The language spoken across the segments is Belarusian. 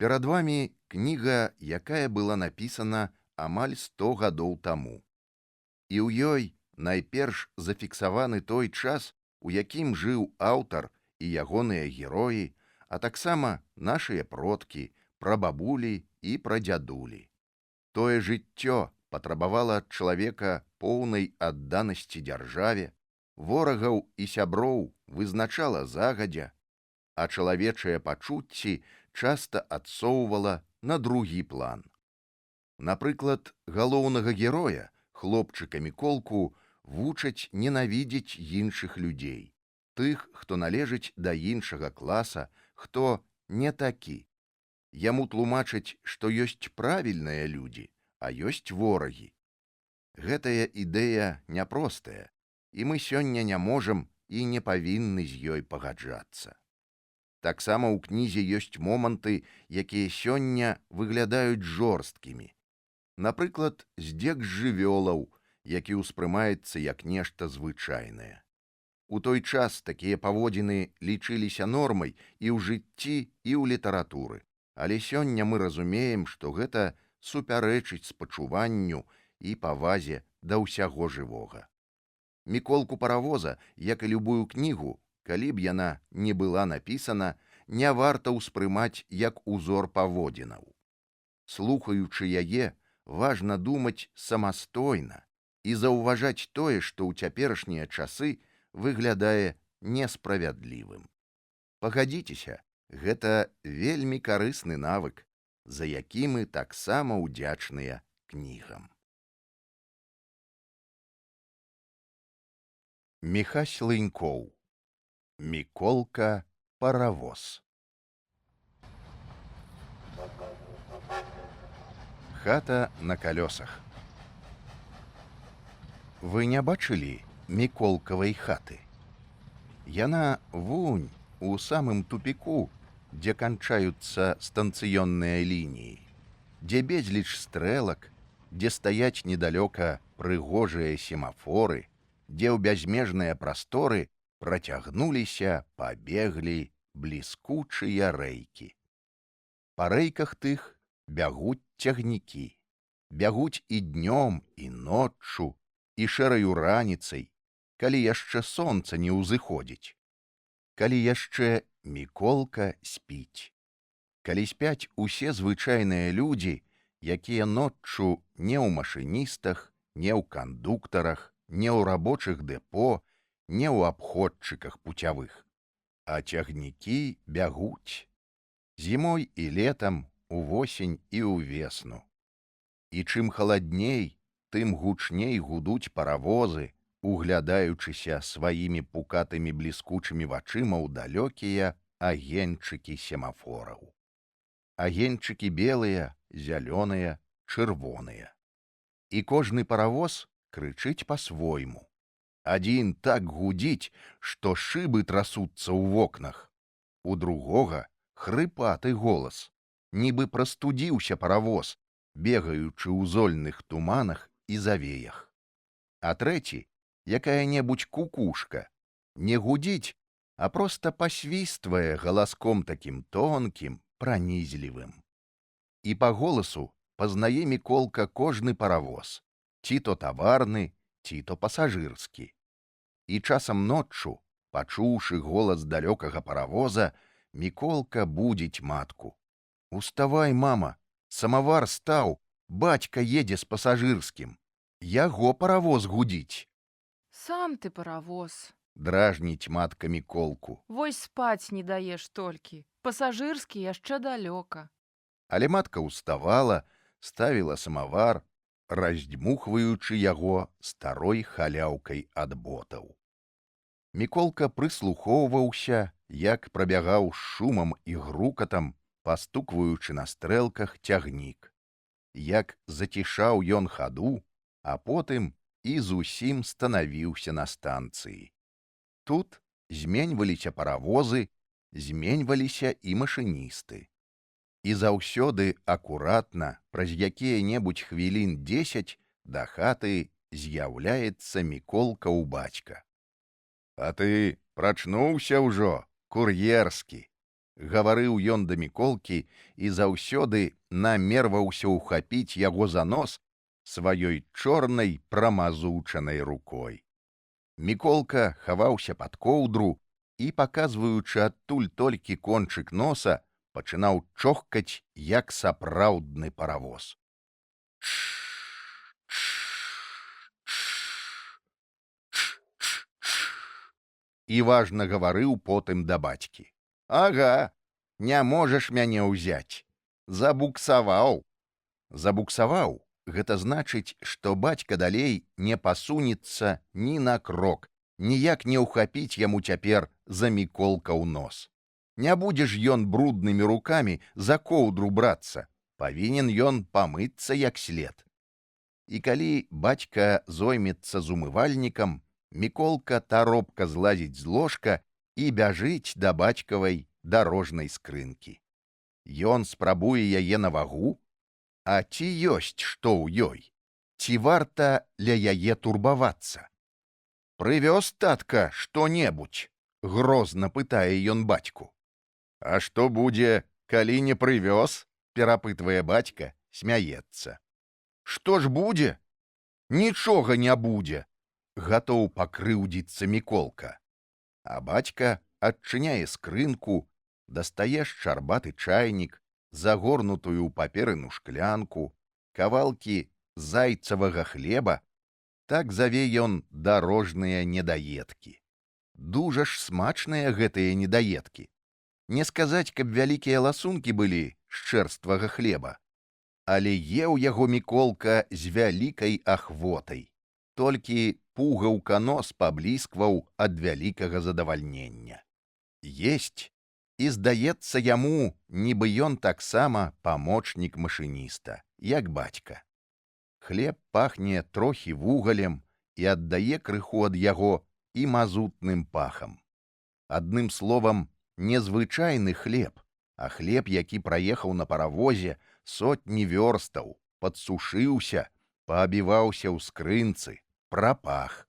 Перад вамі кніга, якая была напісана амаль 100 гадоў таму. І ў ёй найперш зафіксаваны той час, у якім жыў аўтар і ягоныя героі, а таксама нашыя продкі, прабабулі і прадзядулі. Тое жыццё патрабавала ад чалавека поўнай адданасці дзяржаве, ворагаў і сяброў вызначала загадзя, а чалавечыя пачуцці часта адсоўвала на другі план. Напрыклад, галоўнага героя, хлопчыка Міколку, вучаць ненавідзець іншых людзей, тых, хто належыць да іншага класа, хто не такі. Яму тлумачаць, што ёсць правільныя людзі, а ёсць ворагі. Гэтая ідэя няпростая, і мы сёння не можам і не павінны з ёй пагаджацца. Таксама ў кнізе ёсць моманты, якія сёння выглядаюць жорсткімі. Напрыклад, здзек з жывёлаў, які ўспрымаецца як нешта звычайнае. У той час такія паводзіны лічыліся нормай і ў жыцці, і ў літаратуры, але сёння мы разумеем, што гэта супярэчыць спачуванню і павазе да ўсяго жывога. Міколку паравоза, як і любую кнігу, калі б яна не была напісана, не варта ўспрымаць як узор паводзінаў. Слухаючы яе, важна думаць самастойна і заўважаць тое, што ў цяперашнія часы выглядае несправядлівым. Пагадзіцеся, гэта вельмі карысны навык, за які мы таксама ўдзячныя кнігам. Міхась Лынькоў. Міколка паравоз. Хата на калёсах. Вы не бачылі міколкавай хаты? Яна вунь у самым тупіку, дзе канчаюцца станцыённыя лініі, дзе безліч стрэлак, дзе стаяць недалёка прыгожыя семафоры, дзе ў бязмежныя прасторы працягнуліся, пабеглі бліскучыя рэйкі. Па рэйках тых бягуць цягнікі. Бягуць і днём, і ноччу, і шэраю раніцай, калі яшчэ сонца не ўзыходзіць. Калі яшчэ Міколка спіць. Калі спяць усе звычайныя людзі, якія ноччу не ў машыністах, не ў кандуктарах, не ў рабочых дэпо, не ў абходчыках пуцявых. А цягнікі бягуць. Зімой і летам, увосень і ўвесну. І чым халадней, тым гучней гудуць паравозы, углядаючыся сваімі пукатымі бліскучымі вачыма ў далёкія агеньчыкі семафораў. Агеньчыкі белыя, зялёныя, чырвоныя. І кожны паравоз крычыць па-свойму. Адзін так гудзіць, што шыбы трасуцца ў вокнах. У другога хрыпаты голас, нібы прастудзіўся паравоз, бегаючы ў зольных туманах і завеях. А трэці, якая-небудзь кукушка, не гудзіць, а проста пасвіствае галаском такім тонкім, пранізлівым. І па голасу пазнае Міколка кожны паравоз, ці то таварны, ці то пасажырскі. І часам ноччу, пачуўшы голас далёкага паравоза, Міколка будзіць матку. «Уставай, мама, самавар стаў, бацька едзе з пасажырскім. Яго паравоз гудзіць». Сам ты паравоз. Дражніць матка Міколку. Вось спаць не даеш толькі. Пасажырскі яшчэ далёка. Але матка ўставала, ставіла самавар, раздзьмухваючы яго старой халяўкай ад ботаў. Міколка прыслухоўваўся, як прабягаў з шумам і грукатам, пастукваючы на стрэлках цягнік, як зацішаў ён хаду, а потым і зусім станавіўся на станцыі. Тут зменьваліся паравозы, зменьваліся і машыністы. І заўсёды акуратна, праз якія-небудзь хвілін 10 да хаты з'яўляецца Міколкаў бацька. «А ты прачнуўся ўжо, кур'ерскі?» Гаварыў ён да Міколкі і заўсёды намерваўся ўхапіць яго за нос сваёй чорнай прамазучанай рукой. Міколка хаваўся пад коўдру і, паказваючы адтуль толькі кончык носа, пачынаў чохкаць, як сапраўдны паравоз. І важна гаварыў потым да бацькі: «Ага, не можаш мяне ўзяць. Забуксаваў». Забуксаваў — гэта значыць, што бацька далей не пасунецца ні на крок, ніяк не ўхапіць яму цяпер за Міколка ў нос. Не будзе ж ён бруднымі рукамі за коўдру брацца, павінен ён памыцца як след. І калі бацька зоймецца з умывальнікам, Міколка таропка злазіць з ложка і бяжыць да бацькавай дарожнай скрынкі. Ён спрабуе яе на вагу, а ці ёсць што ў ёй? Ці варта ля яе турбавацца? «Прывёз, татка, што-небудзь?» — грозна пытае ён бацьку. «А што будзе, калі не прывёз?» — перапытвае бацька, смяецца. «Што ж будзе? Нічога не будзе!» — гатоў пакрыўдзіцца Міколка. А бацька адчыняе скрынку, дастае шчарбаты чайнік, загорнутую ў паперыну шклянку, кавалкі зайцавага хлеба, так заве ён дарожныя недаедкі. Дужа ж смачныя гэтыя недаедкі. Не сказаць, каб вялікія ласункі былі з чэрствага хлеба, але еў яго Міколка з вялікай ахвотай. Толькі пугаўка нос пабліскваў ад вялікага задавальнення. Есць, і здаецца яму, нібы ён таксама памочнік машыніста, як бацька. Хлеб пахне трохі вугалем і аддае крыху ад яго і мазутным пахам. Адным словам, незвычайны хлеб, а хлеб, які праехаў на паравозе сотні вёрстаў, падсушыўся, паабіваўся ў скрынцы, прапах.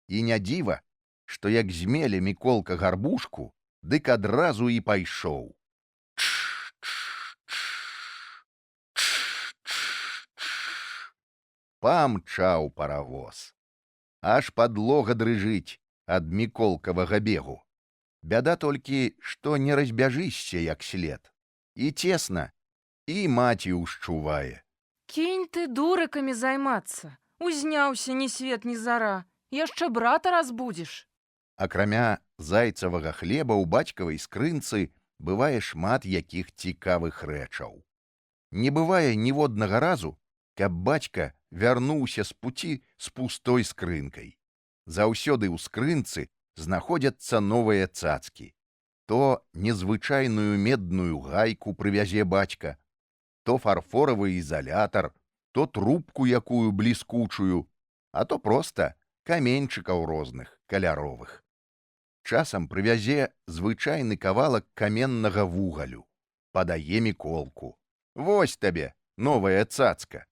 І не дзіва, што як змеле Міколка гарбушку, дык адразу і пайшоў. Памчаў паравоз. Аж падлога дрыжыць ад Міколкавага бегу. Бяда толькі, што не разбяжышся як след. І цесна, і маці ўшчувае. Кінь ты дурыкамі займацца. Узняўся ні свет, ні зара. Яшчэ брата разбудзіш. Акрамя зайцавага хлеба ў бацькавай скрынцы бывае шмат якіх цікавых рэчаў. Не бывае ніводнага разу, каб бацька вярнуўся з пуці з пустой скрынкай. Заўсёды ў скрынцы знаходзяцца новыя цацкі. То незвычайную медную гайку прывязе бацька, то фарфоравы ізалятар, то трубку якую бліскучую, а то проста каменьчыкаў розных, каляровых. Часам прывязе звычайны кавалак каменнага вугалю, падае Міколку. «Вось табе новая цацка».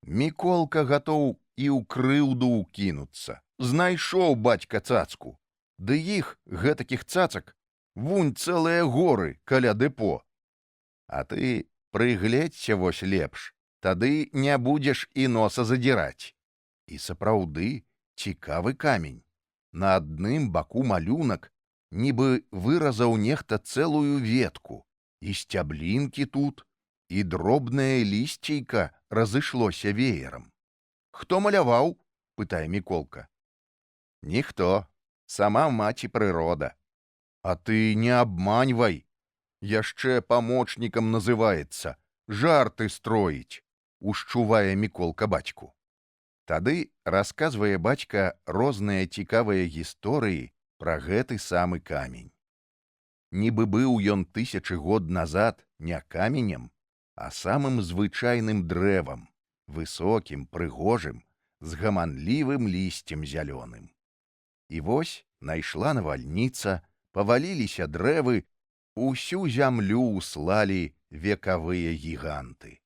Міколка гатоў і ў крыўду ўкінуцца. Знайшоў бацька цацку. Ды іх, гэтакіх цацак, вунь цэлыя горы каля дэпо. А ты прыгледзься вось лепш, тады не будзеш і носа задзіраць. І сапраўды цікавы камень. На адным баку малюнак, нібы выразаў нехта цэлую ветку, і сцяблінкі тут, і дробнае лісцейка разышлося веерам. «Хто маляваў?» — пытае Міколка. «Ніхто, сама маці прырода». «А ты не абманьвай, яшчэ памочнікам называецца, жарты строіць», — ушчувае Міколка бацьку. Тады расказвае бацька розныя цікавыя гісторыі пра гэты самы камень. Нібы быў ён 1000 год назад не каменем, а самым звычайным дрэвам, высокім, прыгожым, з гаманлівым лісцем зялёным. І вось найшла навальніца, паваліліся дрэвы, усю зямлю услалі векавыя гіганты.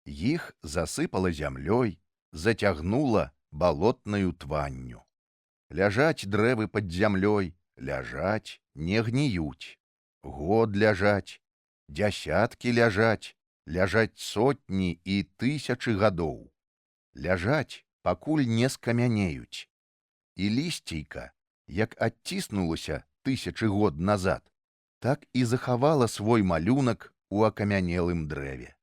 Іх засыпала зямлёй, зацягнула балотнаю тванню. Ляжаць дрэвы пад зямлёй, ляжаць, не гніюць. год ляжаць, дзясяткі ляжаць, ляжаць сотні і тысячы гадоў. Ляжаць, пакуль не скамянеюць. І лісцейка, як адціснулася тысячы год назад, так і захавала свой малюнак у акамянелым дрэве.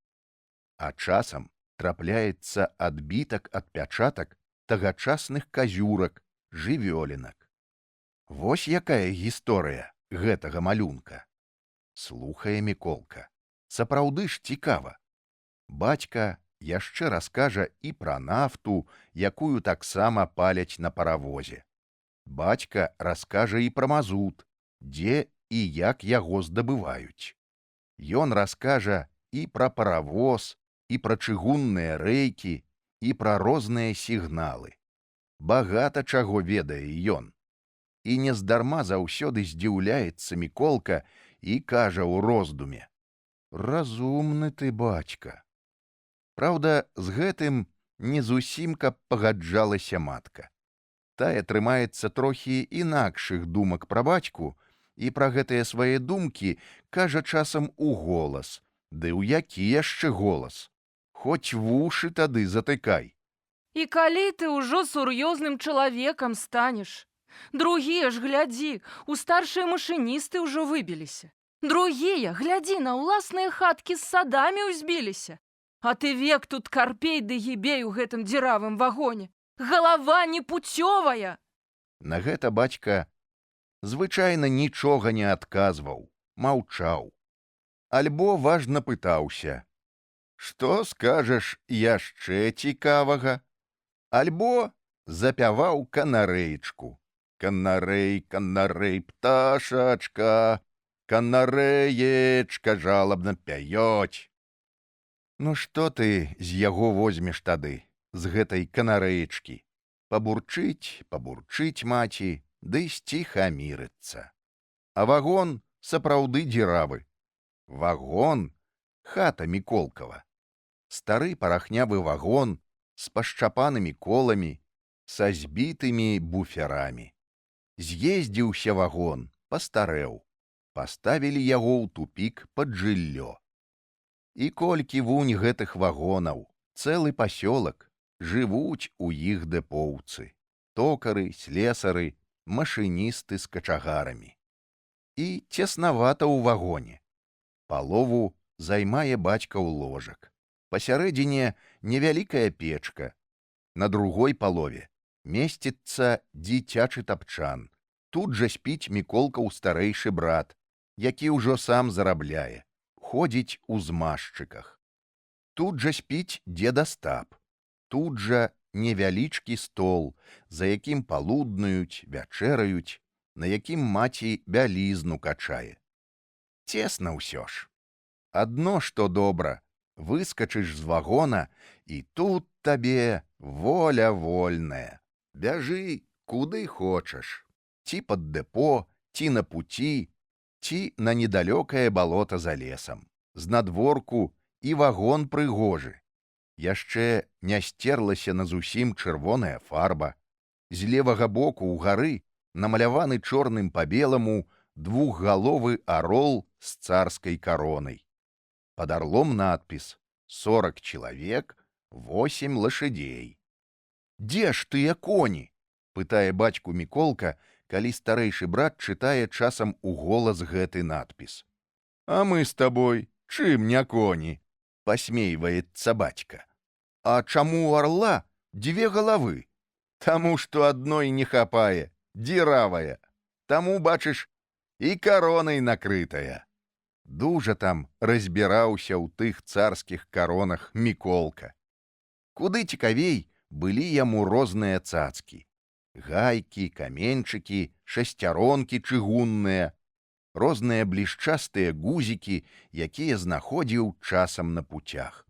А часам трапляецца адбітак адпячатак тагачасных казюрак, жывёлінак. Вось якая гісторыя гэтага малюнка. Слухае Міколка. Сапраўды ж цікава. Бацька яшчэ раскажа і пра нафту, якую таксама паляць на паравозе. Бацька раскажа і пра мазут, дзе і як яго здабываюць. Ён раскажа і пра паравоз, і пра чыгунныя рэйкі, і пра розныя сігналы. Багата чаго ведае ён. І нездарма заўсёды здзіўляецца Міколка і кажа ў роздуме: «Разумны ты, бацька». Праўда, з гэтым не зусім каб пагаджалася матка. Тая трымаецца трохі інакшых думак пра бацьку і пра гэтыя свае думкі кажа часам у голас. Ды ў які яшчэ голас? Хоць вушы тады затыкай. І калі ты ўжо сур'ёзным чалавекам станеш? Другія ж, глядзі, у старшыя машыністы ўжо выбіліся. Другія, глядзі, на ўласныя хаткі з садамі ўзбіліся. А ты век тут карпей ды гібей у гэтым дзіравым вагоне. Галава непуцёвая. На гэта бацька звычайна нічога не адказваў, маўчаў. Альбо важна пытаўся: «Што скажаш яшчэ цікавага?» Альбо запяваў канарэечку: «Канарэй, канарэй, пташачка, канарэечка жалабна пяёць». Ну што ты з яго возьмеш тады, з гэтай канарэечкі? Пабурчыць, пабурчыць маці, ды сціхамірыцца. А вагон сапраўды дзіравы. Вагон — хата Міколкава. Стары парахнявы вагон з пашчапанымі коламі, са збітымі буферамі. З'ездзіўся вагон, пастарэў. Паставілі яго ў тупік пад жыллё. І колькі вунь гэтых вагонаў, цэлы пасёлак, жывуць у іх дэпоўцы, токары, слесары, машыністы з качагарамі. І цеснавата ў вагоне. Палову займае бацькаў ложак. Пасярэдзіне невялікая печка. На другой палове месціцца дзіцячы тапчан. Тут жа спіць Міколкаў старэйшы брат, які ўжо сам зарабляе, ходзіць у змазчыках. Тут жа спіць дзед Астап. Тут жа невялічкі стол, за якім палуднуюць, вячэраюць, на якім маці бялізну качае. Цесна ўсё ж. Адно што добра, выскачыш з вагона, і тут табе воля вольная. Бяжы, куды хочаш. Ці пад дэпо, ці на пуці, ці на недалёкае балота за лесам. Знадворку і вагон прыгожы. Яшчэ не стерлася на зусім чырвоная фарба. З левага боку ўгары намаляваны чорным па беламу двухгаловы арол з царскай каронай. Пад арлом надпіс: 40 чалавек, 8 лашадзей. «Дзе ж тыя коні?» — пытае бацьку Міколка, калі старэйшы брат чытае часам у голас гэты надпіс. «А мы з табой чым не коні?» — пасмейваецца бацька. «А чаму ў арла 2 галавы?» «Таму што адной не хапае, дзіравая. Таму, бачыш, і каронай накрытая». Дужа там разбіраўся ў тых царскіх каронах Міколка. Куды цікавей былі яму розныя цацкі. Гайкі, каменьчыкі, шасцяронкі чыгунныя, розныя блішчастыя гузікі, якія знаходзіў часам на пуцях.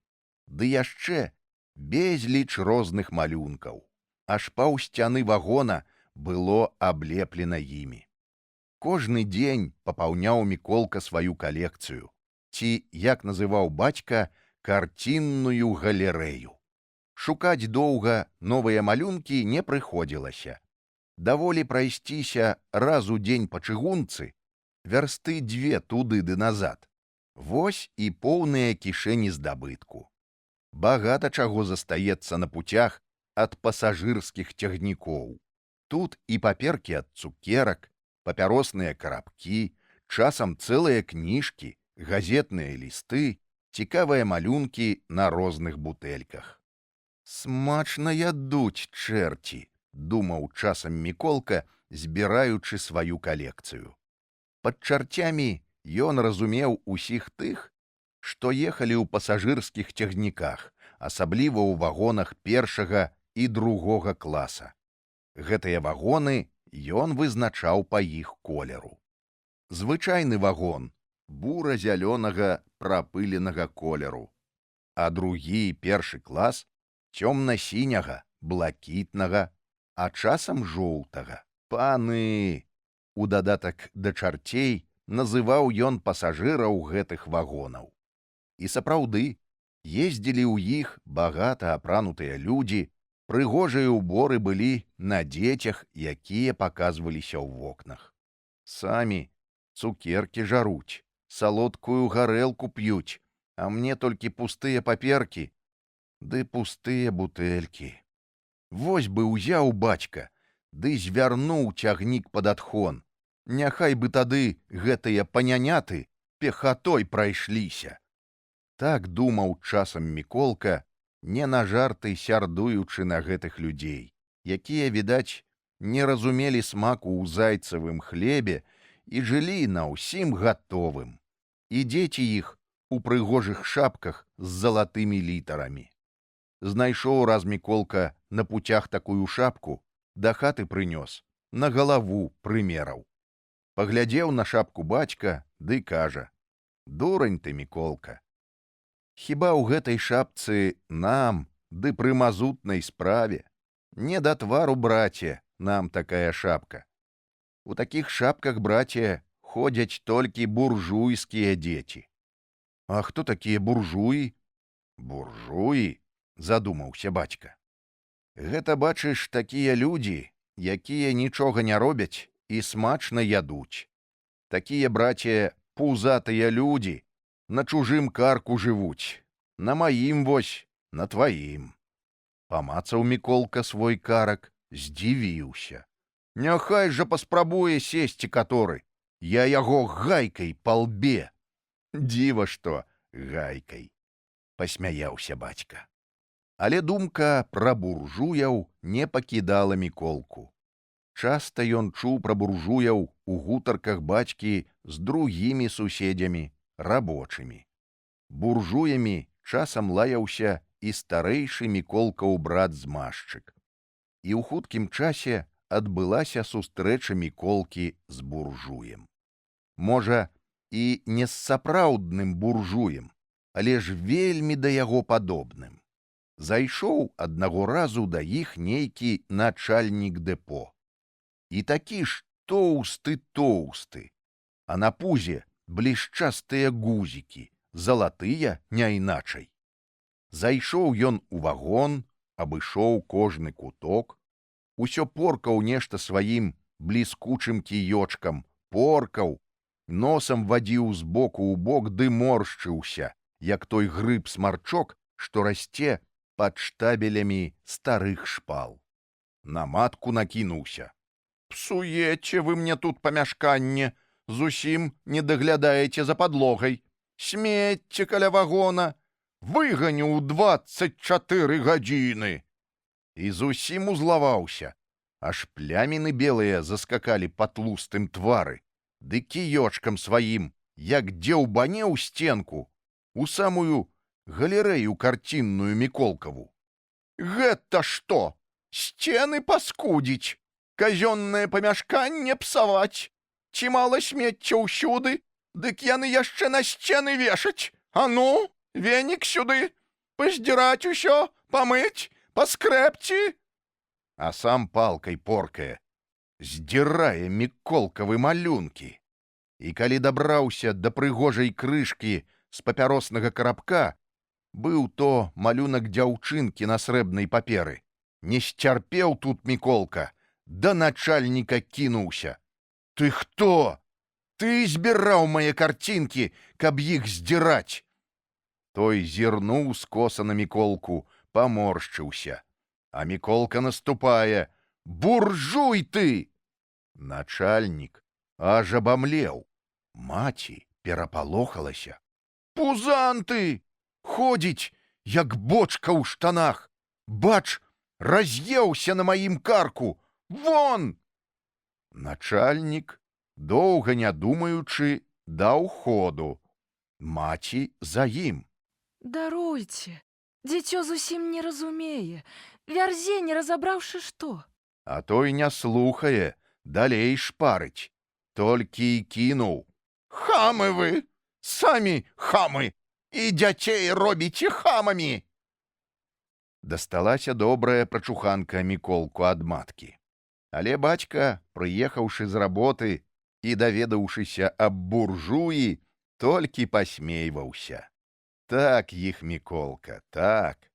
Ды яшчэ безліч розных малюнкаў. Аж паўсцяны вагона было аблеплена імі. Кожны дзень папаўняў Міколка сваю калекцыю, ці, як называў бацька, карцінную галерэю. Шукаць доўга новыя малюнкі не прыходзілася. Даволі прайсціся раз у дзень па чыгунцы, вярсты 2 туды ды назад. Вось і поўныя кішэні здабытку. Багата чаго застаецца на путях ад пасажырскіх цягнікоў. Тут і паперкі ад цукерак, папяросныя карабкі, часам цэлыя кніжкі, газетныя лісты, цікавыя малюнкі на розных бутэльках. «Смачна ядуць чэрці», — думаў часам Міколка, збіраючы сваю калекцыю. Пад чарцямі ён разумеў усіх тых, што ехалі ў пасажырскіх цягніках, асабліва ў вагонах першага і другога класа. Гэтыя вагоны ён вызначаў па іх колеру. Звычайны вагон бура-зялёнага прапыленага колеру, а другі і першы клас цёмна-сіняга, блакітнага, а часам жоўтага. Паны! У дадатак да чарцей называў ён пасажыраў гэтых вагонаў. І сапраўды, ездзілі ў іх багата апранутыя людзі, прыгожыя ўборы былі на дзецях, якія паказваліся ў вокнах. Самі цукеркі жаруць, салодкую гарэлку п'юць, а мне толькі пустыя паперкі ды пустыя бутэлькі. Вось бы ўзяў бацька, ды звярнуў цягнік пад адхон. Няхай бы тады гэтыя паняняты пехатой прайшліся. Так думаў часам Міколка, не на жарты сярдуючы на гэтых людзей, якія, відаць, не разумелі смаку ў зайцавым хлебе і жылі на ўсім гатовым. І дзеці іх у прыгожых шапках з залатымі літарамі. Знайшоў раз Міколка на путях такую шапку, да хаты прынёс, на галаву прымераў. Паглядзеў на шапку бацька, ды кажа: «Дурань ты, Міколка! Хіба ў гэтай шапцы нам, ды пры мазутнай справе? Не да твару, браце, нам такая шапка. У такіх шапках, браце, ходзяць толькі буржуйскія дзеці». «А хто такія буржуі?» «Буржуі?» — задумаўся бацька. «Гэта, бачыш, такія людзі, якія нічога не робяць і смачна ядуць. Такія, браце, пузатыя людзі, на чужым карку жывуць, на маім вось, на тваім». Памацаў Міколка свой карак, здзівіўся. «Няхай жа паспрабуе сесці каторы, я яго гайкай па лбе». «Дзіва што, гайкай», — пасмяяўся бацька. Але думка пра буржуяў не пакідала Міколку. Часта ён чуў пра буржуяў у гутарках бацькі з другімі суседзямі, рабочымі. Буржуямі часам лаяўся і старэйшы Міколкаў брат-змазчык. І ў хуткім часе адбылася сустрэча Міколкі з буржуем. Можа, і не з сапраўдным буржуем, але ж вельмі да яго падобным. Зайшоў аднаго разу да іх нейкі начальнік дэпо. І такі ж тоўсты, а на пузе блішчастыя гузікі, залатыя не іначай. Зайшоў ён у вагон, абышоў кожны куток, усё поркаў нешта сваім бліскучым кіёчкам, поркаў, носам вадзіў з боку ў бок ды моршчыўся, як той грыб-смарчок, што расце пад штабелямі старых шпал. На матку накінуўся: «Псуеце вы мне тут памяшканне, зусім не даглядаеце за падлогай. Смецце каля вагона, выганю ў 24 гадзіны». І зусім узлаваўся, аж пляміны белыя заскакалі па тлустым твары, ды кіёчкам сваім, як дзеўбане ў сценку, у самую галерэю карцінную Міколкаву. «Гэта што? Сцены паскудзіць? Казённае памяшканне псаваць? Ці мала смецця ўсюды? Дык яны яшчэ на сцены вешаць? А ну, венік сюды! Паздзіраць усё, памыць, паскрэбці!» А сам палкай поркае, здзірае Міколкавы малюнкі. І калі дабраўся да прыгожай крышкі з папяроснага карабка, быў то малюнак дзяўчынкі на срэбнай паперы. Не сцярпеў тут Міколка, да начальніка кінуўся: «Ты хто? Ты збіраў мае карцінкі, каб іх здзіраць. Той зірнуў скоса на Міколку, паморшчыўся. А Міколка наступае: буржуй ты! Начальнік аж абамлеў. Маці перапалохалася. Пузан ты! Ходзіць, як бочка ў штанах. Бач, раз'еўся на маім карку. Вон! Начальнік, доўга не думаючы, даў ходу. Маці за ім. Даруйце, дзіцё зусім не разумее, вярзе, не разабраўшы што. А той не слухае, далей шпарыць. Толькі і кінуў: хамы вы! Самі хамы! І дзяцей робіце хамамі! Дасталася добрая прачуханка Міколку ад маткі. Але бацька, прыехаўшы з работы і даведаўшыся аб буржуі, толькі пасмейваўся. Так іх, Міколка, так.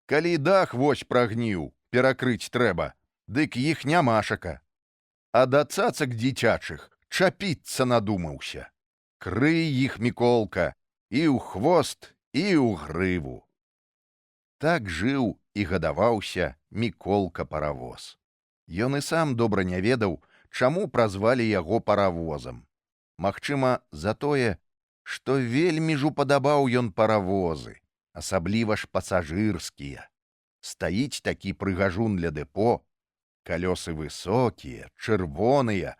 Калі дах вось прагніў, перакрыць трэба, дык іх нямашака. А да цацак дзіцячых чапіцца надумаўся. Крый іх, Міколка, і ў хвост, і ў грыву. Так жыў і гадаваўся Міколка-паравоз. Ён і сам добра не ведаў, чаму празвалі яго паравозам. Магчыма, за тое, што вельмі ж упадабаў ён паравозы, асабліва ж пасажырскія. Стаіць такі прыгажун ля дэпо, калёсы высокія, чырвоныя,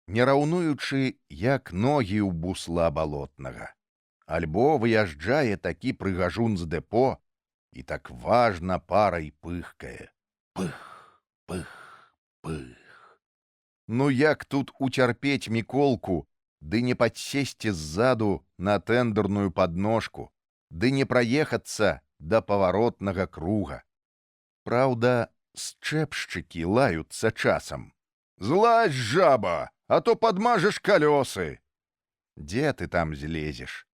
не раўнуючы, як ногі ў бусла балотнага. Альбо выязджае такі прыгажун з дэпо і так важна парай пыхкае. Пых, пых, пых. Ну як тут уцярпець Міколку, ды не падсесці ззаду на тэндэрную падножку, ды не праехацца да паваротнага круга. Праўда, счэпшчыкі лаюцца часам. Злазь, жаба, а то падмажаш калёсы. Дзе ты там злезеш?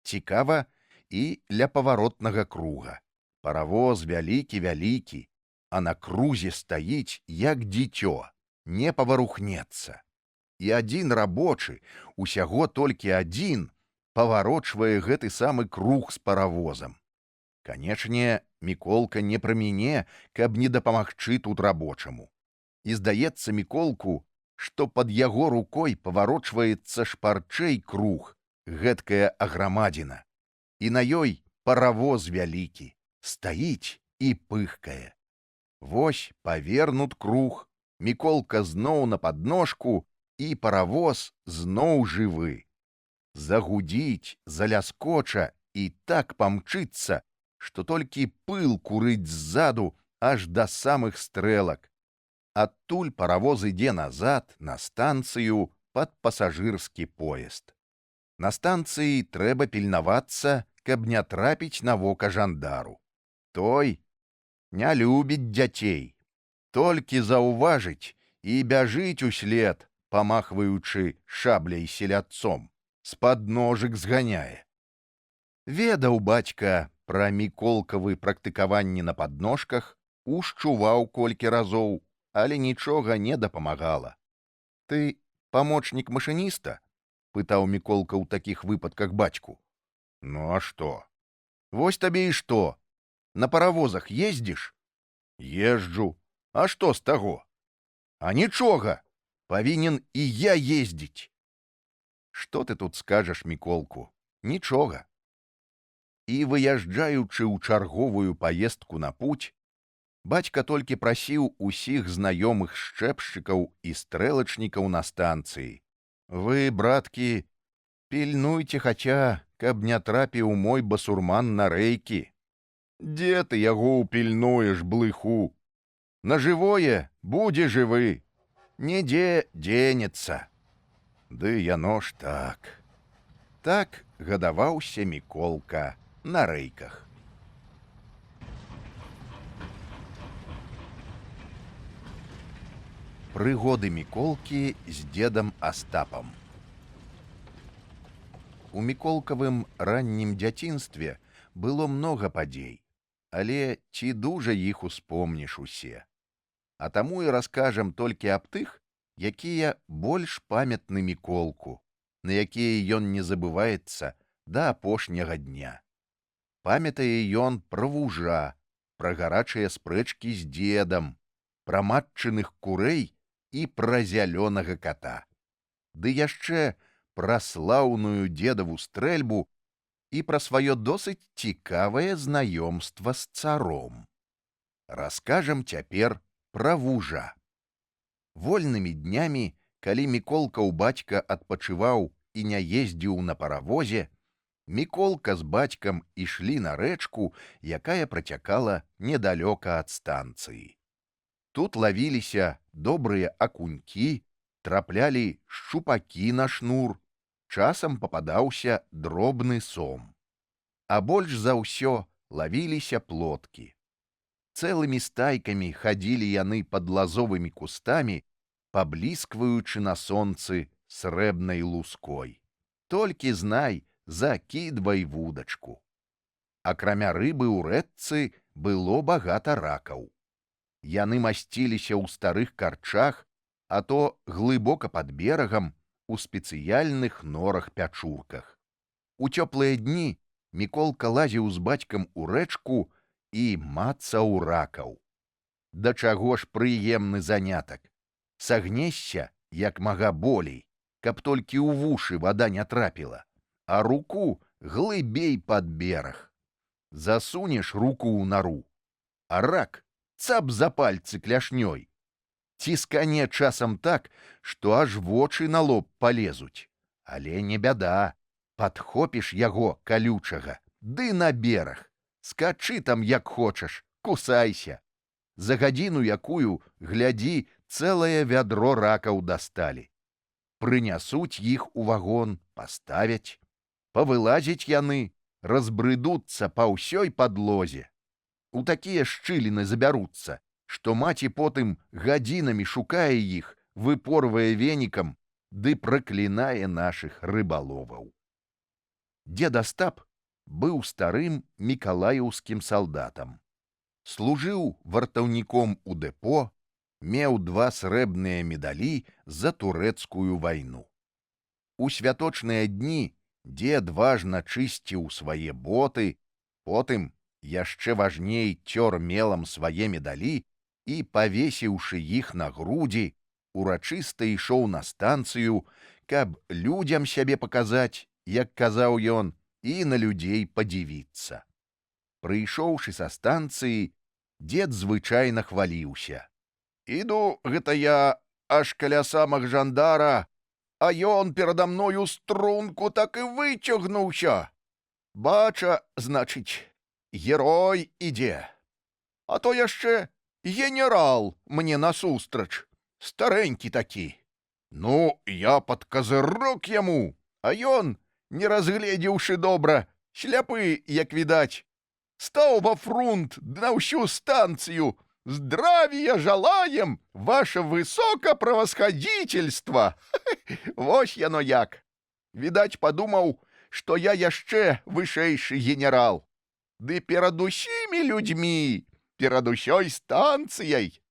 Цікава і ля паваротнага круга. Паравоз вялікі-вялікі, а на крузе стаіць, як дзіцё, не паварухнецца. І адзін рабочы, усяго толькі адзін, паварочвае гэты самы круг з паравозам. Канечне, Міколка не пра мяне, каб не дапамагчы тут рабочаму. І здаецца Міколку, што пад яго рукой паварочваецца шпарчэй круг, гэткая аграмадзіна. І на ёй паравоз вялікі, стаіць і пыхкае. Вось павернут круг, Міколка зноў на падножку, і паравоз зноў жывы. Загудзіць, заляскоча і так памчыцца, што толькі пыл курыць ззаду аж да самых стрэлак. Адтуль паравоз ідзе назад на станцыю пад пасажырскі поезд. На станцыі трэба пільнавацца, каб не трапіць на вока жандару. Той не любіць дзяцей, толькі заўважыць і бяжыць услед, памахваючы шабляй селядцом, з-пад ножык зганяе. Ведаў бацька пра Міколкавы практыкаванні на падножках, ушчуваў колькі разоў, але нічога не дапамагала. Ты памочнік машыніста? Пытаў Міколка ў такіх выпадках бацьку. Ну а што? Вось табе і што? На паравозах ездзіш? Езджу. А што з таго? А нічога. Павінен і я ездзіць. Што ты тут скажаш, Міколку? Нічога. І выязджаючы ў чарговую паездку на путь, бацька толькі прасіў усіх знаёмых счэпшчыкаў і стрэлачнікаў на станцыі: вы, браткі, пільнуйце хаця, каб не трапіў мой басурман на рэйкі. Дзе ты яго ўпільнуеш, блыху? На жывое будзе жывы, нідзе дзенецца. Ды яно ж так. Так гадаваўся Міколка на рэйках. Прыгоды Міколкі з дзедам Астапам. У міколкавым раннім дзяцінстве было многа падзей, але ці дужа іх успомніш усе. А таму і раскажам толькі аб тых, якія больш памятны Міколку, на якія ён не забываецца да апошняга дня. Памятае ён пра вужа, пра гарачыя спрэчкі з дзедам, пра матчыных курэй і пра зялёнага ката. Ды яшчэ пра слаўную дзедаву стрэльбу і пра сваё досыць цікавае знаёмства з царом. Раскажам цяпер пра вужа. Вольнымі днямі, калі Міколка ў бацька адпачываў і не ездзіў на паравозе, Міколка з бацькам ішлі на рэчку, якая працякала недалёка ад станцыі. Тут лавіліся добрыя акунькі, траплялі шчупакі на шнур, часам пападаўся дробны сом. А больш за ўсё лавіліся плоткі. Цэлымі стайкамі хадзілі яны пад лазовымі кустамі, пабліскваючы на сонцы срэбнай луской. Толькі знай, закідвай вудачку. Акрамя рыбы ў рэчцы было багата ракаў. Яны масціліся ў старых карчах, а то глыбока пад берагам у спецыяльных норах-пячурках. У цёплыя дні Міколка лазіў з бацькам у рэчку і мацаў ракаў. Да чаго ж прыемны занятак. Сагнешся як мага болей, каб толькі ў вушы вада не трапіла, а руку глыбей пад бераг. Засунеш руку ў нару, а рак цап за пальцы кляшнёй. Ціскане часам так, што аж вочы на лоб палезуць. Але не бяда, падхопіш яго калючага, ды на бераг. Скачы там як хочаш, кусайся. За гадзіну якую, глядзі, цэлае вядро ракаў дасталі. Прынясуць іх у вагон, паставяць. Павылазіць яны, разбрыдуцца па ўсёй падлозе. У такія шчыліны забяруцца, што маці потым гадзінамі шукае іх, выпорвае венікам, ды праклінае нашых рыбаловаў. Дзед Астап быў старым мікалаеўскім салдатам. Служыў вартаўніком у дэпо, меў 2 срэбныя медалі за турэцкую вайну. У святочныя дні дзед важна чысціў свае боты, потым яшчэ важней цёр мелам свае медалі і, павесіўшы іх на грудзі, урачыста ішоў на станцыю, каб людзям сябе паказаць, як казаў ён, і на людзей падзівіцца. Прыйшоўшы са станцыі, дзед звычайна хваліўся. Іду гэта я аж каля самага жандара, а ён перада мною струнку так і выцягнуўся. Бача, значыць, герой ідзе. А то яшчэ генерал мне насустрач, старэнькі такі. Ну, я пад казырок яму, а ён, не разгледзеўшы добра, сляпы, як відаць, стаў ва фрунт на ўсю станцыю. Здравия желаем, ваше высокопревосходительство! Вось яно як. Відаць, падумаў, што я яшчэ вышэйшы генерал. Ды перад усімі людзьмі, перад усёй станцыяй.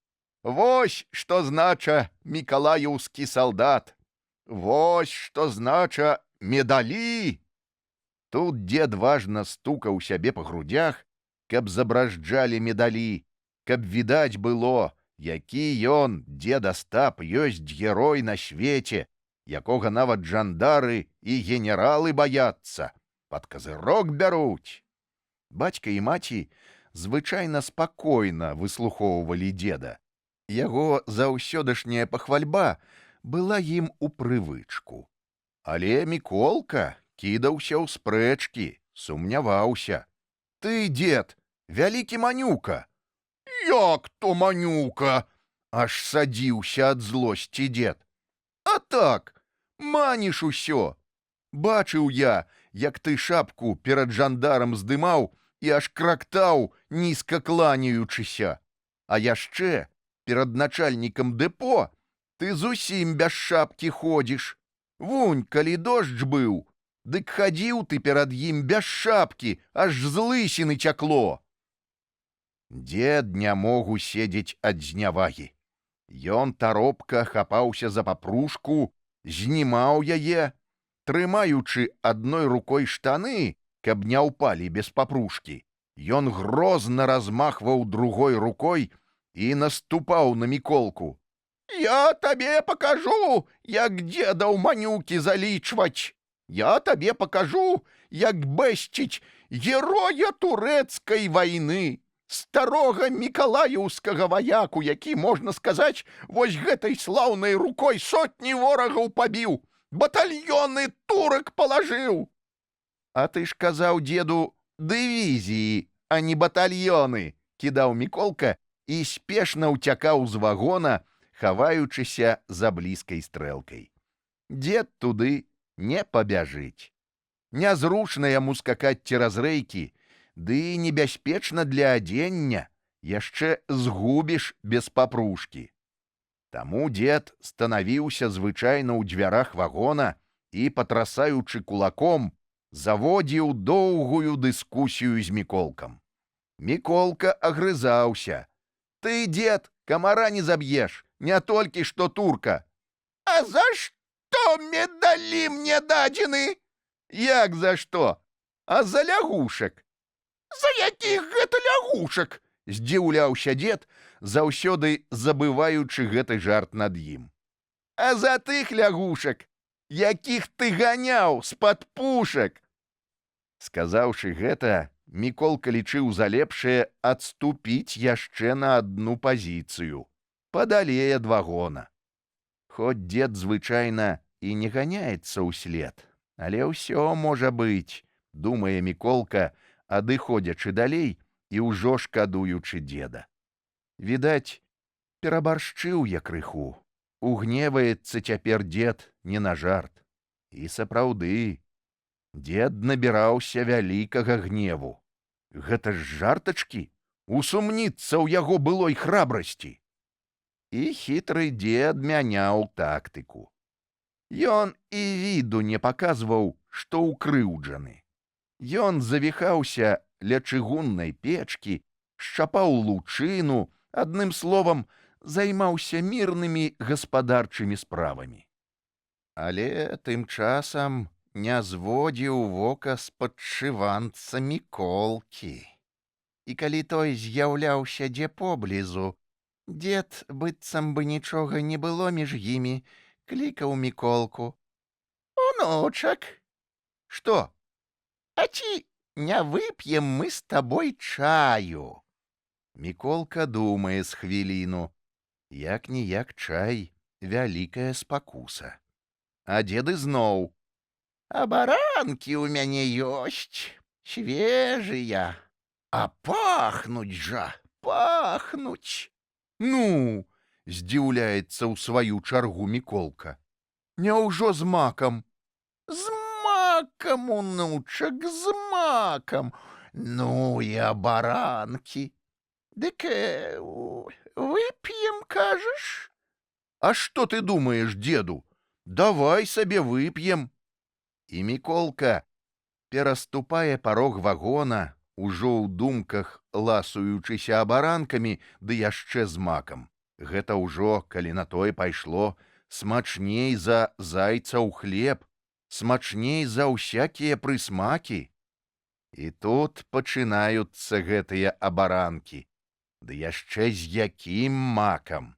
Вось што знача мікалаеўскі салдат. Вось што знача медалі. Тут дзед важна стукаў сябе па грудях, каб забражджалі медалі, каб відаць было, які ён, дзед Астап, ёсць герой на свеце, якога нават жандары і генералы баяцца, пад казырок бяруць. Бацька і маці звычайна спакойна выслухоўвалі дзеда. Яго заўсёдашняя пахвальба была ім у прывычку. Але Міколка кідаўся ў спрэчкі, сумняваўся. Ты, дзед, вялікі манюка. Як то манюка? Аж садзіўся ад злосці дзед. А так, маніш усё. Бачыў я, як ты шапку перад жандарам здымаў і аж крактаў, нізка кланяючыся. А яшчэ перад начальнікам дэпо ты зусім без шапкі ходзіш. Вунь, калі дождж быў, дык хадзіў ты перад ім без шапкі, аж з лысіны цякло. Дзед не мог уседзець ад знявагі. Ён таропка хапаўся за папружку, знімаў яе, Трымаючы адной рукой штаны, каб не ўпалі без папружкі, ён грозна размахваў другой рукой і наступаў на Міколку. «Я табе пакажу, як дзедаў манюкі залічваць! Я табе пакажу, як бэсціць героя турэцкай вайны, старога мікалаеўскага ваяку, які, можна сказаць, вось гэтай слаўнай рукой сотні ворагаў пабіў, батальёны турак палажыў!» «А ты ж казаў, дзеду, дывізіі, а не батальёны!» — кідаў Міколка і спешна ўцякаў з вагона, хаваючыся за блізкай стрэлкай. Дзед туды не пабяжыць. Нязручна яму скакаць цераз рэйкі, ды і небяспечна для адзення, яшчэ згубіш без папружкі. Таму дзед станавіўся звычайна ў дзвярах вагона і, патрасаючы кулаком, заводзіў доўгую дыскусію з Міколкам. Міколка агрызаўся. «Ты, дзед, камара не заб'еш, не толькі што турка!» «А за што медалі мне дадзены?» «Як за што? А за лягушак!» «За якіх гэта лягушак?» — здзіўляўся дзед, заўсёды забываючы гэты жарт над ім. «А за тых лягушак, якіх ты ганяў з-пад пушак!» Сказаўшы гэта, Міколка лічыў за лепшае адступіць яшчэ на адну пазіцыю, падалей ад вагона. Хоць дзед звычайна і не ганяецца ўслед, але ўсё можа быць, думае Міколка, адыходзячы далей і ўжо шкадуючы дзеда. Відаць, перабаршчыў я крыху. Угневаецца цяпер дзед не на жарт. І сапраўды, дзед набіраўся вялікага гневу. Гэта ж жартачкі, усумніцца ў яго былой храбрасці. І хітры дзед мяняў тактыку. Ён і віду не паказваў, што ўкрыўджаны. Ён завіхаўся ля чыгуннай печкі, шчапаў лучыну, адным словам, займаўся мірнымі гаспадарчымі справамі. Але тым часам не зводзіў вока з падшыванца Міколкі. І калі той з'яўляўся дзе поблізу, дзед, быццам бы нічога не было між імі, клікаў Міколку. «Унучак!» «Што? А ці не вып'ем мы з табой чаю?» Міколка думае з хвіліну. Як-ніяк чай — вялікая спакуса. А дзед ізноў. «А баранкі ў мяне ёсць, свежыя. А пахнуць жа, пахнуць!» «Ну!» — здзіўляецца ў сваю чаргу Міколка. «Няўжо з макам?» «З макам, унучак, з макам! Ну і абаранкі! Дык вып'ем, кажаш?» «А што ты думаеш, дзеду? Давай сабе вып'ем!» І Міколка пераступае парог вагона, ужо ў думках ласуючыся абаранкамі, ды яшчэ з макам. Гэта ўжо, калі на тое пайшло, смачней за зайцаў хлеб, смачней за ўсякія прысмакі. І тут пачынаюцца гэтыя абаранкі. Ды яшчэ з якім макам!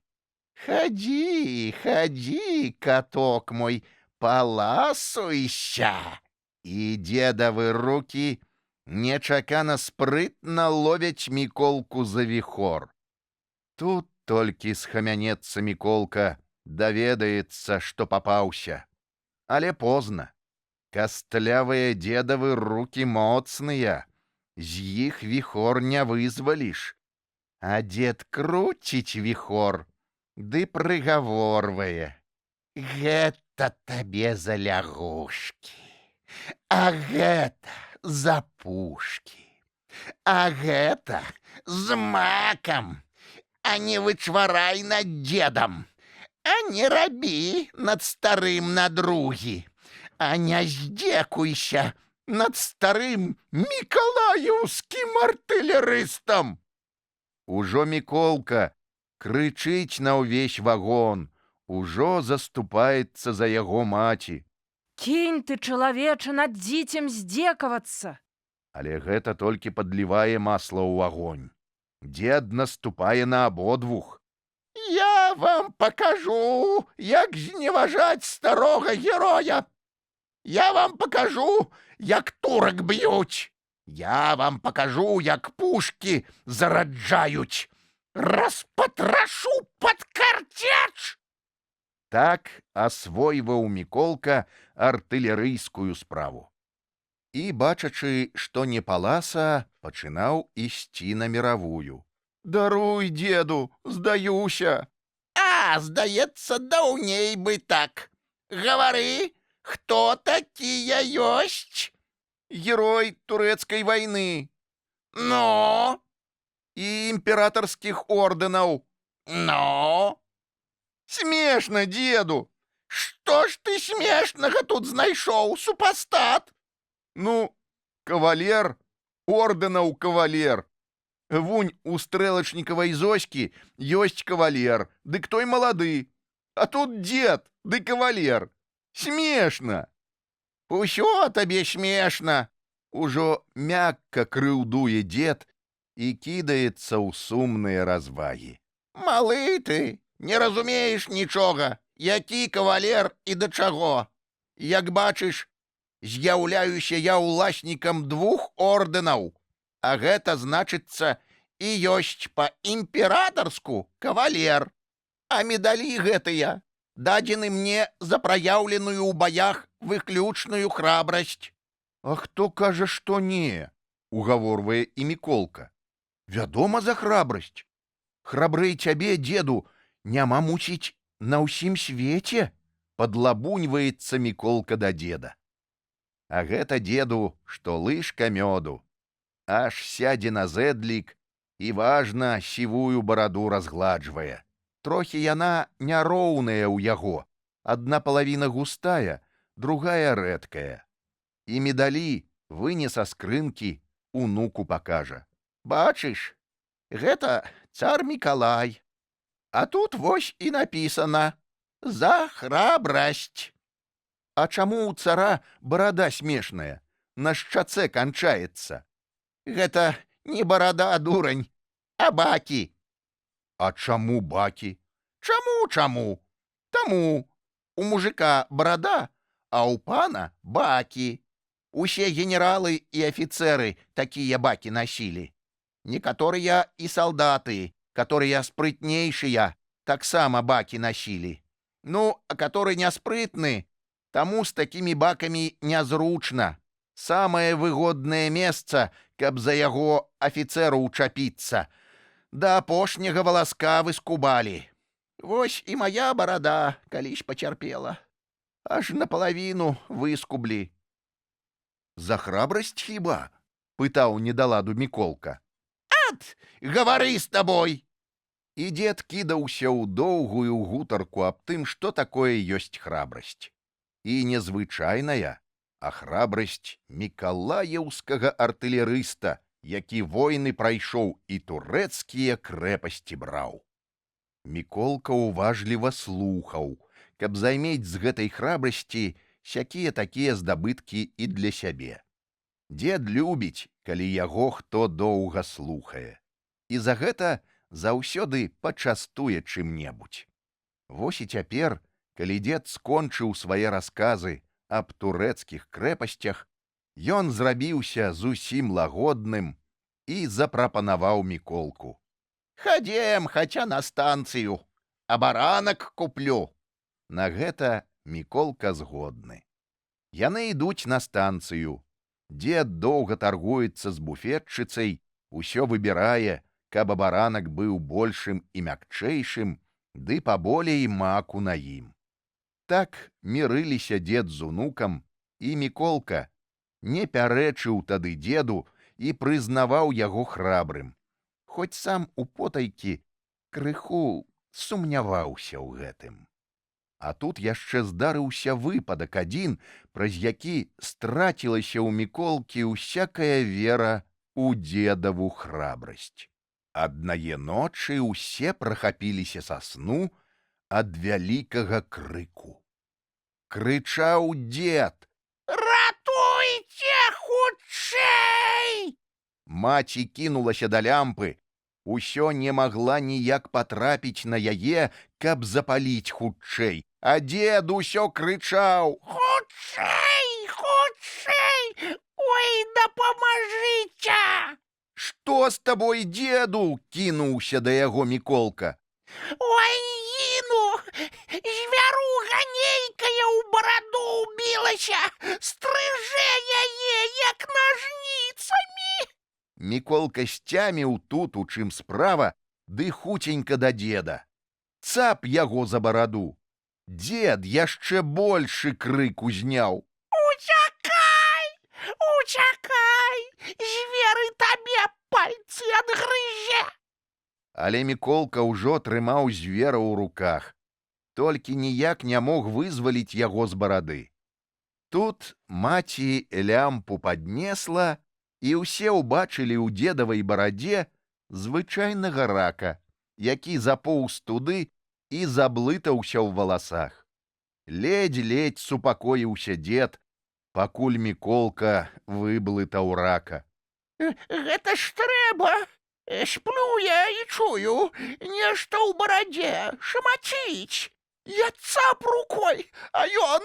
«Хадзі, хадзі, каток мой, паласуйся!» І дзедавы рукі нечакана спрытна ловяць Міколку за віхор. Тут толькі схамянецца Міколка, даведаецца, што папаўся. Але позна. Кастлявыя дзедавы рукі моцныя, з іх віхор не вызваліш. А дзед круціць віхор, ды прыгаворвае. «Гэта табе за лягушкі, а гэта за пушкі, а гэта з макам, а не вычварай над дзедам, а не рабі над старым надругі, а не здзекуйся над старым мікалаеўскім артылерыстам!» Ужо Міколка крычыць на ўвесь вагон, ужо заступаецца за яго маці. Кінь ты, чалавеча, над дзіцем здзекавацца. Але гэта толькі падлівае масла ў агонь. Дзед наступае на абодвух. Я вам пакажу, як зневажаць старога героя. Я вам пакажу, як турак б'юць. Я вам пакажу, як пушкі зараджаюць. Распатрашу пад карцеч. Так асвойваў Міколка артылерыйскую справу. І, бачачы, што не паласа, пачынаў ісці на міравую. Даруй, деду, здаюся. А, здаецца, даўней бы так. Гавары, хто такія ёсць? Герой турэцкай вайны. Но? І імператарскіх ордэнаў. Но? Смешна, деду. Што ж ты смешнага тут знайшоў, супастат? Ну, кавалер, ордэнаў кавалер. Вунь у стрэлачнікавай Зоські ёсць кавалер, дык той малады. А тут дзед, ды кавалер. Смешна. Усё табе смешна. Ужо мякка крыўдуе дзед і кідаецца ў сумныя развагі. Малы ты, не разумееш нічога, які кавалер і да чаго. Як бачыш, з'яўляюся я ўласнікам 2 ордэнаў, а гэта значыцца і ёсць па імператарску кавалер. А медалі гэтыя дадзены мне за праяўленую ў баях выключную храбрасць. А хто кажа, што не? Угаворвае і Міколка. Вядома, за храбрасць. Храбрэй цябе, деду, няма, мусіць, на ўсім свеце. Падлабуньваецца Міколка да деда. А гэта деду, што лыжка мёду. Аж сядзе на зэдлік і важна сівую бараду разгладжвае. Трохі яна няроўная ў яго. Адна палавіна густая, другая рэдкая. І медалі выне са скрынкі унуку пакажа. Бачыш, гэта цар Мікалай. А тут вось і напісана: за храбрасць. А чаму ў цара барада смешная, на шчацэ канчаецца? Гэта не барада, дурань, а бакі. А чаму бакі? Чаму? Таму у мужика барада, а ў пана бакі. Усе генералы і афіцэры такія бакі насілі. Некаторыя і салдаты, которые спрытнейшыя, таксама бакі насілі. Ну, а который няспрытны, таму з такімі бакамі нязручна. Самае выгоднае месца, каб за яго афіцэру ўчапіцца. Да апошняга валаска выскубалі. Вось і моя барада калісь пацярпела. Аж напалавіну выскублі. За храбрасць хіба? Пытаў недаладу Міколка. Ат, гавары з табой! І дзед кідаўся ў доўгую гутарку аб тым, што такое ёсць храбрасць. І незвычайная, а храбрасць мікалаеўскага артылерыста, які войны прайшоў і турэцкія крэпасці браў. Міколка уважліва слухаў, каб займець з гэтай храбрасці сякія-такія здабыткі і для сябе. Дзед любіць, калі яго хто доўга слухае. І за гэта заўсёды пачастуе чым-небудзь. Вось і цяпер, калі дзед скончыў свае расказы аб турэцкіх крэпасцях, ён зрабіўся зусім лагодным і запрапанаваў Міколку. Хадзем хаця на станцыю, а баранак куплю. На гэта Міколка згодны. Яны ідуць на станцыю. Дзед доўга таргуецца з буфетчыцай, усё выбірае, каб баранак быў большым і мякчэйшым, ды паболей маку на ім. Так мірыліся дзед з унукам, і Міколка не пярэчыў тады дзеду і прызнаваў яго храбрым, хоць сам употайкі крыху сумняваўся ў гэтым. А тут яшчэ здарыўся выпадак адзін, праз які страцілася ў Міколкі ўсякая вера ў дзедаву храбрасць. Аднае ночы ўсе прахапіліся са сну ад вялікага крыку. крычаў дзед. Ратуйце хутчэй! Маці кінулася да лямпы. Усё не магла ніяк патрапіць на яе, каб запаліць хутчэй. А дзед усё крычаў: Хутчэй, хутчэй! Ой, дапамажыце! «Што з табой, дзеду?» — кінуўся да яго Міколка. Ой, гіну! Звяруга нейкая ў бараду ўбілася! Стрыжэ яе, як нажніцамі! Міколка сцяміў тут, у чым справа, ды хуценька да дзеда. Цап яго за бараду. Дзед яшчэ большы крык узняў. Уцякай! Уцякай! Звер і табе пальцы адгрызе! Але Міколка ўжо трымаў звера ў руках. Толькі ніяк не мог вызваліць яго з барады. Тут маці лямпу паднесла, і ўсе ўбачылі ў дзедавай барадзе звычайнага рака, які запоўз туды і заблытаўся ў валасах. Ледзь-ледзь супакоіўся дзед, пакуль Міколка выблытаў рака. Гэта ж трэба! Сплю я і чую, нешта ў барадзе шамаціць. Я цап рукой, а ён,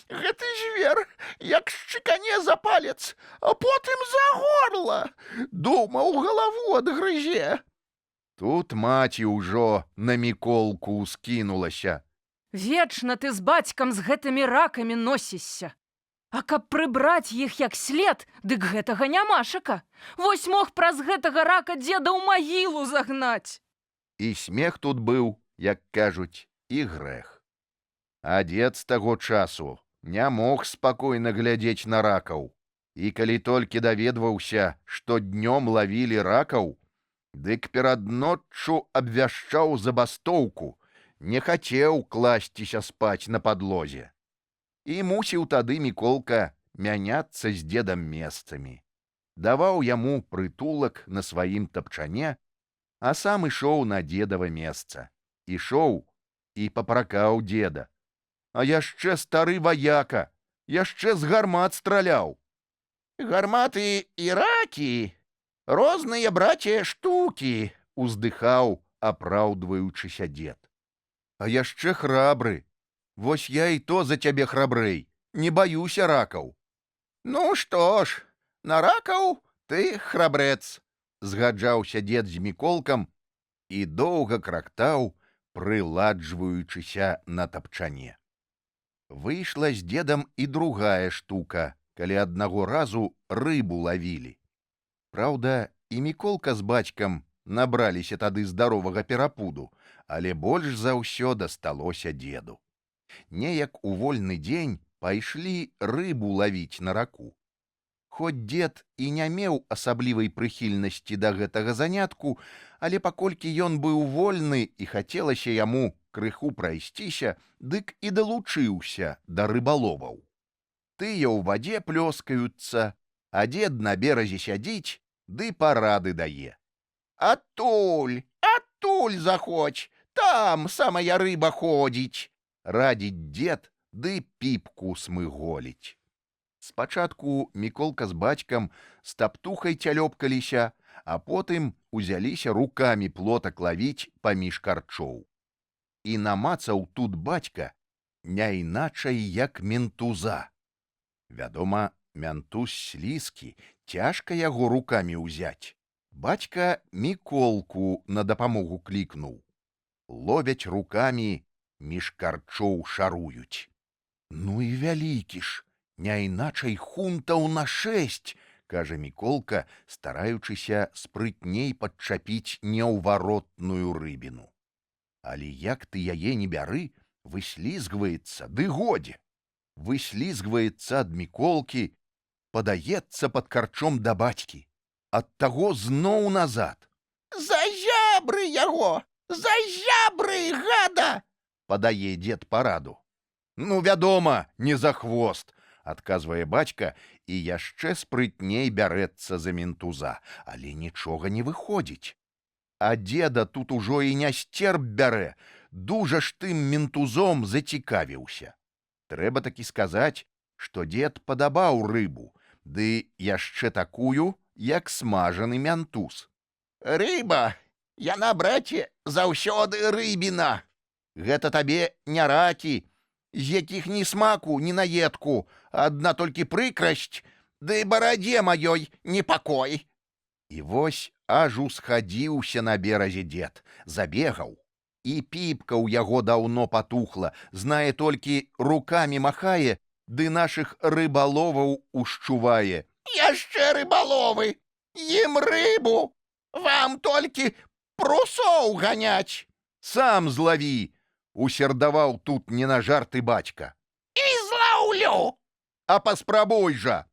гэты звер, як шчыкане за палец, а потым за горла. Думаў, галаву адгрызе. Тут маці ўжо на Міколку ўскінулася. Вечна ты з бацькам з гэтымі ракамі носішся. А каб прыбраць іх як след, дык гэтага нямашака. Вось мог праз гэтага рака дзеда ў магілу загнаць. І смех тут быў, як кажуць, і грэх. А дзед з таго часу не мог спакойна глядзець на ракаў. І калі толькі даведваўся, што днём лавілі ракаў, дык перад ноччу абвяшчаў забастоўку, не хацеў класціся спаць на падлозе. І мусіў тады Міколка мяняцца з дзедам месцамі. Даваў яму прытулак на сваім тапчане, а сам ішоў на дзедава месца. Ішоў і папракаў дзеда. А яшчэ стары ваяка, яшчэ з гармат страляў. Гарматы і ракі, розныя, браце, штукі, уздыхаў, апраўдваючыся дзед. А яшчэ храбры. Вось я і то за цябе храбрэй, не баюся ракаў. Ну што ж, на ракаў ты храбрэц, згаджаўся дзед з Міколкам і доўга крактаў, прыладжваючыся на тапчане. Выйшла з дзедам і другая штука, калі аднаго разу рыбу лавілі. Праўда, і Міколка з бацькам набраліся тады здаровага перапуду, але больш за ўсё дасталося дзеду. Неяк у вольны дзень пайшлі рыбу лавіць на раку. Хоць дзед і не меў асаблівай прыхільнасці да гэтага занятку, але паколькі ён быў вольны і хацелася яму крыху прайсціся, дык і далучыўся да рыбаловаў. Тыя ў вадзе плёскаюцца, а дзед на беразе сядзіць ды парады дае. Адтуль, адтуль заходзь, там самая рыба ходзіць. Радзіць дзед, ды піпку смыголіць. Спачатку Міколка з бацькам з таптухай цялёпкаліся, а потым узяліся рукамі плотак лавіць паміж карчоў. І намацаў тут бацька не іначай, як ментуза. Вядома, ментуз слізкі, цяжка яго рукамі ўзяць. Бацька Міколку на дапамогу клікнуў. Ловяць рукамі, між карчоў шаруюць. Ну і вялікі ж, не іначай хунтаў на 6, кажа Міколка, стараючыся спрытней падчапіць неўваротную рыбіну. Але як ты яе не бяры, выслізгваецца, ды годзе. Выслізгваецца ад Міколкі, падаецца пад карчом да бацькі. Ад таго зноў назад. За зябры яго! За зябры, гада! Падае дзед параду. Ну, вядома, не за хвост, адказвае бацька і яшчэ спрытней бярэцца за ментуза, але нічога не выходзіць. А дзеда тут ужо і не сцерп бярэ, дужа ж тым ментузом зацікавіўся. Трэба такі сказаць, што дзед падабаў рыбу, ды яшчэ такую, як смажаны мянтуз. Рыба, яна, браце, заўсёды рыбіна. Гэта табе не ракі, з якіх ні смаку, ні наедку, адна толькі прыкрасць, Ды барадзе маёй непакой. І вось аж усхадзіўся на беразе дзед, забегаў. І піпка ў яго даўно патухла, знае толькі рукамі махае, ды нашых рыбаловаў ушчувае. Яшчэ рыбаловы, ім рыбу, вам толькі прусоў ганяць. Сам злаві, усердаваў тут не на жарты бацька. І злаўлю. А паспрабуй жа.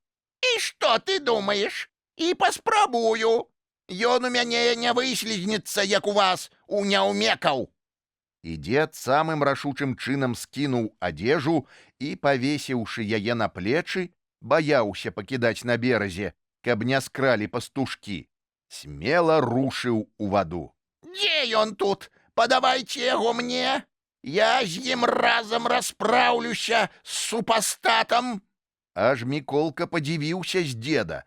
І што ты думаеш? І паспрабую. Ён у мяне не выслізнецца, як у вас, у няўмекаў. І дзед самым рашучым чынам скінуў адзежу і, павесіўшы яе на плечы, баяўся пакідаць на беразе, каб не скралі пастушкі. Смела рушыў у ваду. Дзе ён тут? Падавайце яго мне. Я з ім разам распраўлюся з супастатам. Аж Міколка падзівіўся з дзеда,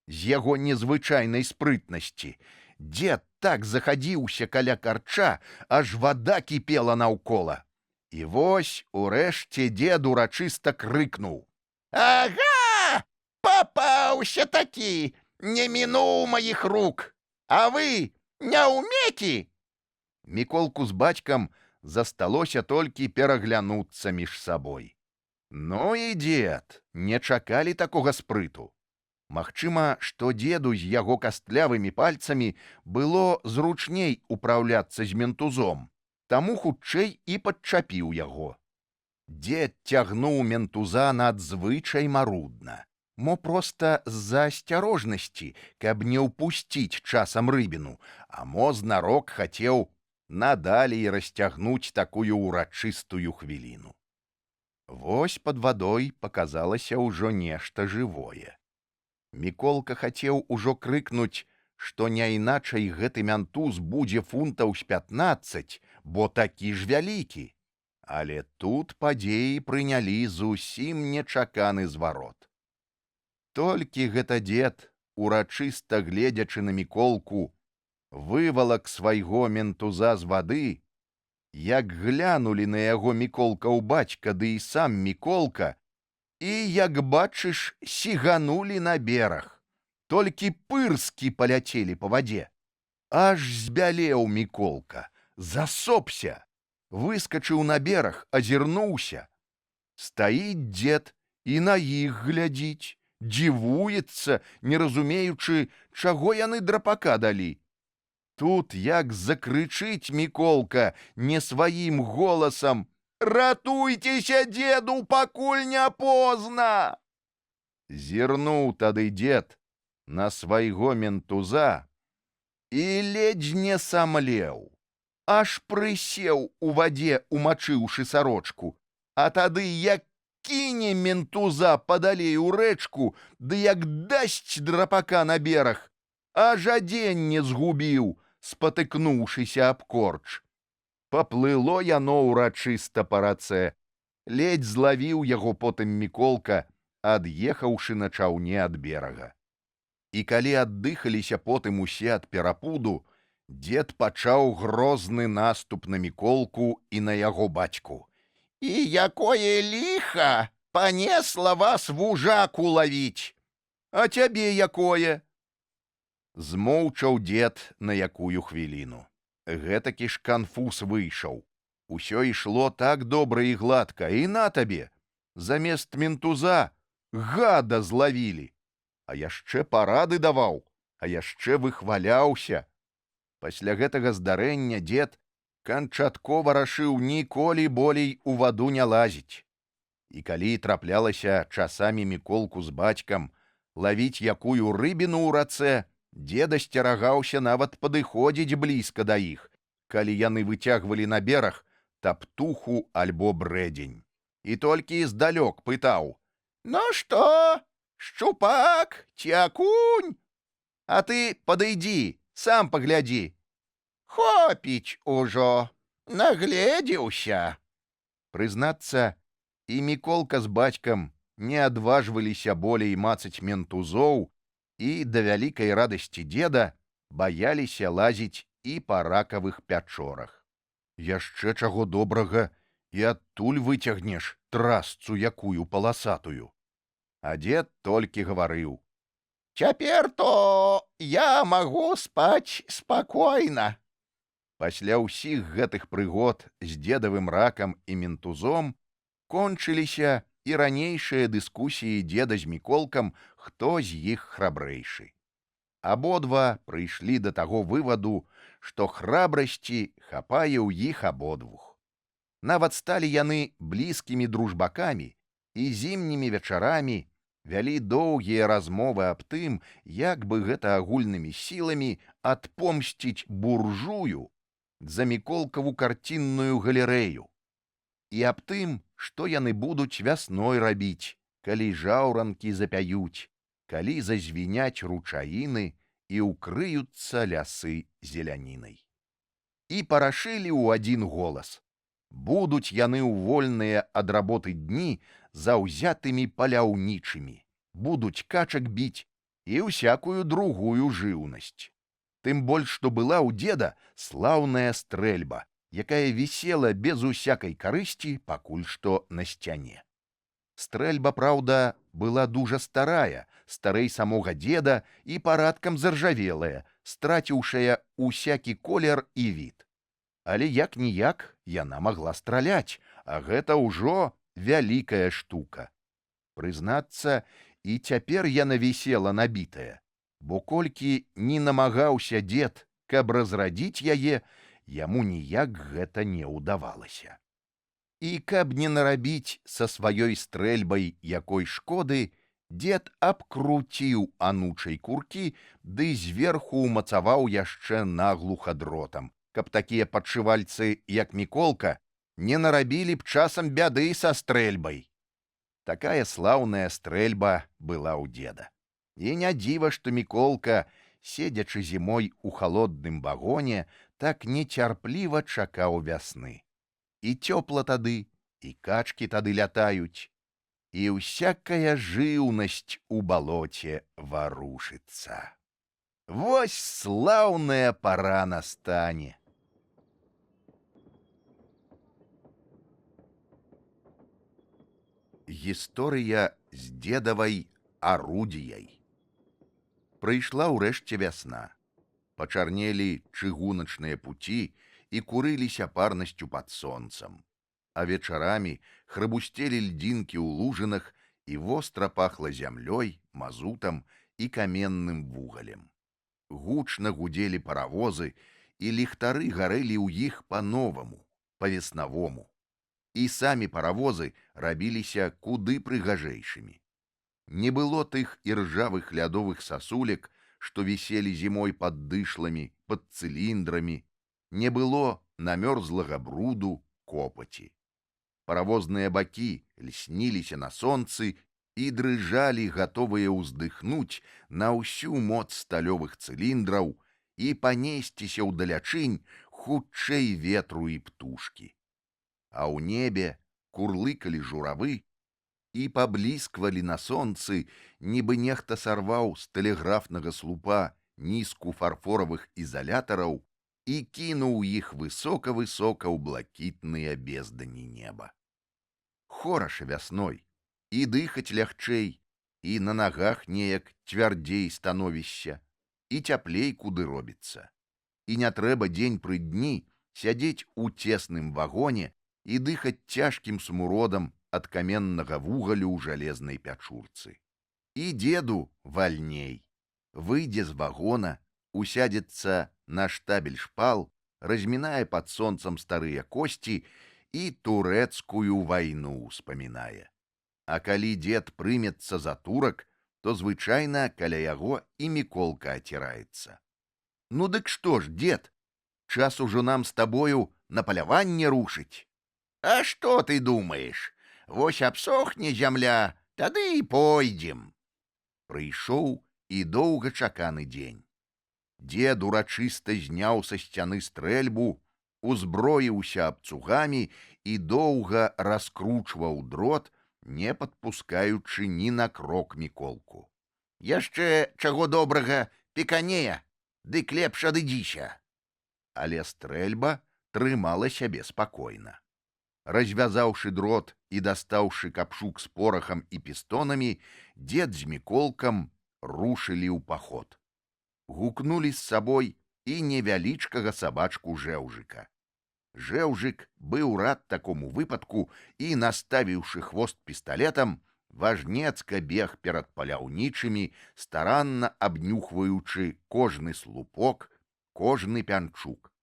з яго незвычайнай спрытнасці. Дзед так захадзіўся каля карча, аж вада кіпела наўкола. І вось урэшце дзед урачыста крыкнуў. Ага! Папаўся такі, не мінуў маіх рук. А вы няўмекі? Міколку з бацькам засталося толькі пераглянуцца між сабой. Ну і дзед, не чакалі такога спрыту. Магчыма, што дзеду з яго кастлявымі пальцамі было зручней управляцца з ментузом, таму хутчэй і падчапіў яго. Дзед цягнуў ментуза надзвычай марудна, мо проста з-за асцярожнасці, каб не ўпусціць часам рыбіну, а мо знарок хацеў надалей расцягнуць такую ўрачыстую хвіліну. Вось пад вадой паказалася ўжо нешта жывое. Міколка хацеў ужо крыкнуць, што няйначай гэты мянтуз будзе фунтаў з 15, бо такі ж вялікі. Але тут падзеі прынялі зусім нечаканы зварот. Толькі гэта дзед, урачыста гледзячы на Міколку, вывалак свайго ментуза з вады, як глянулі на яго Міколкаў бацька, ды і сам Міколка, і, як бачыш, сіганулі на бераг. Толькі пырскі паляцелі па вадзе. Аж збялеў Міколка, засопся, выскачыў на бераг, азірнуўся. Стаіць дзед і на іх глядзіць, дзівуецца, не разумеючы, чаго яны драпака далі. Тут як закрычыць Міколка не сваім голасам: «Ратуйцеся, дзеду, пакуль не позна!» Зірнуў тады дзед на свайго ментуза і ледзь не самлеў, аж прысеў у вадзе, умачыўшы сарочку, а тады як кіне ментуза падалей у рэчку, ды як дасць драпака на бераг, аж адзенне згубіў, спатыкнуўшыся аб корч. Паплыло яно ўрачыста па рацэ. Ледзь злавіў яго потым Міколка, ад'ехаўшы на чаўне ад берага. І калі аддыхаліся потым усе ад перапуду, дзед пачаў грозны наступ на Міколку і на яго бацьку. І якое ліха панесла вас вужаку лавіць? А цябе якое? Змоўчаў дзед на якую хвіліну. Гэтакі ж канфуз выйшаў. Усё ішло так добра і гладка, і на табе. Замест ментуза гада злавілі. А яшчэ парады даваў, а яшчэ выхваляўся. Пасля гэтага здарэння дзед канчаткова рашыў ніколі болей у ваду не лазіць. І калі траплялася часамі Міколку з бацькам лавіць якую рыбіну ў рацэ, дзед асцерагаўся нават падыходзіць блізка да іх, калі яны выцягвалі на бераг таптуху альбо брэдзень. І толькі здалёк пытаў: «Ну што, шчупак ці акунь?» «А ты падыдзі, сам паглядзі». «Хопіць ужо, нагледзеўся». Прызнацца, І Міколка з бацькам не адважваліся болей мацаць ментузоў і да вялікай радасці деда баяліся лазіць і па ракавых пячорах. Яшчэ чаго добрага, і адтуль выцягнеш трасцу якую паласатую. А дзед толькі гаварыў: «Цяпер то я магу спаць спакойна». Пасля ўсіх гэтых прыгод з дзедавым ракам і ментузом кончыліся і ранейшыя дыскусіі деда з Міколкам, хто з іх храбрэйшы. Абодва прыйшлі да таго вываду, што храбрасці хапае ў іх абодвух. Нават сталі яны блізкімі дружбакамі і зімнімі вечарамі вялі доўгія размовы аб тым, як бы гэта агульнымі сіламі адпомсціць буржую за Міколкаву карцінную галерэю, і аб тым, што яны будуць вясной рабіць, калі жаўранкі запяюць, калі зазвіняць ручаіны і ўкрыюцца лясы зелянінай. І парашылі ў адзін голас: будуць яны ў вольныя ад работы дні заўзятымі паляўнічымі, будуць качак біць і ўсякую другую жыўнасць. Тым больш, што была ў деда слаўная стрэльба, якая вісела без усякай карысці пакуль што на сцяне. Стрэльба, праўда, была дужа старая, старэй самога деда і парадкам заржавелая, страціўшая усякі колер і від. Але як-ніяк яна магла страляць, а гэта ўжо вялікая штука. Прызнацца, і цяпер яна вісела набітая, бо колькі не намагаўся дзед, каб разрадзіць яе, яму ніяк гэта не ўдавалася. І каб не нарабіць са сваёй стрэльбай якой шкоды, дзед абкруціў анучай куркі ды зверху ўмацаваў яшчэ наглуха дротам, каб такія падшывальцы, як Міколка, не нарабілі б часам бяды са стрэльбай. Такая слаўная стрэльба была ў деда. І не дзіва, што Міколка, седзячы зімой у халодным вагоне, так нецярпліва чакаў вясны. І цёпла тады, і качкі тады лятаюць, і ўсякая жыўнасць у балоце варушыцца. Вось слаўная пара настане. Гісторыя з дзедавай арудзіяй. Прыйшла ўрэшце вясна. Пачарнелі чыгуначныя пуці і курыліся парнасцю пад сонцам. А вечарамі храбусцелі льдзінкі ў лужынах і востра пахла зямлёй, мазутам і каменным вугалем. Гучна гудзелі паравозы, і ліхтары гарэлі ў іх па-новаму, па-веснавому. І самі паравозы рабіліся куды прыгажэйшымі. Не было тых іржавых лядовых сасулек, што віселі зімой пад дышламі, пад цыліндрамі, не было намёрзлага бруду, копаці. Паравозныя бакі льсніліся на сонцы і дрыжалі, гатовыя ўздыхнуць на ўсю моц сталёвых цыліндраў і панесціся ўдалячынь хутчэй ветру і птушкі. А ў небе курлыкалі журавы і паблісквалі на сонцы, нібы нехта сарваў з тэлеграфнага слупа нізку фарфоравых ізалятараў і кінуў іх высока-высока ў блакітныя бездані неба. Хораша вясной, і дыхаць лягчэй, і на нагах неяк цвярдзей становішся, і цяплей куды робіцца. І не трэба дзень пры дні сядзець у цесным вагоне і дыхаць цяжкім смуродам ад каменнага вугалю ў жалезнай пячурцы. І деду вальней. Выйдзе з вагона, усядзецца на штабель шпал, размінае пад сонцам старыя косці і турэцкую вайну ўспамінае. А калі дзед прымецца за турак, то звычайна каля яго і Міколка аціраецца. Ну дык што ж, дзед, час ужо нам з табою на паляванне рушыць. А што ты думаеш? Вось абсохне зямля, тады і пойдзем. Прыйшоў і доўгачаканы дзень. Дзед урачыста зняў са сцяны стрэльбу, узброіўся абцугамі і доўга раскручваў дрот, не падпускаючы ні на крок Міколку. Яшчэ чаго добрага пеканея, дык лепш адыдзіся. Але стрэльба трымала сябе спакойна. Развязаўшы дрот і дастаўшы капшук з порахам і пістонамі, дзед з Міколкам рушылі ў паход. Гукнулі з сабой і невялічкага сабачку Жэўжыка. Жэўжык быў рад такому выпадку і, наставіўшы хвост пісталетам, важнецка бег перад паляўнічымі, старанна абнюхваючы кожны слупок, кожны пянчук.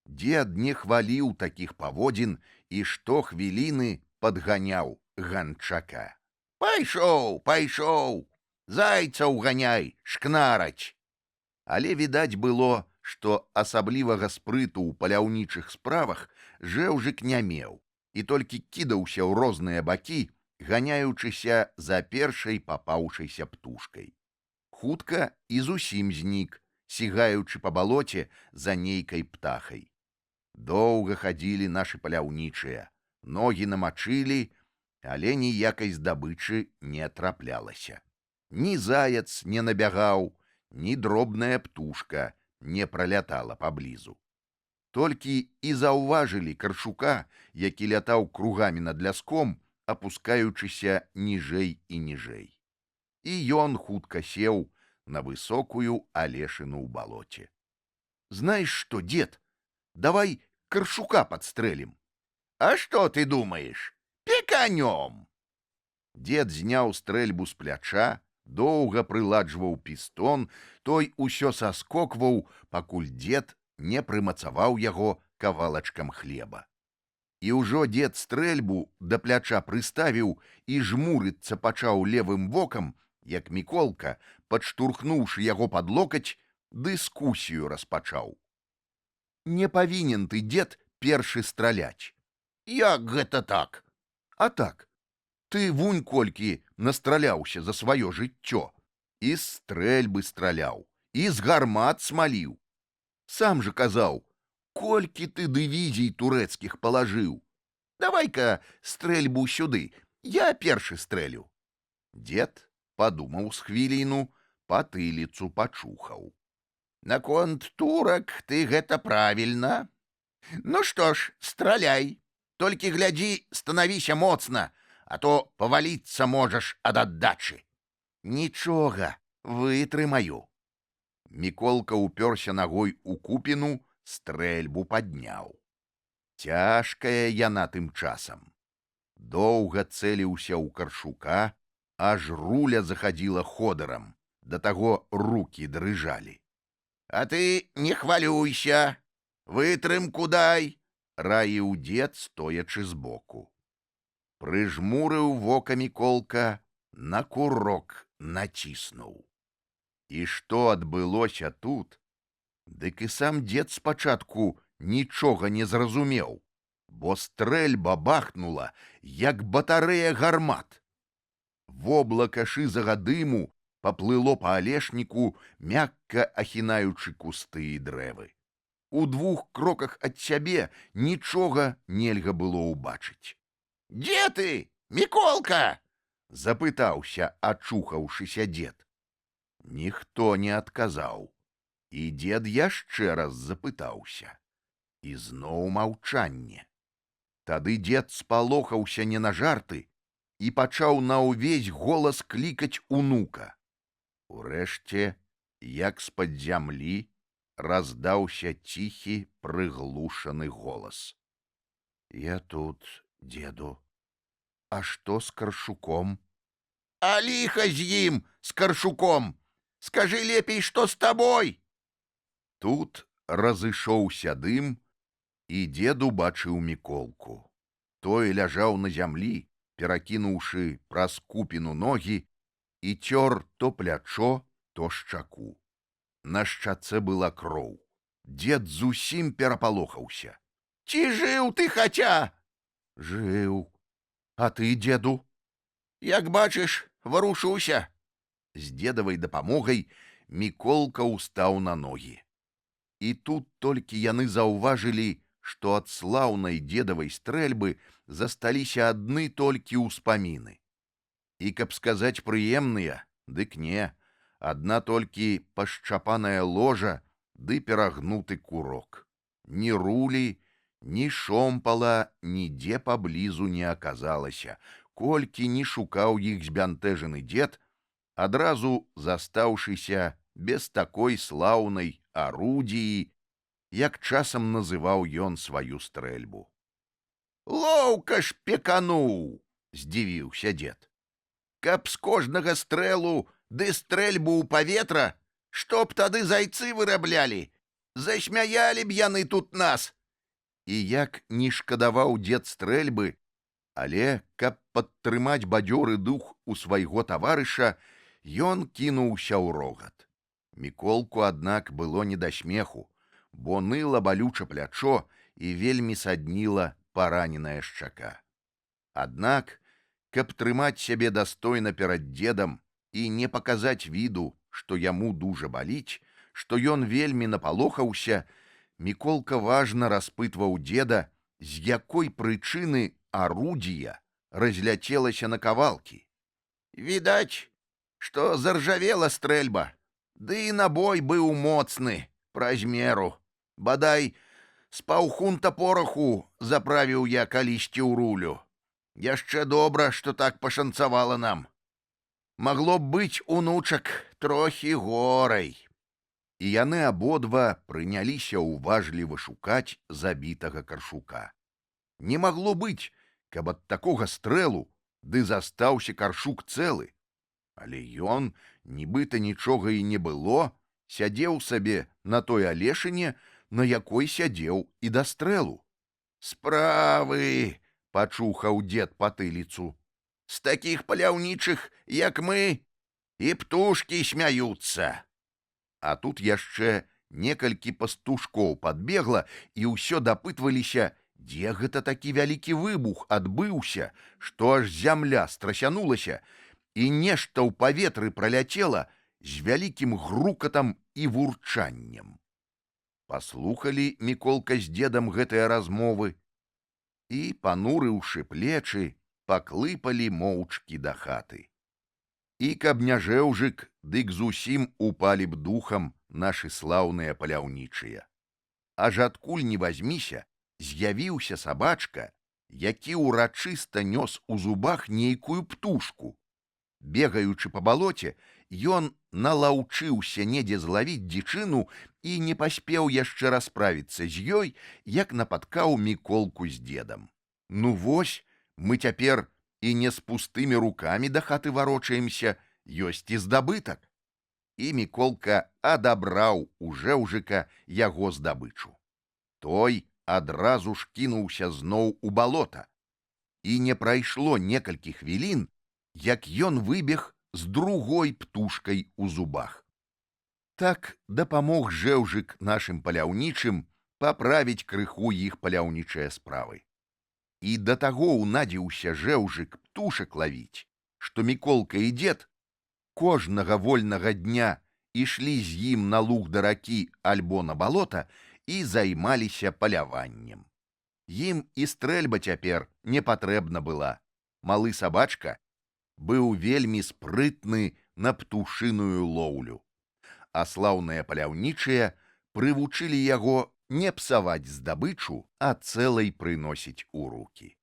Дзед не хваліў такіх паводзін і штохвіліны падганяў ганчака. Пайшоў, пайшоў, зайцаў ганяй, шкнараць. Але відаць было, што асаблівага спрыту ў паляўнічых справах Жэўжык не меў і толькі кідаўся ў розныя бакі, ганяючыся за першай папаўшайся птушкай. Хутка і зусім знік, сігаючы па балоце за нейкай птахай. Доўга хадзілі нашы паляўнічыя, ногі намачылі, але ніякай здабычы не траплялася. Ні заяц не набягаў, ні дробная птушка не пралятала паблізу. Толькі і заўважылі каршука, які лятаў кругамі над ляском, апускаючыся ніжэй і ніжэй. І ён хутка сеў на высокую алешыну ў балоце. Знаеш што, дзед, давай каршука падстрэлім. А што ты думаеш? Пеканём! Дзед зняў стрэльбу з пляча, доўга прыладжваў пістон, той усё саскокваў, пакуль дзед не прымацаваў яго кавалачкам хлеба. І ўжо дзед стрэльбу да пляча прыставіў і жмурыцца пачаў левым вокам, як Міколка, падштурхнуўшы яго пад локаць, дыскусію распачаў. Не павінен ты, дзед, першы страляць. Як гэта так? А так, ты вунь колькі настраляўся за сваё жыццё. І з стрэльбы страляў, і з гармат смаліў. Сам жа казаў, колькі ты дывізій турэцкіх палажыў. Давай-ка стрэльбу сюды, я першы стрэлю. Дзед падумаў з хвіліну, патыліцу пачухаў. Наконт турак ты гэта правільна. Ну што ж, страляй, толькі глядзі, станавіся моцна, а то паваліцца можаш ад аддачы. Нічога, вытрымаю. Міколка ўпёрся нагой у купіну, стрэльбу падняў. Цяжкая яна тым часам. Доўга цэліўся ў каршука, аж руля захадзіла ходырам, да таго рукі дрыжалі. А ты не хвалюйся, вытрымку дай, раіў дзед, стоячы збоку. Прыжмурыў вока Міколка, на курок націснуў. І што адбылося тут? Дык і сам дзед спачатку нічога не зразумеў, бо стрэльба бахнула, як батарэя гармат. Воблака шызага дыму паплыло па алешніку, мякка ахінаючы кусты і дрэвы. У 2 кроках ад сябе нічога нельга было ўбачыць. Дзе ты, Міколка? Запытаўся, ачухаўшыся дзед. Ніхто не адказаў. І дзед яшчэ раз запытаўся. І зноў маўчанне. Тады дзед спалохаўся не на жарты і пачаў на ўвесь голас клікаць унука. Урэшце, як з-пад зямлі, раздаўся ціхі, прыглушаны голас. Я тут, дзеду. А што з каршуком? А ліха з ім, з каршуком! Скажы лепей, што з табой? Тут разышоўся дым, і дзед убачыў Міколку. Той ляжаў на зямлі, перакінуўшы праз купіну ногі, і цёр то плячо, то шчаку. На шчацэ была кроў. Дзед зусім перапалохаўся. Ці жыў ты хаця? Жыў. А ты, дзеду? Як бачыш, варушуся. З дзедавай дапамогай Міколка ўстаў на ногі. І тут толькі яны заўважылі, што ад слаўнай дзедавай стрэльбы засталіся адны толькі ўспаміны. І каб сказаць прыемныя, дык не, адна толькі пашчапаная ложа ды перагнуты курок. Ні рулі, ні шомпала нідзе паблізу не аказалася. Колькі ні шукаў іх збянтэжаны дзед, адразу застаўшыся без такой слаўнай арудзіі, як часам называў ён сваю стрэльбу. «Лоўка ж пекануў!» — здзівіўся дзед. «Каб з кожнага стрэлу ды стрэльбу ў паветра, што б тады зайцы выраблялі? Засмяялі б яны тут нас!» І як не шкадаваў дзед стрэльбы, але, каб падтрымаць бадзёры дух у свайго таварыша, ён кінуўся ў рогат. Міколку, аднак, было не да смеху, бо ныла балюча плячо і вельмі садніла параненая шчака. Аднак, каб трымаць сябе дастойна перад дзедам і не паказаць віду, што яму дужа баліць, што ён вельмі напалохаўся, Міколка важна распытваў дзеда, з якой прычыны арудзія разляцелася на кавалкі. «Відаць, што заржавела стрэльба, ды і набой быў моцны, праз меру. Бадай, з паўхунта пораху заправіў я калісьці ў рулю. Яшчэ добра, што так пашанцавала нам. Магло б быць, унучак, трохі горай». І яны абодва прыняліся ўважліва шукаць забітага каршука. Не магло быць, каб ад такога стрэлу ды застаўся каршук цэлы. Але ён, нібыта нічога і не было, сядзеў сабе на той алешыне, на якой сядзеў і да стрэлу. «Справы!» — пачухаў дзед патыліцу. «З такіх паляўнічых, як мы, і птушкі смяюцца!» А тут яшчэ некалькі пастушкоў падбегла і ўсё дапытваліся, дзе гэта такі вялікі выбух адбыўся, што аж зямля страсянулася, і нешта ў паветры праляцела з вялікім грукатам і вурчаннем. Паслухалі Міколка з дзедам гэтыя размовы і, панурыўшы плечы, паклыпалі моўчкі да хаты. І каб не жэўжык, дык зусім упалі б духам нашы слаўныя паляўнічыя. Аж адкуль не вазьміся, з'явіўся сабачка, які ўрачыста нёс у зубах нейкую птушку. Бегаючы па балоце, ён налаўчыўся недзе злавіць дзічыну і не паспеў яшчэ расправіцца з ёй, як напаткаў Міколку з дзедам. «Ну вось, мы цяпер і не з пустымі рукамі да хаты варочаемся, ёсць і здабытак». І Міколка адабраў у жэўжыка яго здабычу. Той адразу ж кінуўся зноў у балота. І не прайшло некалькі хвілін, як ён выбег з другой птушкай у зубах. Так дапамог жэўжык нашым паляўнічым паправіць крыху іх паляўнічыя справы. І да таго ўнадзіўся жэўжык птушак лавіць, што Міколка і дзед кожнага вольнага дня ішлі з ім на луг да ракі альбо на балота і займаліся паляваннем. Ім і стрэльба цяпер не патрэбна была. Малы сабачка быў вельмі спрытны на птушыную лоўлю, а слаўныя паляўнічыя прывучылі яго не псаваць здабычу, а цэлай прыносіць у рукі.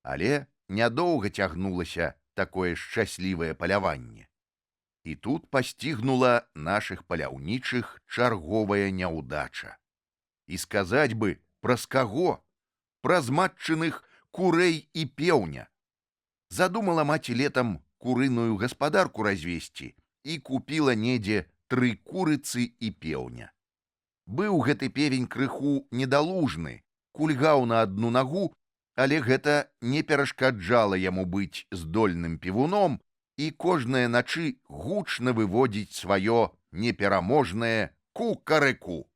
Але нядоўга цягнулася такое шчаслівае паляванне. І тут пасцігнула нашых паляўнічых чарговая няўдача. І сказаць бы, праз каго? Праз матчыных курэй і пеўня. Задумала маці летам курыную гаспадарку развесці і купіла недзе 3 курыцы і пеўня. Быў гэты певень крыху недалужны, кульгаў на адну нагу, але гэта не перашкаджала яму быць здольным певуном і кожнае начы гучна выводзіць сваё непераможнае кукарэку.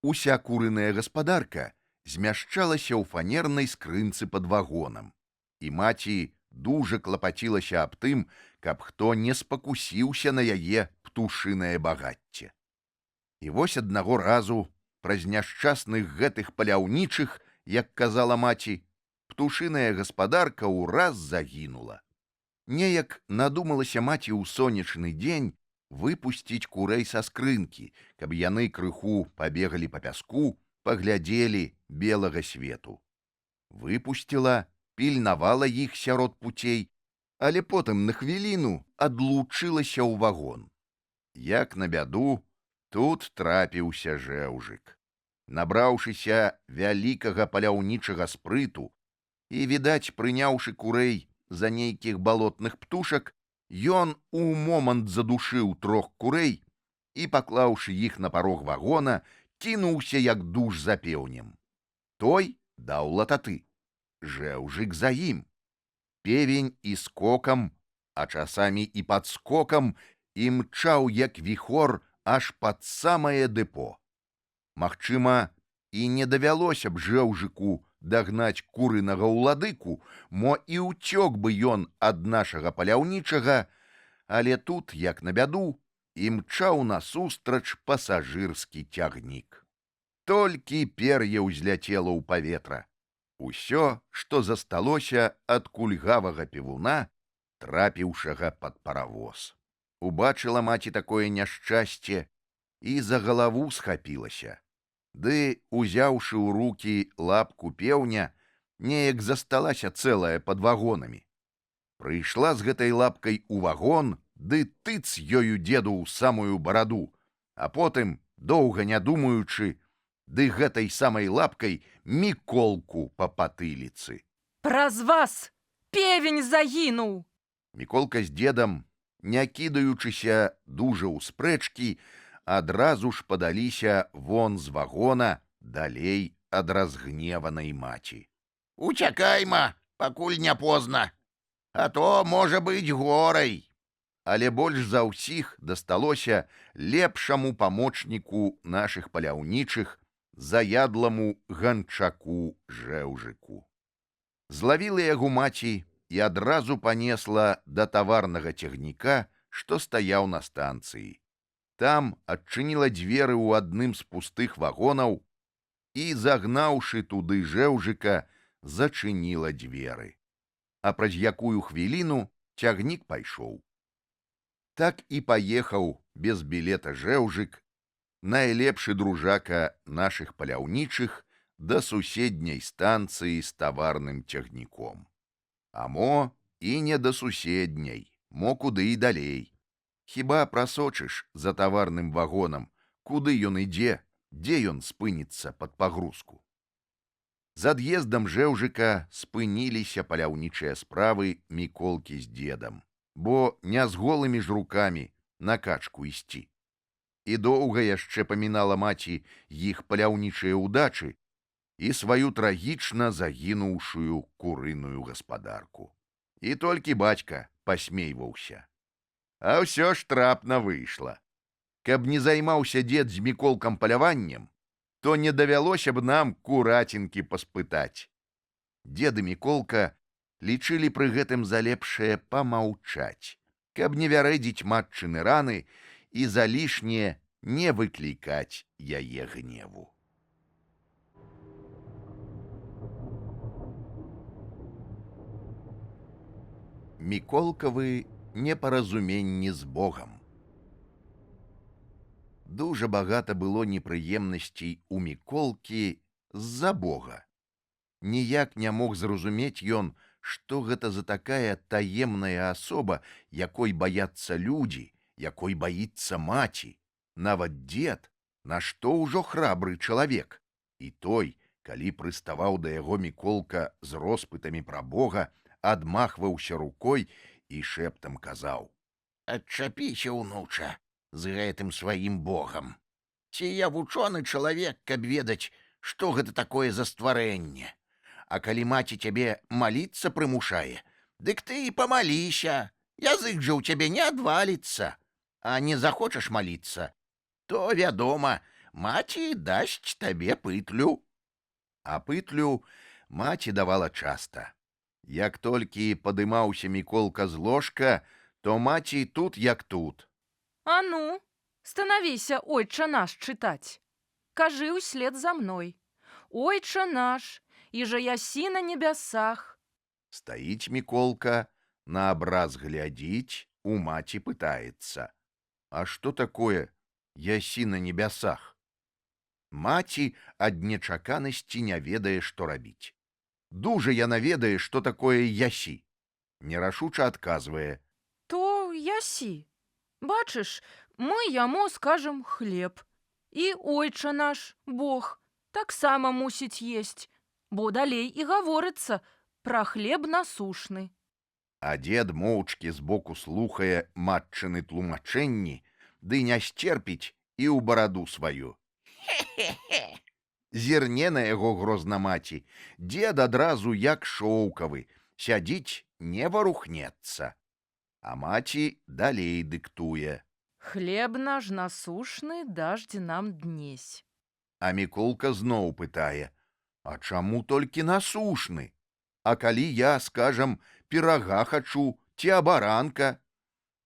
Уся курыная гаспадарка змяшчалася ў фанернай скрынцы пад вагонам, і маці дужа клапацілася аб тым, каб хто не спакусіўся на яе птушынае багацце. І вось аднаго разу праз няшчасных гэтых паляўнічых, як казала маці, птушыная гаспадарка ўраз загінула. Неяк надумалася маці ў сонечны дзень выпусціць курэй са скрынкі, каб яны крыху пабегалі па пяску, паглядзелі белага свету. Выпусціла, пільнавала іх сярод пуцей, але потым на хвіліну адлучылася ў вагон. Як на бяду, тут трапіўся жэўжык. Набраўшыся вялікага паляўнічага спрыту і, відаць, прыняўшы курэй за нейкіх балотных птушак, ён у момант задушыў 3 курэй і, паклаўшы іх на парог вагона, кінуўся як душ за пеўнем. Той даў лататы. Жэўжык за ім. Певень і скокам, а часамі і падскокам, імчаў як віхор аж пад самае дэпо. Магчыма, і не давялося б жэўжыку дагнаць курынага ўладыку, мо і ўцёк бы ён ад нашага паляўнічага, але тут, як на бяду, імчаў насустрач пасажырскі цягнік. Толькі пер'е ўзляцела ў паветра. Усё, што засталося ад кульгавага певуна, трапіўшага пад паравоз. Убачыла маці такое няшчасце і за галаву схапілася. Ды, узяўшы ў рукі лапку пеўня, неяк засталася цэлая пад вагонамі. Прыйшла з гэтай лапкай у вагон, ды тыц ёю деду ў самую бараду, а потым, доўга не думаючы, ды гэтай самай лапкай Міколку па патыліцы. Праз вас певень загінуў! Міколка з дзедам, не кідаючыся дужа ў спрэчкі, адразу ж падаліся вон з вагона далей ад разгневанай маці. Уцякайма, пакуль не позна, а то можа быць горай. Але больш за ўсіх дасталося лепшаму памочніку нашых паляўнічых, заядламу ганчаку жэўжыку. Злавіла яго маці і адразу панесла да таварнага цягніка, што стаяў на станцыі. Там адчыніла дзверы ў адным з пустых вагонаў і, загнаўшы туды жэўжыка, зачыніла дзверы. А праз якую хвіліну цягнік пайшоў. Так і паехаў без білета жэўжык, найлепшы дружака нашых паляўнічых, да суседняй станцыі з таварным цягніком. А мо і не да суседняй, мо куды і далей. Хіба прасочыш за таварным вагонам, куды ён ідзе, дзе ён спыніцца пад пагрузку. З ад'ездам жэўжыка спыніліся паляўнічыя справы Міколкі з дзедам, бо не з голымі ж рукамі на качку ісці. І доўга яшчэ памінала маці іх паляўнічыя ўдачы і сваю трагічна загінуўшую курыную гаспадарку. І толькі бацька пасмейваўся. А ўсё ж трапна выйшла. Каб не займаўся дзед з Міколкам паляваннем, то не давялося б нам курацінкі паспытаць. Дзед і Міколка лічылі пры гэтым за лепшае памаўчаць, каб не вярэдзіць матчыны раны і залішне не выклікаць яе гневу. Міколкавы непаразуменні з Богам. Дужа багата было непрыемнасцей у Міколкі з-за Бога. Ніяк не мог зразумець ён, што гэта за такая таемная асоба, якой баяцца людзі, якой баіцца маці, нават дзед, нашто ўжо храбры чалавек. І той, калі прыставаў да яго Міколка з роспытамі пра Бога, адмахваўся рукой і шэптам казаў: Адчапіся, унуча, з гэтым сваім богам. Ці я вучоны чалавек, каб ведаць, што гэта такое за стварэнне. А калі маці цябе маліцца прымушае, дык ты і памаліся, язык жа ў цябе не адваліцца. А не захочаш маліцца, то, вядома, маці дасць табе пытлю. А пытлю маці давала часта. Як толькі падымаўся Міколка з ложка, то маці тут як тут. А ну, станавіся, ойча наш, чытаць. кажы ўслед за мной. Ойча наш, іжа ясі на небясах. Стаіць Міколка, на абраз глядзіць, у маці пытаецца: а што такое ясі на небясах? Маці ад нечаканасці не ведае, што рабіць. Дужа яна ведае, што такое ясі. Нерашуча адказвае: То ясі. Бачыш, мы яму скажам хлеб. І ойча наш, Бог, таксама мусіць есць, бо далей і гаворыцца пра хлеб насушны. А дзед моўчкі збоку слухае матчыны тлумачэнні, ды не сцерпіць і ў бараду сваю. Хе-хе-хе. Зірне на яго грозна маці, дзед адразу як шоўкавы, сядзіць, не варухнецца. А маці далей дыктуе. Хлеб наш насушны даждь нам днесь. А Міколка зноў пытае: а чаму толькі насушны? А калі я, скажам, пірага хачу ці абаранка?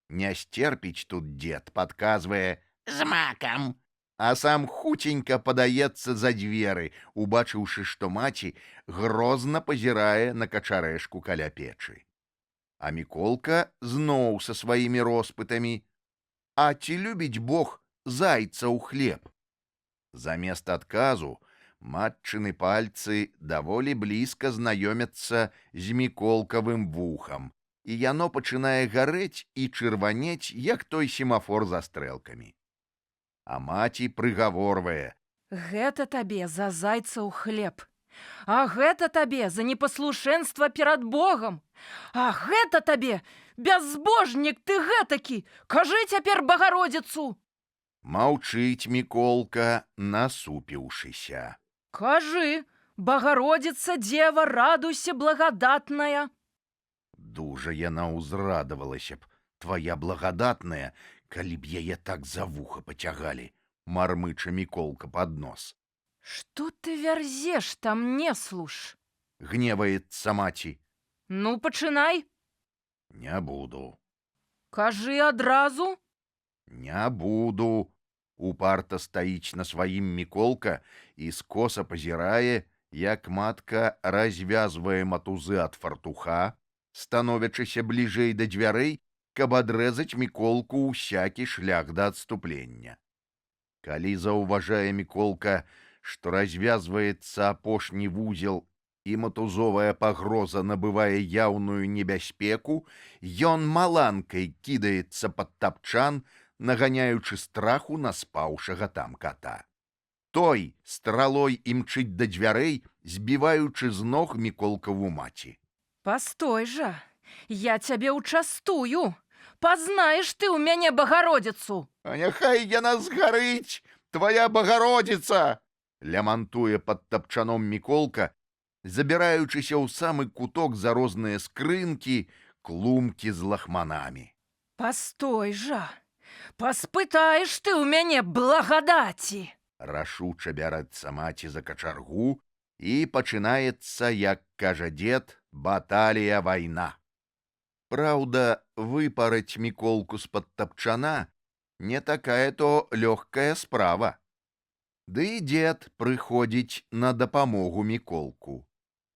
Не сцерпіць тут дзед, падказвае: З макам. а сам хуценька падаецца за дзверы, убачыўшы, што маці грозна пазірае на качарэшку каля печы. А Міколка зноў са сваімі роспытамі: а ці любіць Бог зайца ў хлеб? Замест адказу матчыны пальцы даволі блізка знаёмяцца з Міколкавым вухам, і яно пачынае гарэць і чырванець, як той семафор за стрэлкамі. А маці прыгаворвае: Гэта табе за зайца ў хлеб. А гэта табе за непаслушэнства перад Богам. А гэта табе, бязбожнік ты гэтакі, кажы цяпер Багародзіцу. Маўчыць Міколка, насупіўшыся. Кажы, Багародзіца, дзева, радуйся, благадатная. Дужа яна ўзрадавалася б, твая благадатная, калі б яе так за вуха пацягалі, мармыча Міколка пад нос. Што ты вярзеш там, не слуш? Гневаецца маці. Ну, пачынай. Не буду. Кажы адразу. Не буду. Упарта стаіць на сваім Міколка і скоса пазірае, як матка развязвае матузы ад фартуха, становячыся бліжэй да дзвярэй, каб адрэзаць Міколку ўсякі шлях да адступлення. Калі заўважае Міколка, што развязваецца апошні вузел і матузовая пагроза набывае яўную небяспеку, ён маланкай кідаецца пад тапчан, наганяючы страху на спаўшага там ката. Той стралой імчыць да дзвярэй, збіваючы з ног Міколкаву маці. Пастой жа, я цябе ўчастую. Пазнаеш ты ў мяне Багародзіцу. А няхай яна згарыць, твая Багародзіца! Лямантуе пад тапчаном Міколка, забіраючыся ў самы куток за розныя скрынкі, клумкі з лахманамі. Пастой жа, паспытаеш ты ў мяне благадаці. Рашуча бярэцца маці за качаргу, і пачынаецца, як кажа дзед, баталія вайна. Праўда, выпарыць Міколку з-пад тапчана не такая то лёгкая справа. Ды і дзед прыходзіць на дапамогу Міколку.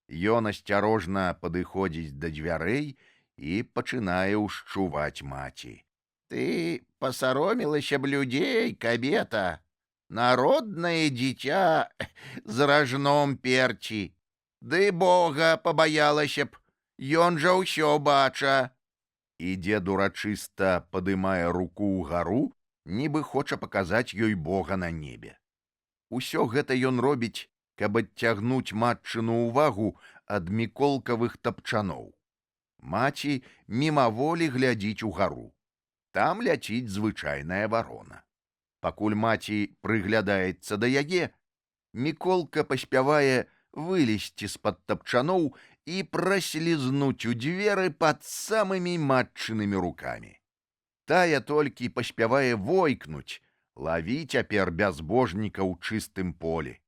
Ён асцярожна падыходзіць да дзвярэй і пачынае ўшчуваць маці. Ты пасаромілася б людзей, кабета. Народнае дзіця з ражном перці. Ды Бога пабаялася б, ён жа ўсё бача. І дзед урачыста падымае руку ўгару, нібы хоча паказаць ёй Бога на небе. Усё гэта ён робіць, каб адцягнуць матчыну ўвагу ад Міколкавых тапчаноў. Маці мімаволі глядзіць угару. Там ляціць звычайная варона. Пакуль маці прыглядаецца да яе, Міколка паспявае вылезці з-пад тапчаноў і праслізнуць у дзверы пад самымі матчынымі рукамі. Тая толькі паспявае войкнуць: лаві цяпер бязбожніка ў чыстым полі.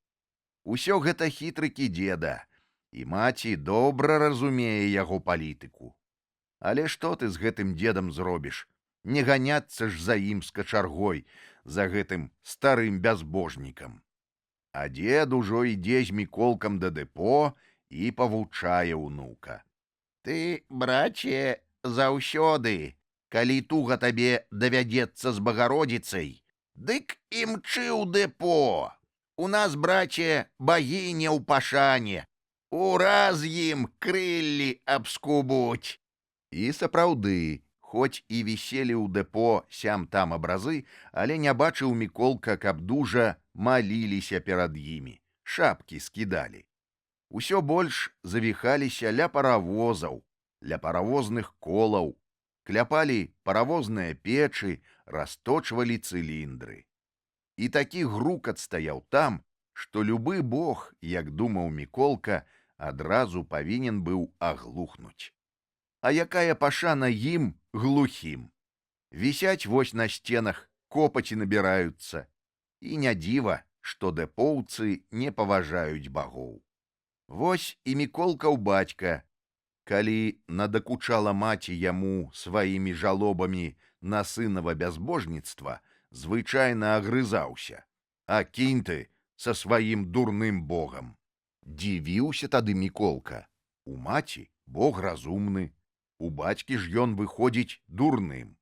Усё гэта хітрыкі дзеда, і маці добра разумее яго палітыку. Але што ты з гэтым дзедам зробіш? Не ганяцца ж за ім з качаргой, за гэтым старым бязбожнікам. А дзед ужо ідзе з Міколкам да дэпо і павучае ўнука. Ты, браце, заўсёды, калі туга табе давядзецца з Багародзіцай, дык імчы ў дэпо. У нас, браце, багіня ў пашане. Ураз ім крыллі абскубуць. І сапраўды, хоць і віселі ў дэпо сям-там абразы, але не бачыў Міколка, каб дужа маліліся перад імі, шапкі скідалі. Усё больш завіхаліся ля паравозаў, ля паравозных колаў, кляпалі паравозныя печы, расточвалі цыліндры. І такі грукат стаяў там, што любы бог, як думаў Міколка, адразу павінен быў аглухнуць. А якая пашана ім, глухім? Вісяць вось на сценах, копаці набіраюцца. І не дзіва, што дэпоўцы не паважаюць багоў. Вось і Міколкаў бацька, калі надакучала маці яму сваімі жалобамі на сынава бязбожніцтва, звычайна агрызаўся. А кінь ты са сваім дурным богам. Дзівіўся тады Міколка. У маці бог разумны, у бацькі ж ён выходзіць дурным.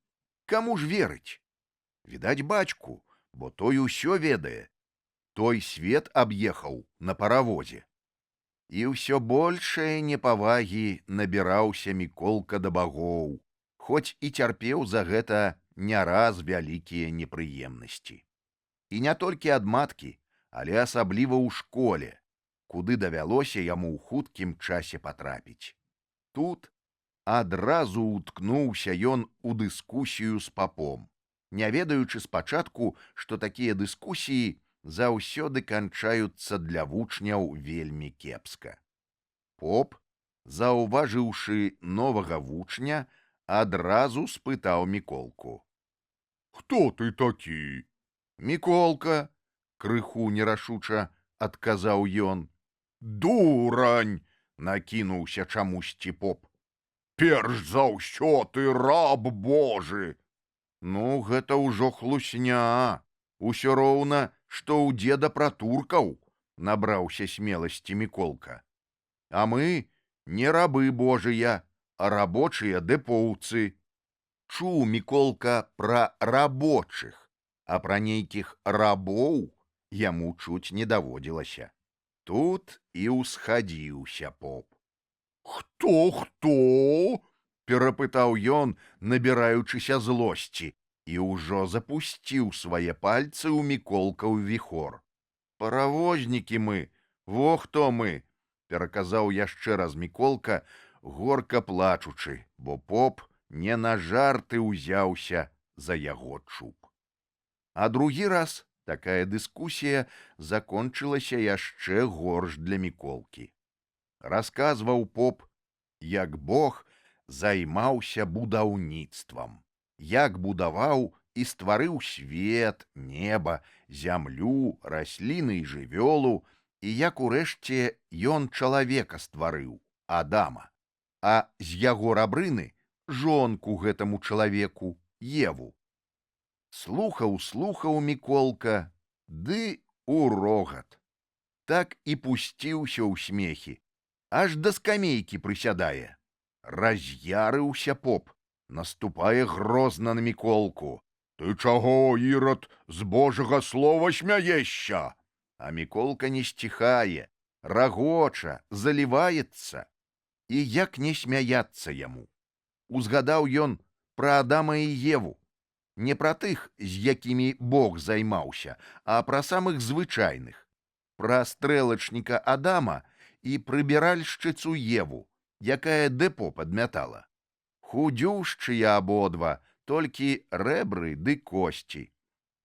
Каму ж верыць? Відаць бацьку, бо той усё ведае. Той свет аб'ехаў на паравозе. І ўсё большае непавагі набіраўся Міколка да багоў, хоць і цярпеў за гэта не раз вялікія непрыемнасці. І не толькі ад маткі, але асабліва ў школе, куды давялося яму ў хуткім часе патрапіць. Тут адразу ўткнуўся ён у дыскусію з папом, не ведаючы спачатку, што такія дыскусіі заўсёды канчаюцца для вучняў вельмі кепска. Поп, заўважыўшы новага вучня, адразу спытаў Міколку. «Хто ты такі?» «Міколка», — крыху нерашуча адказаў ён. «Дурань!» — накінуўся чамусьці поп. «Перш за ўсё ты раб Божы!» «Ну, гэта ўжо хлусня. Усё роўна, што ў дзеда пратуркаў», — набраўся смеласці Міколка. «А мы не рабы Божыя, а рабочыя дэпоўцы». Чуў Міколка пра рабочых, а пра нейкіх рабоў яму чуць не даводзілася. Тут і ўсхадзіўся поп. «Хто?» — перапытаў ён, набіраючыся злосці, і ўжо запусціў свае пальцы ў Міколкаў віхор. «Паравознікі мы, во хто мы!» — пераказаў яшчэ раз Міколка, горка плачучы, бо поп не на жарты ўзяўся за яго чуб. А другі раз такая дыскусія закончылася яшчэ горш для Міколкі. Расказваў поп, як бог займаўся будаўніцтвам, як будаваў і стварыў свет, неба, зямлю, расліны і жывёлу, і як урэшце ён чалавека стварыў, Адама, а з яго рабрыны жонку гэтаму чалавеку, Еву. Слухаў Міколка, ды у рогат. Так і пусціўся ў смехі, аж да скамейкі прысядае. Раз'ярыўся поп, наступае грозна на Міколку. «Ты чаго, Ірад, з Божага слова смяешся?» А Міколка не сціхае, рагоча, заліваецца. І як не смяяцца яму? Узгадаў ён пра Адама і Еву. Не пра тых, з якімі Бог займаўся, а пра самых звычайных. Пра стрэлачніка Адама і прыбіральшчыцу Еву, якая дэпо падмятала. Худзюшчыя абодва, толькі рэбры ды косці.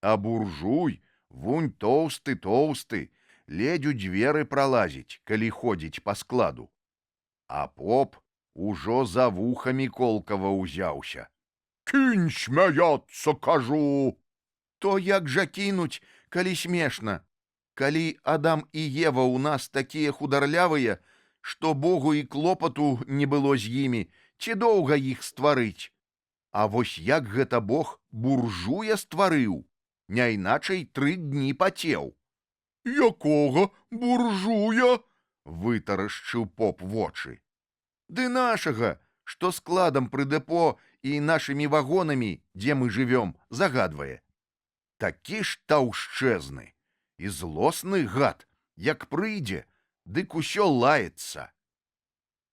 А буржуй, вунь тоўсты, ледзь у дзверы пралазіць, калі ходзіць па складу. А поп ужо за вуха Міколкава ўзяўся. «Кінь смяяцца, кажу!» «То як жа кінуць, калі смешна? Калі Адам і Ева ў нас такія хударлявыя, што Богу і клопату не было з імі, ці доўга іх стварыць? А вось як гэта Бог буржуя стварыў, няйначай 3 дні пацеў. Якога буржуя? Вытарашчыў поп вочы. Ды нашага, што складам пры дэпо і нашымі вагонамі, дзе мы жывём, загадвае. Такі ж таўшчэзны і злосны гад, як прыйдзе, дык усё лаецца.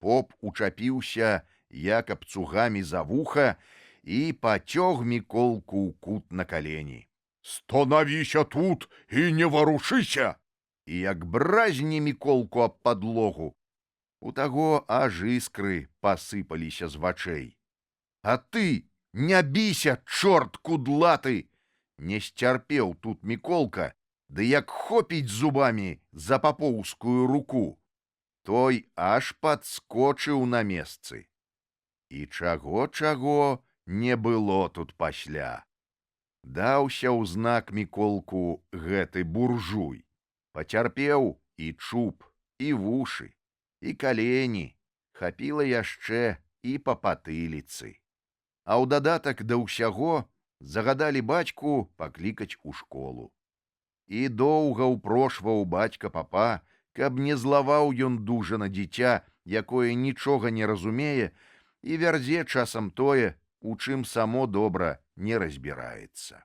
Поп учапіўся як абцугамі за вуха і пацёг Міколку ў кут на калені. «Станавіся тут і не варушыся!» І як бразні Міколку аб падлогу, у таго аж іскры пасыпаліся з вачэй. «А ты не біся, чорт кудлаты!» Не сцярпеў тут Міколка, ды як хопіць зубамі за папоўскую руку. Той аж падскочыў на месцы. І чаго-чаго не было тут пасля. Даўся ў знак Міколку гэты буржуй. Пацярпеў і чуб, і вушы, і калені, хапіла яшчэ і па патыліцы. А ў дадатак да ўсяго загадалі бацьку паклікаць у школу. І доўга ўпрошваў бацька папа, каб не злаваў ён дужа на дзіця, якое нічога не разумее і вярзе часам тое, у чым само добра не разбіраецца.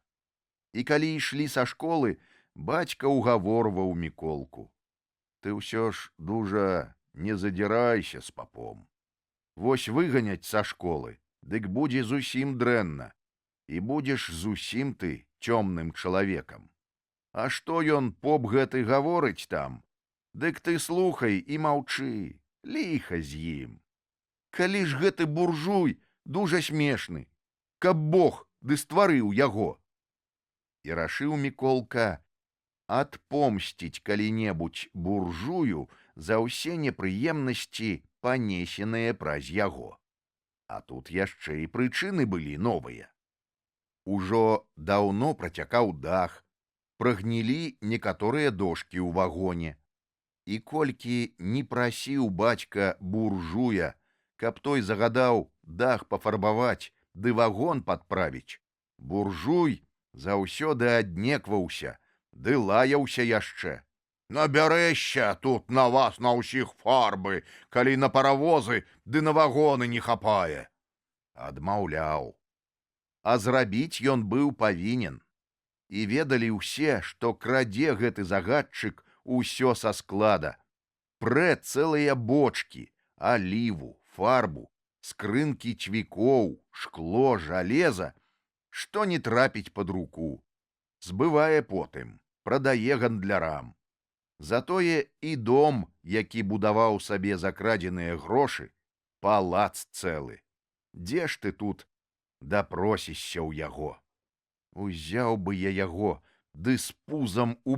І калі ішлі са школы, бацька ўгаворваў Міколку. Ты ўсё ж дужа не задзірайся з папом. Вось выганяць са школы, дык будзе зусім дрэнна, і будзеш зусім ты цёмным чалавекам. А што ён, поп гэты, гаворыць там? Дык ты слухай і маўчы, ліха з ім. Калі ж гэты буржуй дужа смешны, каб Бог ды стварыў яго. І рашыў Міколка адпомсціць калі-небудзь буржую за ўсе непрыемнасці, панесеныя праз яго. А тут яшчэ і прычыны былі новыя. Ужо даўно працякаў дах, прагнілі некаторыя дошкі ў вагоне. І колькі не прасіў бацька буржуя, каб той загадаў дах пафарбаваць ды вагон падправіць, буржуй заўсёды аднекваўся ды лаяўся яшчэ. Набярэшся тут на вас на ўсіх фарбы, калі на паравозы ды на вагоны не хапае. Адмаўляў. А зрабіць ён быў павінен. І ведалі ўсе, што крадзе гэты загадчык усё са склада. Прэ цэлыя бочкі, аліву, фарбу, скрынкі цвікоў, шкло, жалеза, што не трапіць пад руку. Збывае потым, прадае гандлярам. Затое і дом, які будаваў сабе за крадзеныя грошы, палац цэлы. Дзе ж ты тут дапросішся ў яго? Узяў бы я яго ды з пузам у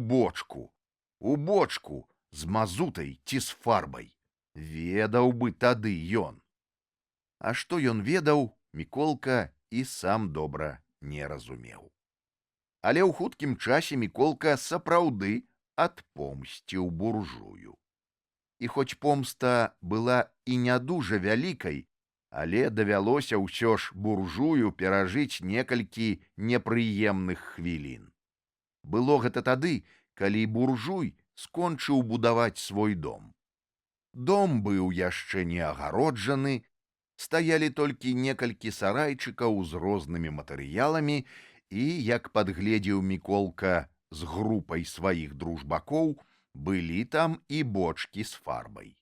бочку з мазутай ці з фарбай. Ведаў бы тады ён. А што ён ведаў, Міколка і сам добра не разумеў. Але ў хуткім часе Міколка сапраўды адпомсціў буржую. І хоць помста была і не дужа вялікай, але давялося ўсё ж буржую перажыць некалькі непрыемных хвілін. Было гэта тады, калі буржуй скончыў будаваць свой дом. Дом быў яшчэ не агароджаны, стаялі толькі некалькі сарайчыкаў з рознымі матэрыяламі і, як падгледзеў Міколка з групай сваіх дружбакоў, былі там і бочкі з фарбай.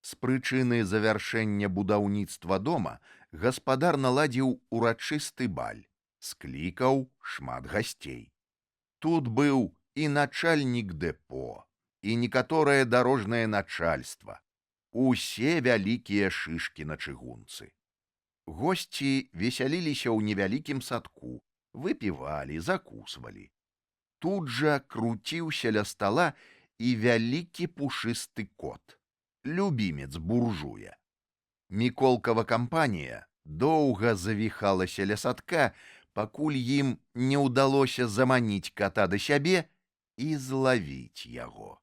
З прычыны завяршэння будаўніцтва дома гаспадар наладзіў урачысты баль, склікаў шмат гасцей. Тут быў і начальнік дэпо, і некаторае дарожнае начальства, усе вялікія шышкі на чыгунцы. Госці весяліліся ў невялікім садку, выпівалі, закусвалі. Тут жа круціўся ля стала і вялікі пушысты кот, любімец буржуя. Міколкава кампанія доўга завіхалася ля садка, пакуль ім не ўдалося заманіць кота да сябе і злавіць яго.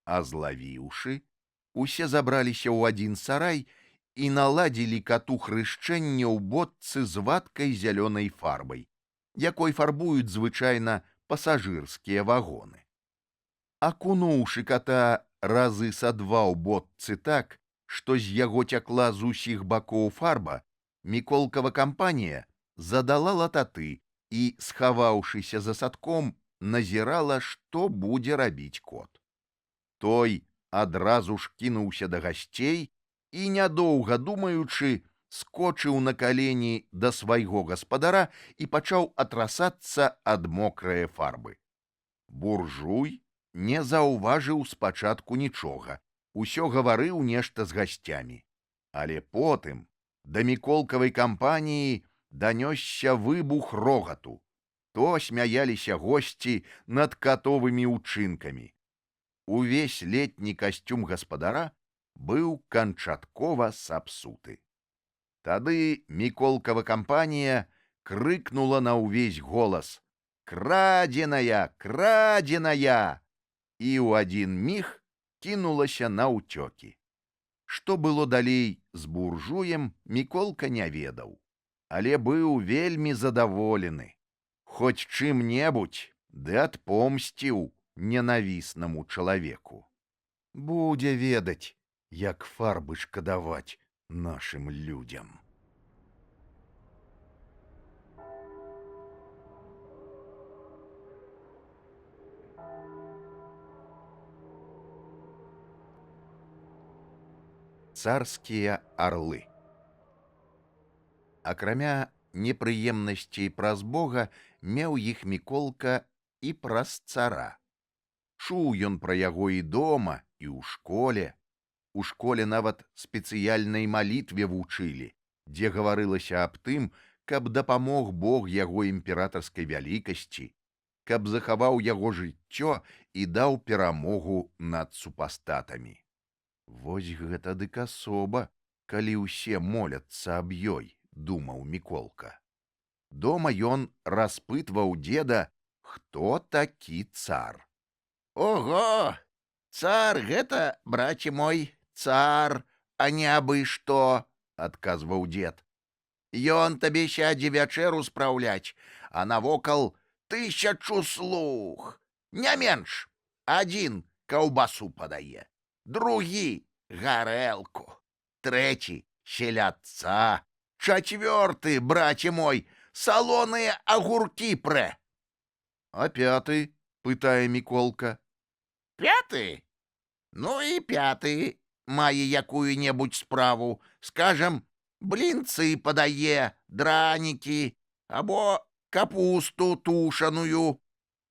А злавіўшы, усе забраліся ў адзін сарай і наладзілі коту хрышчэнне ў бочцы з вадкай зялёнай фарбай, якой фарбуюць звычайна пасажырскія вагоны. акунуўшы ката разы са два ў бочцы так, што з яго цякла з усіх бакоў фарба, Міколкава кампанія задала лататы і, схаваўшыся за садком, назірала, што будзе рабіць кот. Той адразу ж кінуўся да гасцей і, нядоўга думаючы, скочыў на калені да свайго гаспадара і пачаў атрасацца ад мокрае фарбы. Буржуй не заўважыў спачатку нічога, усё гаварыў нешта з гасцямі. Але потым да Міколкавай кампаніі данёсся выбух рогату. То смяяліся госці над катовымі ўчынкамі. Увесь летні касцюм гаспадара быў канчаткова сапсуты. Тады Міколкава кампанія крыкнула на ўвесь голас: «Крадзеная, крадзеная!» і ў адзін міг кінулася наўцёкі. Што было далей з буржуем, Міколка не ведаў, але быў вельмі задаволены. Хоць чым-небудзь ды адпомсціў ненавіснаму чалавеку. Будзе ведаць, як фарбы шкадаваць нашым людзям. Царскія арлы. Акрамя непрыемнасцей праз Бога, меў іх Міколка і праз цара. Чуў ён пра яго і дома, і ў школе. У школе нават спецыяльнай малітве вучылі, дзе гаварылася аб тым, каб дапамог Бог яго імператарскай вялікасці, каб захаваў яго жыццё і даў перамогу над супастатамі. Вось гэта дык асоба, калі ўсе моляцца аб ёй, думаў Міколка. Дома ён распытваў деда, хто такі цар. Ого! Цар гэта, браце мой, цар, а не абы што, адказваў дед. Ён табе сядзе вячэру спраўляць, а навокал 1000 слуг. Не менш. Адзін каўбасу падае, другі гарэлку, трэці селядца, чацвёрты, браце мой, салоныя агуркі прэ. А пяты? Пытае Міколка. Пяты? Ну і пяты мае якую-небудзь справу, скажам, блінцы падае, дранікі, або капусту тушаную.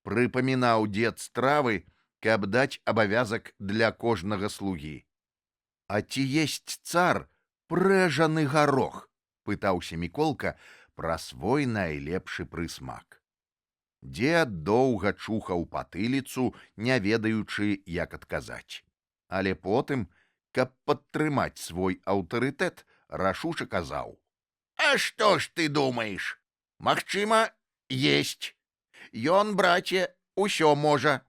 Прыпамінаў дед стравы, каб даць абавязак для кожнага слугі. А ці есць цар прэжаны гарох? Пытаўся Міколка пра свой найлепшы прысмак. Дед доўга чухаў патыліцу, не ведаючы, як адказаць. Але потым, каб падтрымаць свой аўтарытэт, рашуча казаў: А што ж ты думаеш? Магчыма, есць. Ён, браце, усё можа.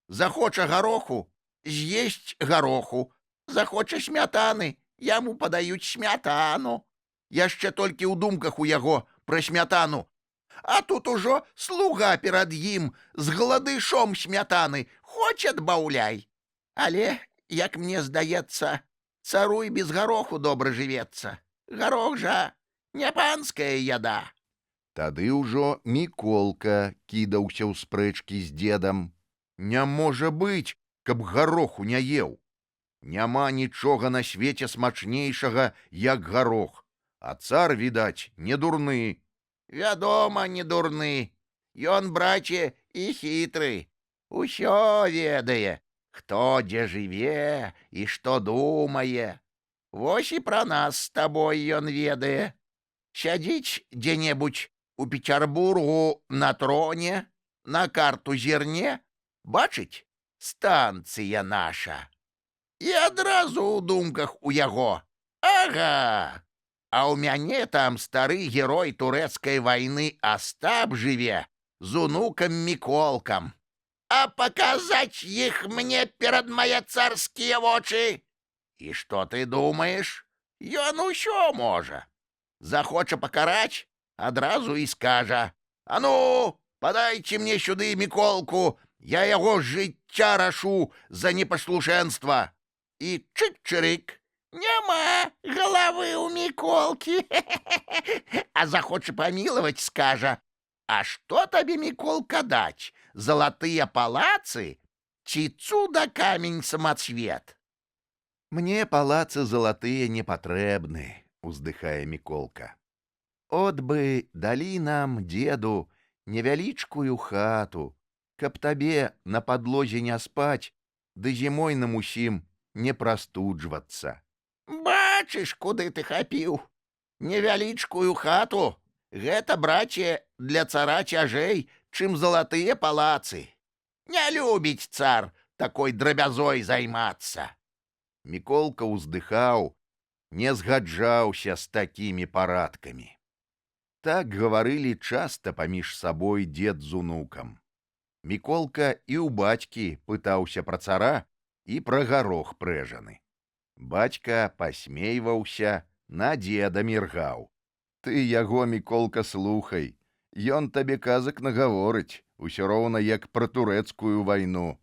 Захоча гароху, з'есць гароху. Захоча смятаны, яму падаюць смятану. Яшчэ толькі ў думках у яго пра смятану. А тут ужо слуга перад ім з гладышом смятаны, хоць адбаўляй. Але, як мне здаецца, цару і без гароху добра жывецца. Гарох жа не панская яда. Тады ўжо Міколка кідаўся ў спрэчкі з дедам. Не можа быць, каб гароху не еў. Няма нічога на свеце смачнейшага, як гарох. А цар, відаць, не дурны. Вядома, не дурны. Ён, браце, і хітры. Усё ведае, хто дзе жыве і што думае. Вось і пра нас з табой ён ведае. Сядзіць дзе-небудзь у Петербургу на троне, на карту зірне, бачыць, станцыя наша. І адразу ў думках у яго: ага! А ў мяне там стары герой турэцкай вайны Астап жыве з унукам Міколкам. А паказаць іх мне перад мае царскія вочы? І што ты думаеш? Ён усё можа. Захоча пакараць, адразу і скажа: а ну, падайце мне сюды Міколку, Я яго з жыцця рашу за непаслушэнства. І чык-чырык. Няма головы у Миколки. А захоче помиловать, скажа: а что тебе, Миколка, дать? Золотые палацы? Чи цуда камень самоцвет? Мне палацы залатыя не патрэбны, уздыхае Міколка. От бы далі нам, деду, невялічкую хату, каб табе на падлозе не спаць, ды зімой нам усім не прастуджвацца. Бачыш, куды ты хапіў? Невялічкую хату? Гэта, браце, для цара цяжэй, чым залатыя палацы. Не любіць цар такой драбязой займацца. Міколка ўздыхаў, не згаджаўся з такімі парадкамі. Так гаварылі часта паміж сабой дзед з унукам. Міколка і ў бацькі пытаўся пра цара і пра гарох прэжаны. Бацька пасмейваўся, на дзеда міргаў. Ты яго, Міколка, слухай, ён табе казак нагаворыць, усё роўна як пра турэцкую вайну.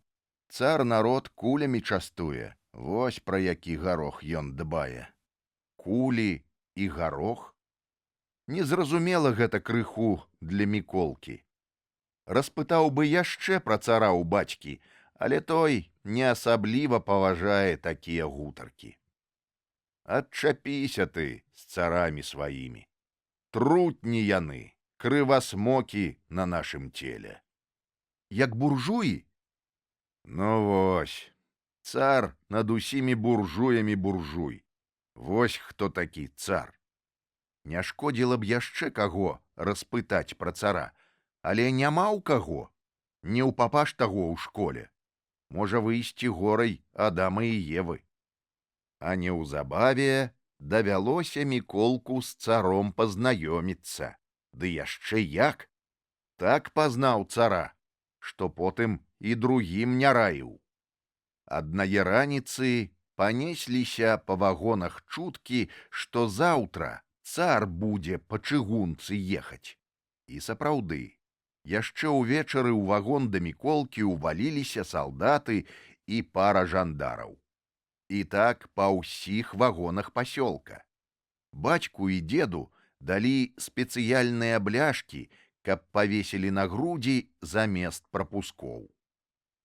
Цар народ кулямі частуе, вось пра які гарох ён дбае. Кулі і гарох? Незразумела гэта крыху для Міколкі. Распытаў бы яшчэ пра цара ў бацькі, але той не асабліва паважае такія гутаркі. Адчапіся ты з царамі сваімі. Трутні яны, крывасмокі на нашым целе. Як буржуі? Ну вось, цар над усімі буржуямі буржуй. Вось хто такі цар. Не шкодзіла б яшчэ каго распытаць пра цара, але няма ў каго. Не ў папаш таго ў школе. Можа выйсці горай Адама і Евы. А неўзабаве давялося Міколку з царом пазнаёміцца. Ды яшчэ як? Так пазнаў цара, што потым і другім не раіў. Аднае раніцы панесліся па вагонах чуткі, што заўтра цар будзе па чыгунцы ехаць. І сапраўды, яшчэ ўвечары ў вагон да Міколкі ўваліліся салдаты і пара жандараў. І так па ўсіх вагонах пасёлка. Бацьку і деду далі спецыяльныя бляшкі, каб павесілі на грудзі замест прапускоў.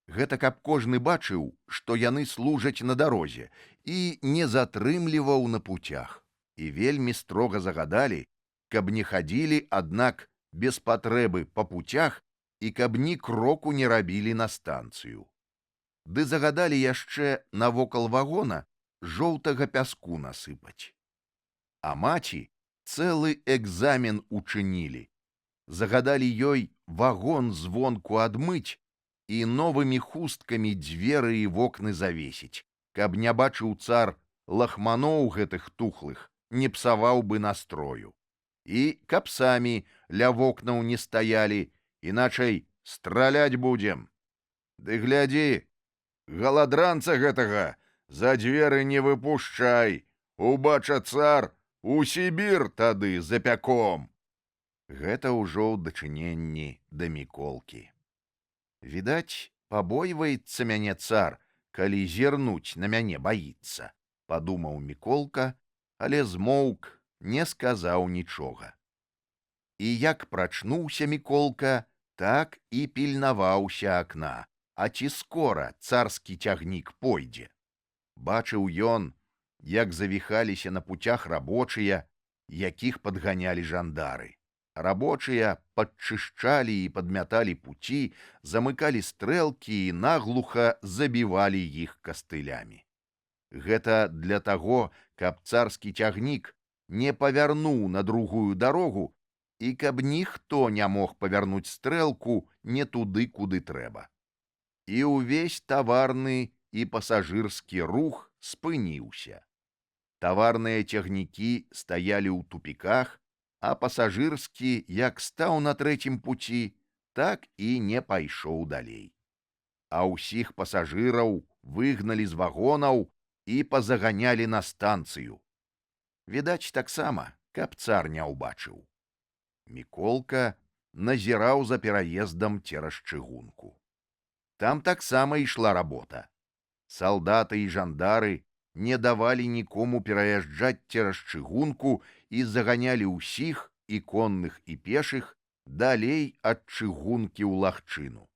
Гэта каб кожны бачыў, што яны служаць на дарозе, і не затрымліваў на пуцях. І вельмі строга загадалі, каб не хадзілі, аднак без патрэбы па пуцях і каб ні кроку не рабілі на станцыю. Ды загадалі яшчэ навокал вагона жоўтага пяску насыпаць. А маці цэлы экзамен учынілі. Загадалі ёй вагон звонку адмыць і новымі хусткамі дзверы і вокны завесіць, каб не бачыў цар лахманоў гэтых тухлых, не псаваў бы настрою. І каб самі ля вокнаў не стаялі, іначай страляць будзем. Ды глядзі, галадранца гэтага за дзверы не выпушчай, убача цар, у Сібір тады за пяком. Гэта ўжо ў дачыненні да Міколкі. Відаць, пабойваецца мяне цар, калі зірнуць на мяне баіцца, падумаў Міколка, але змоўк, не сказаў нічога. І як прачнуўся Міколка, так і пільнаваўся акна, а ці скора царскі цягнік пойдзе. Бачыў ён, як завіхаліся на пуцях рабочыя, якіх падганялі жандары. Рабочыя падчышчалі і падмяталі пуці, замыкалі стрэлкі і наглуха забівалі іх кастылямі. Гэта для таго, каб царскі цягнік не павярнуў на другую дарогу і каб ніхто не мог павярнуць стрэлку не туды, куды трэба. І ўвесь таварны і пасажырскі рух спыніўся. Таварныя цягнікі стаялі ў тупіках, а пасажырскі як стаў на трэцім пуці, так і не пайшоў далей. А ўсіх пасажыраў выгналі з вагонаў і пазаганялі на станцыю. Відаць, таксама, каб цар не ўбачыў. Міколка назіраў за пераездам цераз чыгунку. Там таксама ішла работа. Салдаты і жандары не давалі нікому пераязджаць цераз чыгунку і заганялі ўсіх, і конных, і пешых, далей ад чыгункі ў лагчыну.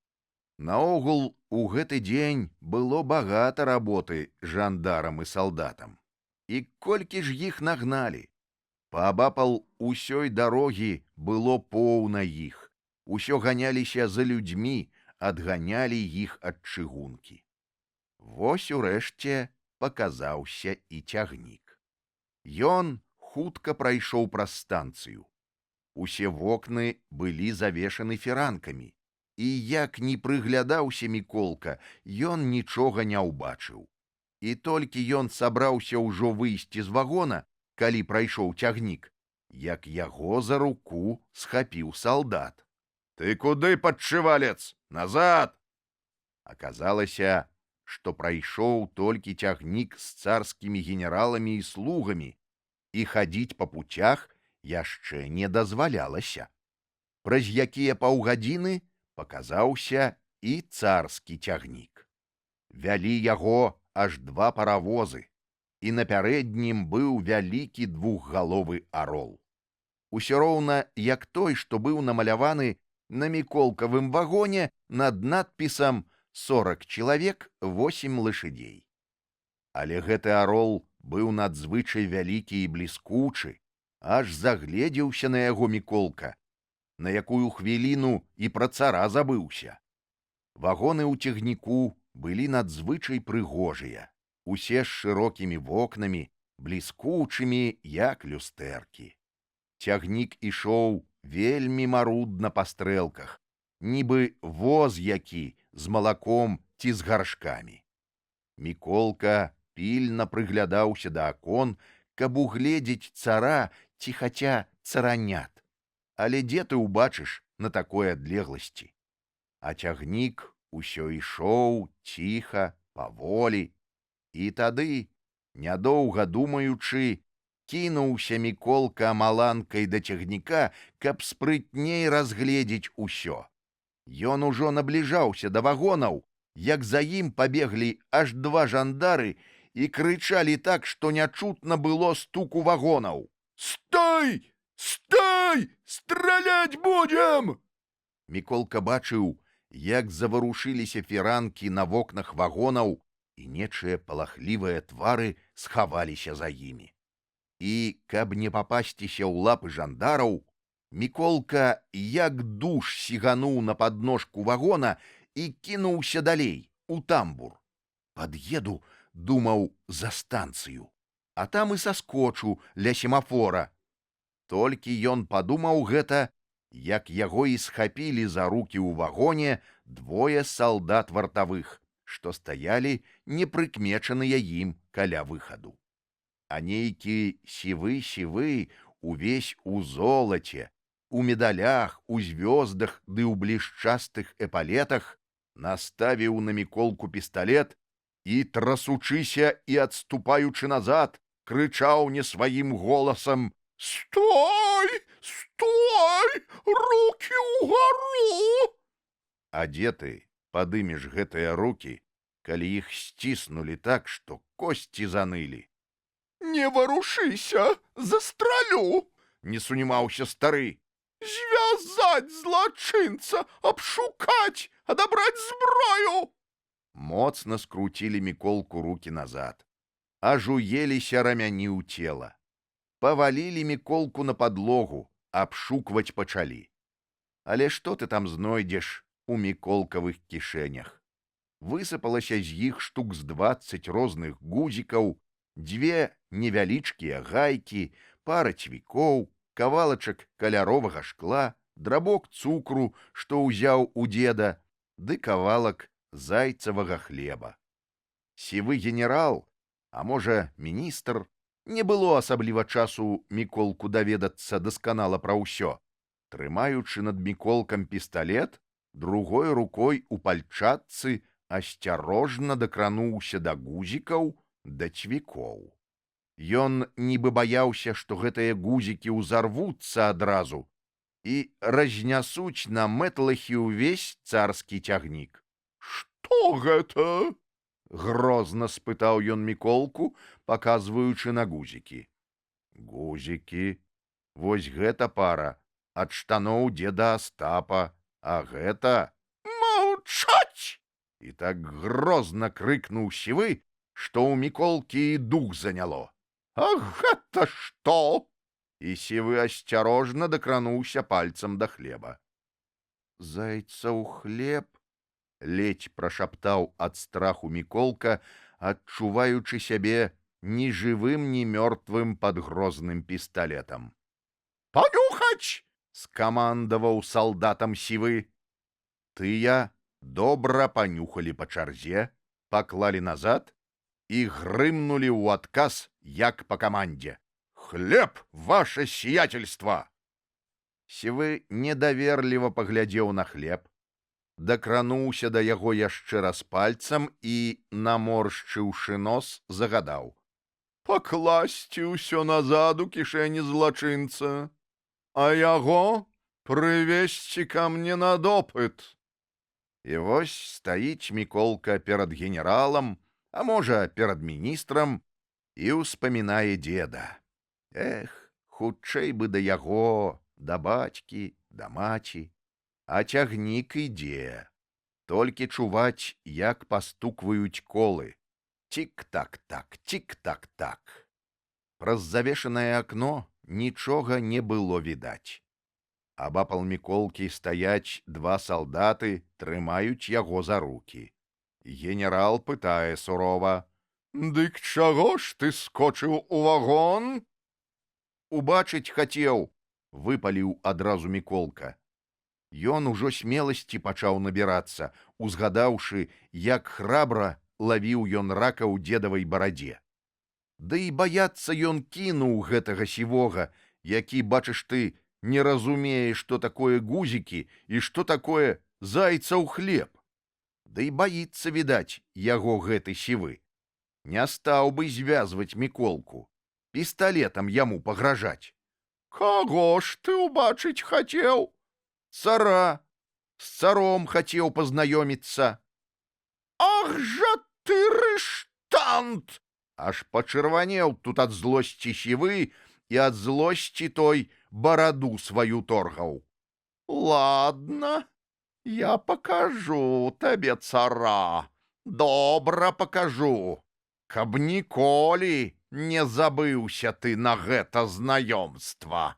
Наогул, у гэты дзень было багата работы жандарам і салдатам. І колькі ж іх нагналі? Паабапал усёй дарогі было поўна іх. Усё ганяліся за людзьмі, адганялі іх ад чыгункі. Вось урэшце паказаўся і цягнік. Ён хутка прайшоў праз станцыю. Усе вокны былі завешаны фіранкамі, і як ні прыглядаўся Міколка, ён нічога не ўбачыў. І толькі ён сабраўся ўжо выйсці з вагона, калі прайшоў цягнік, як яго за руку схапіў салдат. «Ты куды, падшывалец? Назад!» Аказалася, што прайшоў толькі цягнік з царскімі генераламі і слугамі, і хадзіць па пуцях яшчэ не дазвалялася. Праз якія паўгадзіны паказаўся і царскі цягнік. Вялі яго аж 2 паравозы, і на пярэднім быў вялікі двухгаловы арол. Усё роўна, як той, што быў намаляваны на міколкавым вагоне над надпісам «40 чалавек, 8 лошадей». Але гэты арол быў надзвычай вялікі і бліскучы, аж загледзеўся на яго Міколка, на якую хвіліну і пра цара забыўся. Вагоны ў цягніку былі надзвычай прыгожыя, усе з шырокімі вокнамі, бліскучымі, як люстэркі. Цягнік ішоў вельмі марудна па стрэлках, нібы воз які з малаком ці з гаршкамі. Міколка пільна прыглядаўся да акон, каб угледзець цара ці хаця царанят. Але дзе ты ўбачыш на такой адлегласці? А цягнік усё ішоў ціха, паволі. І тады, нядоўга думаючы, кінуўся Міколка маланкай да цягніка, каб спрытней разгледзець усё. Ён ужо набліжаўся да вагонаў, як за ім пабеглі аж 2 жандары і крычалі так, што нячутна было стуку вагонаў. «Стой! Стой! Страляць будзем!» Міколка бачыў, як заварушыліся фіранкі на вокнах вагонаў, і нечыя палахлівыя твары схаваліся за імі. І, каб не папасціся ў лапы жандараў, Міколка як душ сігануў на падножку вагона і кінуўся далей, у тамбур. «Пад'еду, — думаў, — за станцыю, а там і саскочу ля семафора». Толькі ён падумаў гэта, як яго і схапілі за рукі ў вагоне 2 салдат вартавых, што стаялі непрыкмечаныя ім каля выхаду. А нейкі сівы-сівы, увесь у золаце, у медалях, у звёздах ды ў блішчастых эпалетах, наставіў на Міколку пісталет і, трасучыся і адступаючы назад, крычаў не сваім голасам: «Стой! Стой! Рукі ўгару!» А дзе ты падымеш гэтыя рукі, калі іх сціснулі так, што косці занылі? «Не варушыся, застралю!» — не сунімаўся стары. «Звязаць злачынца, абшукаць, адабраць зброю!» Моцна скруцілі Міколку рукі назад. Аж уеліся рамяні ў цела. Павалілі Міколку на падлогу, абшукваць пачалі. Але што ты там знойдзеш у міколкавых кішэнях? Высыпалася з іх штук з 20 розных гузікаў, 2 невялічкія гайкі, пара цвікоў, кавалачак каляровага шкла, драбок цукру, што ўзяў у дзеда, ды кавалак зайцавага хлеба. Сівы генерал, а можа міністр, не было асабліва часу Міколку даведацца дасканала пра ўсё. Трымаючы над Міколкам пісталет, другой рукой у пальчатцы асцярожна дакрануўся да гузікаў, да цвікоў. Ён нібы баяўся, што гэтыя гузікі ўзарвуцца адразу і разнясуць на мэтлахі ўвесь царскі цягнік. Што гэта? Грозна спытаў ён Міколку, паказваючы на гузікі. Гузікі? Вось гэта пара ад штаноў дзеда Астапа, а гэта... Маўчаць! І так грозна крыкнуў сівы, што ў Міколкі і дух заняло. А гэта што? І сівы асцярожна дакрануўся пальцам да хлеба. Зайцаў хлеб, ледзь прашаптаў ад страху Міколка, адчуваючы сябе ні жывым, ні мёртвым пад грозным пісталетам. Панюхаць! Скамандаваў салдатам сівы. Тыя добра панюхалі па чарзе, паклалі назад і грымнулі ў адказ, як па камандзе. «Хлеб, ваше сиятельство!» Сівы недаверліва паглядзеў на хлеб, дакрануўся да яго яшчэ раз пальцам і, наморшчыўшы нос, загадаў: «Пакласці ўсё назад у кішэні злачынца, а яго прывезці ка мне на допыт». І вось стаіць Міколка перад генералам, а можа, перад міністрам, і ўспамінае дзеда. Эх, хутчэй бы да яго, да бацькі, да маці. А цягнік ідзе. Толькі чуваць, як пастукваюць колы. Цік-так-так, цік-так-так. Праз завешанае акно нічога не было відаць. Абапал Міколкі стаяць два салдаты, трымаюць яго за рукі. Генерал пытае сурова: «Дык чаго ж ты скочыў у вагон?» «Убачыць хацеў», — выпаліў адразу Міколка. Ён ужо смеласці пачаў набірацца, узгадаўшы, як храбра лавіў ён рака ў дзедавай барадзе. Да і баяцца ён кінуў гэтага сівога, які, бачыш ты, не разумее, што такое гузікі і што такое зайцаў хлеб. Да і баіцца, відаць, яго гэты сівы. Не стаў бы звязваць Міколку, пісталетам яму пагражаць. Каго ж ты ўбачыць хацеў? Цара. З царом хацеў пазнаёміцца. Ах жа ты рыштант! Аж пачырванеў тут ад злосці сівы, і ад злосці той бараду сваю торгаў. Ладно, я пакажу табе цара. Добра пакажу. Каб ніколі не забыўся ты на гэта знаёмства.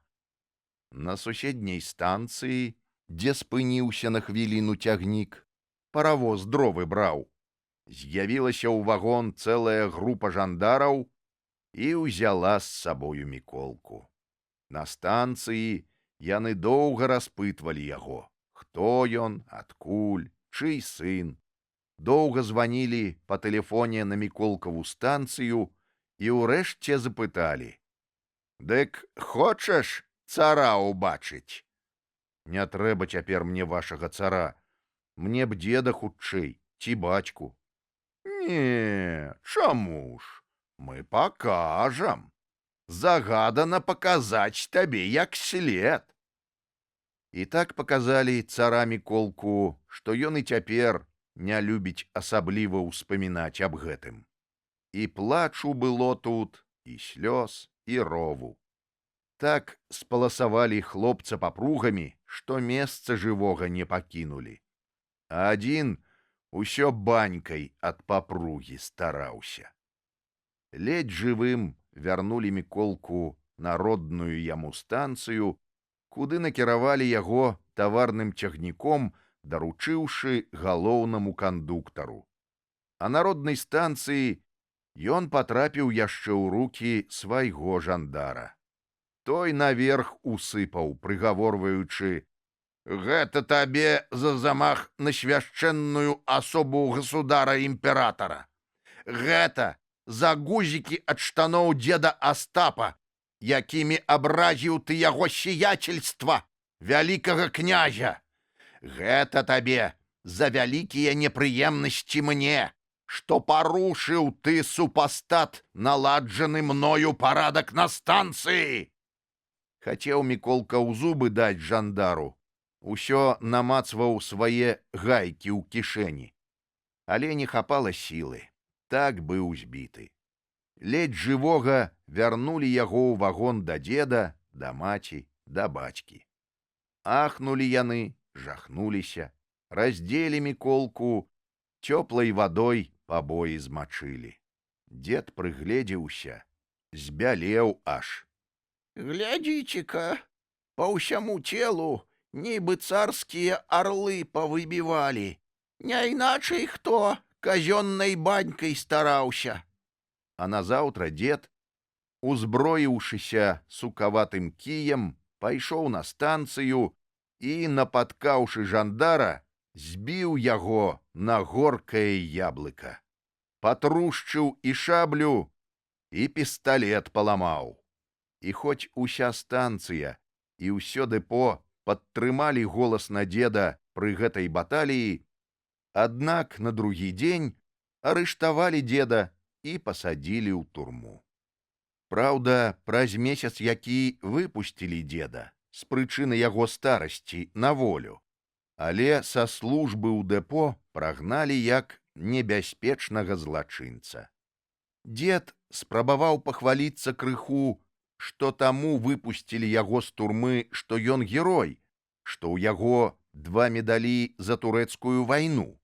На суседняй станцыі, дзе спыніўся на хвіліну цягнік, паравоз дровы браў, з'явілася ў вагон цэлая група жандараў і ўзяла з сабою Міколку. На станцыі яны доўга распытвалі яго, хто ён, адкуль, чый сын. Доўга званілі па тэлефоне на Міколкаву станцыю і ўрэшце запыталі: «Дык хочаш цара ўбачыць?» «Не трэба цяпер мне вашага цара. Мне б дзеда хутчэй, ці бацьку». «Не, чаму ж? Мы пакажам. Загадана паказаць табе як след». І так паказалі цара Міколку, што ён і цяпер не любіць асабліва ўспамінаць аб гэтым. І плачу было тут, і слёз, і рову. Так спаласавалі хлопца папругамі, што месца жывога не пакінулі. А адзін усё банькай ад папругі стараўся. Ледзь жывым вярнулі Міколку на родную яму станцыю, куды накіравалі яго таварным цягніком, даручыўшы галоўнаму кандуктару. А на роднай станцыі ён патрапіў яшчэ ў рукі свайго жандара. Той наверх усыпаў, прыгаворваючы: «Гэта табе за замах на свяшчэнную асобу государа-імператара. Гэта за гузікі ад штаноў дзеда Астапа, якімі абразіў ты яго сиятельства, вялікага князя. Гэта табе за вялікія непрыемнасці мне, што парушыў ты супастат наладжаны мною парадак на станцыі». Хацеў Міколка ў зубы даць жандару, усё намацваў свае гайкі ў кішэні. але не хапала сілы. Так быў збіты. Ледзь жывога вярнулі яго ў вагон да дзеда, да маці, да бацькі. Ахнулі яны, жахнуліся, раздзелі Міколку, цёплай вадой пабоі змачылі. Дзед прыгледзеўся, збялеў аж. Глядзіце-ка, па ўсяму целу нібы царскія арлы павыбівалі. Не іначай хто казённай банькай стараўся. А назаўтра дзед, узброіўшыся сукаватым кіем, пайшоў на станцыю і, напаткаўшы жандара, збіў яго на горкае яблыка. Патрушчыў і шаблю, і пісталет паламаў. І хоць уся станцыя і ўсё дэпо падтрымалі голасна дзеда пры гэтай баталіі, аднак на другі дзень арыштавалі дзеда і пасадзілі ў турму. Праўда, праз месяц які выпусцілі дзеда з прычыны яго старасці на волю, але са службы ў дэпо прагналі як небяспечнага злачынца. Дзед спрабаваў пахваліцца крыху, што таму выпусцілі яго з турмы, што ён герой, што ў яго 2 медалі за турэцкую вайну.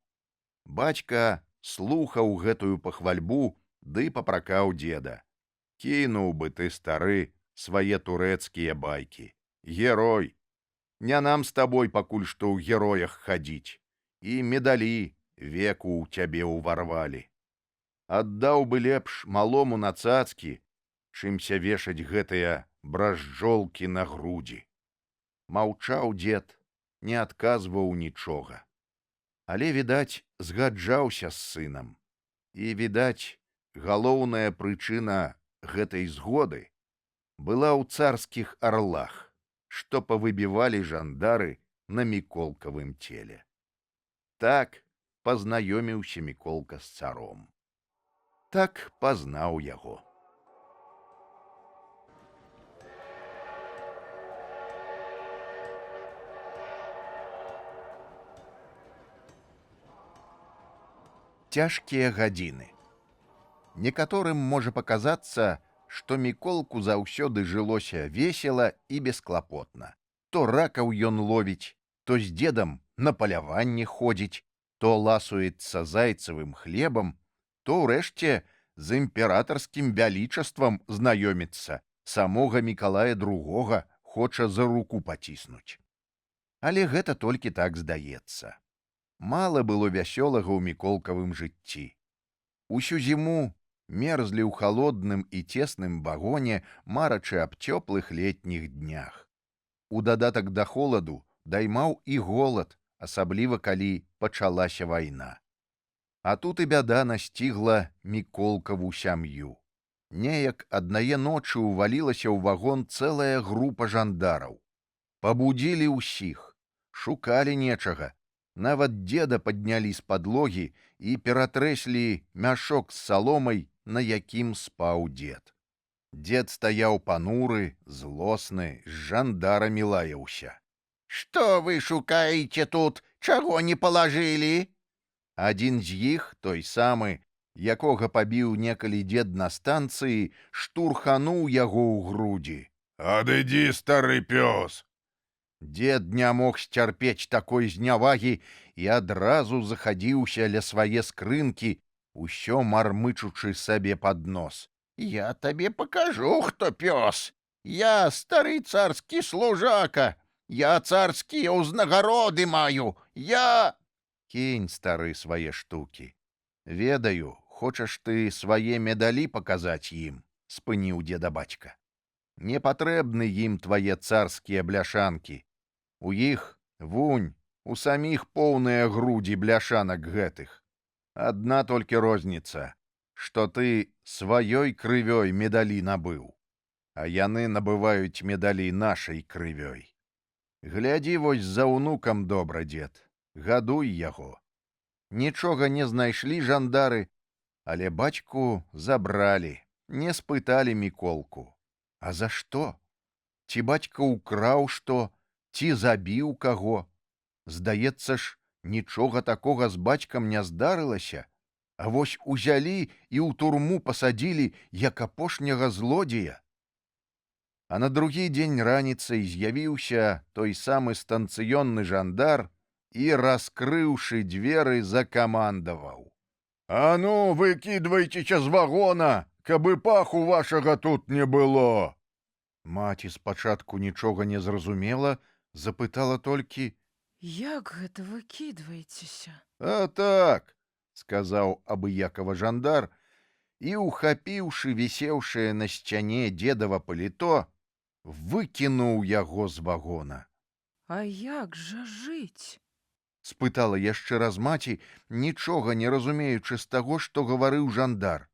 Бацька слухаў гэтую пахвальбу ды папракаў дзеда. Кінуў бы ты, стары, свае турэцкія байкі. Герой! Не нам з табой пакуль што ў героях хадзіць. І медалі веку ў цябе ўварвалі. Аддаў бы лепш малому на цацкі, чымся вешаць гэтыя бражджолкі на грудзі. Маўчаў дзед, не адказваў нічога. Але, відаць, згаджаўся з сынам. І, відаць, галоўная прычына гэтай згоды была ў царскіх арлах, што павыбівалі жандары на Міколкавым целе. Так пазнаёміўся Міколка з царом. Так пазнаў яго. Цяжкія гадзіны. Некаторым можа паказацца, што Міколку заўсёды жылося весела і бесклапотна. То ракаў ён ловіць, то з дзедам на паляванне ходзіць, то ласуецца зайцавым хлебам, то ўрэшце з імператарскім вялічаствам знаёміцца, самога Мікалая II хоча за руку паціснуць. Але гэта толькі так здаецца. Мала было вясёлага ў Міколкавым жыцці. Усю зіму мерзлі ў халодным і цесным вагоне, марачы аб цёплых летніх днях. У дадатак да холаду даймаў і голад, асабліва калі пачалася вайна. А тут і бяда насцігла Міколкаву сям'ю. Неяк аднае ночы ўвалілася ў вагон цэлая група жандараў. Пабудзілі ўсіх, шукалі нечага, нават дзеда паднялі з падлогі і ператрэслі мяшок з саломай, на якім спаў дзед. Дзед стаяў пануры, злосны, з жандарамі лаяўся. Што вы шукаеце тут, чаго не палажылі? Адзін з іх, той самы, якога пабіў некалі дзед на станцыі, штурхануў яго ў грудзі. Адыдзі, стары пёс! Дзед не мог сцярпець такой знявагі і адразу захадзіўся ля свае скрынкі, усё мармычучы сабе пад нос. Я табе пакажу, хто пёс. Я стары царскі служака. Я царскія ўзнагароды маю. Я... Кінь, стары, свае штукі. Ведаю, хочаш ты свае медалі паказаць ім, спыніў дзеда бацька. Не патрэбны ім твае царскія бляшанкі. У іх, вунь, у саміх поўныя грудзі бляшанак гэтых. Адна толькі розніца, што ты сваёй крывёй медалі набыў, а яны набываюць медалі нашай крывёй. Глядзі вось за ўнукам добра, дзед, гадуй яго. Нічога не знайшлі жандары, але бацьку забралі, не спыталі Міколку. А за што? Ці бацька ўкраў што, ці забіў каго? Здаецца ж, нічога такога з бацькам не здарылася, а вось узялі і ў турму пасадзілі, як апошняга злодзея. А на другі дзень раніцай з'явіўся той самы станцыённы жандар і, раскрыўшы дзверы, закамандаваў: «А ну, выкідвайцеся з вагона, каб і паху вашага тут не было!» Маці спачатку нічога не зразумела, запытала толькі: Як гэта выкідваецеся? «А так», — сказаў абыякава жандар, і, ухапіўшы вісеўшае на сцяне дзедава паліто, выкінуў яго з вагона. А як жа жыць? Спытала яшчэ раз маці, нічога не разумеючы з таго, што гаварыў жандар.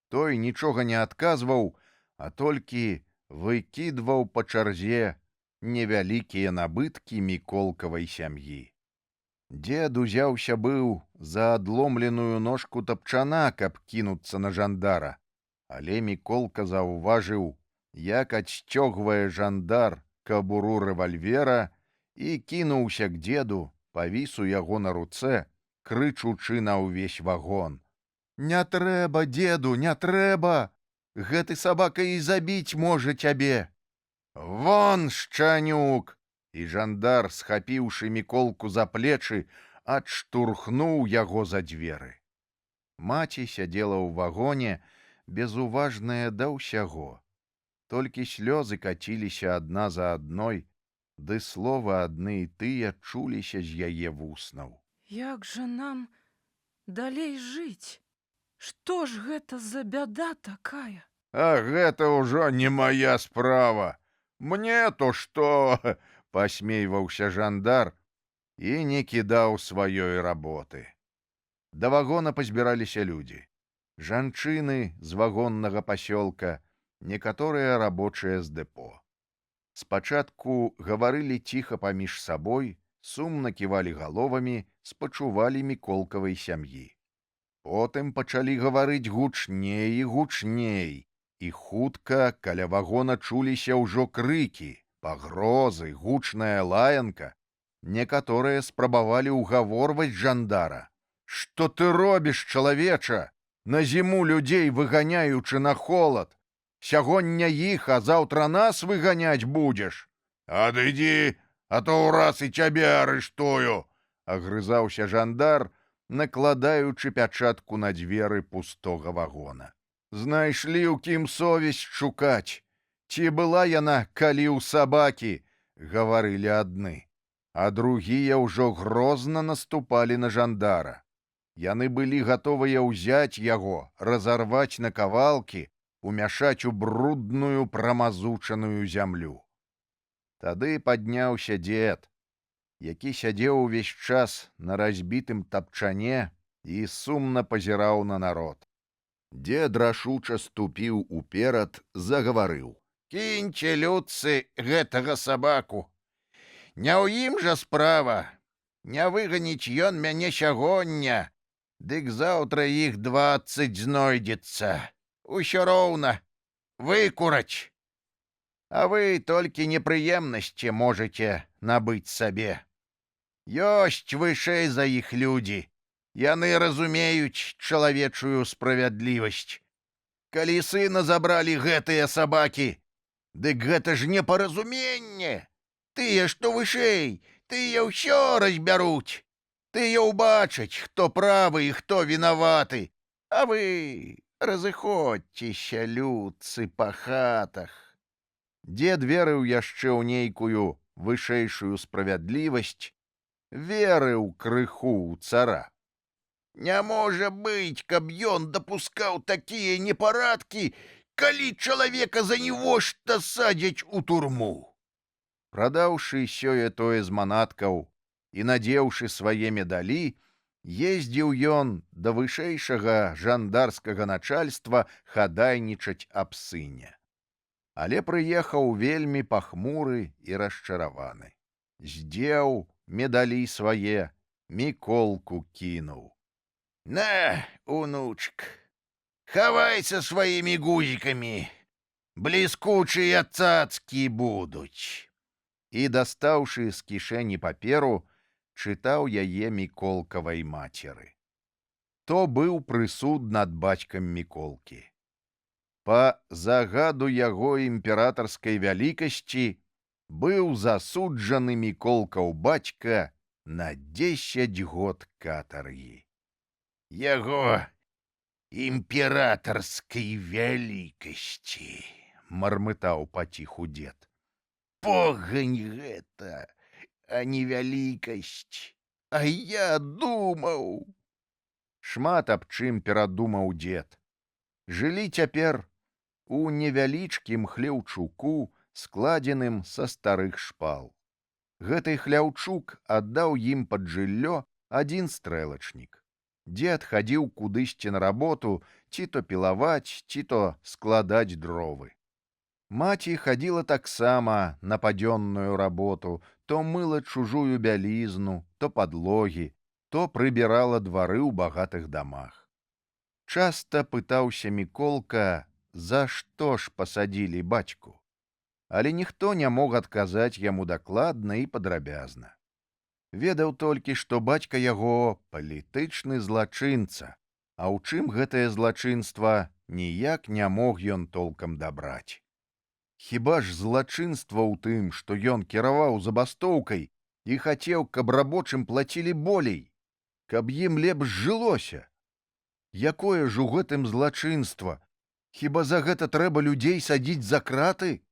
Той нічога не адказваў, а толькі выкідваў па чарзе невялікія набыткі міколкавай сям'і. Дзед узяўся быў за адломленую ножку тапчана, каб кінуцца на жандара, але Міколка заўважыў, як адсцёгвае жандар кабуру рэвальвера, і кінуўся к дзеду, павіс у яго на руцэ, крычучы на ўвесь вагон: «Не трэба, дзеду, не трэба! Гэты сабака і забіць можа цябе! Вон, шчанюк!» І жандар, схапіўшы Міколку за плечы, адштурхнуў яго за дзверы. Маці сядзела ў вагоне, безуважная да ўсяго. Толькі слёзы каціліся адна за адной, ды слова адны і тыя чуліся з яе вуснаў. Як жа нам далей жыць? Што ж гэта за бяда такая? «А гэта ўжо не мая справа! Мне то што?» — пасмейваўся жандар і не кідаў сваёй работы. Да вагона пазбіраліся людзі. Жанчыны з вагоннага пасёлка, некаторыя рабочыя з дэпо. Спачатку гаварылі ціха паміж сабой, сумна ківалі галовамі, спачувалі Міколкавай сям'і. Потым пачалі гаварыць гучней і гучней, і хутка каля вагона чуліся ўжо крыкі, пагрозы, гучная лаянка. Некаторыя спрабавалі ўгаворваць жандара: «Што ты робіш, чалавеча? На зіму людзей выганяючы на холад! Сягоння іх, а заўтра нас выганяць будзеш!» Адыдзі, а то ўраз і цябе арыштую! — агрызаўся жандар, накладаючы пячатку на дзверы пустога вагона. «Знайшлі ў кім совесць шукаць. Ці была яна, калі ў сабакі?» — гаварылі адны. А другія ўжо грозна наступалі на жандара. Яны былі гатовыя ўзяць яго, разарваць на кавалкі, умяшаць у брудную прамазучаную зямлю. Тады падняўся дзед, які сядзеў увесь час на разбітым тапчане і сумна пазіраў на народ. Дзед рашуча ступіў уперад, загаварыў: «Кіньце, людцы, гэтага сабаку! Не ў ім жа справа! Не выганіць ён мяне сягоння, дык заўтра іх 20 знойдзецца. Усё роўна выкураць. А вы толькі непрыемнасці можаце набыць сабе. Ёсць вышэй за іх людзі. Яны разумеюць чалавечую справядлівасць. Калі сына забралі гэтыя сабакі, дык гэта ж непаразуменне. Тыя, што вышэй, тыя ўсё разбяруць. Тыя ўбачаць, хто правы і хто вінаваты. А вы разыходзьцеся, людцы, па хатах». Дзед верыў яшчэ ў нейкую вышэйшую справядлівасць, верыў крыху ў цара. Не можа быць, каб ён дапускаў такія непарадкі, калі чалавека за нівошта садзяць у турму. Прадаўшы сёе-тое з манаткаў і надзеўшы свае медалі, ездзіў ён да вышэйшага жандарскага начальства хадайнічаць аб сыне. Але прыехаў вельмі пахмуры і расчараваны. Здзеў медалі свае, Міколку кінуў. «На, унучак, хавайся сваімі гузікамі, бліскучыя цацкі будуць». І, дастаўшы з кішэні паперу, чытаў яе Міколкавай мацеры. То быў прысуд над бацькам Міколкі. Па загаду яго імператарскай вялікасці быў засуджаны Міколкаў бацька на 10 год катаргі. Яго імператарскай вялікасці, мармытаў паціху дзед. погань гэта, а не вялікасць. А я думаў. Шмат аб чым перадумаў дзед. Жылі цяпер у невялічкім хлеўчуку, складзеным са старых шпал. Гэты хляўчук аддаў ім пад жыллё адзін стрэлачнік. Дзед хадзіў кудысьці на работу, ці то пілаваць, ці то складаць дровы. Маці хадзіла таксама на падзённую работу, то мыла чужую бялізну, то падлогі, то прыбірала двары ў багатых дамах. Часта пытаўся Міколка, за што ж пасадзілі бацьку. Але ніхто не мог адказаць яму дакладна і падрабязна. Ведаў толькі, што бацька яго палітычны злачынца, а ў чым гэтае злачынства ніяк не мог ён толкам дабраць. Хіба ж злачынства ў тым, што ён кіраваў забастоўкай і хацеў, каб рабочым плацілі болей, каб ім лепш жылося. Якое ж у гэтым злачынства? Хіба за гэта трэба людзей садзіць за краты?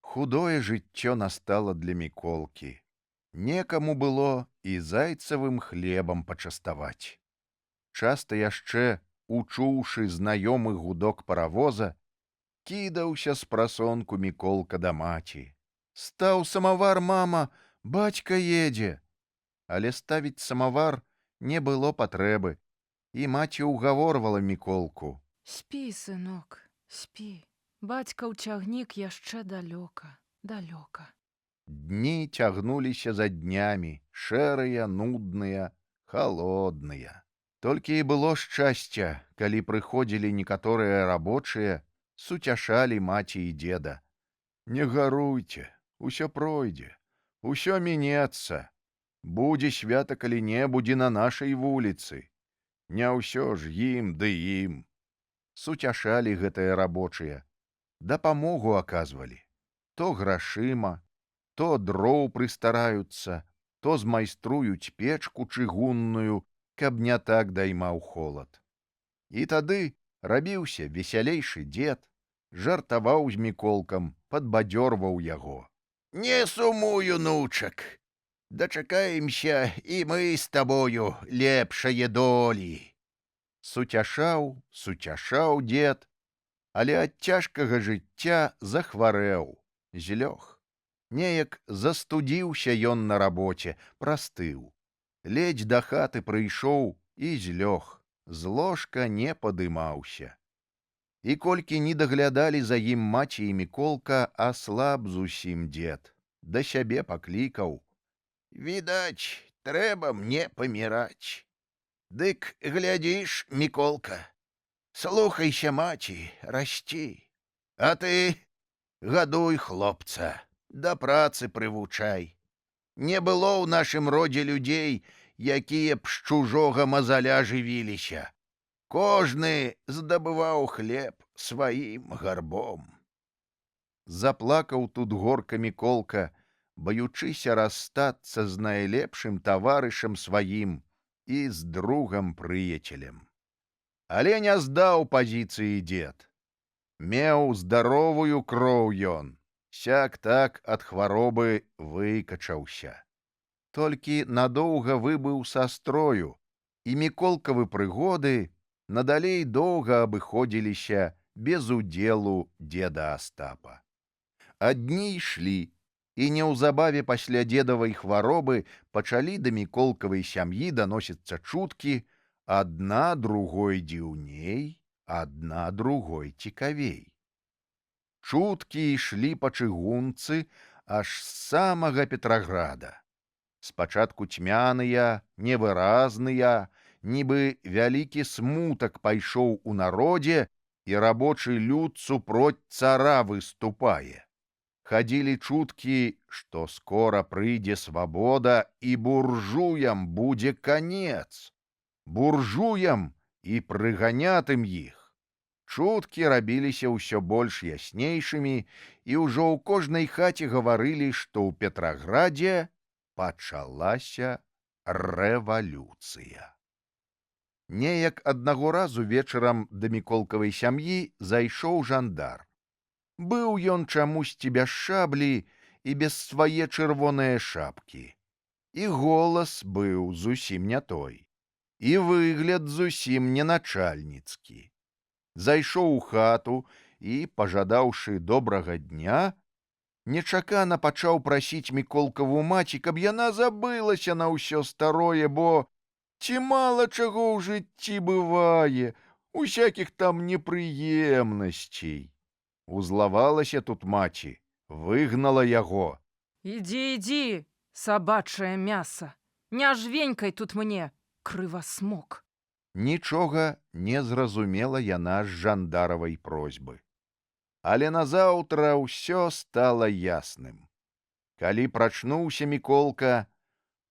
Худое жыццё настала для Міколкі. Некаму было і зайцавым хлебам пачаставаць. Часта яшчэ, учуўшы знаёмы гудок паравоза, кідаўся з прасонку Міколка да маці. «Стаў самавар, мама, бацька едзе!» Але ставіць самавар не было патрэбы, і маці ўгаворвала Міколку. Спі, сынок, спі. Бацька ў цягнік яшчэ далёка, далёка. Дні цягнуліся за днямі, шэрыя, нудныя, халодныя. Толькі і было шчасця, калі прыходзілі некаторыя рабочыя, суцяшалі маці і дзеда. «Не гаруйце, усё пройдзе, усё мінецца. Будзе свята калі-небудзь на нашай вуліцы. Не ўсё ж ім ды ім». Суцяшалі гэтыя рабочыя. Дапамогу аказвалі. То грашыма, то дроў прыстараюцца, то змайструюць печку чыгунную, каб не так даймаў холад. І тады рабіўся весялейшы дзед, жартаваў з Міколкам, падбадзёрваў яго. Не сумую, нучак. Дачакаемся і мы з табою лепшае долі. Суцяшаў дзед, але ад цяжкага жыцця захварэў, злёг. Неяк застудзіўся ён на рабоце, прастыў. Ледзь да хаты прыйшоў і злёг, з ложка не падымаўся. І колькі не даглядалі за ім маці і Міколка, аслаб зусім дзед, да сябе паклікаў. Відаць, трэба мне паміраць. Дык глядзіш, Міколка, слухайся маці, расці. А ты гадуй хлопца, да працы прывучай. Не было ў нашым родзе людзей, якія б з чужога мазаля жывіліся. Кожны здабываў хлеб сваім гарбом. Заплакаў тут горка Міколка, баючыся расстацца з найлепшым таварышам сваім і з другам-прыяцелем. Але не здаў пазіцыі дзед. Меў здаровую кроў ён, сяк-так ад хваробы выкачаўся. Толькі надоўга выбыў са строю, і Міколкавы прыгоды надалей доўга абыходзіліся без удзелу дзеда Астапа. А дні ішлі, і неўзабаве пасля дзедавай хваробы пачалі да Міколкавай сям'і даносіцца чуткі, адна другой дзіўней, адна другой цікавей. Чуткі ішлі па чыгунцы аж з самага Петраграда. Спачатку цьмяныя, невыразныя, нібы вялікі смутак пайшоў у народзе, і рабочы люд супроць цара выступае. Хадзілі чуткі, што скора прыйдзе свабода і буржуям будзе канец. Буржуям і прыганятым іх. Чуткі рабіліся ўсё больш яснейшымі, і ўжо ў кожнай хаце гаварылі, што ў Петраградзе пачалася рэвалюцыя. Неяк аднаго разу вечарам да міколкавай сям'і зайшоў жандар. Быў ён чамусьці без шаблі і без свае чырвоныя шапкі. І голас быў зусім не той, і выгляд зусім не начальніцкі. Зайшоў у хату і, пажадаўшы добрага дня, нечакана пачаў прасіць міколкаву маці, каб яна забылася на ўсё старое, бо ці мала чаго ў жыцці бывае, усякіх там непрыемнасцей. Узлавалася тут маці, выгнала яго. Ідзі, ідзі, сабачае мяса. Не жвенькай тут мне, крывасмок. Нічога не зразумела яна з жандаравай просьбы. Але назаўтра ўсё стала ясным. Калі прачнуўся Міколка,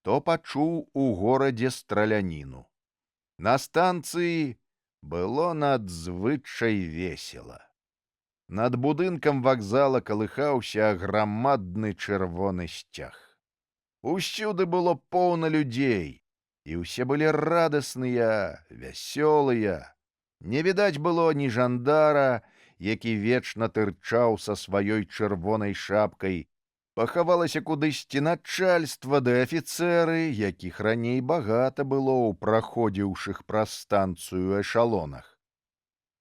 то пачуў у горадзе страляніну. На станцыі было надзвычай весела. Над будынкам вакзала калыхаўся аграмадны чырвоны сцяг. Усюды было поўна людзей, і ўсе былі радасныя, вясёлыя. Не відаць было ні жандара, які вечна тырчаў са сваёй чырвонай шапкай. Пахавалася кудысьці начальства ды афіцэры, якіх раней багата было ў праходзіўшых праз станцыю эшалонах.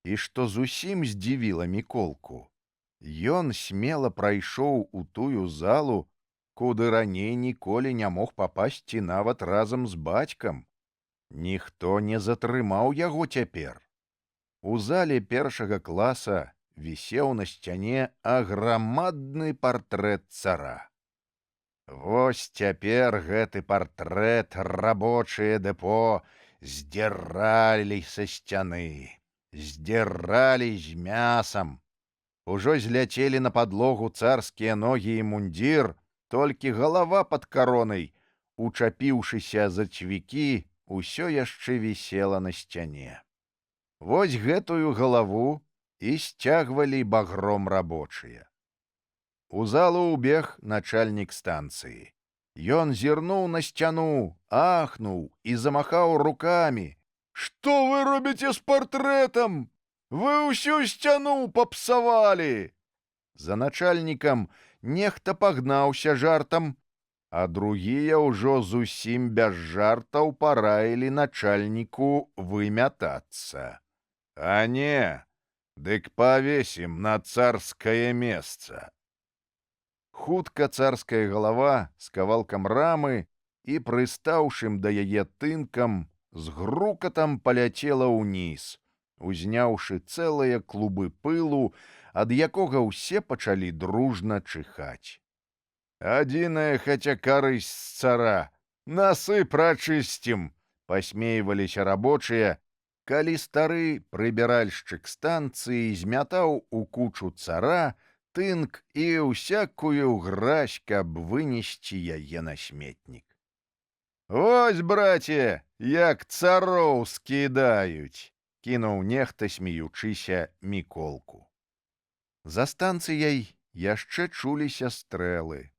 І што зусім здзівіла Міколку, ён смела прайшоў у тую залу, куды раней ніколі не мог папасці нават разам з бацькам. Ніхто не затрымаў яго цяпер. У зале першага класа вісеў на сцяне аграмадны партрэт цара. Вось цяпер гэты партрэт рабочае дэпо здзіралі са сцяны, здзіралі з мясам. Ужо зляцелі на падлогу царскія ногі і мундзір, толькі галава пад каронай, учапіўшыся за цвікі, усё яшчэ вісела на сцяне. Вось гэтую галаву і сцягвалі багром рабочыя. У залу ўбег начальнік станцыі. Ён зірнуў на сцяну, ахнуў і замахаў рукамі. «Што вы робіце з партрэтам? Вы ўсю сцяну папсавалі!» За начальнікам нехта пагнаўся жартам, а другія ўжо зусім без жартаў параілі начальніку вымятацца. «А не, дык павесім на царскае месца». Хутка царская галава з кавалкам рамы і, прыстаўшым да яе тынкам, з грукатам паляцела ўніз, узняўшы цэлыя клубы пылу, ад якога ўсе пачалі дружна чыхаць. «Адзіная хаця карысць з цара, насы прачысцім», пасмейваліся рабочыя, калі стары прыбіральшчык станцыі змятаў у кучу цара, тынк і ўсякую гразь, каб вынесці яе на сметнік. «Вось, браце, як цароў скідаюць», кінуў нехта, смеючыся, Міколку. За станцыяй яшчэ чуліся стрэлы.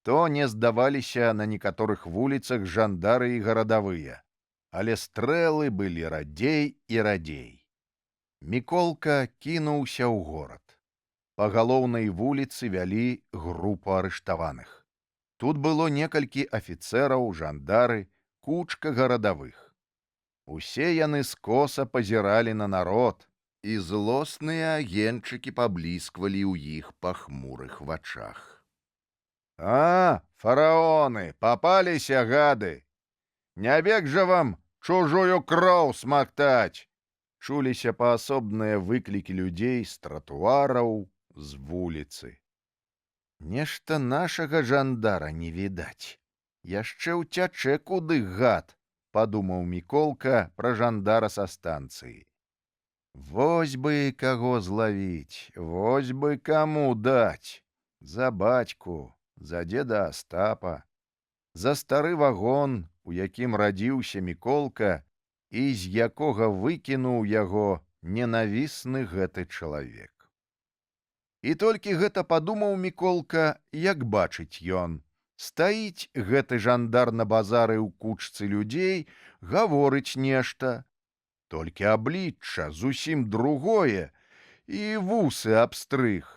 То не здаваліся на некаторых вуліцах жандары і гарадавыя, але стрэлы былі радзей і радзей. Міколка кінуўся ў горад. Па галоўнай вуліцы вялі групу арыштаваных. Тут было некалькі афіцэраў, жандары, кучка гарадавых. Усе яны скоса пазіралі на народ, і злосныя агеньчыкі паблісквалі ў іх пахмурых вачах. «А, фараоны, папаліся, гады! Не век жа вам чужую кроў смактаць!» Чуліся паасобныя выклікі людзей з тратуараў, з вуліцы. «Нешта нашага жандара не відаць. Яшчэ ўцячэ куды, гад», падумаў Міколка пра жандара са станцыі. «Вось бы каго злавіць, вось бы каму даць. За бацьку, за дзеда Астапа, за стары вагон, у якім радзіўся Міколка і з якога выкінуў яго ненавісны гэты чалавек. І толькі гэта падумаў Міколка, як бачыць ён. Стаіць гэты жандар на базары ў кучцы людзей, гаворыць нешта. Толькі аблічча зусім другое, і вусы абстрыг.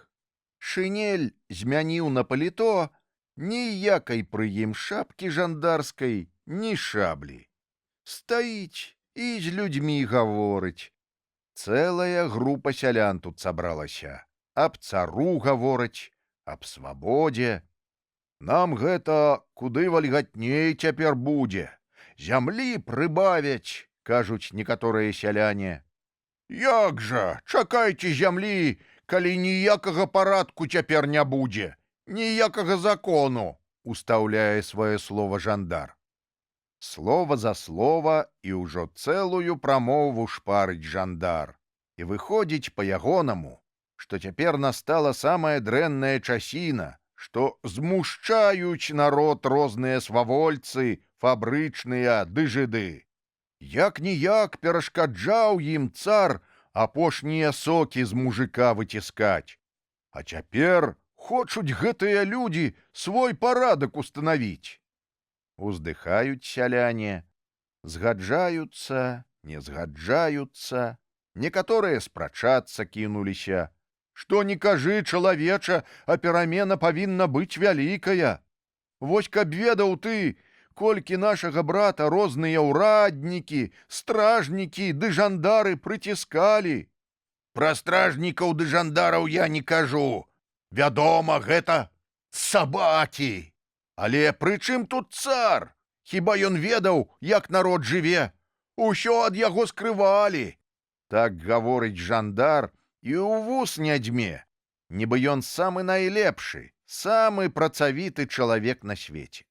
Шынель змяніў на паліто, ніякай пры ім шапкі жандарскай, ні шаблі. Стаіць і з людзьмі гаворыць. Цэлая група сялян тут сабралася. Аб цару гавораць, аб свабодзе. Нам гэта куды вальгатней цяпер будзе. Зямлі прыбавяць, кажуць некаторыя сяляне. Як жа, чакайце зямлі, калі ніякага парадку цяпер не будзе, ніякага закону, устаўляе сваё слова жандар. Слова за слова і ўжо цэлую прамову шпарыць жандар. І выходзіць па-ягонаму, што цяпер настала самая дрэнная часіна, што змушчаюць народ розныя свавольцы, фабрычныя ды жыды. Як-ніяк перашкаджаў ім цар апошнія сокі з мужика выціскаць. А цяпер хочуць гэтыя людзі свой парадак устанавіць. Уздыхаюць сяляне, згаджаюцца, не згаджаюцца, некаторыя спрачацца кінуліся. Што не кажы, чалавеча, а перамена павінна быць вялікая. Вось каб ведаў ты, колькі нашага брата розныя ўраднікі, стражнікі ды жандары прыціскалі. Пра стражнікаў ды жандараў я не кажу. Вядома, гэта сабакі. Але пры чым тут цар? Хіба ён ведаў, як народ жыве? Усё ад яго скрывалі. Так гаворыць жандар, і ў вус не дзьме, нібы ён самы найлепшы, самы працавіты чалавек на свеце.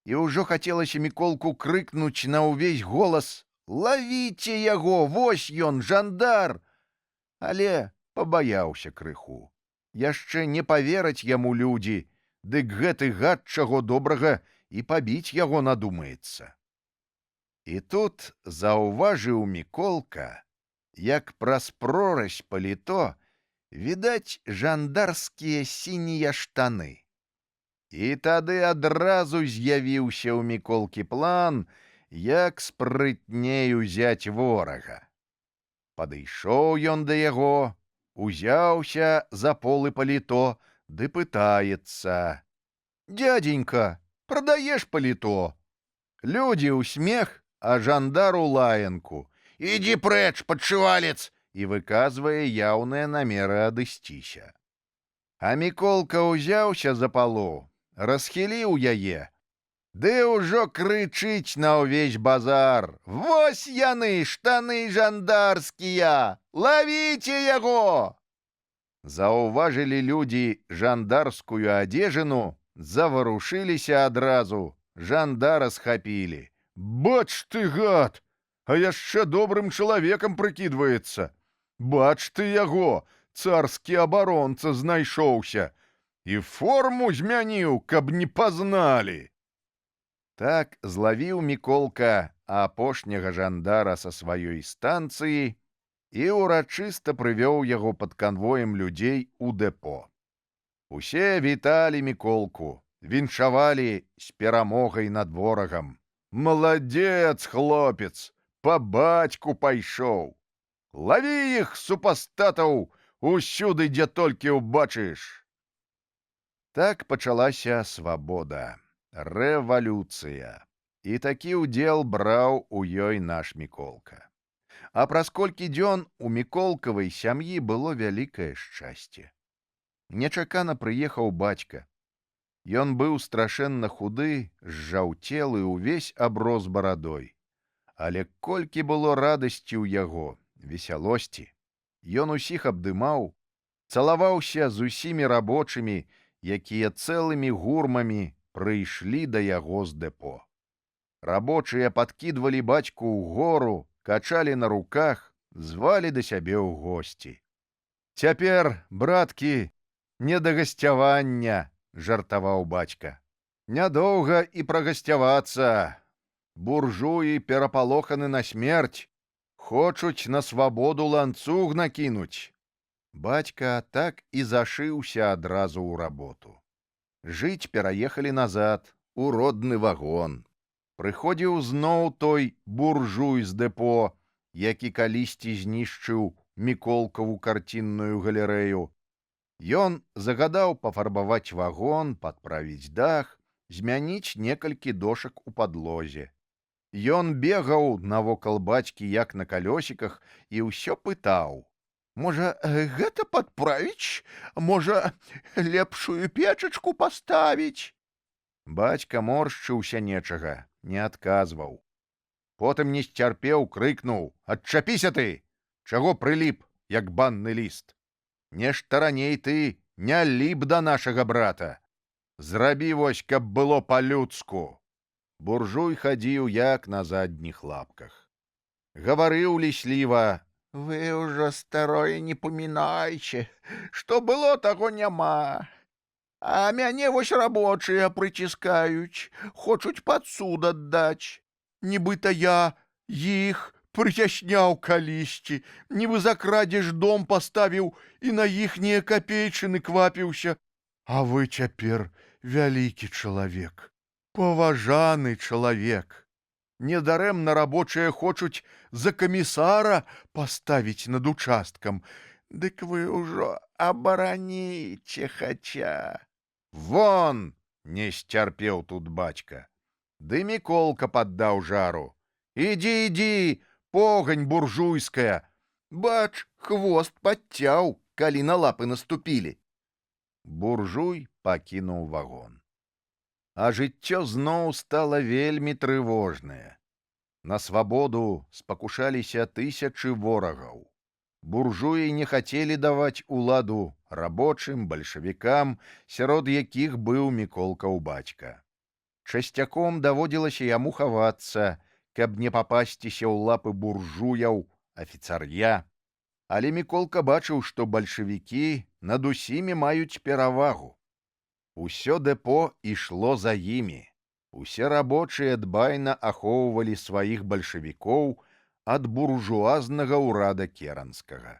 І ўжо хацелася Міколку крыкнуць на ўвесь голас: «Лавіце яго, вось ён, жандар!» Але пабаяўся крыху. Яшчэ не павераць яму людзі, дык гэты гад чаго добрага і пабіць яго надумаецца. І тут заўважыў Міколка, як праз прорась паліто відаць жандарскія сінія штаны. І тады адразу з'явіўся ў Міколкі план, як спрытней узяць ворага. Падышоў ён да яго, узяўся за полы паліто, ды пытаецца: «Дядзенька, прадаеш паліто?» Людзі ў смех, а жандар у лаянку: «Ідзі прэч, падшывалец!» і выказвае яўныя намеры адысціся. А Міколка ўзяўся за палу, расхіліў яе, ды ўжо крычыць на ўвесь базар: «Вось яны, штаны жандарскія! Лавіце яго!» Заўважылі людзі жандарскую адзежыну, заварушыліся адразу, жандара схапілі. «Бач ты, гад! А яшчэ добрым чалавекам прыкідваецца! Бач ты яго, царскі абаронца знайшоўся! І форму змяніў, каб не пазналі!» Так злавіў Міколка апошняга жандара са сваёй станцыі і ўрачыста прывёў яго пад канвоем людзей у дэпо. Усе віталі Міколку, віншавалі з перамогай над ворагам. «Маладзец, хлопец! Па бацьку пайшоў! Лаві іх, супастатаў, усюды, дзе толькі ўбачыш!» Так пачалася свабода, рэвалюцыя. І такі ўдзел браў у ёй наш Міколка. А праз колькі дзён у міколкавай сям'і было вялікае шчасце. Нечакана прыехаў бацька. Ён быў страшэнна худы, зжаўцелы, увесь аброс барадой. Але колькі было радасці ў яго, весялосці. Ён усіх абдымаў, цалаваўся з усімі рабочымі, якія цэлымі гурмамі прыйшлі да яго з дэпо. Рабочыя падкідвалі бацьку ў гору, качалі на руках, звалі да сябе ў госці. «Цяпер, браткі, Не да гасцявання, жартаваў бацька. Нядоўга і прагасцявацца. Буржуі перапалоханы на смерць, хочуць на свабоду ланцуг накінуць. Бацька так і зашыўся адразу ў работу. Жыць пераехалі назад, у родны вагон. Прыходзіў зноў той буржуй з дэпо, які калісьці знішчыў Міколкаву карцінную галерэю. Ён загадаў пафарбаваць вагон, падправіць дах, змяніць некалькі дошак у падлозе. Ён бегаў навокал бацькі як на калёсіках і ўсё пытаў: «Можа, гэта падправіць? Можа, лепшую печачку паставіць?» Бацька моршчыўся нечага, не адказваў. Потым не сцярпеў, крыкнуў: «Адчапіся ты! Чаго прыліп, як банны ліст? Нешта раней ты не ліп да нашага брата. Зрабі вось, каб было па-людску». Буржуй хадзіў як на задніх лапках. Гаварыў лісліва: «Вы ўжо старое не памінайце, што было, таго няма. А мяне вось рабочыя прыціскаюць, хочуць пад суд аддаць. Нібыта я іх прыцясняў калісьці, нібы за крадзеж дом паставіў і на іхнія капейчыны квапіўся. А вы цяпер вялікі чалавек, паважаны чалавек. Недарэмна рабочыя хочуць за камісара паставіць над участкам. Дык вы ўжо абараніце хаця». «Вон!» — не сцярпеў тут бацька. Ды Міколка паддаў жару: «Ідзі, ідзі, погань буржуйская! Бач, хвост падцяў, калі на лапы наступілі». Буржуй пакінуў вагон. А жыццё зноў стала вельмі трывожнае. На свабоду спакушаліся тысячы ворагаў. Буржуі не хацелі даваць уладу рабочым, бальшавікам, сярод якіх быў Міколкаў бацька. Часцяком даводзілася яму хавацца, каб не папасціся ў лапы буржуяў, афіцар'я. Але Міколка бачыў, што бальшавікі над усімі маюць перавагу. Усё дэпо ішло за імі. Усе рабочыя дбайна ахоўвалі сваіх бальшавікоў ад буржуазнага ўрада керанскага.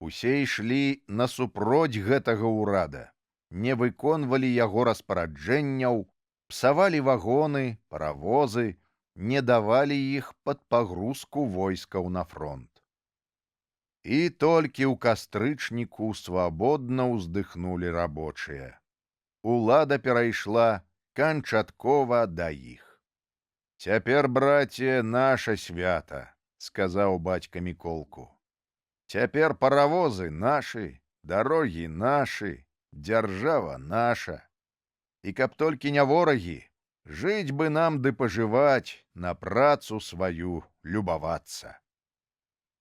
Усе ішлі насупроць гэтага ўрада, не выконвалі яго распараджэнняў, псавалі вагоны, паравозы, не давалі іх пад пагрузку войскаў на фронт. І толькі ў кастрычніку свабодна ўздыхнулі рабочыя. Улада перайшла канчаткова да іх. «Цяпер, браце, наша свята», — сказаў бацька Міколку. «Цяпер паравозы нашы, дарогі нашы, дзяржава наша. І каб толькі не ворагі, жыць бы нам ды пажываць, на працу сваю любавацца».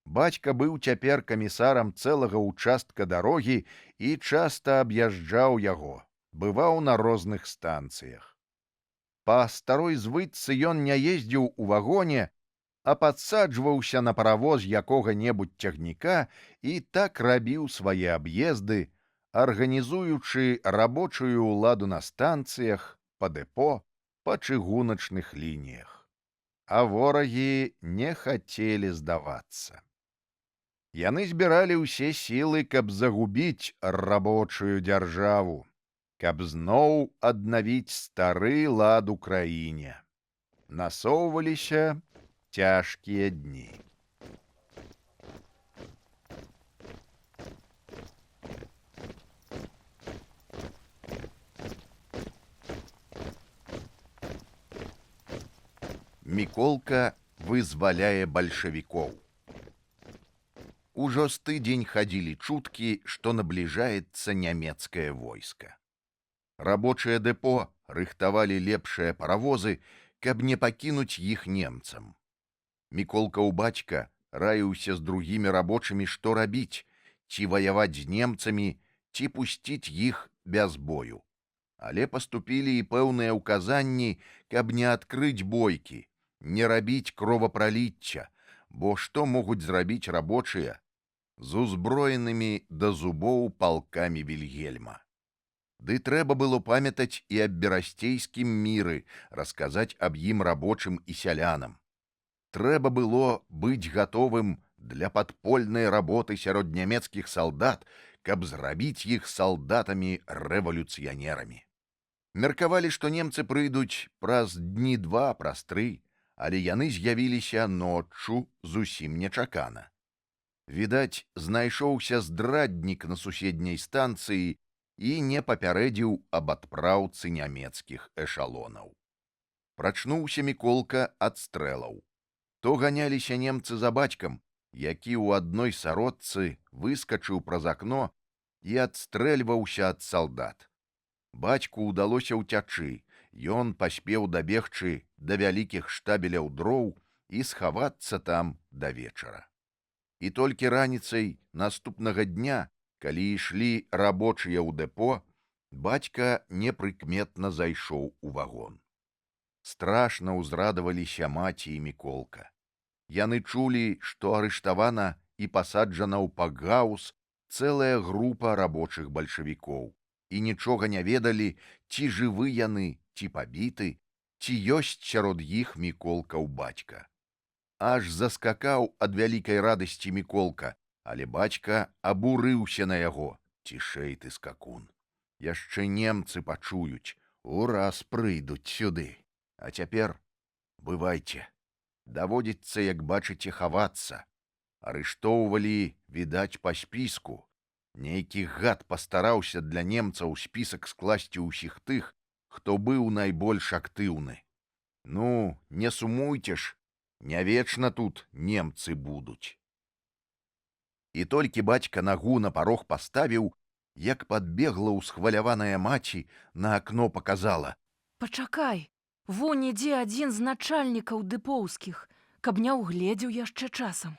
Бацька быў цяпер камісарам цэлага ўчастка дарогі і часта аб'язджаў яго, бываў на розных станцыях. Па старой звычцы ён не ездзіў у вагоне, а падсаджваўся на паравоз якога-небудзь цягніка і так рабіў свае аб'езды, арганізуючы рабочую ўладу на станцыях, па дэпо, па чыгуначных лініях. А ворагі не хацелі здавацца. Яны збіралі ўсе сілы, каб загубіць рабочую дзяржаву, каб зноў аднавіць стары лад у краіне. Насоўваліся цяжкія дні. Міколка вызваляе бальшавікоў. Ужо з тыдзень хадзілі чуткі, што набліжаецца нямецкае войска. Рабочыя дэпо рыхтавалі лепшыя паравозы, каб не пакінуць іх немцам. Міколкаў бацька раіўся з другімі рабочымі, што рабіць, ці ваяваць з немцамі, ці пусціць іх без бою. Але паступілі і пэўныя ўказанні, каб не адкрыць бойкі, не рабіць кровапраліцця, бо што могуць зрабіць рабочыя? з узброенымі да зубоў палкамі Вільгельма. Ды трэба было памятаць і аб берасцейскім міры, расказаць аб ім рабочым і сялянам. Трэба было быць гатовым для падпольнай работы сярод нямецкіх салдат, каб зрабіць іх салдатамі-рэвалюцыянерамі. Меркавалі, што немцы прыйдуць праз дні два, праз тры, але яны з'явіліся ноччу зусім нечакана. Відаць, знайшоўся здраднік на суседняй станцыі і не папярэдзіў аб адпраўцы нямецкіх эшалонаў. Прачнуўся Міколка ад стрэлаў. То ганяліся немцы за бацькам, які ў адной сародцы выскачыў праз акно і адстрэльваўся ад салдат. Бацьку ўдалося ўцячы, ён паспеў дабегчы да вялікіх штабеляў дроў і схавацца там да вечара. І толькі раніцай наступнага дня, калі ішлі рабочыя ў дэпо, бацька непрыкметна зайшоў у вагон. Страшна ўзрадаваліся маці і Міколка. Яны чулі, што арыштавана і пасаджана ў пакгаус цэлая група рабочых бальшавікоў, і нічога не ведалі, ці жывы яны, ці пабіты, ці ёсць сярод іх Міколкаў бацька. Аж заскакаў ад вялікай радасці Міколка, але бацька абурыўся на яго. Цішэй ты, скакун. Яшчэ немцы пачуюць, ураз прыйдуць сюды. А цяпер бывайце. Даводзіцца, як бачыце, хавацца. Арыштоўвалі, відаць, па спіску. Нейкі гад пастараўся для немцаў спісак скласці ўсіх тых, хто быў найбольш актыўны. Ну, не сумуйце ж, не вечна тут немцы будуць. І толькі бацька нагу на парог паставіў, як падбегла ўсхваляваная маці, на акно паказала: Пачакай, вон ідзе адзін з начальнікаў дэпоўскіх, каб не ўгледзеў яшчэ часам.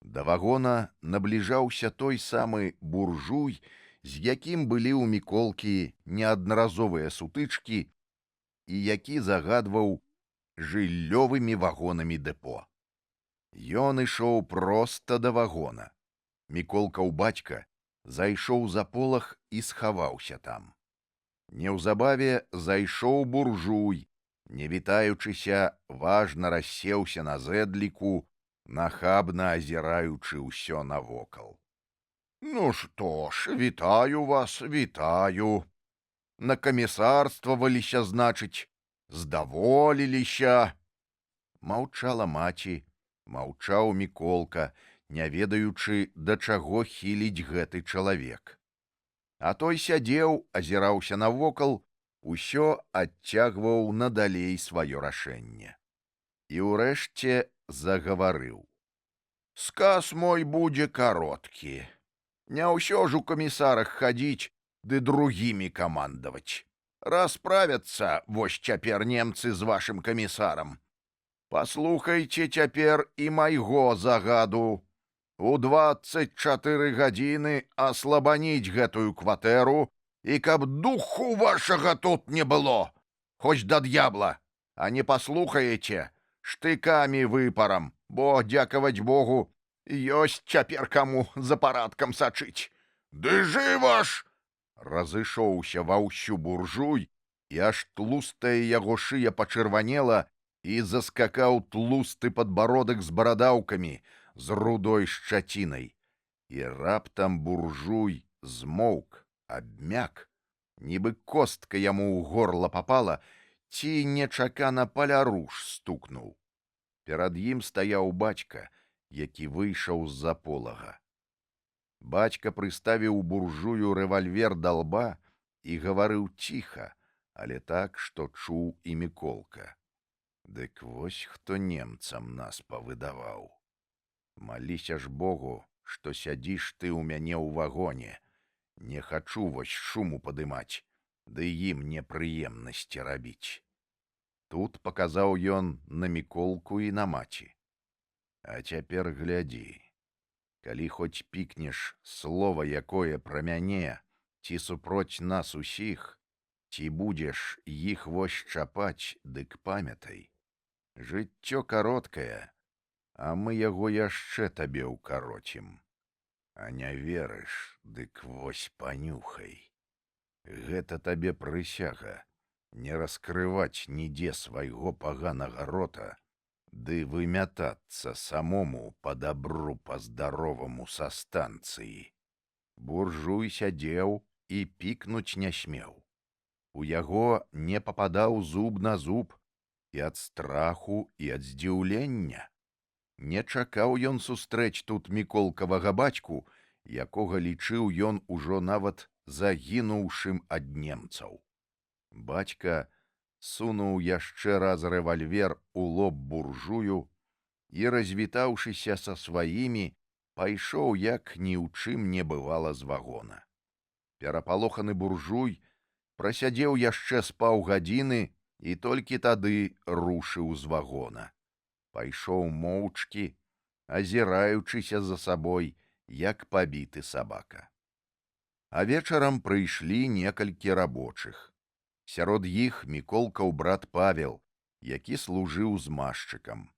Да вагона набліжаўся той самы буржуй, з якім былі ў Міколкі неаднаразовыя сутычкі і які загадваў жыллёвымі вагонамі дэпо. Ён ішоў проста да вагона. Міколкаў бацька зайшоў за полах і схаваўся там. Неўзабаве зайшоў буржуй, не вітаючыся, важна рассеўся на зэдліку, нахабна азіраючы ўсё навокал. Ну што ж, вітаю вас, вітаю. На камісарстваваліся, значыць, здаволіліся. Маўчала маці, маўчаў Міколка, не ведаючы, да чаго хіліць гэты чалавек. А той сядзеў, азіраўся навокал, усё адцягваў надалей сваё рашэнне. І ўрэшце загаварыў. Сказ мой будзе кароткі. Не ўсё ж у камісарах хадзіць, ды другімі камандаваць. Расправяцца вось цяпер немцы з вашым камісарам. Паслухайце цяпер і майго загаду. У 24 гадзіны аслабаніць гэтую кватэру і каб духу вашага тут не было, хоць да д'ябла, а не паслухаеце, штыкамі выпарам, бо, дзякаваць Богу, ёсць цяпер каму за парадкам сачыць. Ды жыва ж! Разышоўся ва ўсю буржуй, і аж тлустая яго шыя пачырванела, і заскакаў тлусты падбародак з барадаўкамі, з рудой шчацінай. І раптам буржуй змоўк, абмяк, нібы костка яму ў горла папала, ці нечакана паляруш стукнуў. Перад ім стаяў бацька, які выйшаў з-за полага. Бацька прыставіў буржую рэвальвер да лба і гаварыў ціха, але так, што чуў і Міколка. Дык вось хто немцам нас павыдаваў. Маліся ж Богу, што сядзіш ты ў мяне ў вагоне. Не хачу вось шуму падымаць, ды ім непрыемнасці рабіць. Тут паказаў ён на Міколку і на маці. А цяпер глядзі. Калі хоць пікнеш слова якое пра мяне, ці супроць нас усіх, ці будзеш іх вось чапаць, дык памятай. Жыццё кароткае, а мы яго яшчэ табе ўкароцім. А не верыш, дык вось панюхай. Гэта табе прысяга не раскрываць нідзе свайго паганага рота, ды вымятацца самому па дабру па здароваму са станцыі. Буржуй сядзеў і пікнуць не смеў. У яго не пападаў зуб на зуб і ад страху, і ад здзіўлення. Не чакаў ён сустрэць тут міколкавага бацьку, якога лічыў ён ужо нават загінуўшым ад немцаў. Бацька сунуў яшчэ раз рэвальвер у лоб буржую і, развітаўшыся са сваімі, пайшоў, як ні ў чым не бывала з вагона. Перапалоханы буржуй прасядзеў яшчэ з паўгадзіны і толькі тады рушыў з вагона. Пайшоў моўчкі, азіраючыся за сабой, як пабіты сабака. А вечарам прыйшлі некалькі рабочых. Сярод іх Міколкаў брат Павел, які служыў змазчыкам.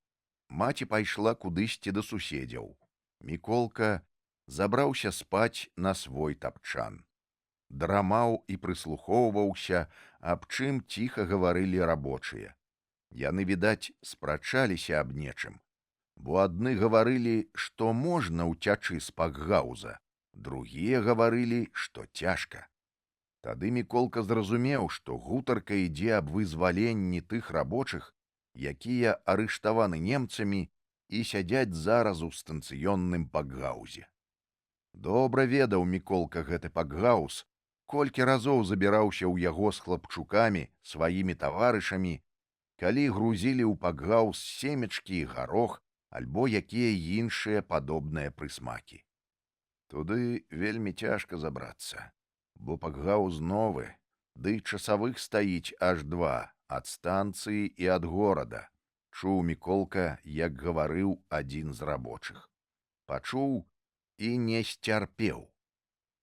Маці пайшла кудысьці да суседзяў. Міколка забраўся спаць на свой тапчан. Драмаў і прыслухоўваўся, аб чым ціха гаварылі рабочыя. Яны, відаць, спрачаліся аб нечым, бо адны гаварылі, што можна ўцячы з пакгауза, другія гаварылі, што цяжка. Тады Міколка зразумеў, што гутарка ідзе аб вызваленні тых рабочых, якія арыштаваны немцамі і сядзяць зараз у станцыённым пакгаузе. Добра ведаў Міколка гэты пакгауз, колькі разоў забіраўся ў яго з хлапчукамі, сваімі таварышамі, калі грузілі ў пакгауз семечкі і гарох альбо якія іншыя падобныя прысмакі. Туды вельмі цяжка забрацца, бо пакгауз новы, ды часавых стаіць аж 2 ад станцыі і ад горада. Чуў Міколка, як гаварыў адзін з рабочых. Пачуў і не сцярпеў.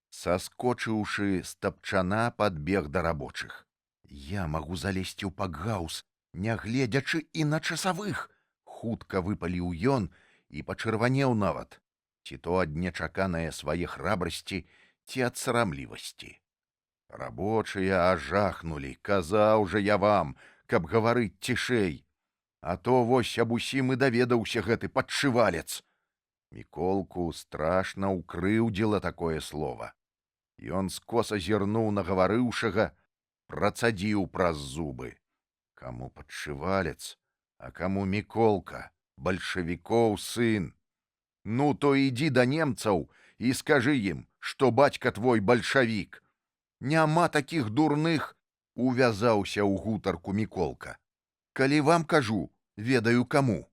Саскочыўшы з тапчана, падбег да рабочых. Я магу залезці ў пакгауз, нягледзячы і на часавых, хутка выпаліў ён і пачырванеў нават, ці то ад нечаканае свае храбрасці, ці ад сарамлівасці. Рабочыя ажахнулі, казаў жа я вам, каб гаварыць цішэй, а то вось аб усім і даведаўся гэты падшывалец. Міколку страшна ўкрыўдзіла такое слова. Ён скоса зірнуў на гаварыўшага, працадзіў праз зубы. Каму падшывалец, а каму Міколка, бальшавікоў сын. Ну, то ідзі да немцаў і скажы ім, што бацька твой бальшавік. Няма такіх дурных, увязаўся ў гутарку Міколка. Калі вам кажу, ведаю каму.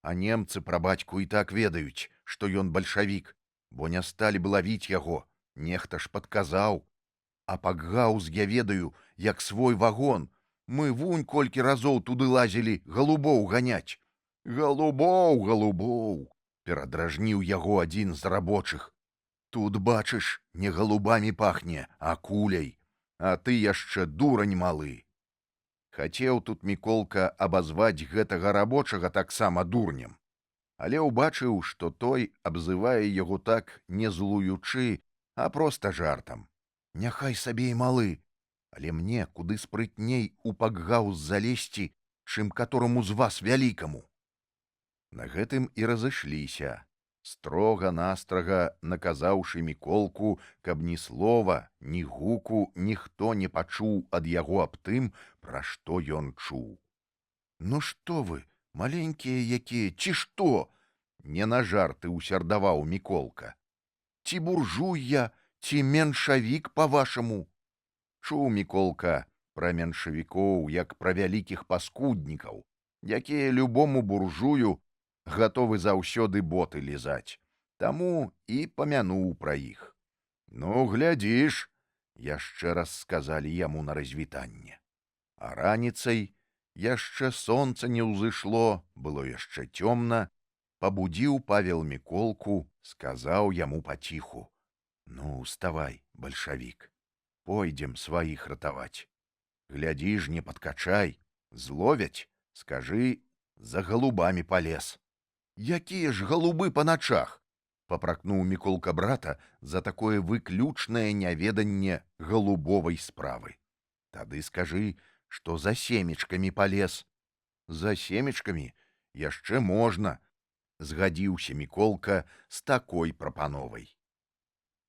А немцы пра бацьку і так ведаюць, што ён бальшавік, бо не сталі б лавіць яго, нехта ж падказаў. А пакгауз я ведаю, як свой вагон. Мы вунь колькі разоў туды лазілі галубоў ганяць. Галубоў, галубоў, перадражніў яго адзін з рабочых. Тут, бачыш, не галубамі пахне, а куляй, а ты яшчэ дурань малы. Хацеў тут Міколка абазваць гэтага рабочага таксама дурнем, але ўбачыў, што той абзывае яго так не злуючы, а проста жартам. Няхай сабе і малы, але мне куды спрытней у пакгауз залезці, чым катораму з вас вялікаму. На гэтым і разышліся, строга-настрага наказаўшы Міколку, каб ні слова, ні гуку ніхто не пачуў ад яго аб тым, пра што ён чуў. Ну што вы, маленькія якія, ці што? Не на жарты ўсярдаваў Міколка. Ці буржуй я, ці меншавік, па-вашаму? Чуў Міколка пра меншавікоў, як пра вялікіх паскуднікаў, якія любому буржую гатовы заўсёды боты лізаць. Таму і памянуў пра іх. Ну, глядзіш, яшчэ раз сказалі яму на развітанне. А раніцай яшчэ сонца не ўзышло, было яшчэ цёмна, пабудзіў Павел Міколку, сказаў яму паціху: ну, уставай, бальшавік, пойдзем сваіх ратаваць. Глядзі ж, не падкачай, зловяць, скажы, за галубамі палез. Якія ж галубы па начах? Папракнуў Міколка брата за такое выключнае няведанне галубовай справы. Тады скажы, што за семечкамі палез. За семечкамі яшчэ можна, згадзіўся Міколка з такой прапановай.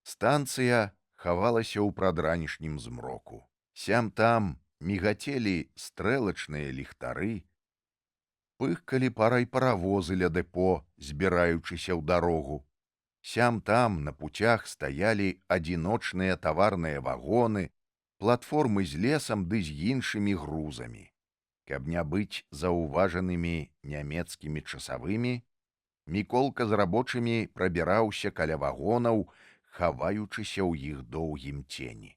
Станцыя хавалася ў прадранішнім змроку. Сям-там мігацелі стрэлачныя ліхтары, пыхкалі парай паравозы ля дэпо, збіраючыся ў дарогу. Сям-там на путях стаялі адзіночныя таварныя вагоны, платформы з лесам ды з іншымі грузамі. Каб не быць заўважанымі нямецкімі часавымі, Міколка з рабочымі прабіраўся каля вагонаў, хаваючыся ў іх доўгім цені.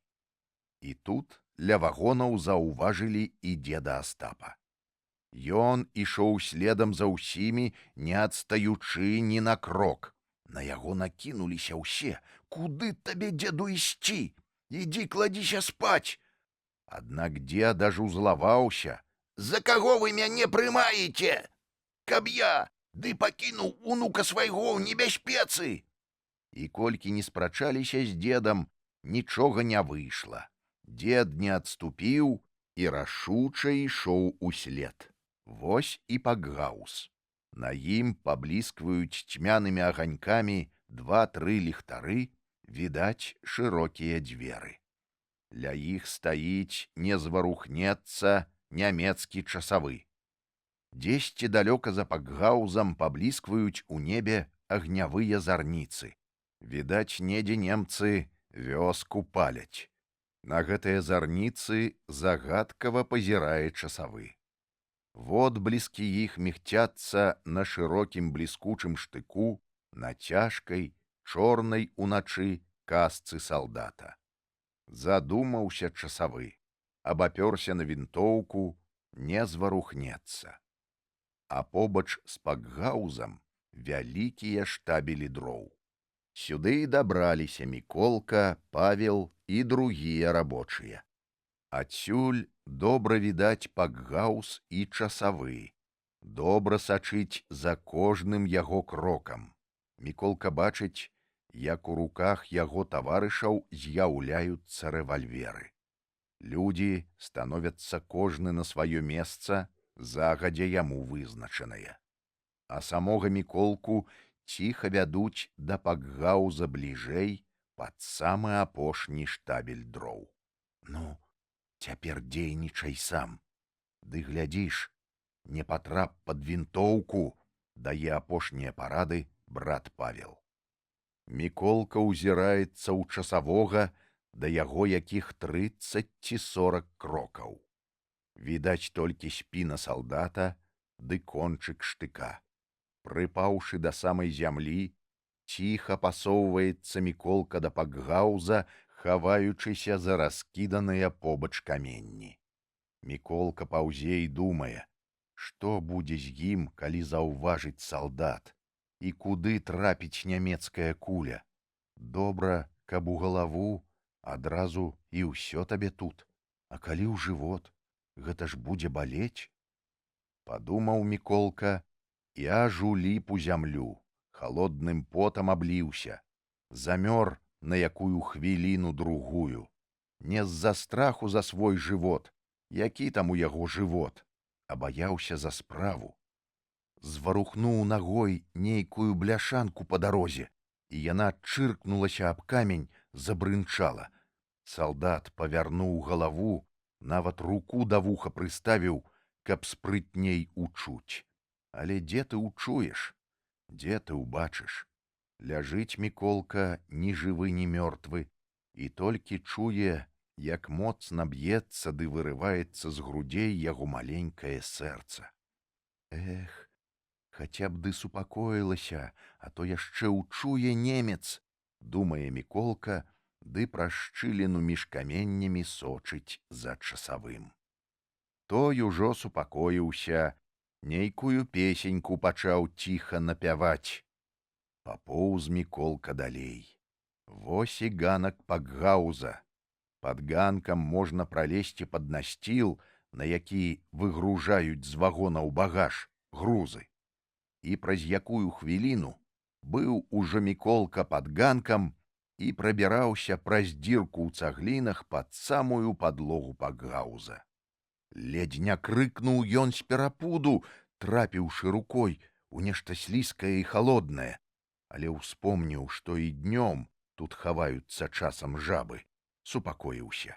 І тут ля вагонаў заўважылі і дзеда Астапа. Ён ішоў следам за ўсімі, не адстаючы ні на крок. На яго накінуліся ўсе: «Куды табе, дзеду, ісці? Ідзі, кладзіся спаць!» Аднак дзед аж узлаваўся: «За каго вы мяне прымаеце? Каб я ды пакінуў унука свайго ў небяспецы!» І колькі не спрачаліся з дзедам, нічога не выйшла. Дзед не адступіў і рашуча ішоў услед. Вось і пакгаус. На ім пабліскваюць цьмянымі аганькамі 2-3 ліхтары, відаць шырокія дзверы. Ля іх стаіць, не зварухнецца, нямецкі часавы. Дзесьці далёка за пакгаузам пабліскваюць у небе агнявыя зарніцы. Відаць, недзе немцы вёску паляць. На гэтыя зарніцы загадкава пазірае часавы. Водбліскі іх мігцяцца на шырокім бліскучым штыку, на цяжкай, чорнай уначы касцы салдата. Задумаўся часавы, абапёрся на вінтоўку, не зварухнецца. А побач з пакгаузам вялікія штабелі дроў. Сюды дабраліся Міколка, Павел і другія рабочыя. Адсюль добра відаць пакгауз і часавы. Добра сачыць за кожным яго крокам. Міколка бачыць, як у руках яго таварышаў з'яўляюцца рэвальверы. Людзі становяцца кожны на сваё месца, загадзя яму вызначанае. А самога Міколку ціха вядуць да пакгауза бліжэй пад самы апошні штабель дроў. Ну, цяпер дзейнічай сам. Ды глядзіш, не патрап пад вінтоўку, дае апошнія парады брат Павел. Міколка ўзіраецца ў часавога, да яго якіх 30 ці 40 крокаў. Відаць толькі спіна салдата ды кончык штыка. Прыпаўшы да самай зямлі, ціха пасоўваецца Міколка да пакгауза, хаваючыся за раскіданыя побач каменні. Міколка паўзе і думае, што будзе з ім, калі заўважыць салдат, і куды трапіць нямецкая куля. Добра, каб у галаву, адразу і ўсё табе тут, а калі ў жывот, гэта ж будзе балець. Падумаў Міколка і аж уліп у зямлю, халодным потам абліўся, замёр на якую хвіліну другую. Не з-за страху за свой жывот, які там у яго жывот, а баяўся за справу. Зварухнуў нагой нейкую бляшанку па дарозе, і яна чыркнулася аб камень, забрынчала. Салдат павярнуў галаву, нават руку да вуха прыставіў, каб спрытней учуць. Але дзе ты учуеш? Дзе ты ўбачыш? Ляжыць Міколка ні жывы, ні мёртвы, і толькі чуе, як моцна б'ецца ды вырываецца з грудзей яго маленькае сэрца. Эх, хаця б ды супакоілася, а то яшчэ учуе немец, думае Міколка, ды праз шчыліну між каменнямі сочыць за часавым. Той ужо супакоіўся, нейкую песеньку пачаў ціха напяваць. Папоўз Міколка далей. Вось і ганак пакгауза. Пад ганкам можна пралезці пад насціл, на які выгружаюць з вагонаў багаж, грузы. і праз якую хвіліну быў ужо Міколка пад ганкам і прабіраўся праз дзірку ў цаглінах пад самую падлогу пакгауза. Ледзь не крыкнуў ён з перапуду, трапіўшы рукой у нешта слізкае і халоднае, але ўспомніў, што і днём тут хаваюцца часам жабы, супакоіўся.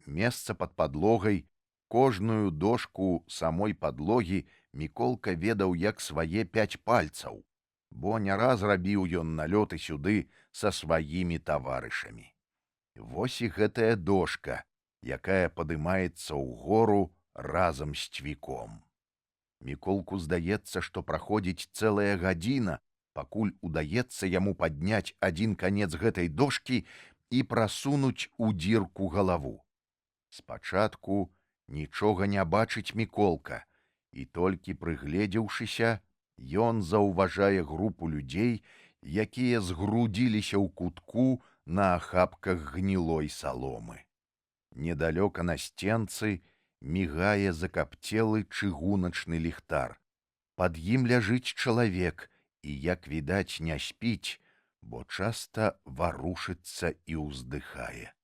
Месца пад падлогай, кожную дошку самой падлогі Міколка ведаў як свае 5 пальцаў, бо не раз рабіў ён налёты сюды са сваімі таварышамі. Вось і гэтая дошка, якая падымаецца ў гору разам з цвіком. Міколку здаецца, што праходзіць цэлая гадзіна, пакуль удаецца яму падняць адзін канец гэтай дошкі і прасунуць у дзірку галаву. Спачатку нічога не бачыць Міколка, і толькі прыгледзеўшыся, ён заўважае групу людзей, якія згрудзіліся ў кутку на ахапках гнілой саломы. Недалёка на сценцы мігае закапцелы чыгуначны ліхтар. Пад ім ляжыць чалавек і, як відаць, не спіць, бо часта варушыцца і ўздыхае.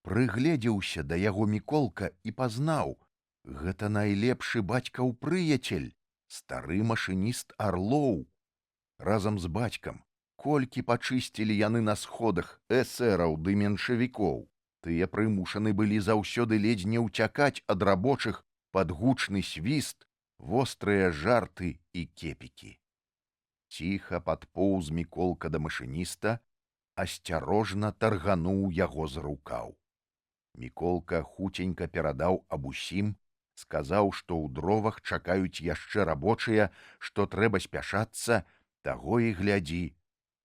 Прыгледзеўся да яго Міколка і пазнаў, гэта найлепшы бацькаў прыяцель, стары машыніст Арлоў. Разам з бацькам колькі пачысцілі яны на сходах эсэраў ды меншавікоў. Тыя прымушаны былі заўсёды ледзь не ўцякаць ад рабочых пад гучны свіст, вострыя жарты і кепікі. Ціха падпоўз Міколка да машыніста, асцярожна таргануў яго за рукаў. Міколка хуценька перадаў аб усім, сказаў, што ў дровах чакаюць яшчэ рабочыя, што трэба спяшацца, таго і глядзі,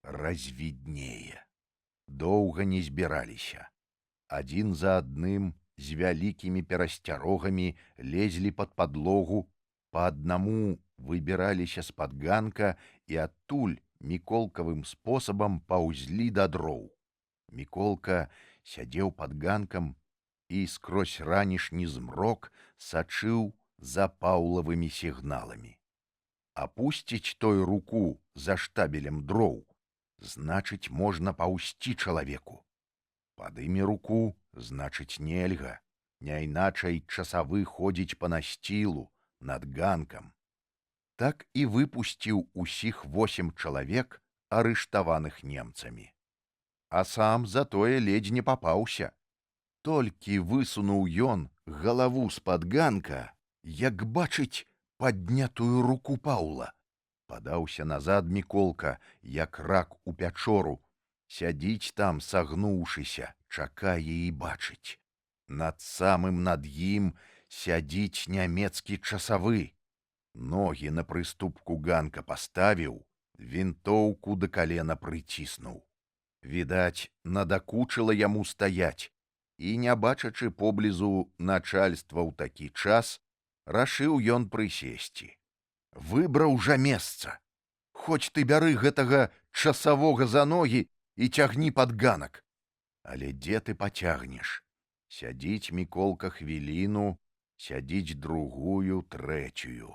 развіднее. Доўга не збіраліся. Адзін за адным з вялікімі перасцярогамі лезлі пад падлогу, па аднаму выбіраліся з-пад ганка і адтуль міколкавым спосабам паўзлі да дроў. Міколка сядзеў пад ганкам і скрозь ранішні змрок сачыў за Паўлавымі сігналамі. Апусціць той руку за штабелем дроў, значыць, можна паўзці чалавеку. Падыме руку, значыць, нельга, не іначай часавы ходзіць па насцілу над ганкам. Так і выпусціў усіх 8 чалавек, арыштаваных немцамі. А сам затое ледзь не папаўся. Толькі высунуў ён галаву з-пад ганка, як бачыць паднятую руку Паўла. Падаўся назад Міколка, як рак у пячору. Сядзіць там, сагнуўшыся, чакае і бачыць. Над самым над ім сядзіць нямецкі часавы. Ногі на прыступку ганка паставіў, вінтоўку да калена прыціснуў. Відаць, надакучыла яму стаяць, і, не бачачы поблізу начальства ў такі час, рашыў ён прысесці. Выбраў жа месца. Хоць ты бяры гэтага часавога за ногі і цягні пад ганак. Але дзе ты пацягнеш? Сядзіць Міколка хвіліну, сядзіць другую, трэцюю.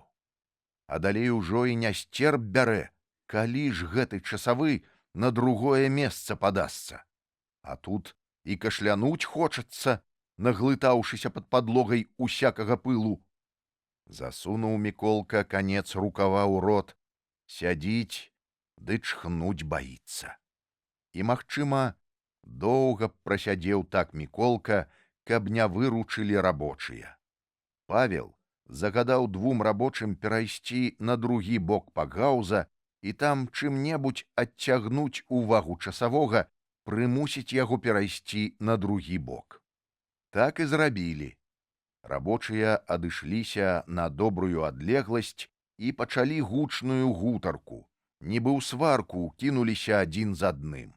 А далей ужо і не сцерп бярэ, калі ж гэты часавы на другое месца падасца. А тут і кашлянуць хочацца, наглытаўшыся пад падлогай усякага пылу. Засунуў Міколка канец рукава ў рот, сядзіць, ды чхнуць баіцца. І, магчыма, доўга прасядзеў так Міколка, каб не выручылі рабочыя. Павел загадаў 2 рабочым перайсці на другі бок пакгауза і там чым-небудзь адцягнуць увагу часавога, прымусіць яго перайсці на другі бок. Так і зрабілі. Рабочыя адышліся на добрую адлегласць і пачалі гучную гутарку, нібы ў сварку кінуліся адзін з адным.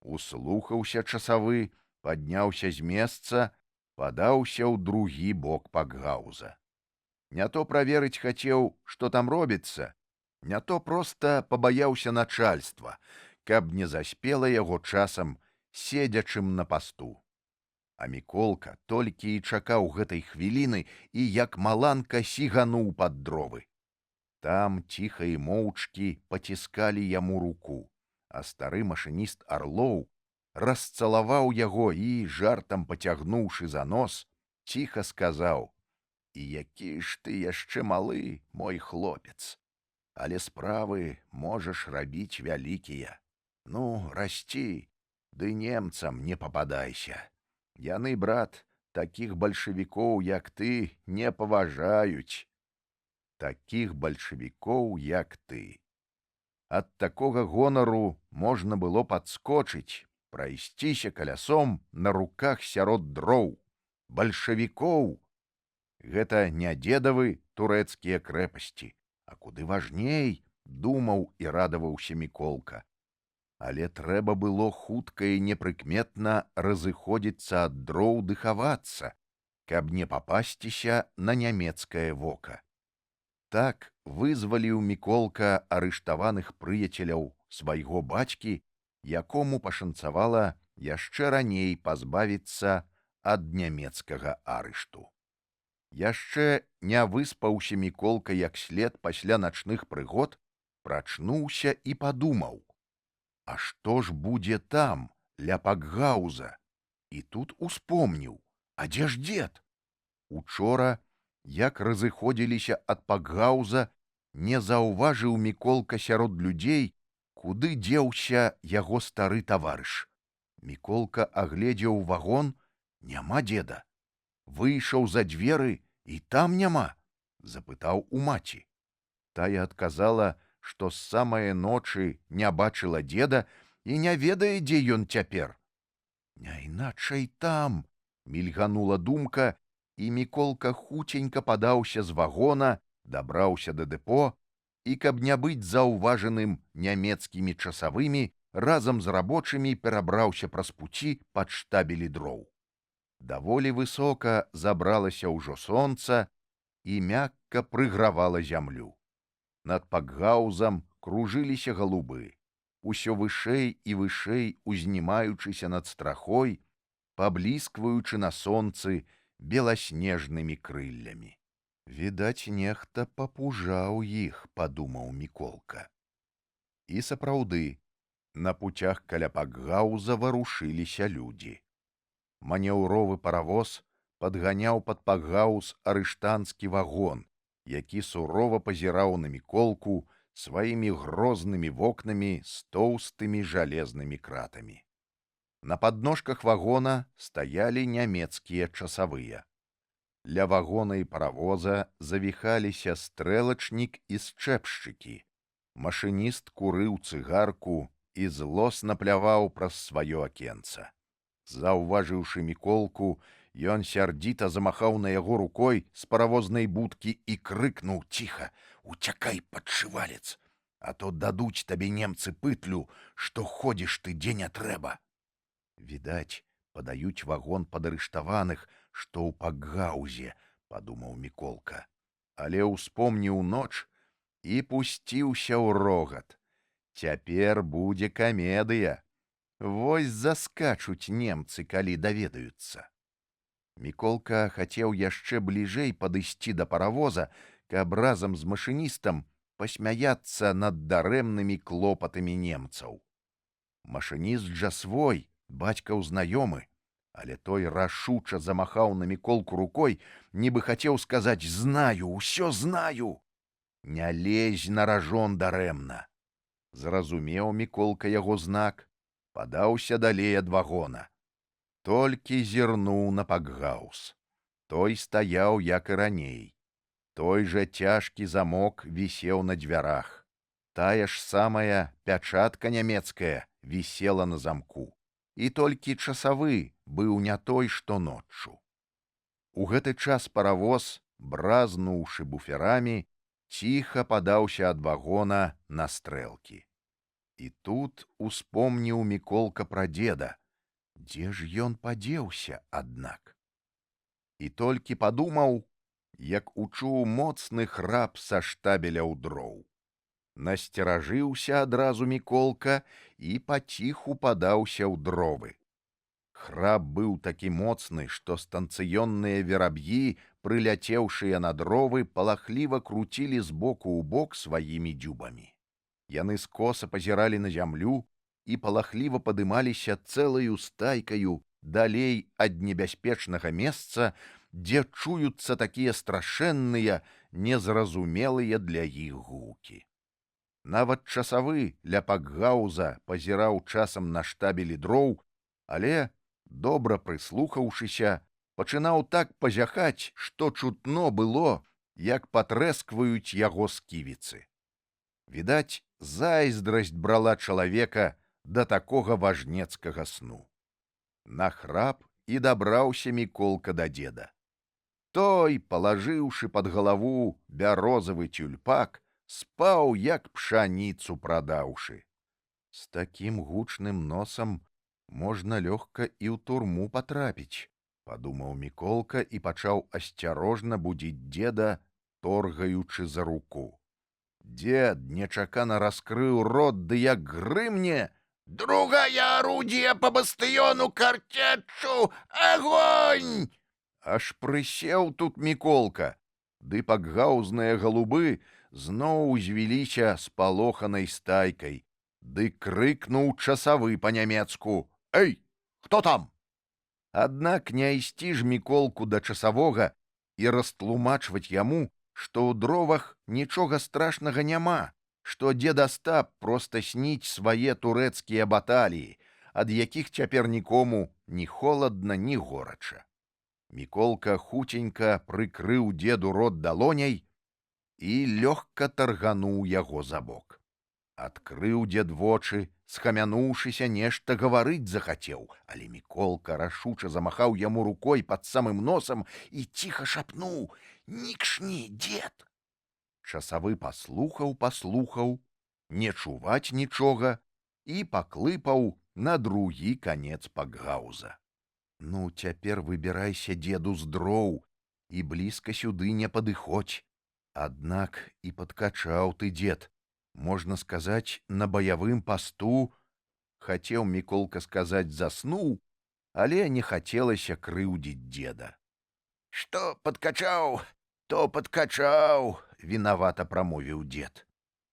Услухаўся часавы, падняўся з месца, падаўся ў другі бок пакгауза. Не то праверыць хацеў, што там робіцца, не то проста пабаяўся начальства, каб не заспела яго часам седзячым на пасту. А Міколка толькі і чакаў гэтай хвіліны і як маланка сігануў пад дровы. Там ціха і моўчкі паціскалі яму руку, а стары машыніст Арлоў расцалаваў яго і, жартам пацягнуўшы за нос, ціха сказаў: «І які ж ты яшчэ малы, мой хлопец, але справы можаш рабіць вялікія. Ну, расці, ды немцам не пападайся. Яны, брат, такіх бальшавікоў, як ты, не паважаюць. Такіх бальшавікоў, як ты». Ад такога гонару можна было падскочыць, прайсціся калясом на руках сярод дроў. Бальшавікоў! Гэта не дзедавы турэцкія крэпасці, а куды важней, думаў і радаваўся Міколка. Але трэба было хутка і непрыкметна разыходзіцца ад дроў ды хавацца, каб не папасціся на нямецкае вока. Так вызваліў Міколка арыштаваных прыяцеляў свайго бацькі, якому пашанцавала яшчэ раней пазбавіцца ад нямецкага арышту. Яшчэ не выспаўся Міколка як след пасля начных прыгод, прачнуўся і падумаў: а што ж будзе там, ля Пакгауза? І тут успомніў: а дзе ж дзед? Учора, як разыходзіліся ад Пакгауза, не заўважыў Міколка сярод людзей, куды дзеўся яго стары таварыш. Міколка агледзеў вагон, няма дзеда. Выйшаў за дзверы, і там няма, запытаў у маці. Тая адказала, што з самае ночы не бачыла дзеда і не ведае, дзе ён цяпер. Няйначай там, мільганула думка, і Міколка хуценька падаўся з вагона, дабраўся да дэпо і, каб не быць заўважаным нямецкімі часавымі, разам з рабочымі перабраўся праз пуці пад штабелі дроў. Даволі высока забралася ўжо сонца і мякка прыгравала зямлю. Над Пакгаузам кружыліся галубы, усё вышэй і вышэй узнімаючыся над страхой, пабліскваючы на сонцы беласнежнымі крыллямі. Відаць, нехта папужаў іх, падумаў Міколка. І сапраўды, на пуцях каля Пакгауза варушыліся людзі. Манеўровы паравоз падганяў пад Пакгауз арыштанскі вагон, які сурова пазіраў на Міколку сваімі грознымі вокнамі з тоўстымі жалезнымі кратамі. На падножках вагона стаялі нямецкія часавыя. Ля вагона і паравоза завіхаліся стрэлачнік і счэпшчыкі. Машыніст курыў цыгарку і злосна пляваў праз сваё акенца. Заўважыўшы Міколку, ён сярдзіта замахаў на яго рукой з паравознай будкі і крыкнуў ціха: «Уцякай, падшывалец, а то дадуць табе немцы пытлю, што ходзіш ты дзе не трэба». Відаць, падаюць вагон падарыштаваных, што ў Пакгаузе, падумаў Міколка, але ўспомніў ноч і пусціўся ў рогат. Цяпер будзе камедыя. Вось заскачуць немцы, калі даведаюцца. Міколка хацеў яшчэ бліжэй падысці да паравоза, каб разам з машыністам пасмяяцца над дарэмнымі клопатамі немцаў. Машыніст жа свой, бацькаў знаёмы, але той рашуча замахаў на Міколку рукой, нібы хацеў сказаць: «Знаю, усё знаю! Не лезь на ражон дарэмна». Зразумеў Міколка яго знак, падаўся далей ад вагона. Толькі зірнуў на Пакгауз. Той стаяў, як і раней. Той жа цяжкі замок вісеў на дзвярах. Тая ж самая пячатка нямецкая вісела на замку. І толькі часавы быў не той, што ноччу. У гэты час паравоз, бразнуўшы буферамі, ціха падаўся ад вагона на стрэлкі. І тут успомніў Міколка пра дзеда. Дзе ж ён падзеўся, аднак? І толькі падумаў, як учуў моцны храп са штабеляў дроў. Насцеражыўся адразу Міколка і паціху падаўся ў дровы. Храп быў такі моцны, што станцыённыя вераб'і прыляцеўшыя на дровы, палахліва круцілі з боку ў бок сваімі дзюбамі. Яны скоса пазіралі на зямлю і палахліва падымаліся цэлаю стайкаю далей ад небяспечнага месца, дзе чуюцца такія страшэнныя, незразумелыя для іх гукі. Нават часавы ля пакгауза пазіраў часам на штабелі дроў, але, добра прыслухаўшыся, пачынаў так пазяхаць, што чутно было, як патрэскваюць яго сківіцы. Відаць, зайздрасць брала чалавека да такога важнецкага сну. Нахрап і дабраўся Міколка да дзеда. Той, палажыўшы пад галаву бярозавы тюльпак, спаў, як пшаніцу прадаўшы. З такім гучным носам можна лёгка і ў турму патрапіць, падумаў Міколка і пачаў асцярожна будзіць дзеда, торгаючы за руку. Дзед нечакана раскрыў рот, ды як грымне: «Другое орудие по бастыёну картечу! Огонь!» Аж прысеў тут Міколка, ды пакгаузныя галубы зноў узвіліся спалоханай стайкай, ды крыкнуў часавы па-нямецку: «Эй, хто там?» Аднак не ісці ж Міколку да часавога і растлумачваць яму, што ў дровах нічога страшнага няма, што дзед Астап проста сніць свае турэцкія баталіі, ад якіх цяпер нікому ні холадна, ні горача. Міколка хуценька прыкрыў дзеду рот далоняй і лёгка таргануў яго за бок. Адкрыў дзед вочы, схамянуўшыся, нешта гаварыць захацеў, але Міколка рашуча замахаў яму рукой пад самым носам і ціха шапнуў: «Не кшні, дзед!» Часавы паслухаў, не чуваць нічога, і паклыпаў на другі канец пакгауза. «Ну, цяпер выбірайся, дзеду, з дроў, і блізка сюды не падыходзь. Аднак і падкачаў ты, дзед, можна сказаць, на баявым пасту». Хацеў Міколка сказаць «заснуў», але не хацелася крыўдзіць дзеда. «Што падкачаў, то падкачаў», — вінавата прамовіў дзед.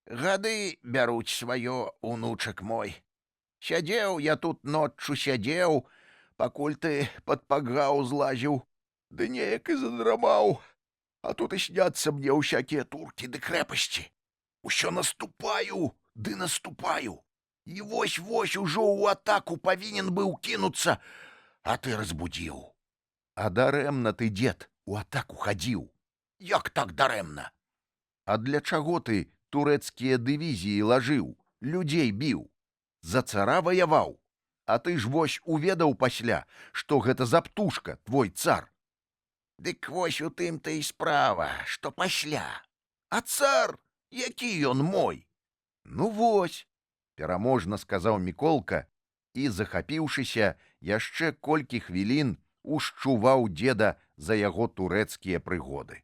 «Гады бяруць сваё, унучак мой. Сядзеў я тут ноччу, сядзеў, пакуль ты пад пакгауз лазіў, ды неяк і задрамаў. А тут і сняцца мне ўсякія туркі ды крэпасці. Усё наступаю, ды наступаю. І вось-вось ужо ў атаку павінен быў кінуцца, а ты разбудзіў». «А дарэмна ты, дзед, у атаку хадзіў». «Як так дарэмна?» «А для чаго ты турэцкія дывізіі лажыў, людзей біў? За цара ваяваў? А ты ж вось уведаў пасля, што гэта за птушка, твой цар». «Дык вось у тым-то і справа, што пасля. А цар, які ён мой?» «Ну вось», — пераможна сказаў Міколка і, захапіўшыся, яшчэ колькі хвілін ушчуваў дзеда за яго турэцкія прыгоды.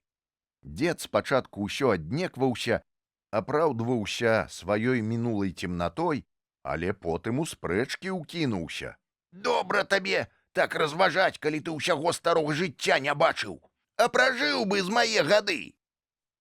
Дзед спачатку ўсё аднекваўся, апраўдваўся сваёй мінулай цемнатой, але потым у спрэчкі ўкінуўся. «Добра табе так разважаць, калі ты ўсяго старога жыцця не бачыў. А пражыў бы з мае гады».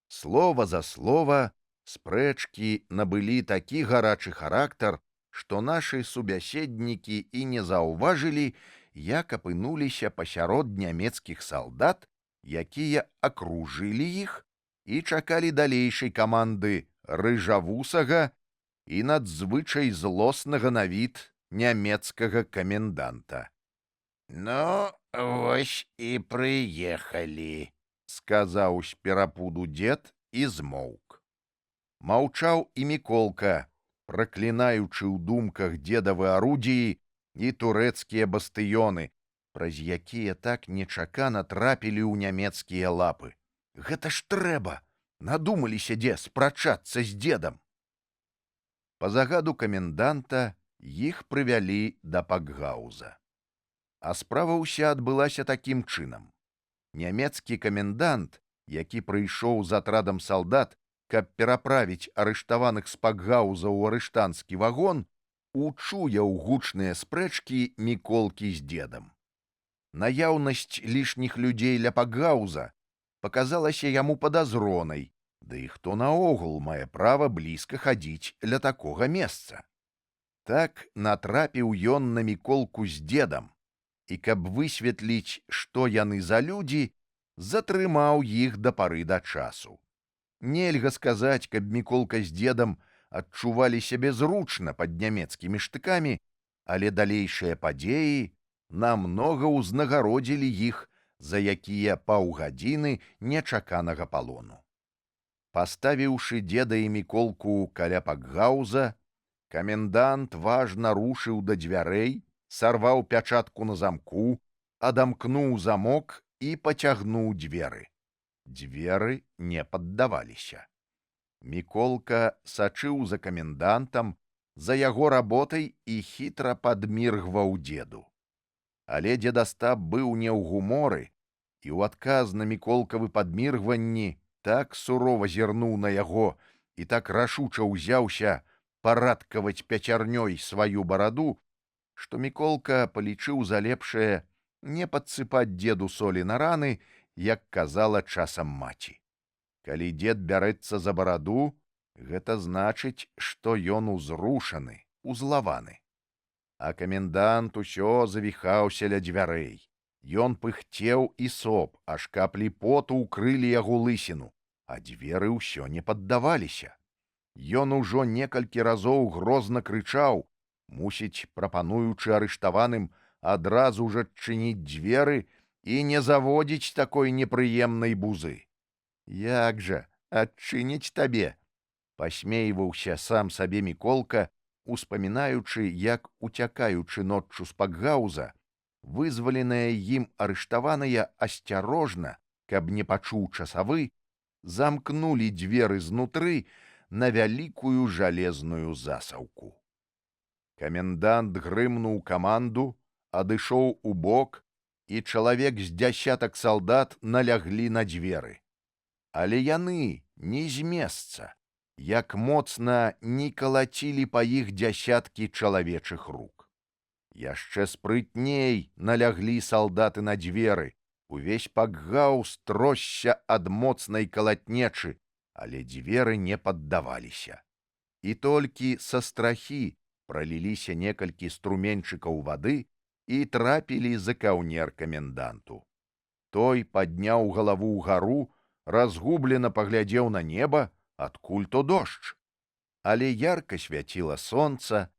Слова за слова спрэчкі набылі такі гарачы характар, што нашы субяседнікі і не заўважылі, як апынуліся пасярод нямецкіх салдат, якія акружылі іх і чакалі далейшай каманды рыжавусага і надзвычай злоснага на від нямецкага каменданта. «Ну, вось і прыехалі», — сказаў з перапуду дзед і змоўк. Маўчаў і Міколка, праклінаючы ў думках дзедавы арудзіі і турэцкія бастыёны, праз якія так нечакана трапілі ў нямецкія лапы. Гэта ж трэба! Надумаліся дзе спрачацца з дзедам. Па загаду каменданта іх прывялі да пакгауза. А справа ўся адбылася такім чынам. Нямецкі камендант, які прыйшоў з атрадам салдат, каб пераправіць арыштаваных з пакгауза ў арыштанскі вагон, учуяў гучныя спрэчкі Міколкі з дзедам. Наяўнасць лішніх людзей ля пакгауза паказалася яму падазронай, ды і хто наогул мае права блізка хадзіць ля такога месца. Так натрапіў ён на Міколку з дзедам, і каб высветліць, што яны за людзі, затрымаў іх да пары да часу. Нельга сказаць, каб Міколка з дзедам адчувалі сябе зручна пад нямецкімі штыкамі, але далейшыя падзеі намнога ўзнагародзілі іх за якія паўгадзіны нечаканага палону. Паставіўшы дзеда і Міколку каля пакгауза, камендант важна рушыў да дзвярэй, сарваў пячатку на замку, адамкнуў замок і пацягнуў дзверы. Дзверы не паддаваліся. Міколка сачыў за камендантам, за яго работай і хітра падміргваў дзеду. Але дзед Астап быў не ў гуморы, і ў адказ на Міколкавы падміргванні так сурова зірнуў на яго і так рашуча ўзяўся парадкаваць пяцярнёй сваю бараду, што Міколка палічыў за лепшае не падсыпаць дзеду солі на раны, як казала часам маці. Калі дзед бярэцца за бараду, гэта значыць, што ён узрушаны, узлаваны. А камендант усё завіхаўся ля дзвярэй. Ён пыхцеў і соп, аж каплі поту ўкрылі яго лысіну, а дзверы ўсё не паддаваліся. Ён ужо некалькі разоў грозна крычаў, мусіць, прапануючы арыштаваным адразу ж адчыніць дзверы і не заводзіць такой непрыемнай бузы. Як жа, адчыніць табе? Пасмейваўся сам сабе Міколка, успамінаючы, як, уцякаючы ноччу з пакгауза, вызваленыя ім арыштаваныя асцярожна, каб не пачуў часавы, замкнулі дзверы знутры на вялікую жалезную засаўку. Камендант грымнуў каманду, адышоў у бок, і чалавек з дзясятак салдат наляглі на дзверы. Але яны не з месца, як моцна не калацілі па іх дзясяткі чалавечых рук. Яшчэ спрытней наляглі салдаты на дзверы, увесь пакгауз тросся ад моцнай калатнечы, але дзверы не паддаваліся. І толькі са страхі праліліся некалькі струменьчыкаў вады і трапілі за каўнер каменданту. Той падняў галаву ўгару, разгублена паглядзеў на неба, адкуль то дождж. Але ярка свяціла сонца,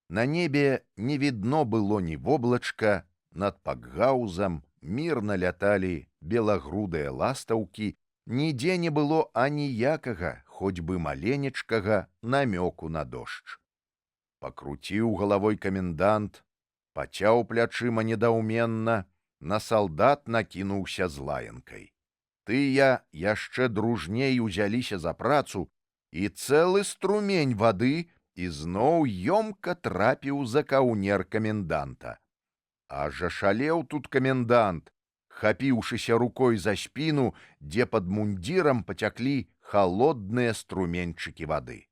на небе не відно было ні воблачка, над пакгаузам мірна ляталі белагрудыя ластаўкі, нідзе не было аніякага, хоць бы маленечкага намёку на дождж. Пакруціў галавой камендант, пацяў плячыма недаўменна, на салдат накінуўся з лаянкай. Тыя яшчэ дружней узяліся за працу, і цэлы струмень вады ізноў ёмка трапіў за каўнер каменданта. Аж ашалеў тут камендант, хапіўшыся рукой за спіну, дзе пад мундзірам пацяклі халодныя струменьчыкі вады.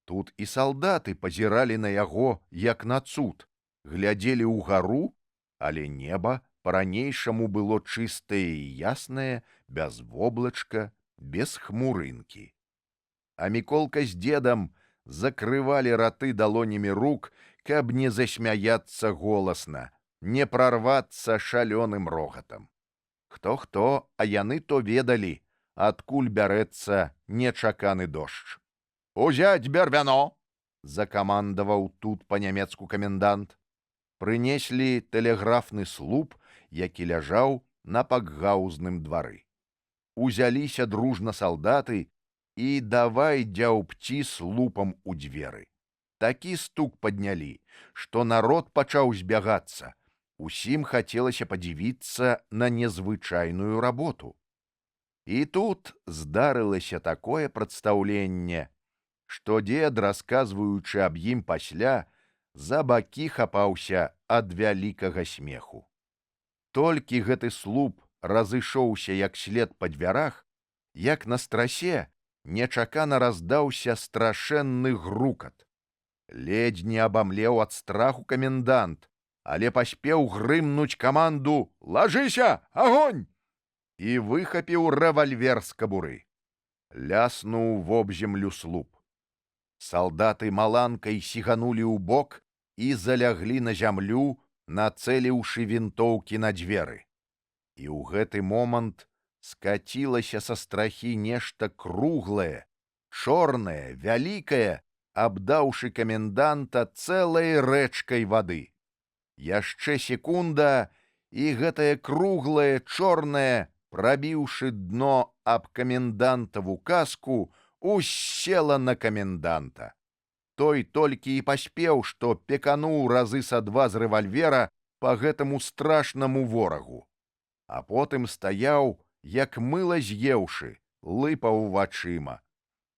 Тут і салдаты пазіралі на яго, як на цуд, глядзелі ўгару, але неба па-ранейшаму было чыстае і яснае, без воблачка, без хмурынкі. А Міколка з дзедам закрывалі раты далонямі рук, каб не засмяяцца голасна, не прарвацца шалёным рогатам. Хто-хто, а яны то ведалі, адкуль бярэцца нечаканы дождж. «Узять бервяно!» — закамандаваў тут па-нямецку камендант. Прынеслі тэлеграфны слуп, які ляжаў на пакгаузным двары. Узяліся дружна салдаты і давай дзяўбці слупам у дзверы. Такі стук паднялі, што народ пачаў збягацца. Усім хацелася падзівіцца на незвычайную работу. І тут здарылася такое прадстаўленне, што дзед, расказваючы аб ім пасля, за бакі хапаўся ад вялікага смеху. Толькі гэты слуп разышоўся як след па дзвярах, як на страсе нечакана раздаўся страшэнны грукат. Ледзь не абамлеў ад страху камендант, але паспеў грымнуць каманду «Лажыся! Агонь!» і выхапіў рэвальвер з кабуры. Ляснуў вобземлю слуп. Салдаты маланкай сіганулі ў бок і заляглі на зямлю, нацэліўшы вінтоўкі на дзверы. І ў гэты момант скацілася са страхі нешта круглае, чорнае, вялікае, абдаўшы каменданта цэлай рэчкай вады. Яшчэ секунда, і гэтае круглае, чорнае, прабіўшы дно аб камендантаву каску, усела на каменданта. Той толькі і паспеў, што пекануў разы са два з рэвальвера па гэтаму страшнаму ворагу. А потым стаяў, як мыла з'еўшы, лыпаў вачыма.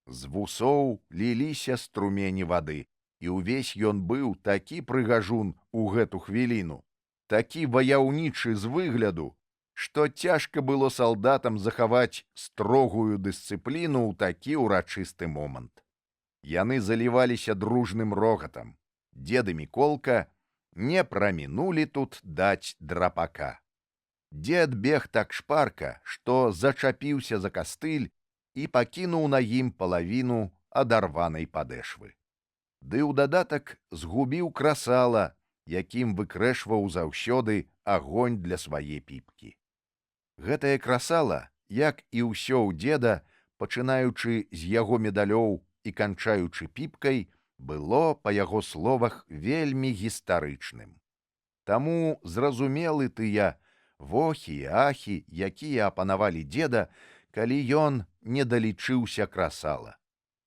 З вусоў ліліся струмені вады, і ўвесь ён быў такі прыгажун у гэту хвіліну, такі ваяўнічы з выгляду, што цяжка было салдатам захаваць строгую дысцыпліну ў такі ўрачысты момант. Яны заліваліся дружным рогатам. Дзед і Міколка не прамінулі тут даць драпака. Дзед бег так шпарка, што зачапіўся за кастыль і пакінуў на ім палавіну адарванай падэшвы. Ды ў дадатак згубіў красала, якім выкрэшваў заўсёды агонь для свае піпкі. Гэтае красала, як і ўсё ў дзеда, пачынаючы з яго медалёў і канчаючы піпкай, было, па яго словах, вельмі гістарычным. Таму зразумелы тыя вохі і ахі, якія апанавалі дзеда, калі ён не далічыўся красала.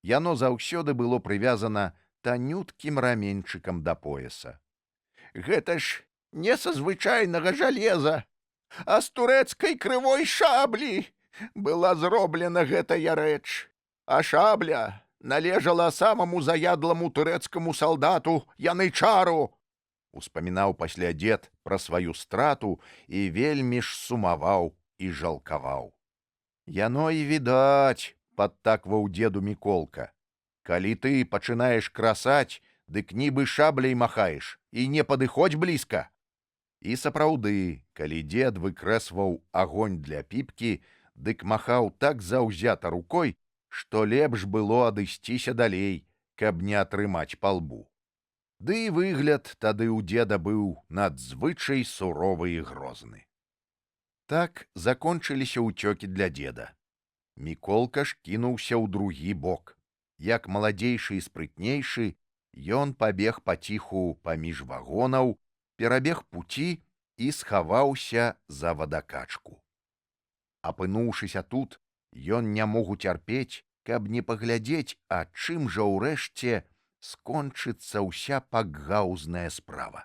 Яно заўсёды было прывязана танюткім раменьчыкам да пояса. Гэта ж не са звычайнага жалеза, а з турэцкай крывой шаблі была зроблена гэтая рэч. А шабля належала самаму заядламу турэцкаму салдату Янычару. Успамінаў пасля дзед пра сваю страту і вельмі ж сумаваў і жалкаваў. Яно і відаць, падтакваў дзеду Міколка. Калі ты пачынаеш красаць, дык нібы шабляй махаеш і не падыходзь блізка. І сапраўды, калі дзед выкрэсваў агонь для піпкі, дык махаў так заўзята рукой, што лепш было адысціся далей, каб не атрымаць па лбу. Ды і выгляд тады ў дзеда быў надзвычай суровы і грозны. Так закончыліся ўцёкі для дзеда. Міколка ж кінуўся ў другі бок. Як маладзейшы і спрытнейшы, ён пабег паціху паміж вагонаў, перабег пуці і схаваўся за вадакачку. Апынуўшыся тут, ён не мог уцярпець, каб не паглядзець, а чым жа ўрэшце скончыцца ўся пакгаузная справа.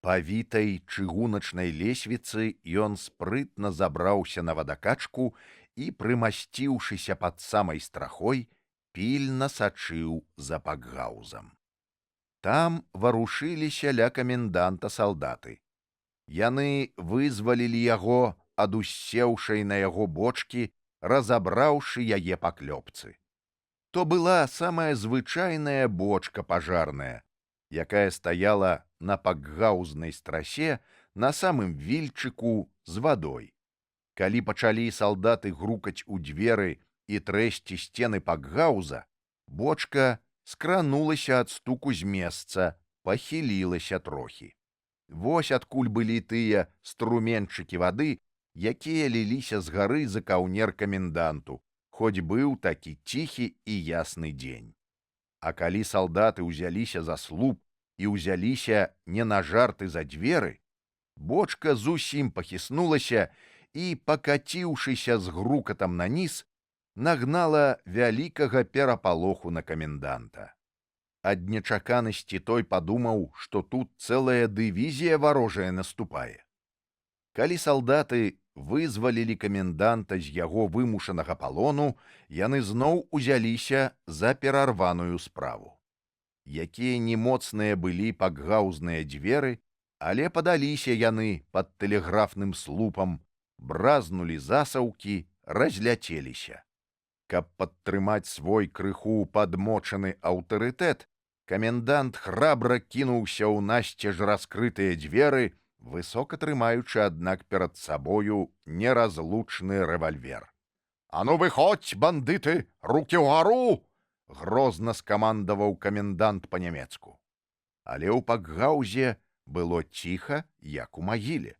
Па вітай чыгуначнай лесвіцы ён спрытна забраўся на вадакачку і, прымасціўшыся пад самай страхой, пільна сачыў за пакгаузам. Там варушыліся ля каменданта салдаты. Яны вызвалілі яго ад уссеўшай на яго бочкі, разабраўшы яе па клёпцы. То была самая звычайная бочка пажарная, якая стаяла на пакгаузнай страсе на самым вільчыку з вадой. Калі пачалі салдаты грукаць у дзверы і трэсці сцены пакгауза, бочка скранулася ад стуку з месца, пахілілася трохі. Вось адкуль былі тыя струменчыкі вады, якія ліліся з гары за каўнер каменданту, хоць быў такі ціхі і ясны дзень. А калі салдаты ўзяліся за слуп і ўзяліся не на жарты за дзверы, бочка зусім пахіснулася і, пакаціўшыся з грукатам наніз, нагнала вялікага перапалоху на каменданта. Ад нечаканасці той падумаў, што тут цэлая дывізія варожая наступае. Калі салдаты вызвалілі каменданта з яго вымушанага палону, яны зноў узяліся за перарваную справу. Якія немоцныя былі пакгаузныя дзверы, але падаліся яны пад тэлеграфным слупам, бразнулі засаўкі, разляцеліся. Каб падтрымаць свой крыху падмочаны аўтарытэт, камендант храбра кінуўся ў насцеж раскрытыя дзверы, высока трымаючы, аднак перад сабою неразлучны рэвальвер. «А ну выходзь, бандыты, рукі ўгару!» — грозна скамандаваў камендант па-нямецку. Але ў пакгаузе было ціха, як у магіле.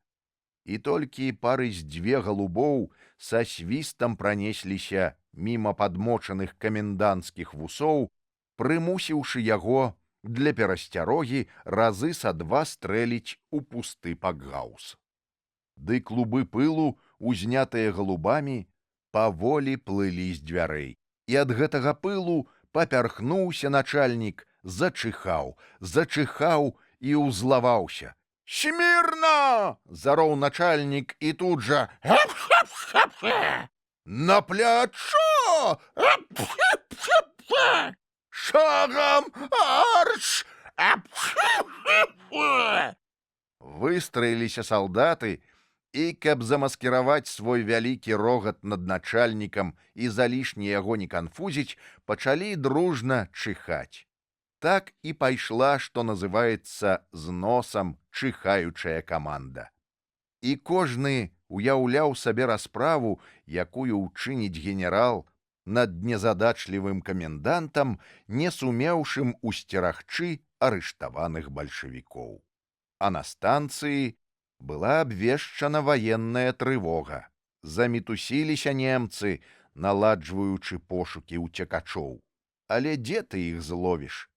І толькі пары з дзве галубоў са свістам пранесліся міма падмочаных каменданцкіх вусоў, прымусіўшы яго для перасцярогі разы са два стрэліць у пусты пакгауз. Ды клубы пылу, узнятыя галубамі, паволі плылі з дзвярэй. І ад гэтага пылу папярхнуўся начальнік, зачыхаў і ўзлаваўся. «Смірна!» — зароў начальнік, і тут жа «На плячо! Шагам арш!» Выстраіліся салдаты, і, каб замаскіраваць свой вялікі рогат над начальнікам і залішне яго не канфузіць, пачалі дружна чыхаць. Так і пайшла, што называецца, з носам чыхаючая каманда. І кожны уяўляў сабе расправу, якую ўчыніць генерал над незадачлівым камендантам, не сумеўшым усцерагчы арыштаваных бальшавікоў. А на станцыі была абвешчана ваенная трывога. Замітусіліся немцы, наладжваючы пошукі ўцекачоў. Але дзе ты іх зловіш?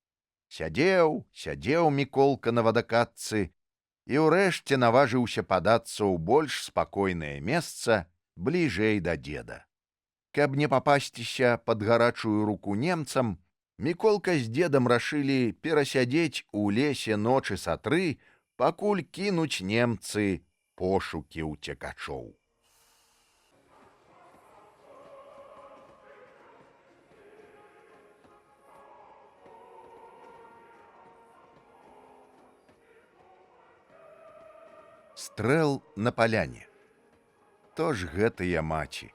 Сядзеў Міколка на вадакатцы і ўрэшце наважыўся падацца ў больш спакойнае месца бліжэй да дзеда. Каб не папасціся пад гарачую руку немцам, Міколка з дзедам рашылі перасядзець у лесе ночы са 3, пакуль кінуць немцы пошукі ўцекачоў. Стрэл на паляне. То ж гэтыя маці.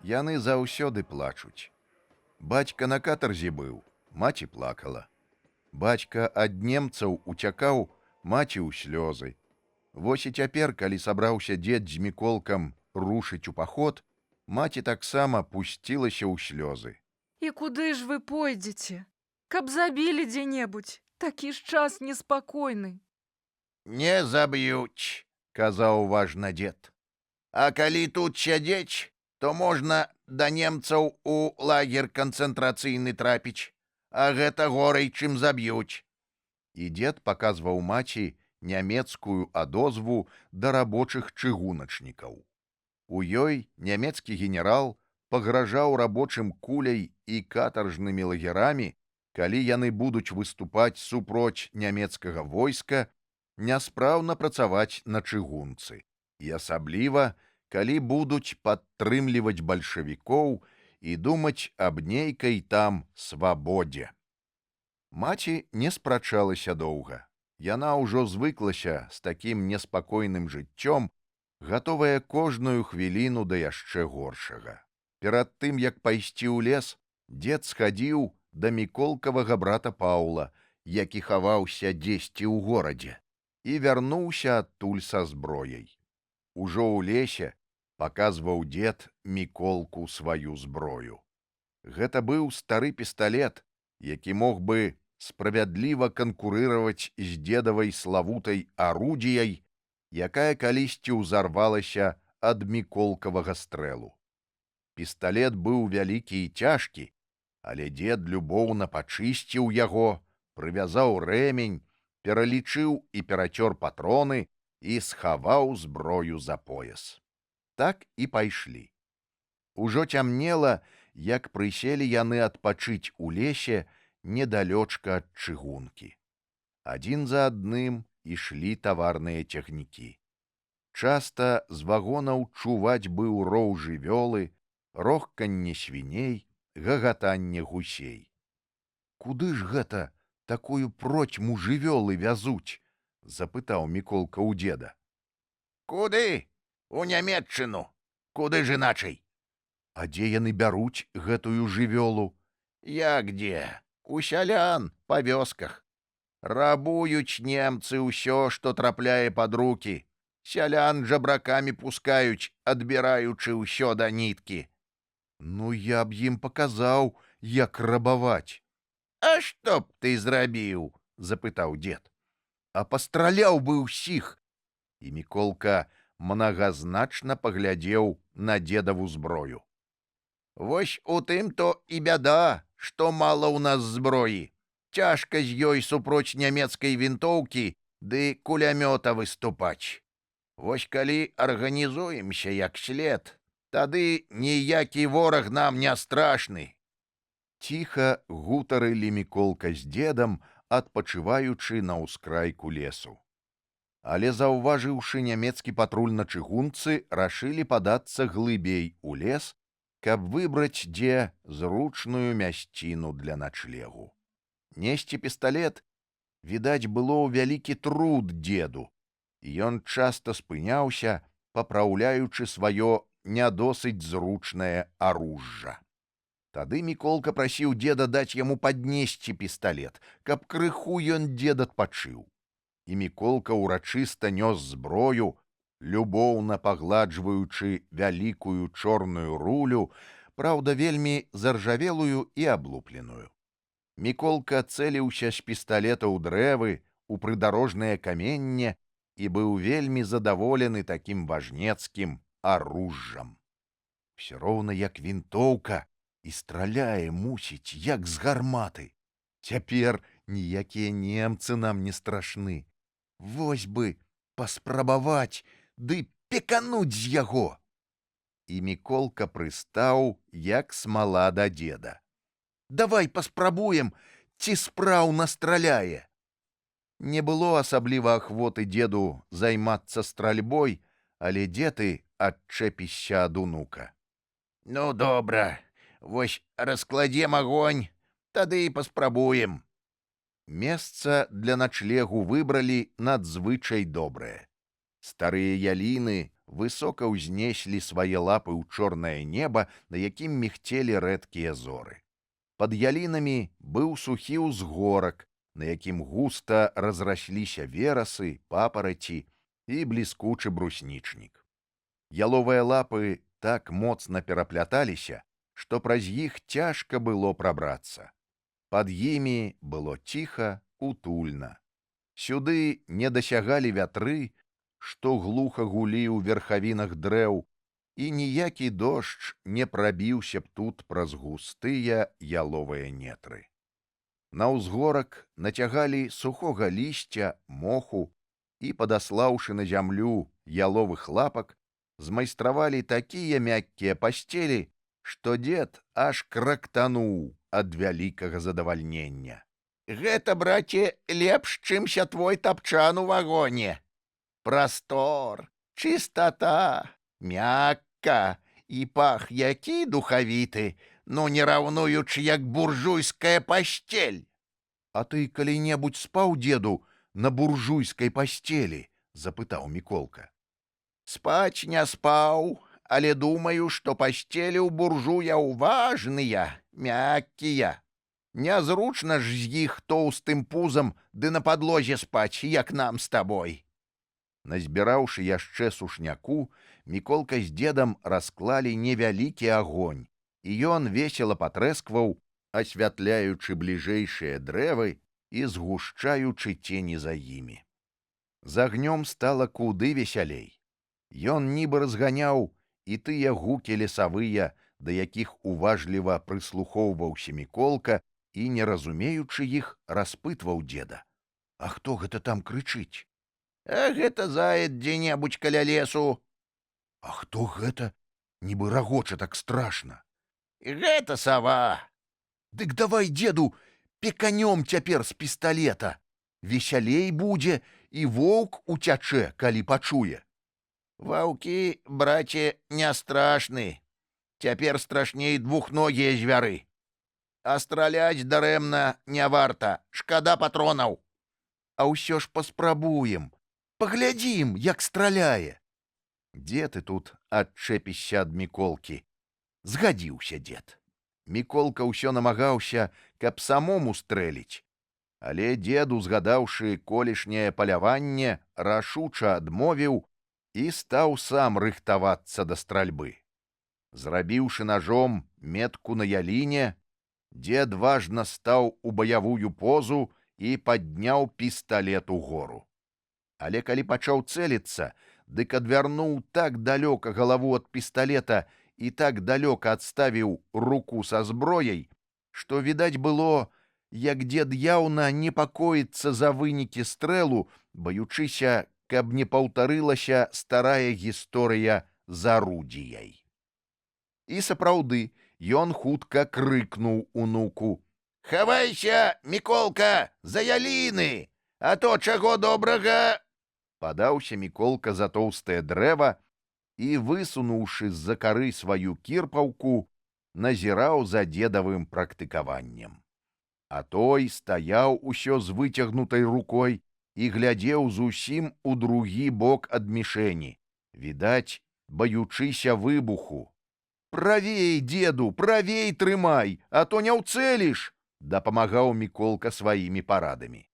Яны заўсёды плачуць. Бацька на катарзе быў, маці плакала. Бацька ад немцаў уцякаў, маці ў слёзы. Вось і цяпер, калі сабраўся дзед з Міколкам рушыць у паход, маці таксама пусцілася ў слёзы. І куды ж вы пойдзеце? Каб забілі дзе-небудзь, такі ж час неспакойны. Не заб'юць, казаў важна дзед. а калі тут сядзець, то можна да немцаў у лагер канцэнтрацыйны трапіць, а гэта горай, чым заб'юць. І дзед паказваў маці нямецкую адозву да рабочых чыгуначнікаў. У ёй нямецкі генерал пагражаў рабочым куляй і катаржнымі лагерамі, калі яны будуць выступаць супроць нямецкага войска, няспраўна працаваць на чыгунцы, і асабліва, калі будуць падтрымліваць бальшавікоў і думаць аб нейкай там свабодзе. Маці не спрачалася доўга. Яна ўжо звыклася з такім неспакойным жыццём, гатовая кожную хвіліну да яшчэ горшага. Перад тым, як пайсці ў лес, дзед схадзіў да міколкавага брата Паўла, які хаваўся дзесьці ў горадзе, і вярнуўся адтуль са зброяй. Ужо ў лесе паказваў дзед Міколку сваю зброю. Гэта быў стары пісталет, які мог бы справядліва канкурыраваць з дзедавай славутай арудзіяй, якая калісьці ўзарвалася ад міколкавага стрэлу. Пісталет быў вялікі і цяжкі, але дзед любоўна пачысціў яго, прывязаў рэмень, пералічыў і перацёр патроны і схаваў зброю за пояс. Так і пайшлі. Ужо цямнела, як прыселі яны адпачыць у лесе недалёчка ад чыгункі. Адзін за адным ішлі таварныя цягнікі. Часта з вагонаў чуваць быў роў жывёлы, рохканне свіней, гагатанне гусей. «Куды ж гэта такую процьму жывёлы вязуць?» — запытаў Міколка ў дзеда. Куды? У Нямецчыну. Куды ж іначай? А дзе яны бяруць гэтую жывёлу? Як дзе? У сялян, па вёсках. Рабуюць немцы ўсё, што трапляе пад рукі. Сялян жабракамі пускаюць, адбіраючы ўсё да ніткі. Ну, я б ім паказаў, як рабаваць. А што б ты зрабіў? Запытаў дзед. А пастраляў бы ўсіх. І Міколка мнагазначна паглядзеў на дзедаву зброю. Вось у тым-то і бяда, што мала ў нас зброі. Цяжка з ёй супроць нямецкай вінтоўкі ды кулямёта выступаць. Вось калі арганізуемся як след, тады ніякі вораг нам не страшны. Ціха гутарылі Міколка з дзедам, адпачываючы на ўскрайку лесу. Але заўважыўшы нямецкі патруль на чыгунцы, рашылі падацца глыбей у лес, каб выбраць дзе зручную мясціну для начлегу. Несці пісталет, відаць, было вялікі труд дзеду, і ён часта спыняўся, папраўляючы сваё нядосыць зручнае аружжа. Тады Міколка прасіў дзеда даць яму паднесці пісталет, каб крыху ён дзед адпачыў. І Міколка ўрачыста нёс зброю, любоўна пагладжваючы вялікую чорную рулю, праўда, вельмі заржавелую і аблупленую. Міколка цэліўся з пісталета ў дрэвы, у прыдарожнае каменне і быў вельмі задаволены такім важнецкім аружжам. Усё роўна як вінтоўка, і страляе, мусіць, як з гарматы. Цяпер ніякія немцы нам не страшны. Вось бы паспрабаваць ды пекануць з яго. І Міколка прыстаў, як смала да дзеда. Давай паспрабуем, ці спраўна страляе. Не было асабліва ахвоты дзеду займацца стральбой, але дзед і адчэпішся ад унука. Ну, добра, вось раскладзем агонь, тады і паспрабуем. Месца для начлегу выбралі надзвычай добрае. Старыя яліны высока ўзнеслі свае лапы ў чорнае неба, на якім мігцелі рэдкія зоры. Пад ялінамі быў сухі ўзгорак, на якім густа разрасліся верасы, папараці і бліскучы бруснічнік. Яловыя лапы так моцна перапляталіся, што праз іх цяжка было прабрацца. Пад імі было ціха, утульна. Сюды не дасягалі вятры, што глуха гулі ў верхавінах дрэў, і ніякі дождж не прабіўся б тут праз густыя яловыя нетры. На ўзгорак нацягалі сухога лісця, моху і, падаслаўшы на зямлю яловых лапак, змайстравалі такія мяккія пасцелі, што дзед аж крактануў ад вялікага задавальнення. Гэта, браце, лепш, чымся твой тапчан у вагоне. Прастор, чыстата, мякка і пах які духавіты, ну не раўнуючы як буржуйская пасцель. А ты калі-небудзь спаў, дзеду, на буржуйскай пасцелі? Запытаў Міколка. Спаць не спаў, але думаю, што пасцелі ў буржуяў важныя, мяккія. Нязручна ж з іх тоўстым пузам ды на падлозе спаць, як нам з табой. Назбіраўшы яшчэ сушняку, Міколка з дзедам расклалі невялікі агонь, і ён весела патрэскваў, асвятляючы бліжэйшыя дрэвы і згушчаючы цені за імі. З агнём стала куды весялей. Ён нібы разганяў і тыя гукі лесавыя, да якіх уважліва прыслухоўваўся Міколка і, не разумеючы іх, распытваў дзеда. А хто гэта там крычыць? А гэта заяц дзе-небудзь каля лесу. А хто гэта? Нібы рагоча так страшна. Гэта сава. Дык давай, дзеду, пеканём цяпер з пісталета. Весялей будзе, і воўк уцячэ, калі пачуе. Ваўкі, браце, не страшны. Цяпер страшней двухногія звяры. А страляць дарэмна не варта, шкада патронаў. А ўсё ж паспрабуем. Паглядзім, як страляе. Дзе ты тут адчэпішся ад Міколкі? Згадзіўся дзед. Міколка ўсё намагаўся, каб самому стрэліць. Але дзед, узгадаўшы колішняе паляванне, рашуча адмовіў і стаў сам рыхтавацца да стральбы. Зрабіўшы ножом метку на яліне, дзед важна стаў у баявую позу і падняў пісталет угору. Але калі пачаў цэліцца, дык адвярнуў так далёка галаву ад пісталета і так далёка адставіў руку са зброяй, што відаць было, як дзед яўна непакоіцца за вынікі стрэлу, баючыся, каб не паўтарылася старая гісторыя з арудзіяй. І сапраўды, ён хутка крыкнуў унуку: «Хавайся, Міколка, за яліны, а то чаго добрага!» Падаўся Міколка за тоўстае дрэва і, высунуўшы з-за кары сваю кірпаўку, назіраў за дзедавым практыкаваннем. А той стаяў усё з выцягнутай рукой і глядзеў зусім у другі бок ад мішэні, відаць, баючыся выбуху. «Правей, дзеду, правей трымай, а то не ўцэліш!» дапамагаў Міколка сваімі парадамі.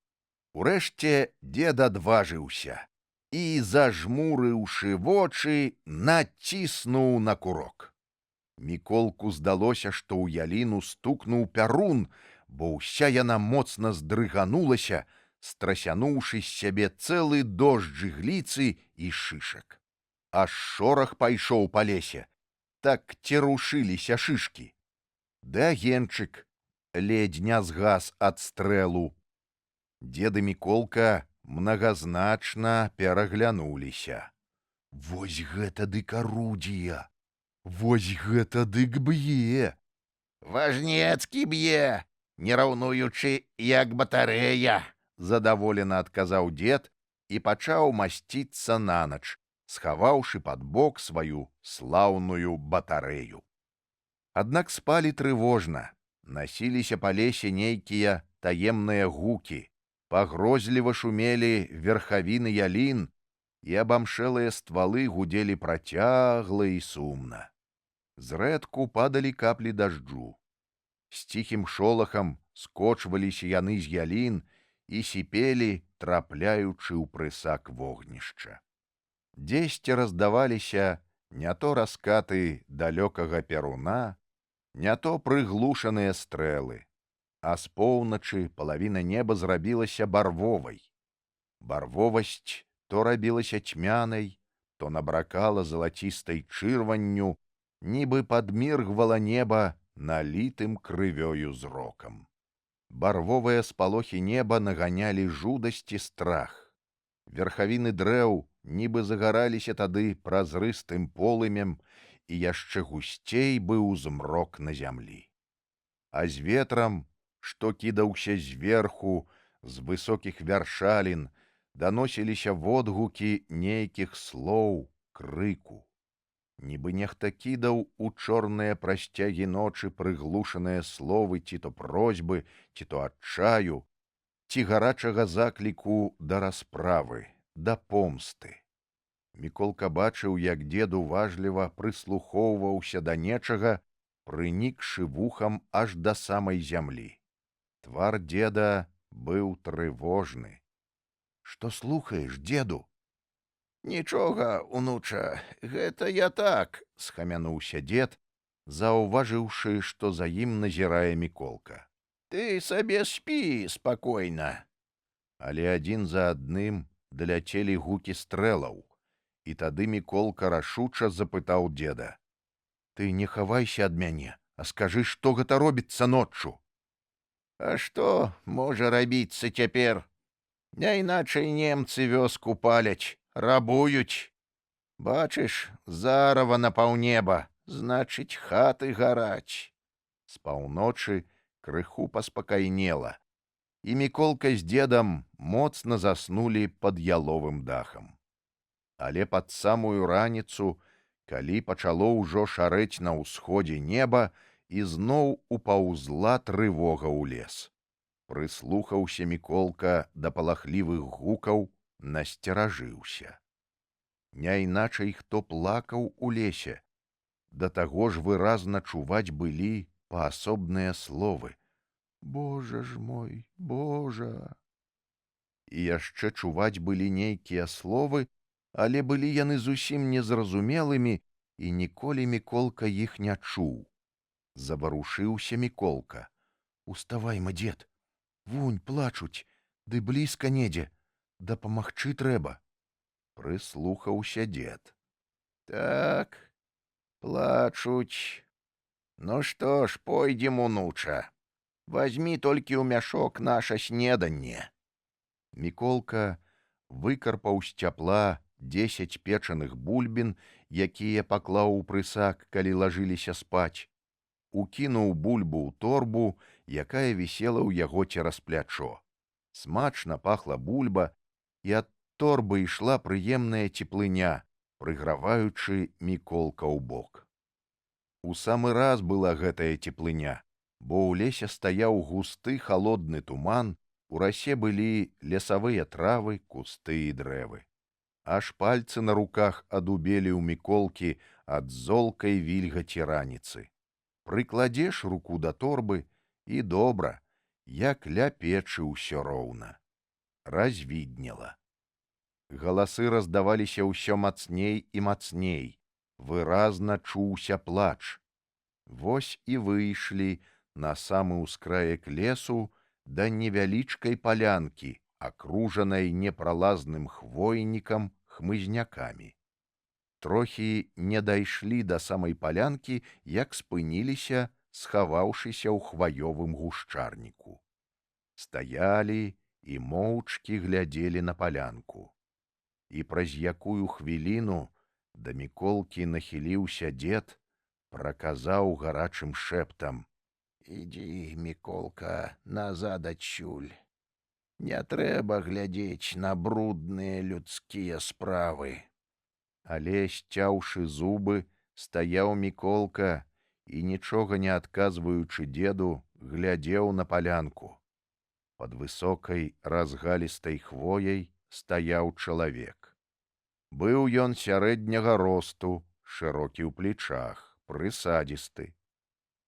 Урэшце дзед адважыўся і, зажмурыўшы вочы, націснуў на курок. Міколку здалося, што ў яліну стукнуў пярун, бо ўся яна моцна здрыганулася, страсянуўшы з сябе цэлы дождж ігліцы і шышак. Аж шорах пайшоў па лесе, так церушыліся шышкі. Ды агеньчык ледзь не згас ад стрэлу. Дзед і Міколка мнагазначна пераглянуліся. «Вось гэта дык арудзія! Вось гэта дык б'е!» Важнецкі б'е, не раўнуючы, як батарэя, задаволена адказаў дзед і пачаў масціцца нанач, схаваўшы пад бок сваю слаўную батарэю. Аднак спалі трывожна, насіліся па лесе нейкія таемныя гукі, пагрозліва шумелі верхавіны ялін, і абамшэлыя ствалы гудзелі працягла і сумна. Зрэдку падалі каплі дажджу. З ціхім шолахам скочваліся яны з ялін і сіпелі, трапляючы ў прысак вогнішча. Дзесьці раздаваліся не то раскаты далёкага перуна, не то прыглушаныя стрэлы, а з поўначы палавіна неба зрабілася барвовай. Барвовасць то рабілася цьмянай, то набракала залацістай чырванню, нібы падміргвала неба налітым крывёю зрокам. Барвовыя спалохі неба наганялі жудасць і страх. Верхавіны дрэў нібы загараліся тады празрыстым полымем, і яшчэ гусцей быў змрок на зямлі. А з ветрам, што кідаўся зверху, з высокіх вяршалін, даносіліся водгукі нейкіх слоў, крыку. Нібы нехта кідаў у чорныя прасцягі ночы прыглушаныя словы ці то просьбы, ці то адчаю, ці гарачага закліку да расправы, да помсты. Міколка бачыў, як дзед уважліва прыслухоўваўся да нечага, прынікшы вухам аж да самай зямлі. Твар дзеда быў трывожны. «Што слухаеш, дзеду?» «Нічога, унуча, гэта я так», — схамянуўся дзед, заўважыўшы, што за ім назірае Міколка. «Ты сабе спі спакойна». Але адзін за адным даляцелі гукі стрэлаў, і тады Міколка рашуча запытаў дзеда: «Ты не хавайся ад мяне, а скажы, што гэта робіцца ноччу?» «А што можа рабіцца цяпер? Няйначай немцы вёску паляць, рабуюць. Бачыш, зарава на паўнеба, значыць, хаты гараць». З паўночы крыху паспакайнела, і Міколка з дзедам моцна заснулі пад яловым дахам. Але пад самую раніцу, калі пачало ўжо шарэць на ўсходзе неба, ізноў упаўзла трывога ў лес. Прыслухаўся Міколка да палахлівых гукаў, насцеражыўся. Няйначай хто плакаў у лесе, да таго ж выразна чуваць былі паасобныя словы: Божа ж мой, Божа. І яшчэ чуваць былі нейкія словы, але былі яны зусім незразумелымі, і ніколі Міколка іх не чуў. Заварушыўся Міколка. Уставайма, дзед. Вунь, плачуць, ды блізка недзе. Дапамагчы трэба. Прыслухаўся дзед. Так, плачуць. Ну што ж, пойдзем, унуча. Вазьмі толькі ў мяшок наша снеданне. Міколка выкарпаў з цяпла 10 печаных бульбін, якія паклаў у прысак, калі лажыліся спаць, укінуў бульбу ў торбу, якая вісела ў яго цераз плячо. Смачна пахла бульба, і ад торбы ішла прыемная цеплыня, прыграваючы Міколка ў бок. У самы раз была гэтая цеплыня, бо ў лесе стаяў густы халодны туман, у расе былі лесавыя травы, кусты і дрэвы. Аж пальцы на руках адубелі ў Міколкі ад золкай вільгаці раніцы. Прыкладзеш руку да торбы, і добра, як ля печы ўсё роўна. Развіднела. Галасы раздаваліся ўсё мацней і мацней, выразна чуўся плач. Вось і выйшлі на самы ўскраек лесу да невялічкай палянкі, акружанай непралазным хвойнікам, хмызнякамі. Трохі не дайшлі да самай палянкі, як спыніліся, схаваўшыся ў хваёвым гушчарніку. Стаялі і моўчкі глядзелі на палянку. І праз якую хвіліну да Міколкі нахіліўся дзед, праказаў гарачым шэптам: «Ідзі, Міколка, назад адсюль. Не трэба глядзець на брудныя людскія справы». Але, сцяўшы зубы, стаяў Міколка і, нічога не адказваючы дзеду, глядзеў на палянку. Пад высокай разгалістай хвояй стаяў чалавек. Быў ён сярэдняга росту, шырокі ў плечах, прысадзісты.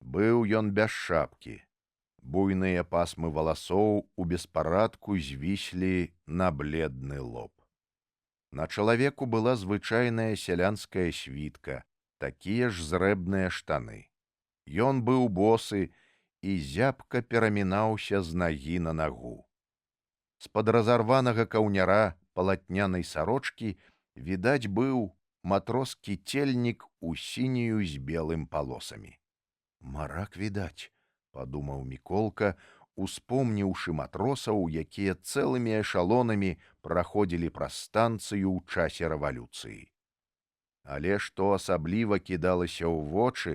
Быў ён без шапкі. Буйныя пасмы валасоў у беспарадку звіслі на бледны лоб. На чалавеку была звычайная сялянская світка, такія ж зрэбныя штаны. Ён быў босы і зябка перамінаўся з нагі на нагу. З-пад разарванага каўняра палатнянай сарочкі відаць быў матроскі цельнік у сінюю з белым палосамі. «Марак відаць», — падумаў Міколка, успомніўшы матросаў, якія цэлымі эшалонамі праходзілі праз станцыю ў часе рэвалюцыі. Але што асабліва кідалася ў вочы,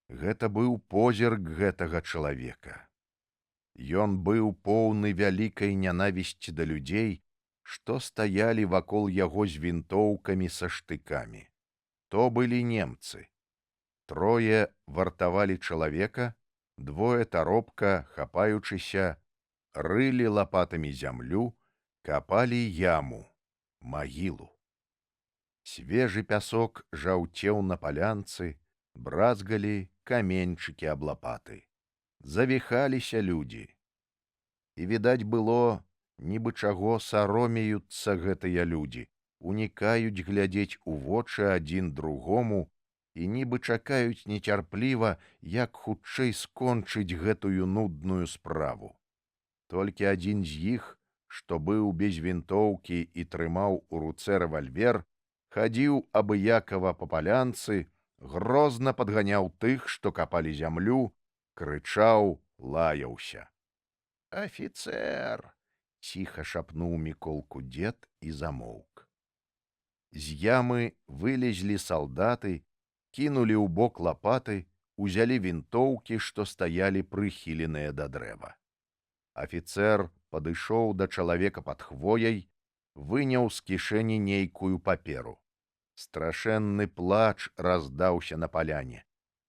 гэта быў позірк гэтага чалавека. Ён быў поўны вялікай нянавісці да людзей, што стаялі вакол яго з вінтоўкамі са штыкамі. То былі немцы. Трое вартавалі чалавека, двое таропка, хапаючыся, рылі лапатамі зямлю, капалі яму, магілу. Свежы пясок жаўцеў на палянцы, бразгалі каменьчыкі аб лапаты. Завіхаліся людзі. І відаць было, нібы чаго саромеюцца гэтыя людзі, унікаюць глядзець у вочы адзін другому і нібы чакаюць нецярпліва, як хутчэй скончыць гэтую нудную справу. Толькі адзін з іх, што быў без вінтоўкі і трымаў у руцэ рэвальвер, хадзіў абыякава па палянцы, грозна падганяў тых, што капалі зямлю, крычаў, лаяўся. «Афіцэр!» — ціха шапнуў Міколку дзед і замоўк. З ямы вылезлі салдаты, кінулі ў бок лапаты, узялі вінтоўкі, што стаялі прыхіленыя да дрэва. Афіцэр падышоў да чалавека пад хвояй, выняў з кішэні нейкую паперу. Страшэнны плач раздаўся на паляне,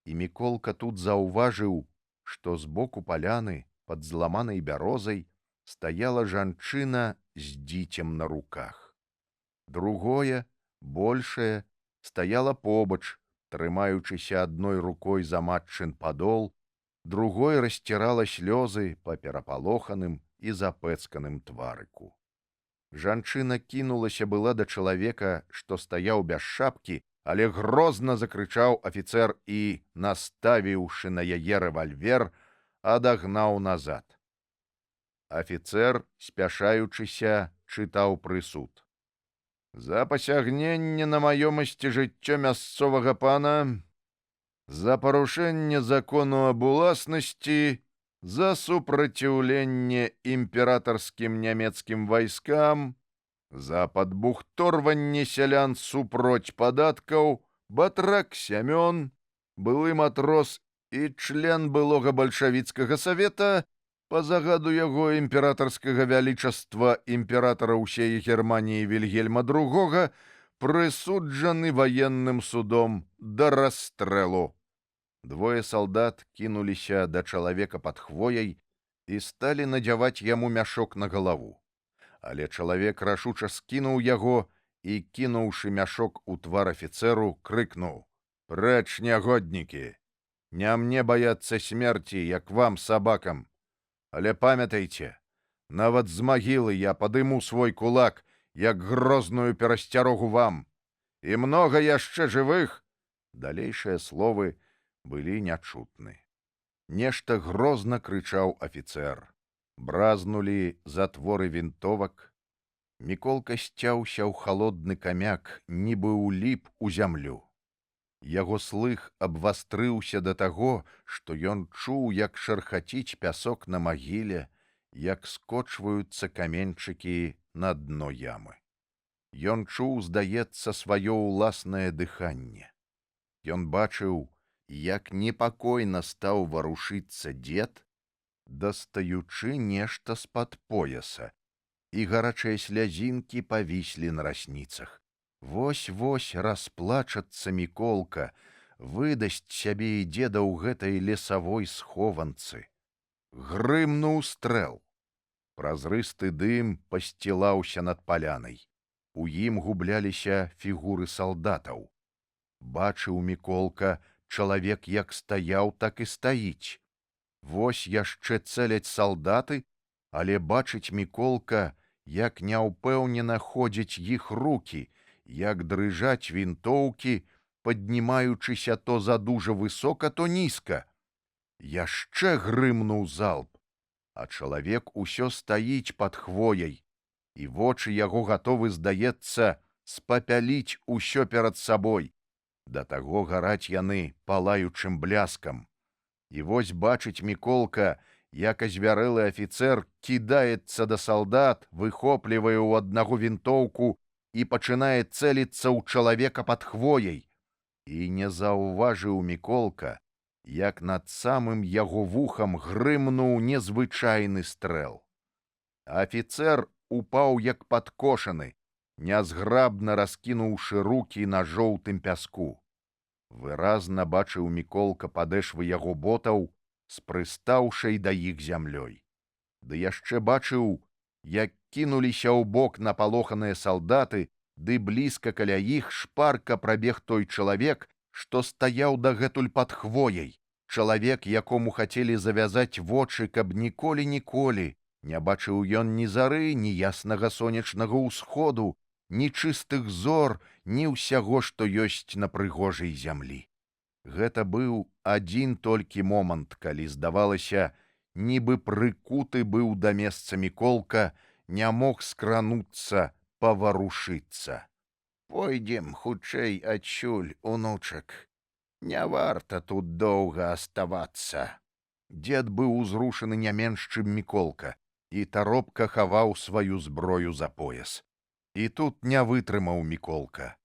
і Міколка тут заўважыў, што збоку паляны, пад зламанай бярозай, стаяла жанчына з дзіцем на руках. Другое, большае, стаяла побач, трымаючыся адной рукой за матчын падол, другой расцірала слёзы па перапалоханым і запэцканым тварыку. Жанчына кінулася была да чалавека, што стаяў без шапкі, але грозна закрычаў афіцэр і, наставіўшы на яе рэвальвер, адагнаў назад. Афіцэр, спяшаючыся, чытаў прысуд. За пасягненне на маёмасці жыццё мясцовага пана, за парушэнне закону аб уласнасці, за супраціўленне імператарскім нямецкім вайскам, за падбухторванне сялян супроць падаткаў, Батрак Сямён, былы матрос і член былога бальшавіцкага савета, па загаду яго імператарскага вялічаства імператара ўсей Германіі Вільгельма II, прысуджаны ваенным судом да расстрэлу. Двое салдат кінуліся да чалавека пад хвояй і сталі надзяваць яму мяшок на галаву. Але чалавек рашуча скінуў яго і, кінуўшы мяшок у твар афіцэру, крыкнуў: «Прэч, нягоднікі! Не мне баяцца смерці, як вам, сабакам. Але памятайце, нават з магілы я падыму свой кулак, як грозную перасцярогу вам. І многа яшчэ жывых!» Далейшыя словы былі нячутны. Нешта грозна крычаў афіцэр. Бразнулі затворы вінтовак. Міколка сцяўся ў халодны камяк, нібы ўліп у зямлю. Яго слых абвастрыўся да таго, што ён чуў, як шархаціць пясок на магіле, як скочваюцца каменьчыкі на дно ямы. Ён чуў, здаецца, сваё ўласнае дыханне. Ён бачыў, як непакойна стаў варушыцца дзед, дастаючы нешта з-пад пояса, і гарачыя слязінкі павіслі на расніцах. Вось-вось расплачацца Міколка, выдасць сябе і дзеда ў гэтай лесавой схованцы. Грымнуў стрэл. Празрысты дым пасцілаўся над палянай. У ім губляліся фігуры салдатаў. Бачыў Міколка, чалавек як стаяў, так і стаіць. Вось яшчэ цэляць салдаты, але бачыць Міколка, як няўпэўнена ходзяць іх рукі, як дрыжаць вінтоўкі, паднімаючыся то задужа высока, то нізка. Яшчэ грымнуў залп, а чалавек усё стаіць пад хвояй, і вочы яго гатовы, здаецца, спапяліць усё перад сабой. Да таго гараць яны палаючым бляскам. І вось бачыць Міколка, як азвярэлы афіцэр кідаецца да салдат, выхоплівае ў аднаго вінтоўку і пачынае цэліцца ў чалавека пад хвояй. І не заўважыў Міколка, як над самым яго вухам грымнуў незвычайны стрэл. Афіцэр упаў як падкошаны, нязграбна раскінуўшы рукі на жоўтым пяску. Выразна бачыў Міколка падэшвы яго ботаў, спрыстаўшай да іх зямлёй. Ды яшчэ бачыў, як кінуліся ў бок напалоханыя салдаты, ды блізка каля іх шпарка прабег той чалавек, што стаяў дагэтуль пад хвояй. Чалавек, якому хацелі завязаць вочы, каб ніколі-ніколі не бачыў ён ні зары, ні яснага сонечнага ўсходу, ні чыстых зор, ні ўсяго, што ёсць на прыгожай зямлі. Гэта быў адзін толькі момант, калі, здавалася, нібы прыкуты быў да месца Міколка, не мог скрануцца, паварушыцца. «Пойдзем хутчэй адсюль, унучак. Не варта тут доўга аставацца». Дзед быў узрушаны не менш, чым Міколка, і таропка хаваў сваю зброю за пояс. І тут не вытрымаў Міколка.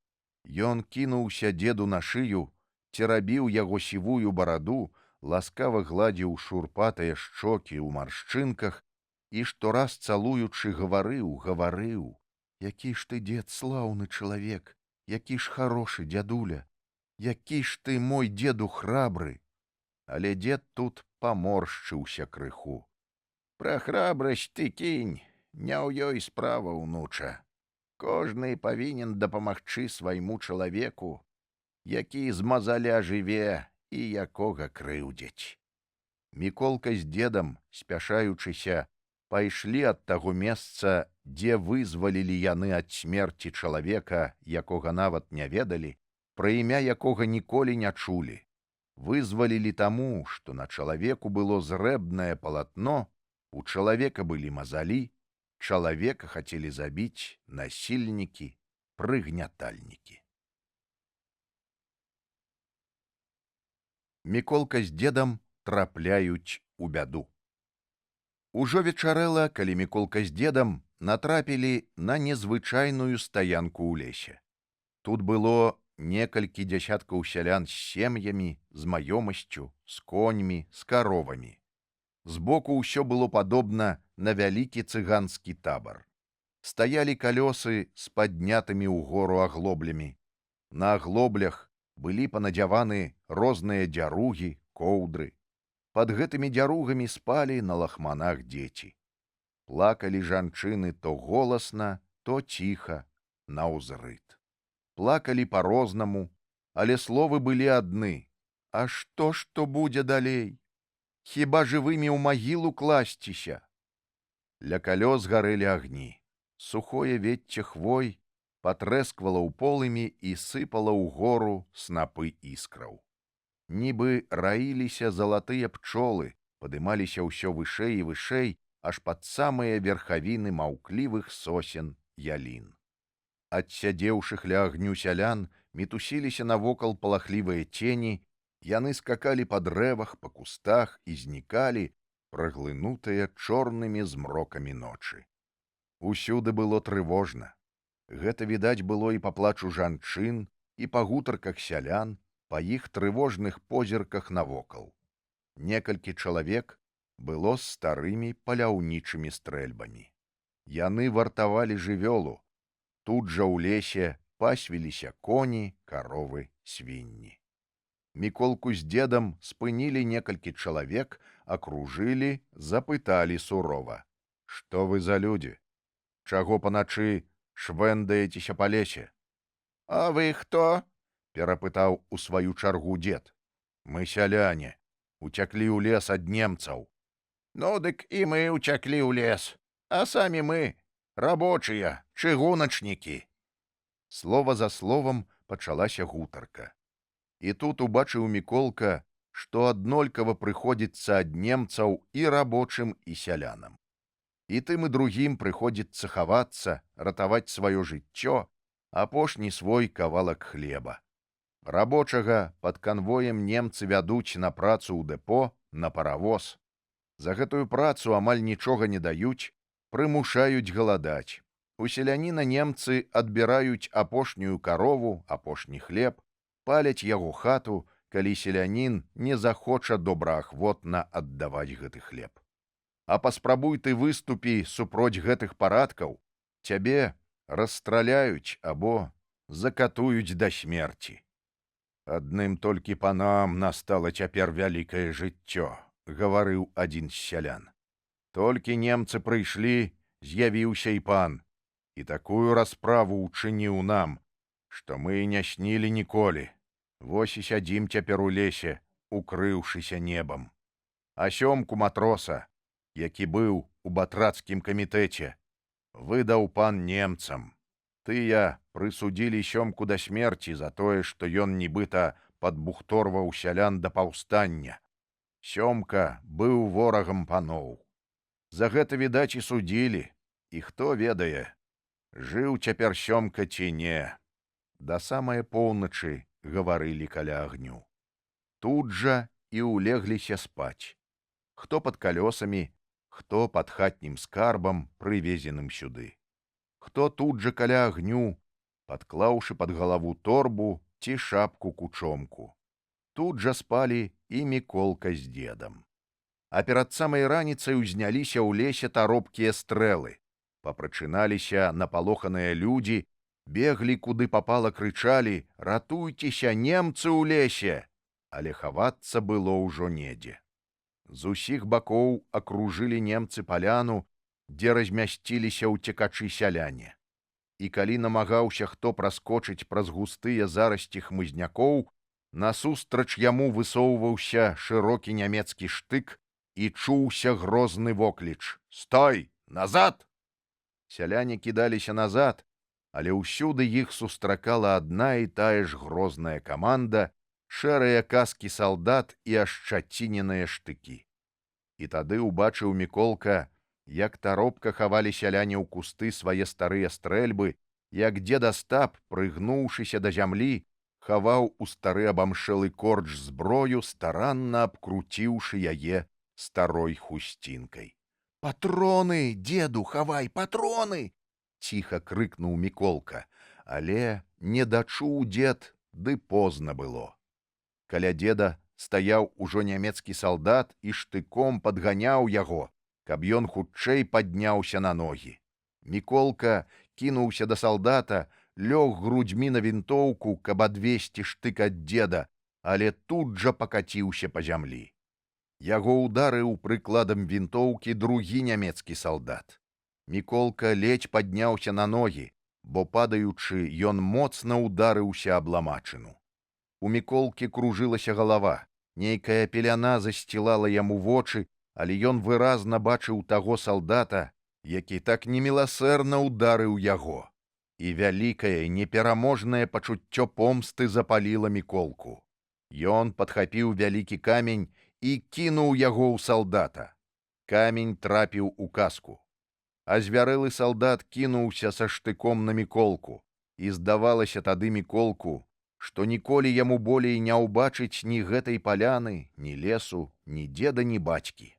Ён кінуўся дзеду на шыю, церабіў яго сівую бараду, ласкава гладзіў шурпатыя шчокі ў маршчынках і штораз цалуючы гаварыў: «Які ж ты, дзед, слаўны чалавек, які ж харошы дзядуля, які ж ты, мой дзеду, храбры». Але дзед тут паморшчыўся крыху. «Пра храбрасць ты кінь, не ў ёй справа, унуча. Кожны павінен дапамагчы свайму чалавеку, які з мазаля жыве і якога крыўдзяць. Міколка з дзедам, спяшаючыся, пайшлі ад таго месца, дзе вызвалілі яны ад смерці чалавека, якога нават не ведалі, пра імя якога ніколі не чулі. Вызвалілі таму, што на чалавеку было зрэбнае палатно, у чалавека былі мазалі, чалавека хацелі забіць насільнікі, прыгнятальнікі. Міколка з дзедам трапляюць у бяду. Ужо вечарэла, калі Міколка з дзедам натрапілі на незвычайную стаянку ў лесе. Тут было некалькі дзясяткаў сялян з сем'ямі, з маёмасцю, з коньмі, з каровамі. Збоку ўсё было падобна на вялікі цыганскі табар. Стаялі калёсы з паднятымі ўгору аглоблямі. На аглоблях былі панадзяваны розныя дзяругі, коўдры. Пад гэтымі дзяругамі спалі на лахманах дзеці. Плакалі жанчыны то голасна, то ціха, наўзрыд. Плакалі па-рознаму, але словы былі адны: «А што будзе далей? Хіба жывымі ў магілу класціся?» Ля калёс гарэлі агні. Сухое вецце хвой патрэсквала ў полымі і сыпала ў гору снапы іскраў. Нібы раіліся залатыя пчолы, падымаліся ўсё вышэй і вышэй, аж пад самыя верхавіны маўклівых сосен ялін. Адсядзеўшых ля агню сялян мітусіліся навокал палахлівыя цені, яны скакалі па дрэвах, па кустах і знікалі, праглынутыя чорнымі змрокамі ночы. Усюды было трывожна. Гэта відаць было і па плачу жанчын, і па гутарках сялян, па іх трывожных позірках навокал. Некалькі чалавек было з старымі паляўнічымі стрэльбамі. Яны вартавалі жывёлу. Тут жа ў лесе пасвіліся коні, каровы, свінні. Міколку з дзедам спынілі некалькі чалавек, акружылі, запыталі сурова: «Што вы за людзі? Чаго паначы швэндаецеся па лесе?» А вы хто? перапытаў у сваю чаргу дзед. «Мы сяляне, уцяклі ў лес ад немцаў». Ну, дык і мы уцяклі ў лес, а самі мы рабочыя, чыгуначнікі. Слова за словам пачалася гутарка. І тут убачыў Міколка, што аднолькава прыходзіцца ад немцаў і рабочым, і сялянам. І тым і другім прыходзіцца хавацца, ратаваць сваё жыццё, апошні свой кавалак хлеба. Рабочага пад канвоем немцы вядуць на працу ў дэпо, на паравоз. За гэтую працу амаль нічога не даюць, прымушаюць галадаць. У селяніна немцы адбіраюць апошнюю карову, апошні хлеб, паляць яго хату, калі селянін не захоча добраахвотна аддаваць гэты хлеб. А паспрабуй ты выступі супроць гэтых парадкаў, цябе расстраляюць або закатуюць да смерці. «Адным толькі панам настала цяпер вялікае жыццё», — гаварыў адзін з сялян. «Толькі немцы прыйшлі, з'явіўся і пан, і такую расправу ўчыніў нам, што мы не снілі ніколі. Вось і сядзім цяпер у лесе, укрыўшыся небам. А сёмку матроса, які быў у батрацкім камітэце, выдаў пан немцам. Тыя прысудзілі сёмку да смерці за тое, што ён нібыта падбухторваў сялян да паўстання. Сёмка быў ворагам паноў. За гэта, відаць, і судзілі, і хто ведае, жыў цяпер сёмка ці не». Да самае поўначы гаварылі каля агню. Тут жа і ўлегліся спаць. Хто пад калёсамі, хто пад хатнім скарбам, прывезеным сюды. Хто тут жа каля агню, падклаўшы пад галаву торбу ці шапку-кучомку. Тут жа спалі і Міколка з дзедам. А перад самай раніцай узняліся ў лесе таропкія стрэлы. Папрачыналіся напалоханыя людзі, беглі куды папала, крычалі: «Ратуйцеся, немцы ў лесе!» Але хавацца было ўжо недзе. З усіх бакоў акружылі немцы паляну, дзе размясціліся ўцекачы сяляне. І калі намагаўся хто праскочыць праз густыя зарасці хмызнякоў, насустрач яму высоўваўся шырокі нямецкі штык і чуўся грозны вокліч: «Стой! Назад!» Сяляне кідаліся назад, але ўсюды іх сустракала адна і тая ж грозная каманда, шэрыя каскі салдат і ашчаціненыя штыкі. І тады ўбачыў Міколка, як таропка хавалі сяляне ў кусты свае старыя стрэльбы, як дзед Астап, прыгнуўшыся да зямлі, хаваў у стары абамшэлы корч зброю, старанна абкруціўшы яе старой хусцінкай. «Патроны, дзеду, хавай, патроны!» — ціха крыкнуў Міколка, але не дачуў дзед, ды позна было. Каля дзеда стаяў ужо нямецкі салдат і штыком падганяў яго, каб ён хутчэй падняўся на ногі. Міколка кінуўся да салдата, лёг грудзьмі на вінтоўку, каб адвесці штык ад дзеда, але тут жа пакаціўся па зямлі. Яго ударыў прыкладам вінтоўкі другі нямецкі салдат. Міколка ледзь падняўся на ногі, бо, падаючы, ён моцна ударыўся аб ламачыну. У Міколкі кружылася галава, нейкая пеляна засцілала яму вочы, але ён выразна бачыў таго салдата, які так неміласэрна ударыў яго. І вялікае, непераможнае пачуццё помсты запаліла Міколку. Ён падхапіў вялікі камень і кінуў яго ў салдата. Камень трапіў у каску. Азвярэлы салдат кінуўся са штыком на Міколку, і здавалася тады Міколку, што ніколі яму болей не ўбачыць ні гэтай паляны, ні лесу, ні дзеда, ні бацькі.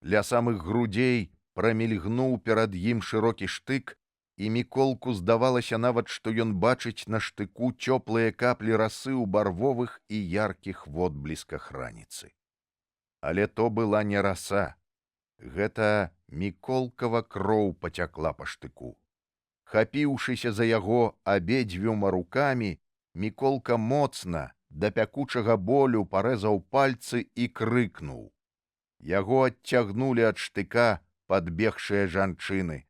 Ля самых грудзей прамільгнуў перад ім шырокі штык, і Міколку здавалася нават, што ён бачыць на штыку цёплыя каплі расы ў барвовых і яркіх водблісках раніцы. Але то была не раса. Гэта Міколкава кроў пацякла па штыку. Хапіўшыся за яго абедзвюма рукамі, Міколка моцна, да пякучага болю парэзаў пальцы і крыкнуў. Яго адцягнулі ад штыка падбегшыя жанчыны.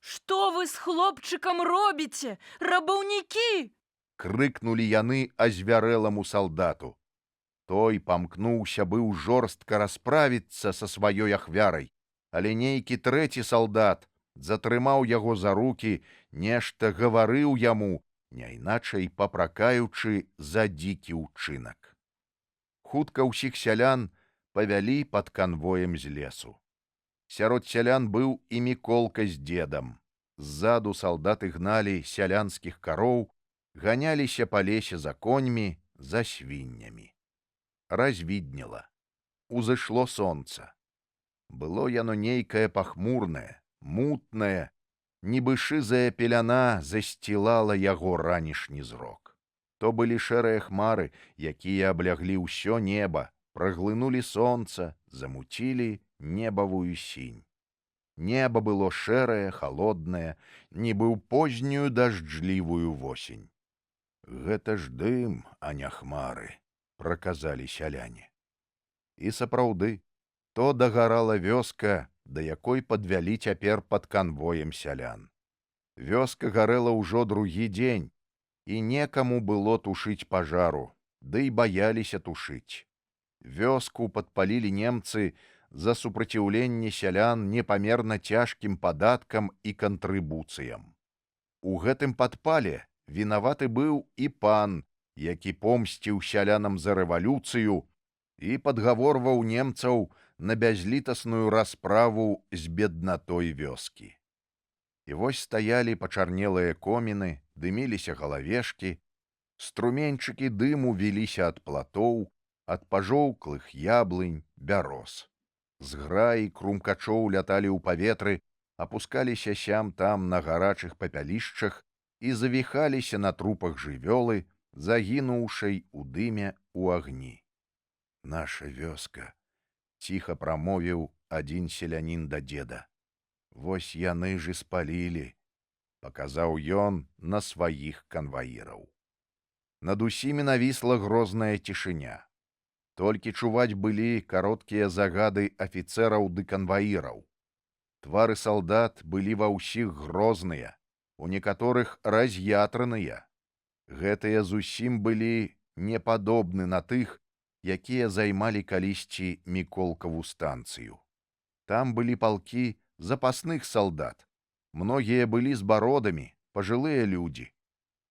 «Што вы з хлопчыкам робіце, рабаўнікі?» — крыкнулі яны азвярэламу салдату. Той памкнуўся быў жорстка расправіцца са сваёй ахвярай, але нейкі трэці салдат затрымаў яго за рукі, нешта гаварыў яму, няйначай папракаючы за дзікі ўчынак. Хутка ўсіх сялян павялі пад канвоем з лесу. Сярод сялян быў і Міколка з дзедам. Ззаду салдаты гналі сялянскіх кароў, ганяліся па лесе за коньмі, за свіннямі. Развіднела. Узышло сонца. Было яно нейкае пахмурнае, мутнае, нібы шызая пеляна засцілала яго ранішні зрок. То былі шэрыя хмары, якія абляглі ўсё неба, праглынулі сонца, замуцілі небавую сінь. Неба было шэрае, халоднае, нібы ў познюю дажджлівую восень. «Гэта ж дым, а не хмары», — праказалі сяляне. І сапраўды, то дагарала вёска, да якой падвялі цяпер пад канвоем сялян. Вёска гарэла ўжо другі дзень, і некаму было тушыць пажару, ды і баяліся тушыць. Вёску падпалілі немцы за супраціўленне сялян непамерна цяжкім падаткам і кантрыбуцыям. У гэтым падпале вінаваты быў і пан, які помсціў сялянам за рэвалюцыю і падгаворваў немцаў на бязлітасную расправу з беднатой вёскі. І вось стаялі пачарнелыя коміны, дыміліся галавешкі, струменьчыкі дыму віліся ад платоў, ад пажоўклых яблынь, бяроз. Зграі крумкачоў ляталі ў паветры, апускаліся сям-там на гарачых папялішчах і завіхаліся на трупах жывёлы, загінуўшай у дыме у агні. «Наша вёска», — ціха прамовіў адзін селянін да дзеда. «Вось яны ж і спалілі», — паказаў ён на сваіх канваіраў. Над усімі навісла грозная цішыня. Толькі чуваць былі кароткія загады афіцэраў ды канваіраў. Твары салдат былі ва ўсіх грозныя, у некаторых раз'ятраныя. Гэтыя зусім былі не падобны на тых, якія займалі калісьці Міколкаву станцыю. Там былі палкі запасных салдат. Многія былі з бародамі, пажылыя людзі.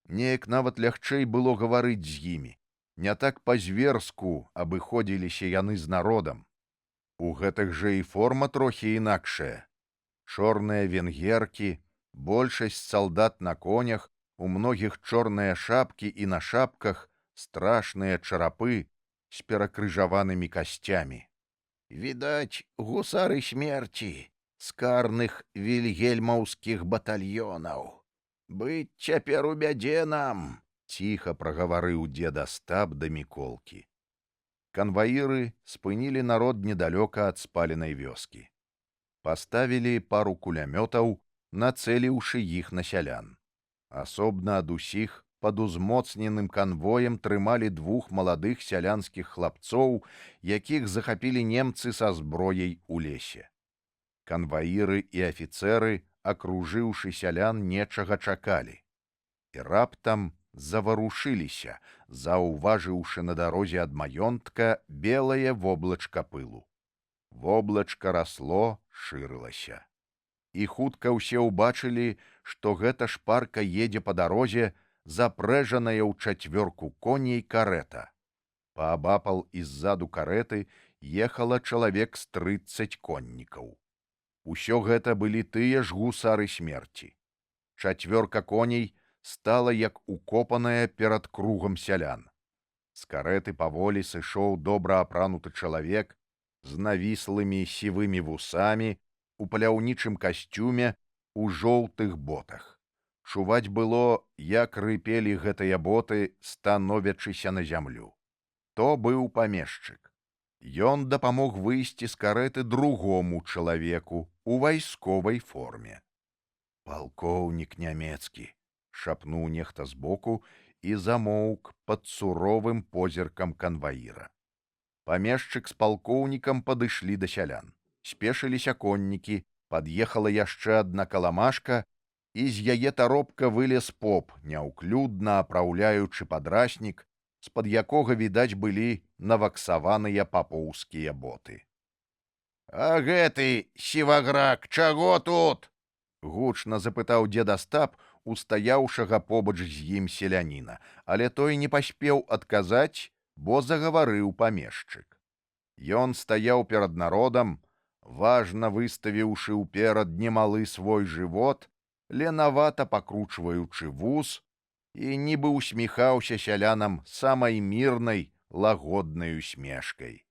Неяк нават лягчэй было гаварыць з імі. Не так па-зверску абыходзіліся яны з народам. У гэтых жа і форма трохі інакшая. Чорныя венгеркі, большасць салдат на конях, у многіх чорныя шапкі і на шапках страшныя чарапы з перакрыжаванымі касцямі. Відаць, гусары смерці з карных вільгельмаўскіх батальёнаў. Быць цяпер у бядзе нам, ціха прагаварыў дзед Астап да Міколкі. Канваіры спынілі народ недалёка ад спаленай вёскі. Паставілі пару кулямётаў, нацэліўшы іх на сялян. Асобна ад усіх пад узмоцненым канвоем трымалі двух маладых сялянскіх хлапцоў, якіх захапілі немцы са зброяй у лесе. Канваіры і афіцэры, акружыўшы сялян, нечага чакалі. І раптам заварушыліся, заўважыўшы на дарозе ад маёнтка белае воблачка пылу. Воблачка расло, шырылася. І хутка ўсе ўбачылі, што гэта шпарка едзе па дарозе, запрэжаная ў чацвёрку коней карэта. Паабапал і ззаду карэты ехала чалавек з 30 коннікаў. Усё гэта былі тыя ж гусары смерці. Чацвёрка коней стала як укопаная перад кругам сялян. З карэты паволі сышоў добра апрануты чалавек з навіслымі сівымі вусамі, у паляўнічым касцюме, у жоўтых ботах. Чуваць было, як рыпелі гэтыя боты, становячыся на зямлю. То быў памешчык. Ён дапамог выйсці з карэты другому чалавеку у вайсковай форме. «Палкоўнік нямецкі», — шапнуў нехта збоку і замоўк пад суровым позіркам канваіра. Памешчык з палкоўнікам падышлі да сялян. Спешыліся коннікі, пад'ехала яшчэ адна каламашка, і з яе таропка вылез поп, няўклюдна апраўляючы падраснік, з-пад якога, відаць, былі наваксаваныя папоўскія боты. «А гэты, сіваграк, чаго тут?» — гучна запытаў дзед Астап у стаяўшага побач з ім селяніна, але той не паспеў адказаць, бо загаварыў памешчык. Ён стаяў перад народам, важна выставіўшы ўперад немалы свой жывот, ленавата пакручваючы вус, і нібы усміхаўся сялянам самай мірнай, лагоднай усмешкай.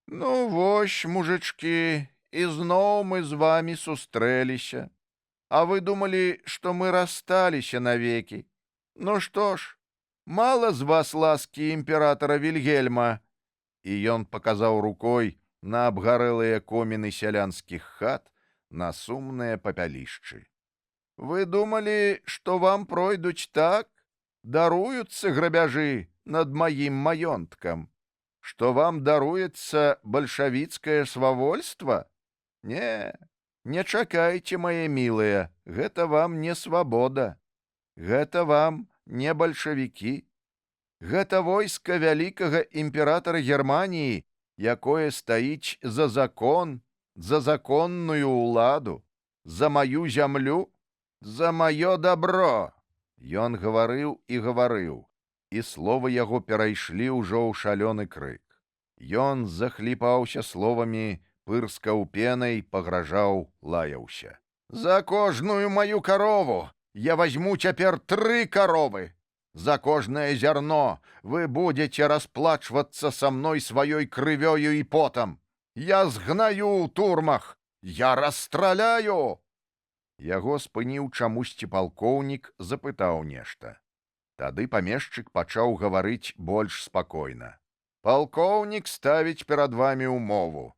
«Ну вось, мужычкі, ізноў мы з вамі сустрэліся. А вы думалі, што мы рассталіся навекі? Ну што ж, мала з вас ласкі імператара Вільгельма». І ён паказаў рукой на абгарэлыя коміны сялянскіх хат, на сумныя папялішчы. «Вы думалі, што вам пройдуць так? Даруюцца грабяжы над маім маёнткам? Што вам даруецца бальшавіцкае свавольства? Не, не чакайце, мае мілыя, гэта вам не свабода. Гэта вам не бальшавікі. Гэта войска вялікага імператара Германіі, якое стаіць за закон, за законную ўладу, за маю зямлю, за маё дабро». Ён гаварыў і гаварыў, і словы яго перайшлі ўжо ў шалёны крык. Ён захліпаўся словамі, пырскаў пенай, пагражаў, лаяўся. «За кожную маю карову я вазьму цяпер 3 каровы. За кожнае зярно вы будзеце расплачвацца са мной сваёй крывёю і потам. Я згнаю ў турмах, я расстраляю». Яго спыніў чамусьці палкоўнік, запытаў нешта. Тады памешчык пачаў гаварыць больш спакойна. «Палкоўнік ставіць перад вамі ўмову.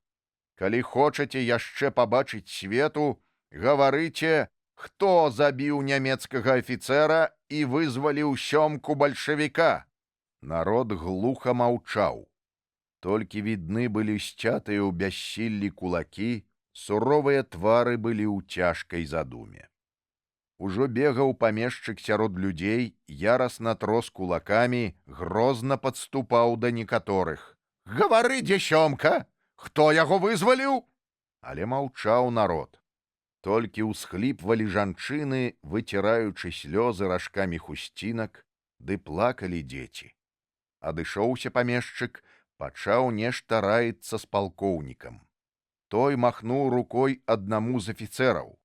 Калі хочаце яшчэ пабачыць свету, гаварыце, хто забіў нямецкага афіцэра і вызваліў сёмку бальшавіка». Народ глуха маўчаў. Толькі відны былі сцятыя ў бяссіллі кулакі, суровыя твары былі ў цяжкай задуме. Ужо бегаў памешчык сярод людзей, ярасна трос кулакамі, грозна падступаў да некаторых. Гавары, дзе Сёмка? Хто яго вызваліў? Але маўчаў народ. Толькі ўсхліпвалі жанчыны, выціраючы слёзы ражкамі хусцінак, ды плакалі дзеці. Адышоўся памешчык, пачаў нешта раіцца з палкоўнікам. Той махнуў рукой аднаму з афіцэраў.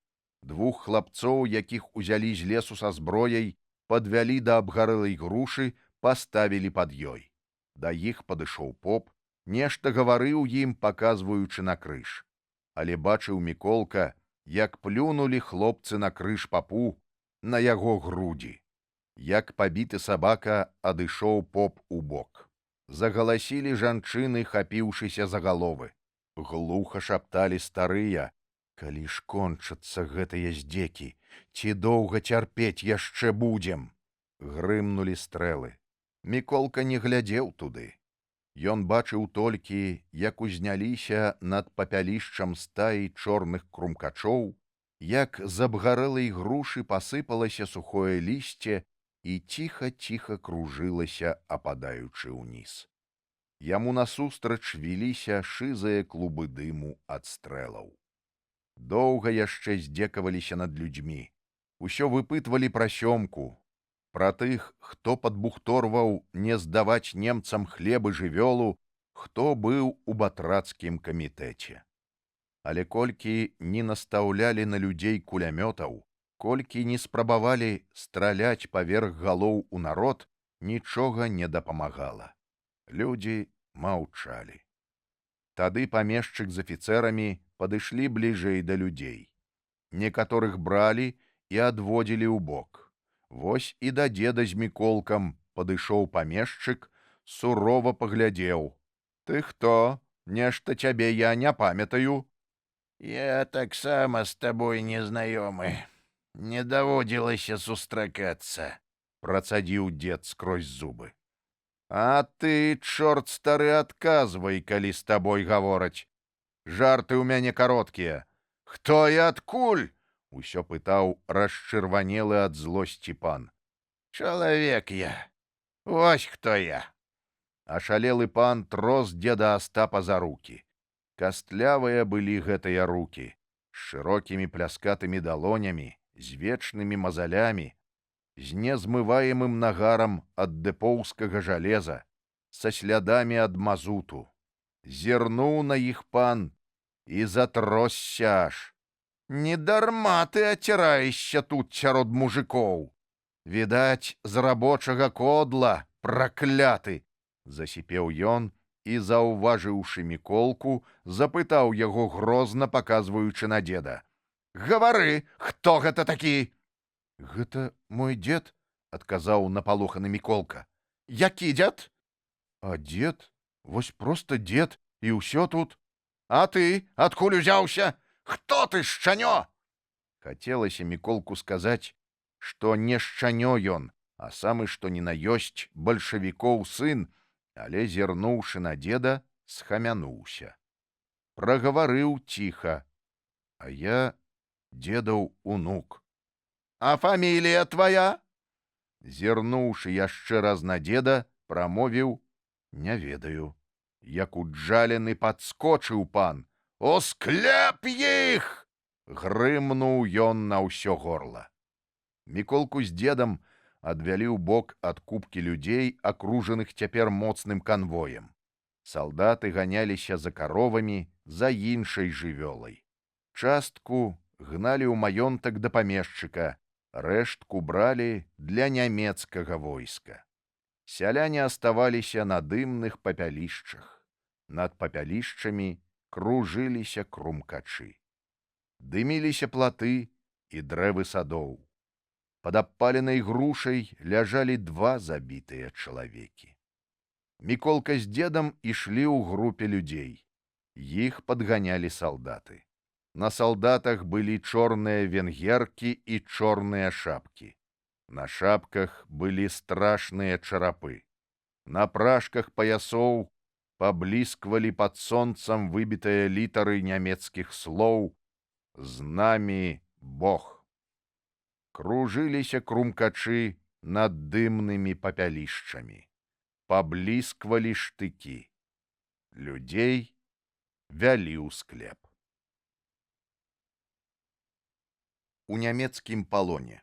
Двух хлапцоў, якіх узялі з лесу са зброяй, падвялі да абгарэлай грушы, паставілі пад ёй. Да іх падышоў поп, нешта гаварыў ім, паказваючы на крыж. Але бачыў Міколка, як плюнулі хлопцы на крыж папу, на яго грудзі. Як пабіты сабака, адышоў поп у бок. Загаласілі жанчыны, хапіўшыся за галовы. Глуха шапталі старыя: «Калі ж кончацца гэтыя здзекі, ці доўга цярпець яшчэ будзем?» Грымнулі стрэлы. Міколка не глядзеў туды. Ён бачыў толькі, як узняліся над папялішчам стаі чорных крумкачоў, як з абгарэлай грушы пасыпалася сухое лісце і ціха-ціха кружылася, ападаючы ўніз. Яму насустрач віліся шызыя клубы дыму ад стрэлаў. Доўга яшчэ здзекаваліся над людзьмі. Усё выпытвалі пра Сёмку, пра тых, хто падбухторваў не здаваць немцам хлеб і жывёлу, хто быў у батрацкім камітэце. Але колькі не настаўлялі на людзей кулямётаў, колькі не спрабавалі страляць паверх галоў у народ, нічога не дапамагала. Людзі маўчалі. Тады памешчык з афіцэрамі падышлі бліжэй да людзей. Некаторых бралі і адводзілі ў бок. Вось і да дзеда з Міколкам падышоў памешчык, сурова паглядзеў. «Ты хто? Нешта цябе я не памятаю». «Я таксама з табой незнаёмы. Не даводзілася сустракацца», — працадзіў дзед скрозь зубы. «А ты, чорт стары, адказвай, калі з табой гавораць. Жарты ў мяне кароткія. Хто і адкуль?» — усё пытаў расчырванелы ад злосці пан. «Чалавек я. Вось хто я». Ашалелы пан трос дзеда Астапа за рукі. Кастлявыя былі гэтыя рукі, з шырокімі пляскатымі далонямі, з вечнымі мазалямі, з незмываемым нагарам ад дэпоўскага жалеза, са слядамі ад мазуту. Зірнуў на іх пан і затросся аж. «Недарма ты ацираешся тут сярод мужикоў. Відаць, з рабочага кодла, пракляты!» — засіпеў ён і, заўважыўшы Міколку, запытаў яго грозна, паказваючы на дзеда. «Гавары, хто гэта такі?» «Гэта мой дзед», — адказаў напалоханы Міколка. «Які дзед?» «А дзед? Вось проста дзед, і ўсё тут». «А ты адкуль узяўся? Хто ты, шчанё?» Хацелася Міколку сказаць, што не шчанё ён, а самы што ні на ёсць бальшавікоў сын, але, зірнуўшы на дзеда, схамянуўся. Прагаварыў ціха: «А я дзедаў унук». «А фамілія твая?» Зірнуўшы яшчэ раз на дзеда, прамовіў: «Не ведаю». Як уджалены падскочыў пан. «У склеп іх!» — грымнуў ён на ўсё горла. Міколку з дзедам адвялі ў бок ад купкі людзей, акружаных цяпер моцным канвоем. Салдаты ганяліся за каровамі, за іншай жывёлай. Частку гналі ў маёнтак да памешчыка, рэштку бралі для нямецкага войска. Сяляне аставаліся на дымных папялішчах. Над папялішчамі кружыліся крумкачы. Дыміліся платы і дрэвы садоў. Пад абпаленай грушай ляжалі два забітыя чалавекі. Міколка з дзедам ішлі ў групе людзей. Іх падганялі салдаты. На салдатах былі чорныя венгеркі і чорныя шапкі. На шапках былі страшныя чарапы. На пражках паясоў паблісквалі пад сонцам выбітыя літары нямецкіх слоў «З намі Бог». Кружыліся крумкачы над дымнымі папялішчамі. Паблісквалі штыкі. Людзей вялі ў склеп. У нямецкім палоне.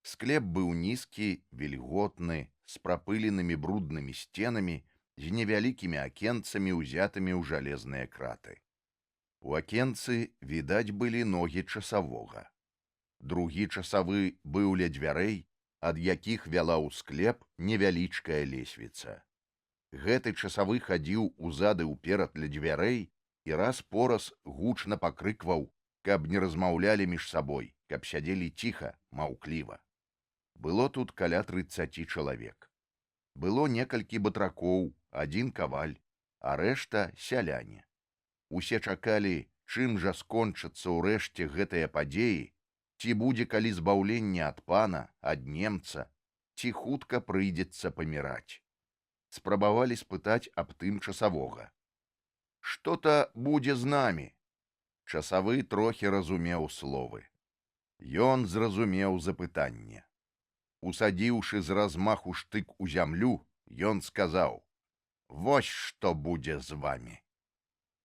Склеп быў нізкі, вільготны, з прапыленымі бруднымі сценамі, з невялікімі акенцамі, узятымі ў жалезныя краты. У акенцы відаць былі ногі часавога. Другі часавы быў ля дзвярэй, ад якіх вяла ў склеп невялічкая лесвіца. Гэты часавы хадзіў узад і ўперад ля дзвярэй і раз-пораз гучна пакрыкваў, каб не размаўлялі між сабой, каб сядзелі ціха, маўкліва. Было тут каля 30 чалавек. Было некалькі батракоў, адзін каваль, а рэшта сяляне. Усе чакалі, чым жа скончыцца ўрэшце гэтыя падзеі, ці будзе калі збаўленне ад пана, ад немца, ці хутка прыйдзецца паміраць. Спрабавалі спытаць аб тым часавога. «Што-то будзе з намі?» Часавы трохі разумеў словы. Ён зразумеў запытанне. Усадзіўшы з размаху штык у зямлю, ён сказаў: «Вось што будзе з вамі».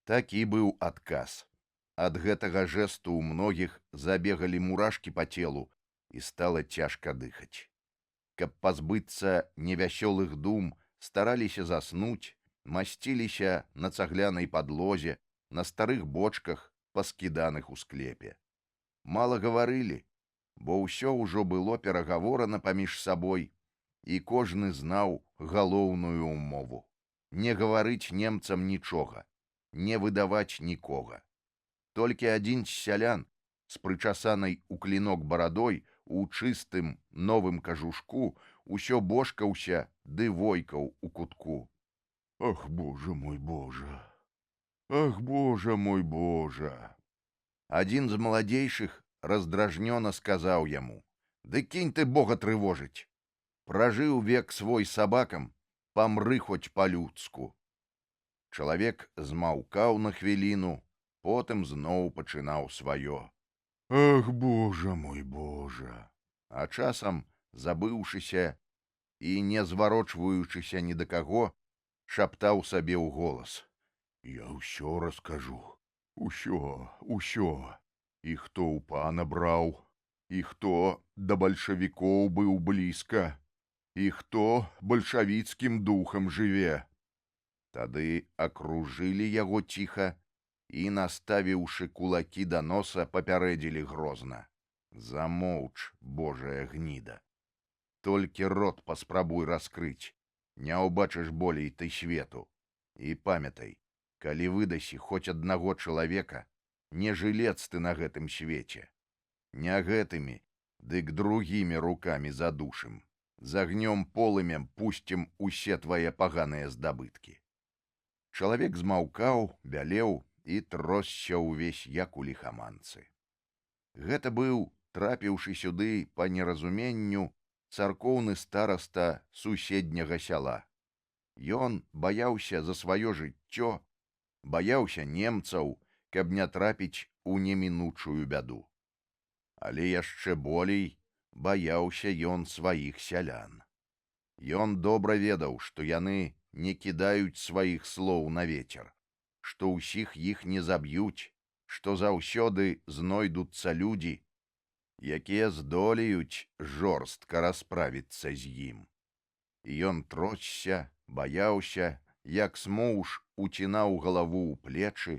Такі быў адказ. Ад гэтага жэсту ў многіх забегалі мурашкі па целу і стала цяжка дыхаць. Каб пазбыцца невясёлых дум, стараліся заснуць, масціліся на цаглянай падлозе, на старых бочках, паскіданых у склепе. Мала гаварылі, бо ўсё ўжо было перагаворана паміж сабой, і кожны знаў галоўную ўмову: не гаварыць немцам нічога, не выдаваць нікога. Толькі адзін з сялян з прычасанай у клінок барадой у чыстым новым кажушку усё бошкаўся ды войкаў у кутку. «Ах, Боже мой, Боже! Ах, Боже мой, Боже!» Адзін з маладзейшых раздражнёна сказаў яму: «Ды кінь ты Бога трывожыць! Пражыў век свой сабакам, памры хоць па-людску». Чалавек змаўкаў на хвіліну, потым зноў пачынаў сваё: «Ах, Боже мой, Боже!» А часам, забыўшыся і не зварочваючыся ні да каго, шаптаў сабе ў голас: «Я ўсё раскажу, усё. І хто ў пана браў, і хто да бальшавікоў быў блізка, і хто бальшавіцкім духам жыве». Тады акружылі яго ціха і, наставіўшы кулакі да носа, папярэдзілі грозна: «Замоўч, Божая гніда! Толькі рот паспрабуй раскрыць, не ўбачыш болей ты свету. І памятай, калі выдасі хоць аднаго чалавека, не жылец ты на гэтым свеце. Не гэтымі, дык другімі рукамі задушым. З агнём полымем пусцім усе твае паганыя здабыткі». Чалавек змаўкаў, бялеў і тросся ўвесь, як у ліхаманцы. Гэта быў, трапіўшы сюды па неразуменню, царкоўны стараста суседняга сяла. Ён баяўся за сваё жыццё, баяўся немцаў, каб не трапіць у немінучую бяду. Але яшчэ болей баяўся ён сваіх сялян. Ён добра ведаў, што яны не кідаюць сваіх слоў на вецер, што ўсіх іх не заб'юць, што заўсёды знойдуцца людзі, якія здолеюць жорстка расправіцца з ім. І ён тросся, баяўся, як смоўж уцінаў галаву ў плечы,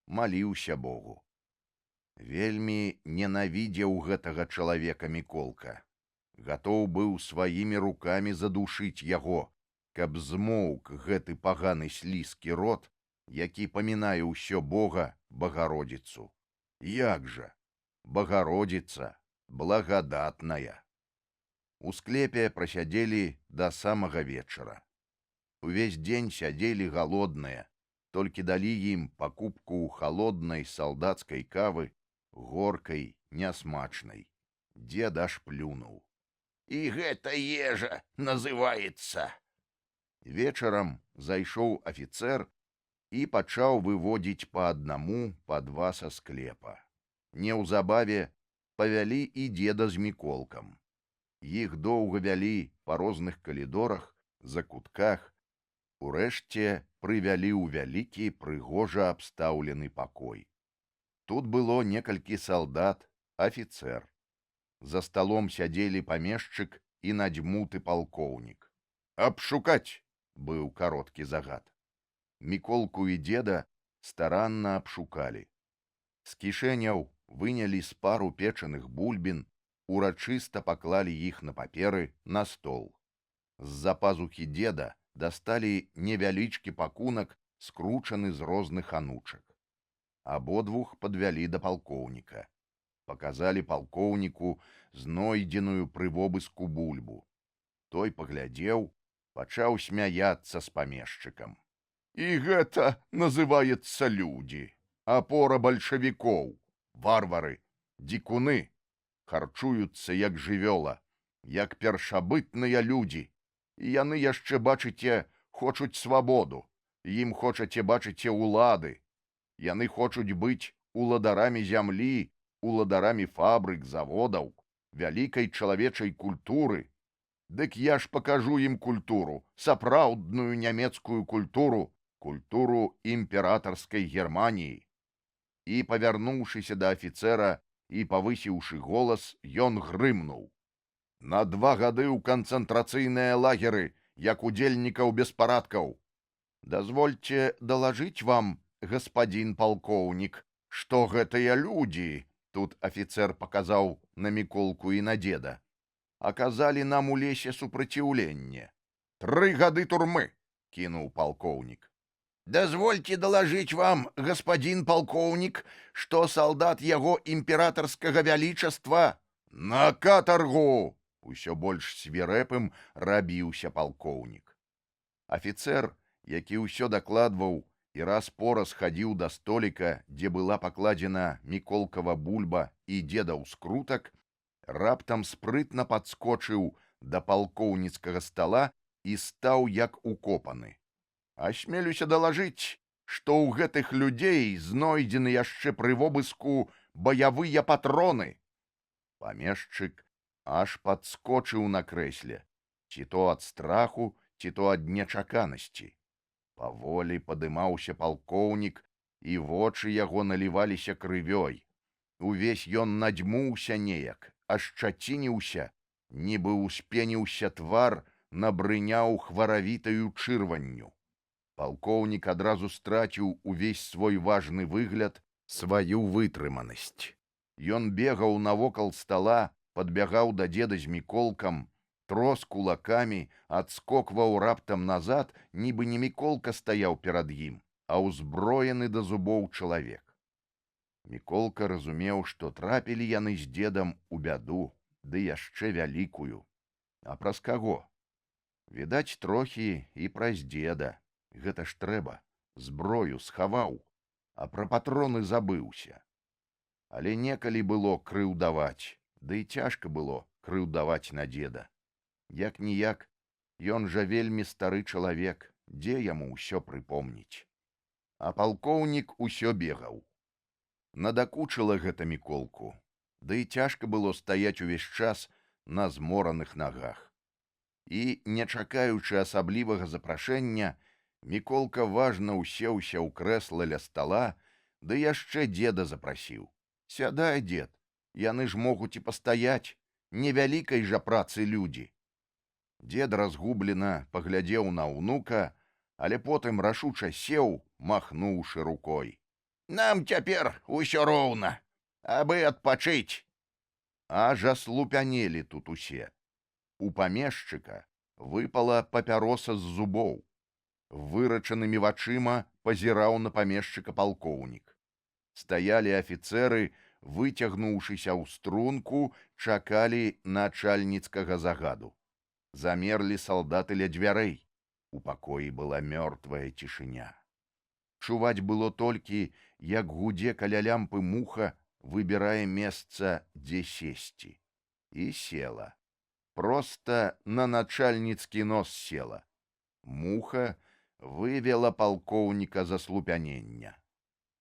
маліўся Богу. Вельмі ненавідзеў гэтага чалавека Міколка. Гатоў быў сваімі рукамі задушыць яго, каб змоўк гэты паганы слізкі рот, які памінае ўсё Бога, Багародзіцу. Як жа? Багародзіца, благадатная. У склепе прасядзелі да самага вечара. Увесь дзень сядзелі галодныя, толькі далі ім па кубку халоднай салдацкай кавы, горкай, нясмачнай. Дзед аж плюнуў: «І гэта ежа называецца!» Вечарам зайшоў афіцэр і пачаў выводзіць па аднаму, па два са склепа. Неўзабаве павялі і дзеда з Міколкам. Іх доўга вялі па розных калідорах, закутках, урэшце прывялі ў вялікі прыгожа абстаўлены пакой. Тут было некалькі салдат, афіцэр. За сталом сядзелі памешчык і надзьмуты палкоўнік. «Абшукаць!» быў кароткі загад. Міколку і дзеда старанна абшукалі. З кішэняў вынялі з пару печаных бульбін, урачыста паклалі іх на паперы на стол. З-за пазухі дзеда дасталі невялічкі пакунак, скручаны з розных анучак. Абодвух падвялі да палкоўніка. Паказалі палкоўніку знойдзеную пры вобыску бульбу. Той паглядзеў, пачаў смяяцца з памешчыкам. «І гэта называецца людзі, апора бальшавікоў, варвары, дзікуны, харчуюцца як жывёла, як першабытныя людзі. І яны яшчэ, бачыце, хочуць свабоду, ім хочаце, бачыце, улады. Яны хочуць быць уладарамі зямлі, уладарамі фабрык, заводаў, вялікай чалавечай культуры. Дык я ж пакажу ім культуру, сапраўдную нямецкую культуру, культуру імператарскай Германіі». І, павярнуўшыся да афіцэра і павысіўшы голас, ён грымнуў: «На 2 гады ў канцэнтрацыйныя лагеры, як удзельнікаў беспарадкаў. Дазвольце далажыць вам, гаспадзін палкоўнік, што гэтыя людзі, тут афіцэр паказаў на Міколку і на дзеда, аказалі нам у лесе супраціўленне. 3 гады турмы!» кінуў палкоўнік. «Дазвольце далажыць вам, гаспадзін палкоўнік, што салдат яго імператарскага вялічаства на катаргу!» Усё больш свірэпым рабіўся палкоўнік. Афіцэр, які ўсё дакладваў і раз-пораз хадзіў да століка, дзе была пакладзена Міколкава бульба і дзедаў скрутак, раптам спрытна падскочыў да палкоўніцкага стала і стаў як укопаны. «Асмелюся далажыць, што ў гэтых людзей знойдзены яшчэ пры вобыску баявыя патроны». Памешчык аж падскочыў на крэсле, ці то ад страху, ці то ад нечаканасці. Паволі падымаўся палкоўнік, і вочы яго наліваліся крывёй. Увесь ён надзьмуўся неяк, ашчацініўся, нібы ўспеніўся твар, набрыняў хваравітаю чырванню. Палкоўнік адразу страціў увесь свой важны выгляд, сваю вытрыманасць. Ён бегаў навокал стала, падбягаў да дзеда з Міколкам, трос кулакамі, адскокваў раптам назад, нібы не Міколка стаяў перад ім, а ўзброены да зубоў чалавек. Міколка разумеў, што трапілі яны з дзедам у бяду, ды яшчэ вялікую. А праз каго? Відаць, трохі і праз дзеда. Гэта ж трэба, зброю схаваў, а пра патроны забыўся. Але некалі было крыўдаваць, ды і цяжка было крыўдаваць на дзеда. Як-ніяк, ён жа вельмі стары чалавек, дзе яму ўсё прыпомніць. А палкоўнік усё бегаў. Надакучыла гэта Міколку, ды і цяжка было стаяць увесь час на змораных нагах. І, не чакаючы асаблівага запрашэння, Міколка важна ўсеўся ў крэсла ля стала, ды яшчэ дзеда запрасіў: «Сядай, дзед, яны ж могуць і пастаяць, невялікай жа працы людзі». Дзед разгублена паглядзеў на ўнука, але потым рашуча сеў, махнуўшы рукой: «Нам цяпер усё роўна, абы адпачыць». Аж аслупянелі тут усе. У памешчыка выпала папяроса з зубоў. Вырачанымі вачыма пазіраў на памешчыка палкоўнік. Стаялі афіцэры, выцягнуўшыся ў струнку, чакалі начальніцкага загаду. Замерлі салдаты ля дзвярэй. У пакоі была мёртвая цішыня. Чуваць было толькі, як гудзе каля лямпы муха, выбірае месца, дзе сесці. І села. Проста на начальніцкі нос села. Муха вывела палкоўніка з аслупянення.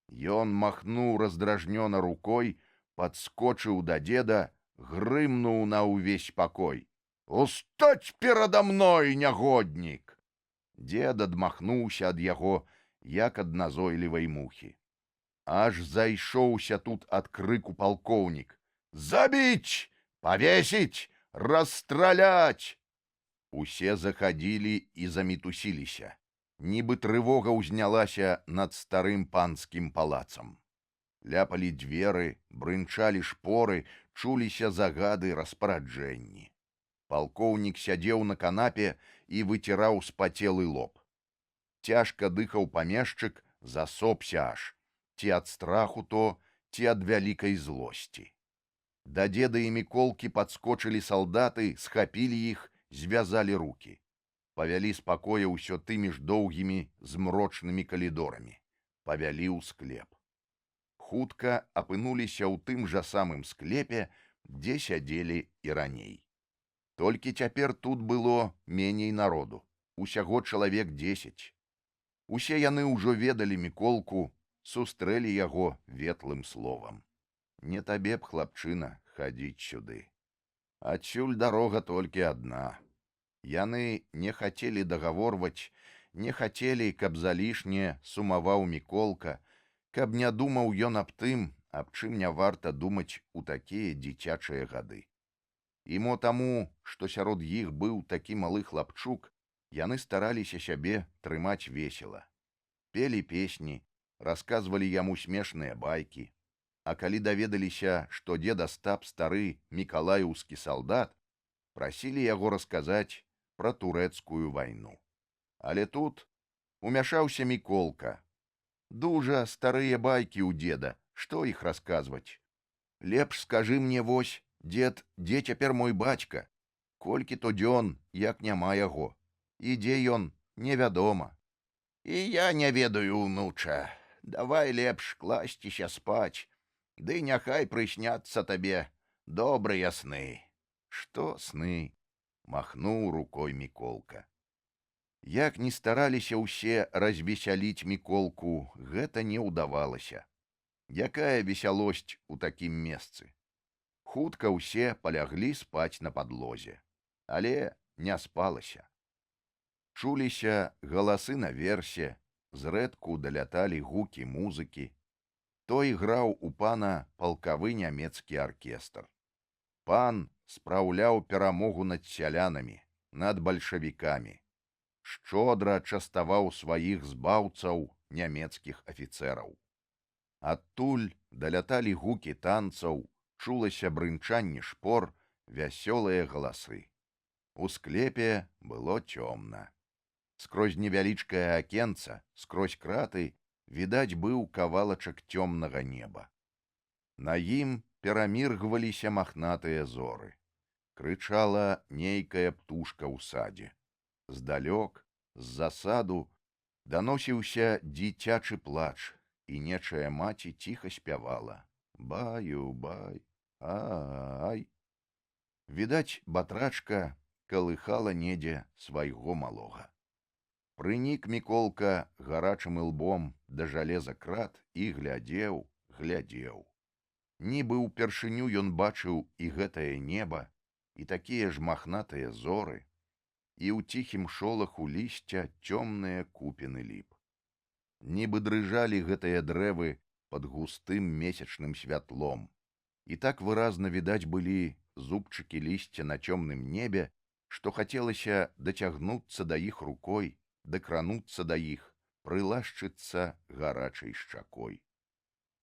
Ён махнуў раздражнёна рукой, падскочыў да дзеда, грымнуў на ўвесь пакой: «Устаць перада мной, нягоднік!» Дзед адмахнуўся ад яго, як ад назойлівай мухі. Аж зайшоўся тут ад крыку палкоўнік. «Забіць! Павесіць! Расстраляць!» Усе захадзілі і замітусіліся. Нібы трывога ўзнялася над старым панскім палацам. Ляпалі дзверы, брынчалі шпоры, чуліся загады, распараджэнні. Палкоўнік сядзеў на канапе і выціраў спацелы лоб. Цяжка дыхаў памешчык, засопся аж, ці ад страху то, ці ад вялікай злосці. Да дзеда і Міколкі падскочылі салдаты, схапілі іх, звязалі рукі. Павялі з пакоя ўсё тымі ж доўгімі змрочнымі калідорамі. Павялі ў склеп. Хутка апынуліся ў тым жа самым склепе, дзе сядзелі і раней. Толькі цяпер тут было меней народу, усяго чалавек 10. Усе яны ўжо ведалі Міколку, сустрэлі яго ветлым словам. Не табе б, хлапчына, хадзіць сюды. Адсюль дарога толькі адна. Яны не хацелі дагаворваць, не хацелі, каб залішне сумаваў Міколка, каб не думаў ён аб тым, аб чым не варта думаць у такія дзіцячыя гады. І мо таму, што сярод іх быў такі малы хлапчук, яны стараліся сябе трымаць весела. Пелі песні, расказвалі яму смешныя байкі. А калі даведаліся, што дзед Астап стары мікалаеўскі салдат, прасілі яго расказаць пра турэцкую вайну. Але тут умяшаўся Міколка. Дужа старыя байкі ў дзеда, што іх расказваць? Лепш скажы мне вось, дзед, дзе цяпер мой бацька? Колькі то дзён, як няма яго. І дзе ён, невядома. І я не ведаю, унуча. Давай лепш класціся спаць. Ды няхай прысняцца табе добрыя сны. Што сны? Махнуў рукой Міколка. Як ні стараліся ўсе развесяліць Міколку, гэта не ўдавалася. Якая весялосць у такім месцы? Хутка ўсе паляглі спаць на падлозе. Але не спалася. Чуліся галасы наверсе, зрэдку даляталі гукі музыкі. Той граў у пана палкавы нямецкі аркестр. Пан спраўляў перамогу над сялянамі, над бальшавікамі. Шчодра частаваў сваіх збаўцаў, нямецкіх афіцэраў. Адтуль даляталі гукі танцаў, чулася брынчанне шпор, вясёлыя галасы. У склепе было цёмна. Скрозь невялічкае акенца, скрозь краты, відаць быў кавалачак цёмнага неба. На ім пераміргваліся махнатыя зоры. Крычала нейкая птушка ў садзе. Здалёк, з-за саду, даносіўся дзіцячы плач, і нечая маці ціха спявала: «Баю-бай, ай». Відаць, батрачка калыхала недзе свайго малога. Прынік Міколка гарачым ілбом да жалеза крат і глядзеў, глядзеў. Нібы ўпершыню ён бачыў і гэтае неба, і такія ж махнатыя зоры, і ў ціхім шолаху лісця цёмныя купіны ліп. Нібы дрыжалі гэтыя дрэвы пад густым месячным святлом, і так выразна відаць былі зубчыкі лісця на цёмным небе, што хацелася дацягнуцца да іх рукой, дакрануцца да іх, прылашчыцца гарачай шчакой.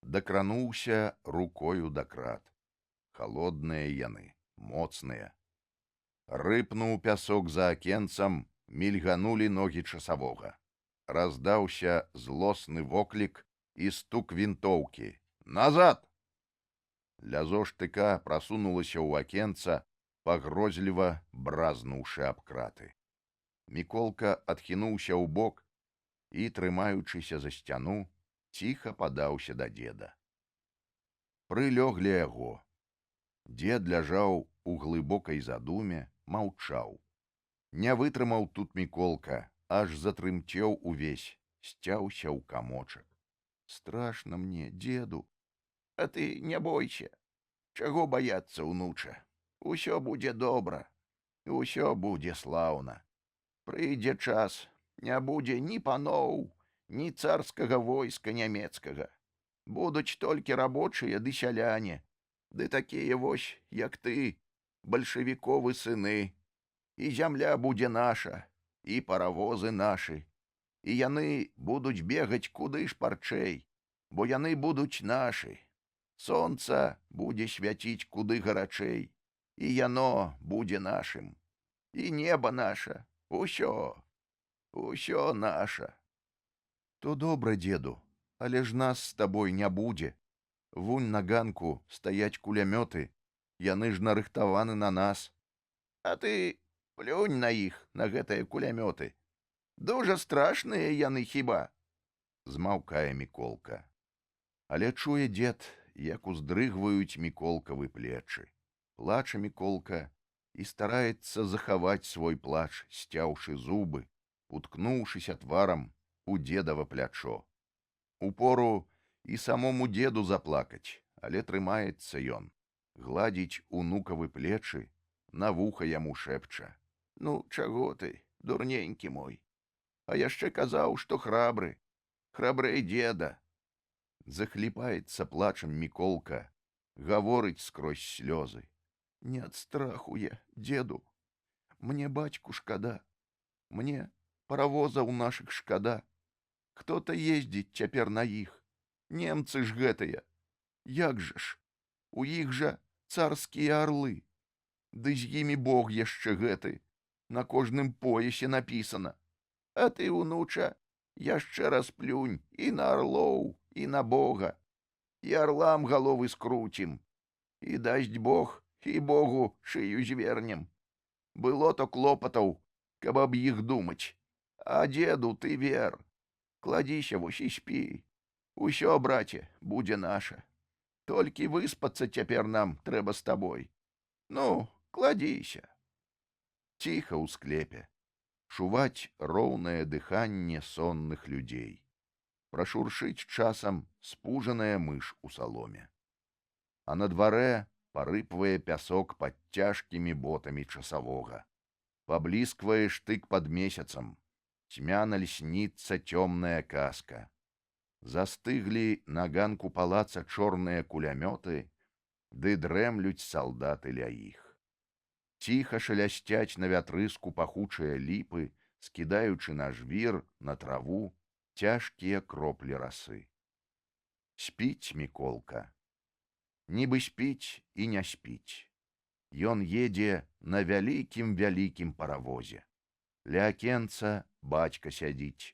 Дакрануўся рукою да крат. Халодныя яны, моцныя. Рыпнуў пясок за акенцам, мільганулі ногі часавога. Раздаўся злосны воклік і стук вінтоўкі. «Назад!» Лязо штыка прасунулася ў акенца, пагрозліва бразнуўшы аб краты. Міколка адхінуўся ў бок і, трымаючыся за сцяну, ціха падаўся да дзеда. Прылёг ля яго. Дзед ляжаў у глыбокай задуме, маўчаў. Не вытрымаў тут Міколка, аж затрымцеў увесь, сцяўся ў камочак. «Страшна мне, дзеду». «А ты не бойся. Чаго баяцца, унуча? Усё будзе добра, усё будзе слаўна. Прыйдзе час, Не будзе ні паноў, ні царскага войска нямецкага. Будуць толькі рабочыя ды сяляне, ды такія вось, як ты, бальшавіковы сыны. І зямля будзе наша, і паравозы нашы, і яны будуць бегаць куды шпарчэй, бо яны будуць нашы. Сонца будзе свяціць куды гарачэй, і яно будзе нашым. І неба наша, усё, усё наша. То добра, дзеду, але ж нас з табой не будзе. Вунь на ганку стаяць кулямёты, яны ж нарыхтаваны на нас. А ты плюнь на іх, на гэтыя кулямёты. Дужа страшныя яны хіба? Змаўкае Міколка. Але чуе дзед, як уздрыгваюць Міколкавы плечы. Плача Міколка і стараецца захаваць свой плач, сцяўшы зубы, уткнуўшыся тварам у дзедава плячо. Упору і самому дзеду заплакаць, але трымаецца ён, гладзіць унукавы плечы, на вуха яму шэпча: «Ну, чаго ты, дурненькі мой? А яшчэ казаў, што храбры, храбрэй дзеда». Захліпаецца плачам Міколка, гаворыць скрозь слёзы: «Не ад страху я, дзеду, мне бацьку шкада, мне паравозаў нашых шкада. Хто-то ездзіць цяпер на іх, немцы ж гэтыя. Як жа ж, у іх жа царскія арлы. Ды з імі Бог яшчэ гэты, на кожным поясе напісана. А ты, унуча, яшчэ раз плюнь і на арлоў, і на Бога. І арлам галовы скруцім. І дасць Бог, і Богу шыю звернем. Было то клопатаў, каб аб іх думаць. А дзеду ты вер. Кладзіся вось і спі. Усё, браце, будзе наша. Толькі выспацца цяпер нам трэба з табой. Ну, кладзіся». Ціха ў склепе. Чуваць роўнае дыханне сонных людзей. Прашуршыць часам спужаная мыш у саломе. А на дварэ парыпвае пясок пад цяжкімі ботамі часавога. Паблісквае штык пад месяцам. Цьмяна льсніцца цёмная казка. Застыглі на ганку палаца чорныя кулямёты, ды дрэмлюць салдаты ля іх. Ціха шалясцяць на вятрыску пахучыя ліпы, скідаючы на жвір, на траву цяжкія кроплі расы. Спіць Міколка. Нібы спіць і не спіць. Ён едзе на вялікім паравозе. Ля акенца бацька сядзіць.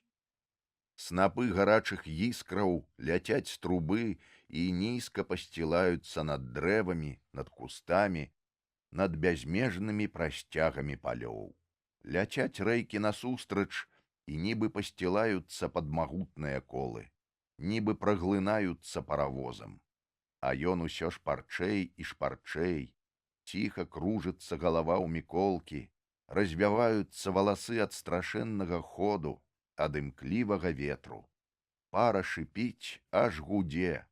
Снапы гарачых іскраў ляцяць з трубы і нізка пасцілаюцца над дрэвамі, над кустамі, над бязмежнымі прасцягамі палёў. Ляцяць рэйкі насустрач і нібы пасцілаюцца пад магутныя колы, нібы праглынаюцца паравозам. А ён усё шпарчэй і шпарчэй, ціха кружыцца галава ў Міколкі, развяваюцца валасы ад страшэннага ходу, ад імклівага ветру. Пара шыпіць, аж гудзе,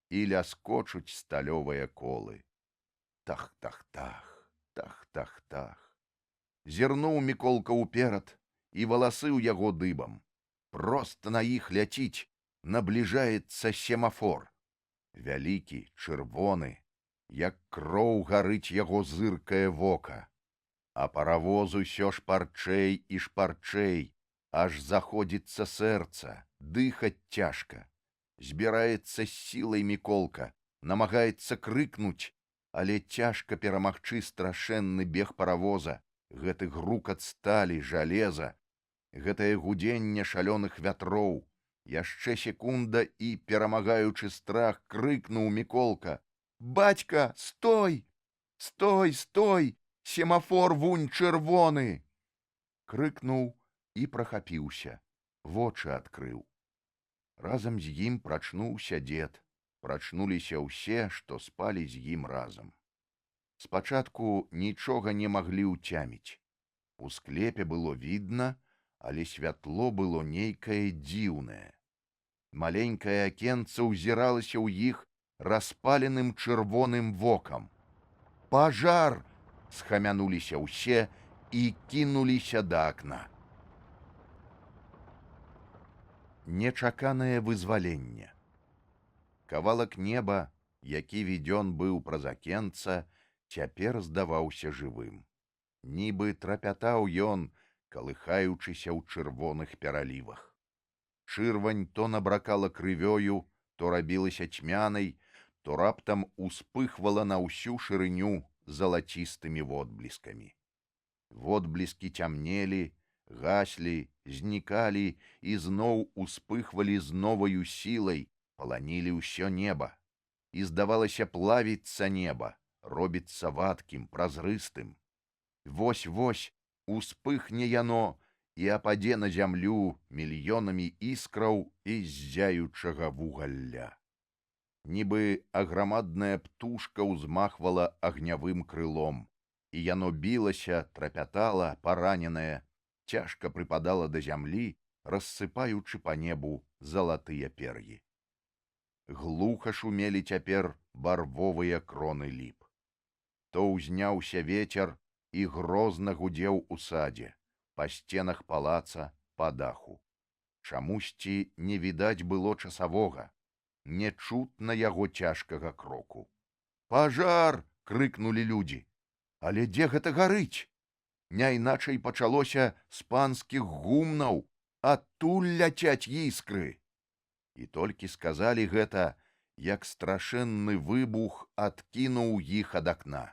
і ляскочуць сталёвыя колы. Тах-тах-тах, тах-тах-тах. Зірнуў Міколка ўперад, і валасы ў яго дыбам. Проста на іх ляціць, набліжаецца семафор. Вялікі, чырвоны, як кроў гарыць яго зыркае вока. А паравоз усё шпарчэй і шпарчэй, аж заходзіцца сэрца, дыхаць цяжка. Збіраецца з сілай Міколка, намагаецца крыкнуць, але цяжка перамагчы страшэнны бег паравоза, гэты грукат сталі, жалеза, гэтае гудзенне шалёных вятроў. Яшчэ секунда і, перамагаючы страх, крыкнуў Міколка: «Бацька, стой! Стой, стой! Семафор вунь чырвоны!» Крыкнуў і прахапіўся, вочы адкрыў. Разам з ім прачнуўся дзед, прачнуліся ўсе, што спалі з ім разам. Спачатку нічога не маглі ўцяміць. У склепе было відна, але святло было нейкае дзіўнае. Маленькае акенца ўзіралася ў іх распаленым чырвоным вокам. «Пажар!» — схамянуліся ўсе і кінуліся да акна. нечаканае вызваленне. Кавалак неба, які відзён быў праз акенца, цяпер здаваўся жывым. Нібы трапятаў ён, калыхаючыся ў чырвоных пералівах. Чырвань то набракала крывёю, то рабілася цьмянай, то раптам успыхвала на ўсю шырыню залацістымі водбліскамі. Водбліскі цямнелі, гаслі, знікалі і зноў успыхвалі з новаю сілай, паланілі ўсё неба. І здавалася, плавіцца неба, робіцца вадкім, празрыстым. Вось-вось успыхне яно і ападзе на зямлю мільёнамі іскраў і ззяючага вугалля. Нібы аграмадная птушка ўзмахвала агнявым крылом, і яно білася, трапятала, параненае, цяжка прыпадала да зямлі, рассыпаючы па небу залатыя пер'і. Глуха шумелі цяпер барвовыя кроны ліп. То ўзняўся вецер і грозна гудзеў у садзе, па сценах палаца, па даху. Чамусьці не відаць было часавога, не чутна яго цяжкага кроку. «Пажар!» — крыкнулі людзі. Але дзе гэта гарыць? Няйначай пачалося з панскіх гумнаў, адтуль ляцяць іскры. І толькі сказалі гэта, як страшэнны выбух адкінуў іх ад акна.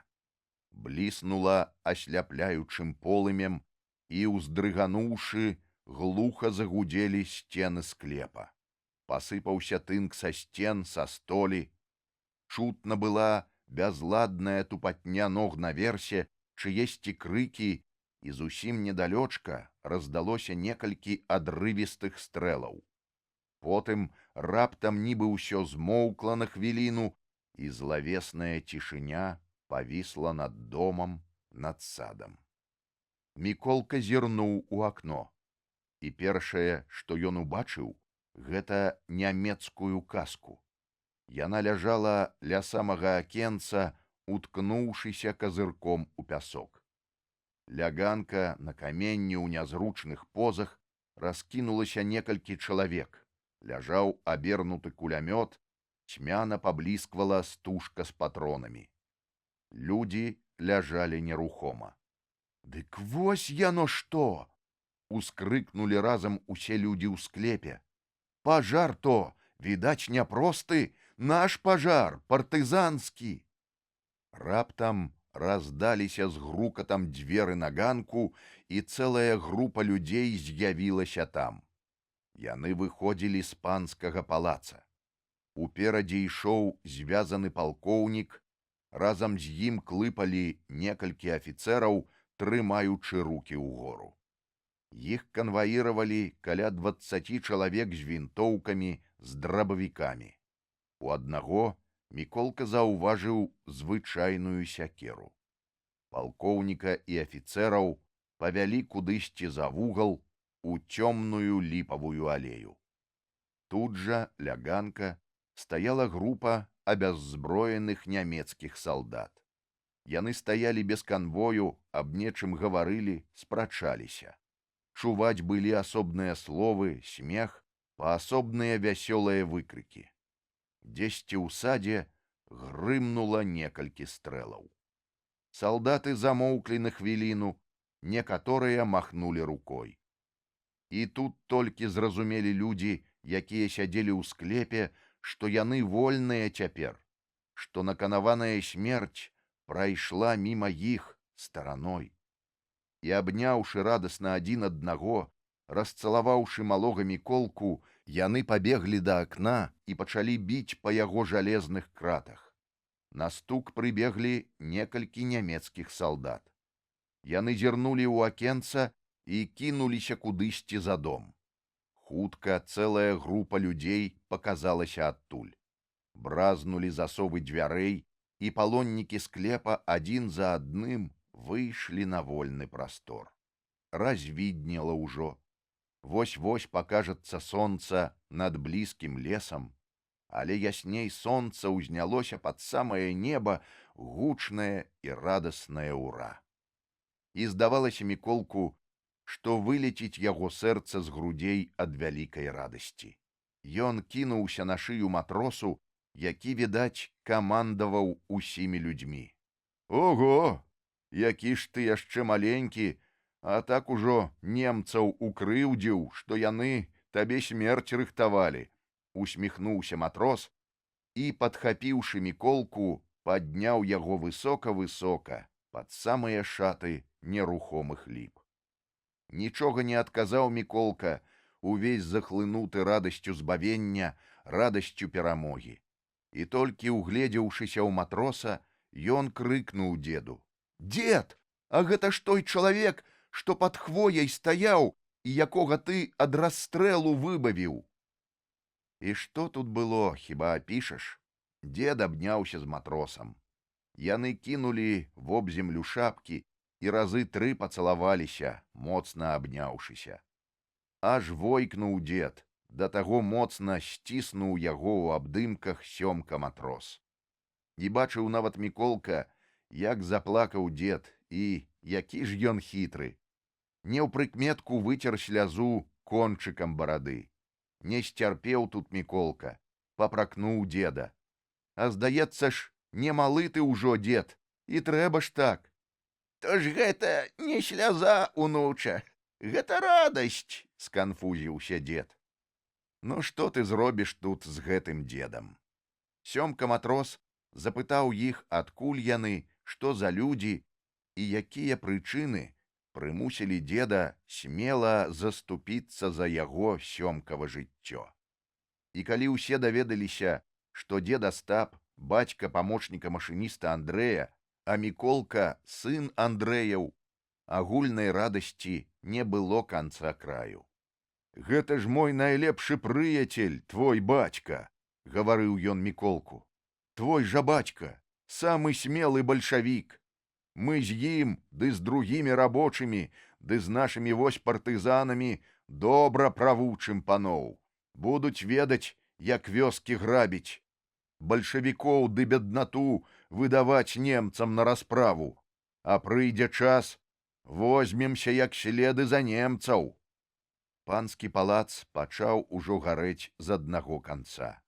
Бліснула асляпляючым полымем, і, уздрыгануўшы, глуха загудзелі сцены склепа. Пасыпаўся тынк са сцен, са столі. Чутна была бязладная тупатня ног наверсе, чыесьці крыкі, і зусім недалёчка раздалося некалькі адрывістых стрэлаў. Потым раптам нібы ўсё змоўкла на хвіліну, і злавесная цішыня павісла над домам, над садам. Міколка зірнуў у акно, і першае, што ён убачыў, гэта нямецкую каску. Яна ляжала ля самага акенца, уткнуўшыся казырком у пясок. Ля ганка на каменні ў нязручных позах раскінулася некалькі чалавек. Ляжаў абернуты кулямёт, цьмяна паблісквала стужка з патронамі. Людзі ляжалі нерухома. «Дык вось яно што!» — ускрыкнулі разам усе людзі ў склепе. «Пажар то, відаць, няпросты, наш пажар, партызанскі!» Раптам раздаліся з грукатам дзверы на ганку, і цэлая група людзей з'явілася там. Яны выходзілі з панскага палаца. Уперадзе ішоў звязаны палкоўнік, разам з ім клыпалі некалькі афіцэраў, трымаючы рукі ўгору. Іх канваіравалі каля 20 чалавек з вінтоўкамі, з драбавікамі. У аднаго Міколка заўважыў звычайную сякеру. Палкоўніка і афіцэраў павялі кудысьці за вугал у цёмную ліпавую алею. Тут жа, ля ганка, стаяла група абяззброеных нямецкіх салдат. Яны стаялі без канвою, аб нечым гаварылі, спрачаліся. Чуваць былі асобныя словы, смех, паасобныя вясёлыя выкрыкі. Дзесьці ў садзе грымнула некалькі стрэлаў. Салдаты замоўклі на хвіліну, некаторыя махнулі рукой. І тут толькі зразумелі людзі, якія сядзелі ў склепе, што яны вольныя цяпер, што наканаваная смерць прайшла міма іх стараной. І абняўшы радасна адзін аднаго, расцалаваўшы малога Міколку, яны пабеглі да акна і пачалі біць па яго жалезных кратах. На стук прыбеглі некалькі нямецкіх салдат. Яны зірнулі ў акенца і кінуліся кудысьці за дом. Хутка цэлая група людзей паказалася адтуль. Бразнулі засовы дзвярэй, і палоннікі склепа адзін за адным выйшлі на вольны прастор. Развіднела ўжо. Вось-вось пакажацца сонца над блізкім лесам, але ясней сонца ўзнялося пад самае неба, гучнае і радаснае ўра. І здавалася Міколку, што вылеціць яго сэрца з грудзей ад вялікай радасці. Ён кінуўся на шыю матросу, які, відаць, камандаваў усімі людзьмі. Ого, які ж ты яшчэ маленькі, а так ужо немцаў укрыўдзіў, што яны табе смерць рыхтавалі, усміхнуўся матрос і, падхапіўшы Міколку, падняў яго высока-высока пад самыя шаты нерухомых ліп. Нічога не адказаў Міколка, увесь захлынуты радасцю збавення, радасцю перамогі. І толькі угледзеўшыся ў матроса, ён крыкнуў деду: «Дед, а гэта ж той чалавек, што пад хвояй стаяў і якога ты ад расстрэлу выбавіў!» І што тут было, хіба апішаш? Дед абняўся з матросам. Яны кінулі вобземлю шапкі і разы 3 пацалаваліся, моцна абняўшыся. Аж войкнуў дед, да таго моцна сціснуў яго ў абдымках Сёмка матрос. І бачыў нават Міколка, як заплакаў дед, і які ж ён хітры. Не ў прыкметку выцер слязу кончыкам барады. Не сцярпеў тут Міколка, папракнуў деда. А здаецца ж, не малы ты ўжо, дед, і трэба ж так. То ж гэта не сляза, унуча, гэта радасць, сканфузіўся дед. Ну што ты зробіш тут з гэтым дедам? Сёмка матрос запытаў іх, адкуль яны, што за людзі і якія прычыны прымусілі деда смела заступіцца за яго сёмкава жыццё. І калі ўсе даведаліся, што дед Астап, бацька памочніка машыніста Андрэя, а Міколка сын Андрэяў, агульнай радасці не было канца краю. «Гэта ж мой найлепшы прыяцель, твой бацька», — гаварыў ён Міколку. «Твой жа бацька, самы смелы бальшавік. Мы з ім, ды з другімі рабочымі, ды з нашымі вось партызанамі добра правучым паноў. Будуць ведаць, як вёскі грабіць. Бальшавікоў ды беднату выдаваць немцам на расправу. А прыйдзе час, возьмемся як следы за немцаў». Панскі палац пачаў ужо гарэць з аднаго канца.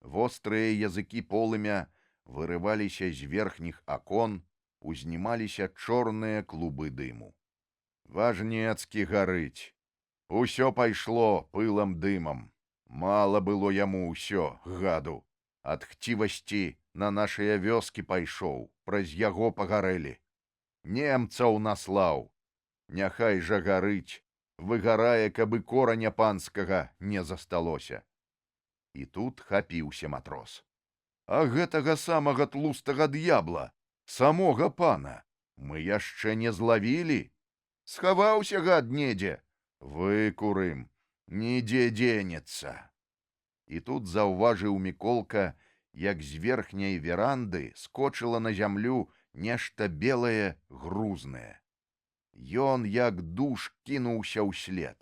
Вострыя языкі полымя вырываліся з верхніх акон, узнімаліся чорныя клубы дыму. Важнецкі гарыць. Усё пайшло пылам дымам. Мала было яму ўсё, гаду. Ад хцівасці на нашыя вёскі пайшоў, праз яго пагарэлі. Немцаў наслаў. Няхай жа гарыць, выгарае, каб і кораня панскага не засталося. І тут хапіўся матрос. А гэтага самага тлустага д'ябла, самога пана, мы яшчэ не злавілі. Схаваўся гад недзе. Выкурым, нідзе дзенецца. І тут заўважыў Міколка, як з верхняй веранды скочыла на зямлю нешта белае, грузнае. Ён, як душ, кінуўся ўслед.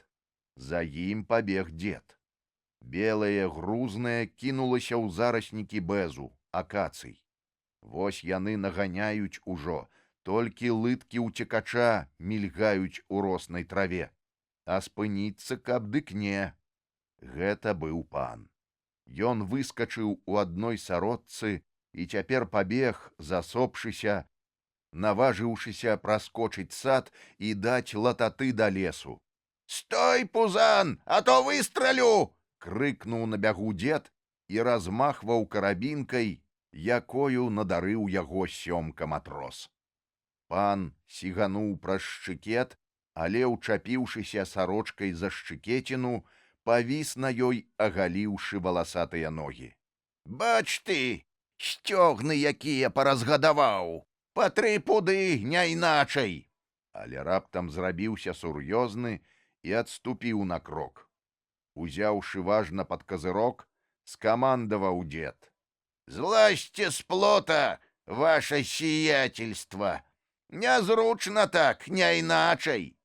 За ім пабег дед. Белае, грузнае кінулася ў зараснікі бэзу, акацый. Вось яны наганяюць ужо, толькі лыткі ўцекача мільгаюць у роснай траве. А спыніцца, каб дык не. Гэта быў пан. Ён выскачыў у адной сародцы і цяпер пабег, засопшыся, наважыўшыся праскочыць сад і даць лататы да лесу. «Стой, пузан, а то выстралю!» — крыкнуў на бягу дед і размахваў карабінкай, якою надарыў яго Сёмка матрос. Пан сігануў праз шчыкет, але, учапіўшыся сарочкай за шчыкеціну, павіс на ёй, агаліўшы валасатыя ногі. «Бач ты, сцёгны якія паразгадаваў! Па 3 пуды, не іначай!» Але раптам зрабіўся сур'ёзны і адступіў на крок. Узяўшы важна пад казырок, скамандаваў дед. «Злазьце з плота, ваше сиятельство! Нязручна так, не іначай!»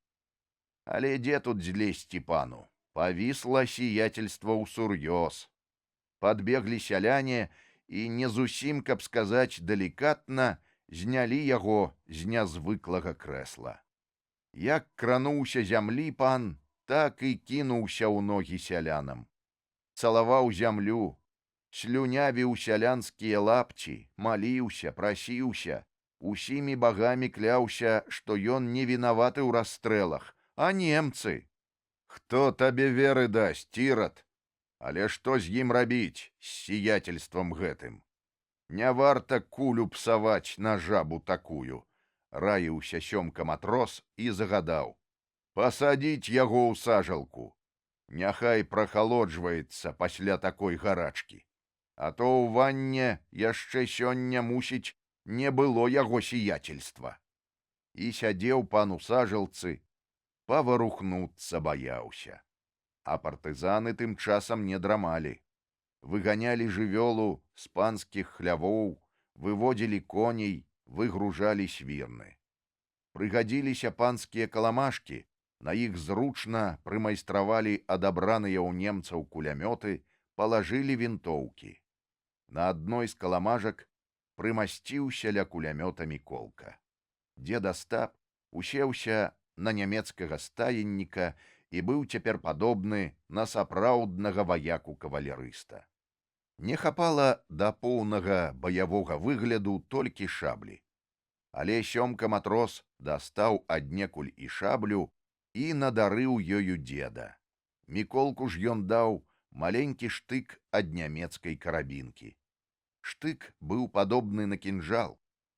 Але дзе тут злезці пану? Павісла сиятельства ўсур'ёз. Падбеглі сяляне і не зусім, каб сказаць далікатна, знялі яго з нязвыклага крэсла. Як крануўся зямлі пан, так і кінуўся ў ногі сялянам. Цалаваў зямлю, слюнявіў сялянскія лапці, маліўся, прасіўся, усімі багамі кляўся, што ён не вінаваты ў расстрэлах, а немцы. Хто табе веры дасць, цірат? Але што з ім рабіць, з сіятельствам гэтым? Не варта кулю псаваць на жабу такую, раіўся сёмка матрос і загадаў. Пасадзіць яго ў сажалку. Няхай прахалоджваецца пасля такой гарачкі. А то ў ванне яшчэ сёння, мусіць, не было яго сіятельства. І сядзеў пан у сажалцы, паварухнуцца баяўся. А партызаны тым часам не драмалі. Выганялі жывёлу з панскіх хлявоў, выводзілі коней, выгружалі свірны. Прыгадзіліся панскія каламашкі, на іх зручна прымайстравалі адабраныя ў немцаў кулямёты, палажылі вінтоўкі. На адной з каламажак прымасціўся ля кулямёта Міколка. Дзед Астап усеўся на нямецкага стаенніка і быў цяпер падобны на сапраўднага ваяку-кавалерыста. Не хапала да поўнага баявога выгляду толькі шаблі. Але сёмка матрос дастаў аднекуль і шаблю і надарыў ёю дзеда. Міколку ж ён даў маленькі штык ад нямецкай карабінкі. Штык быў падобны на кінжал,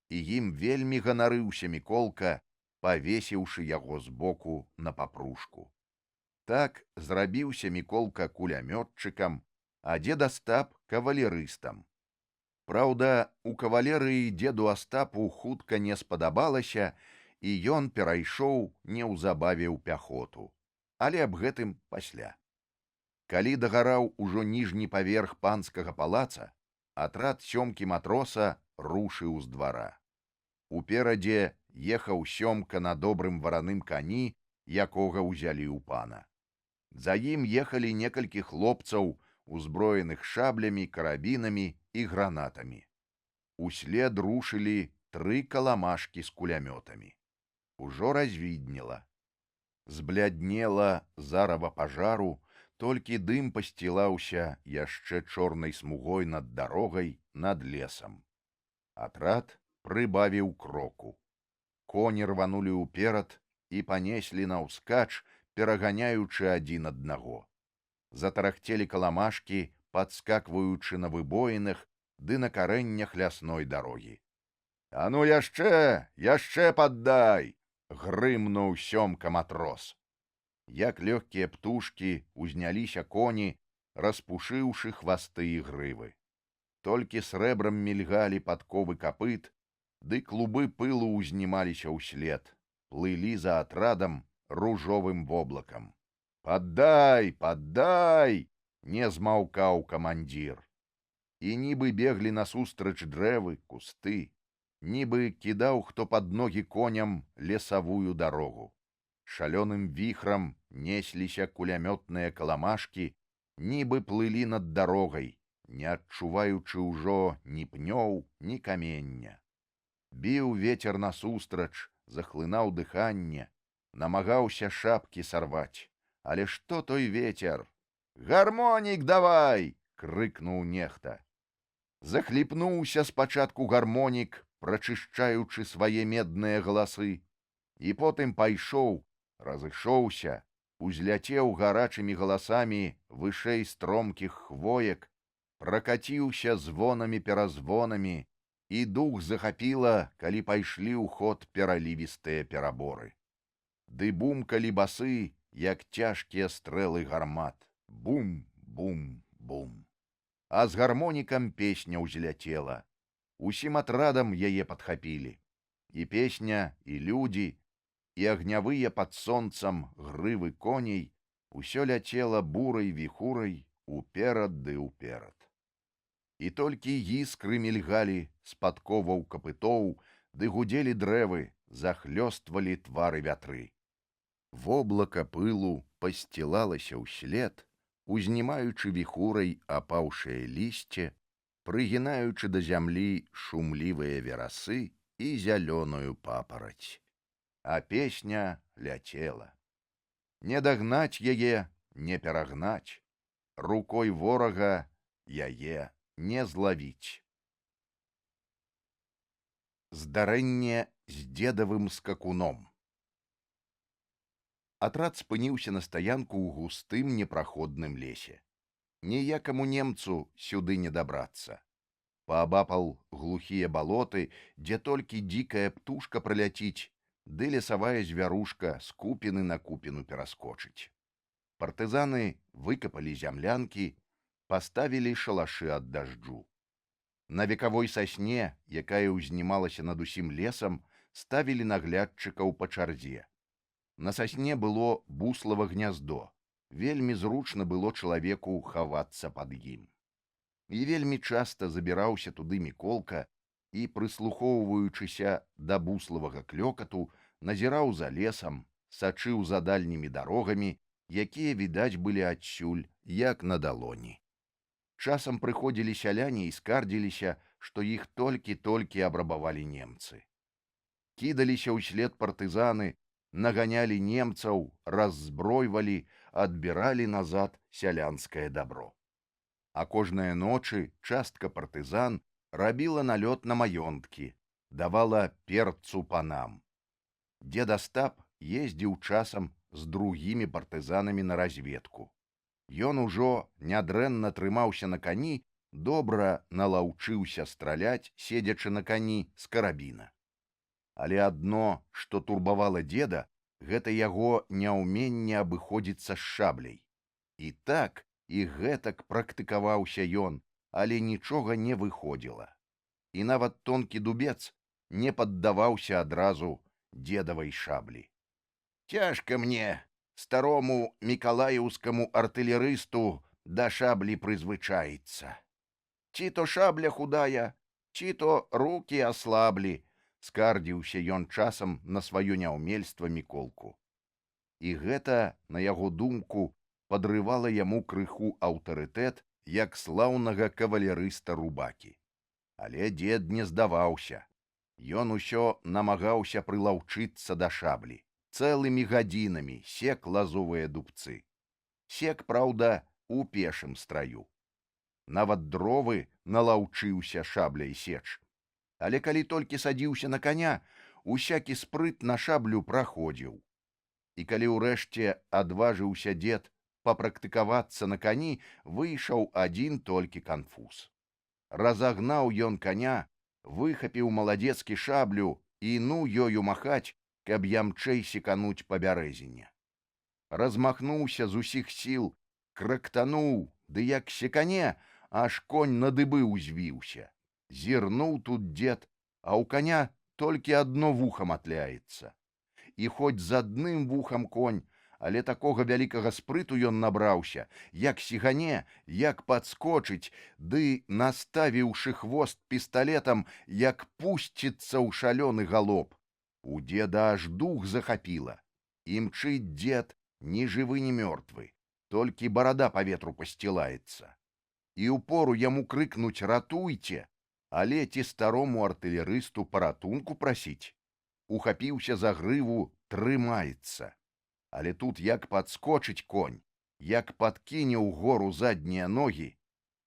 і ім вельмі ганарыўся Міколка, павесіўшы яго збоку на папружку. Так зрабіўся Міколка кулямётчыкам, а дзед Астап кавалерыстам. Праўда, у кавалерыі дзеду Астапу хутка не спадабалася, і ён перайшоў неўзабаве ў пяхоту. Але аб гэтым пасля. Калі дагараў ужо ніжні паверх панскага палаца, атрад сёмкі матроса рушыў з двара. Уперадзе ехаў сёмка на добрым вараным кані, якога ўзялі ў пана. За ім ехалі некалькі хлопцаў, узброеных шаблямі, карабінамі і гранатамі. Услед рушылі 3 каламашкі з кулямётамі. Ужо развіднела. Збляднела зарава пажару, толькі дым пасцілаўся яшчэ чорнай смугой над дарогай, над лесам. Атрад прыбавіў кроку. Коні рванулі ўперад і панеслі наўскач, пераганяючы адзін аднаго. Затарахцелі каламашкі, падскакваючы на выбоінах ды на карэннях лясной дарогі. «А ну яшчэ паддай!» — грымнуў сёмка матрос. Як лёгкія птушкі узняліся коні, распушыўшы хвасты і грывы. Толькі срэбрам мільгалі падковы капыт, ды клубы пылу ўзнімаліся ўслед, плылі за атрадам ружовым воблакам. «Паддай, паддай!» — не змаўкаў камандзір. І нібы беглі насустрач дрэвы, кусты, нібы кідаў хто пад ногі коням лесавую дарогу. Шалёным віхрам несліся кулямётныя каламашкі, нібы плылі над дарогай, не адчуваючы ўжо ні пнёў, ні камення. Біў вецер насустрач, захлынаў дыханне, намагаўся шапкі сарваць. Але што той ветер? «Гармонік давай!» — крыкнуў нехта. Захліпнуўся спачатку гармонік, прачышчаючы свае медныя галасы, і потым пайшоў, разышоўся, узляцеў гарачымі галасамі вышэй стромкіх хвоек, пракаціўся звонамі-перазвонамі, і дух захапіла, калі пайшлі ў ход пералівістыя пераборы. Ды бумкалі басы, як цяжкія стрэлы гармат. Бум, бум, бум. А з гармонікам песня ўзляцела. Усім атрадам яе падхапілі. І песня, і людзі, і агнявыя пад сонцам грывы коней усё ляцела бурай віхурай уперад ды ўперад. І толькі іскры мільгалі з падковаў капытоў, ды гудзелі дрэвы, захлёствалі твары вятры. Воблака пылу пасцілалася ўслед, узнімаючы віхурай апаўшае лісце, прыгінаючы да зямлі шумлівыя верасы і зялёную папараць. а песня ляцела. Не дагнаць яе, не перагнаць, рукой ворага яе не злавіць. Здарэнне з дзедавым скакуном. Атрад спыніўся на стаянку ў густым непраходным лесе. Ніякаму немцу сюды не дабрацца. Паабапал глухія балоты, дзе толькі дзікая птушка праляціць, ды лесавая звярушка з купіны на купіну пераскочыць. Партызаны выкапалі зямлянкі, паставілі шалашы ад дажджу. На векавой сасне, якая ўзнімалася над усім лесам, ставілі наглядчыкаў па чарзе. На сасне было буслава гняздо. Вельмі зручна было чалавеку хавацца пад ім. І вельмі часта забіраўся туды Міколка і, прыслухоўваючыся да буславага клёкату, назіраў за лесам, сачыў за дальнімі дарогамі, якія відаць былі адсюль, як на далоні. Часам прыходзілі сяляне і скардзіліся, што іх толькі-толькі абрабавалі немцы. Кідаліся ўслед партызаны, наганялі немцаў, раззбройвалі, адбіралі назад сялянскае дабро. А кожныя ночы частка партызан рабіла налёт на маёнткі, давала перцу панам. Дзед Астап ездзіў часам з другімі партызанамі на разведку. Ён ужо нядрэнна трымаўся на кані, добра налаўчыўся страляць, седзячы на кані з карабіна. Але адно, што турбавала дзеда, гэта яго няўменне абыходзіцца з шабляй. І так, і гэтак практыкаваўся ён, але нічога не выходзіла. І нават тонкі дубец не паддаваўся адразу дзедавай шаблі. Цяжка мне, старому мікалаеўскаму артылерысту, да шаблі прызвычаіцца. Ці то шабля худая, ці то рукі аслаблі, скардзіўся ён часам на сваё няўмельства Міколку. І гэта, на яго думку, падрывала яму крыху аўтарытэт як слаўнага кавалерыста Рубакі. Але дзед не здаваўся. Ён усё намагаўся прылаўчыцца да шаблі. Цэлымі гадзінамі сек лазовыя дубцы. Сек, праўда, у пешым страю. Нават дровы налаўчыўся шабляй сеч. Але калі толькі садзіўся на коня, усякі спрыт на шаблю праходзіў. І калі ўрэшце адважыўся дзед папрактыкавацца на кані, выйшаў адзін толькі канфуз. Разагнаў ён коня, выхапіў маладзецкі шаблю і ну ёю махаць, каб ямчэй секануць па бярэзіне. Размахнуўся з усіх сіл, крактануў, ды як секане, аж конь на дыбы ўзвіўся. Зірнуў тут дзед, а ў коня толькі адно вуха матляецца. І хоць з адным вухам конь, але такога вялікага спрыту ён набраўся, як сігане, як падскочыць, ды, наставіўшы хвост пісталетам, як пусціцца ў шалёны галоп. У дзеда аж дух захапіла. Імчыць дзед ні жывы, ні мёртвы, толькі барада па ветру пасцілаецца. І ўпору яму крыкнуць «Ратуйце!», але ці старому артылерысту паратунку прасіць. Ухапіўся за грыву, трымаецца. Але тут як падскочыць конь, як падкіне ўгору заднія ногі,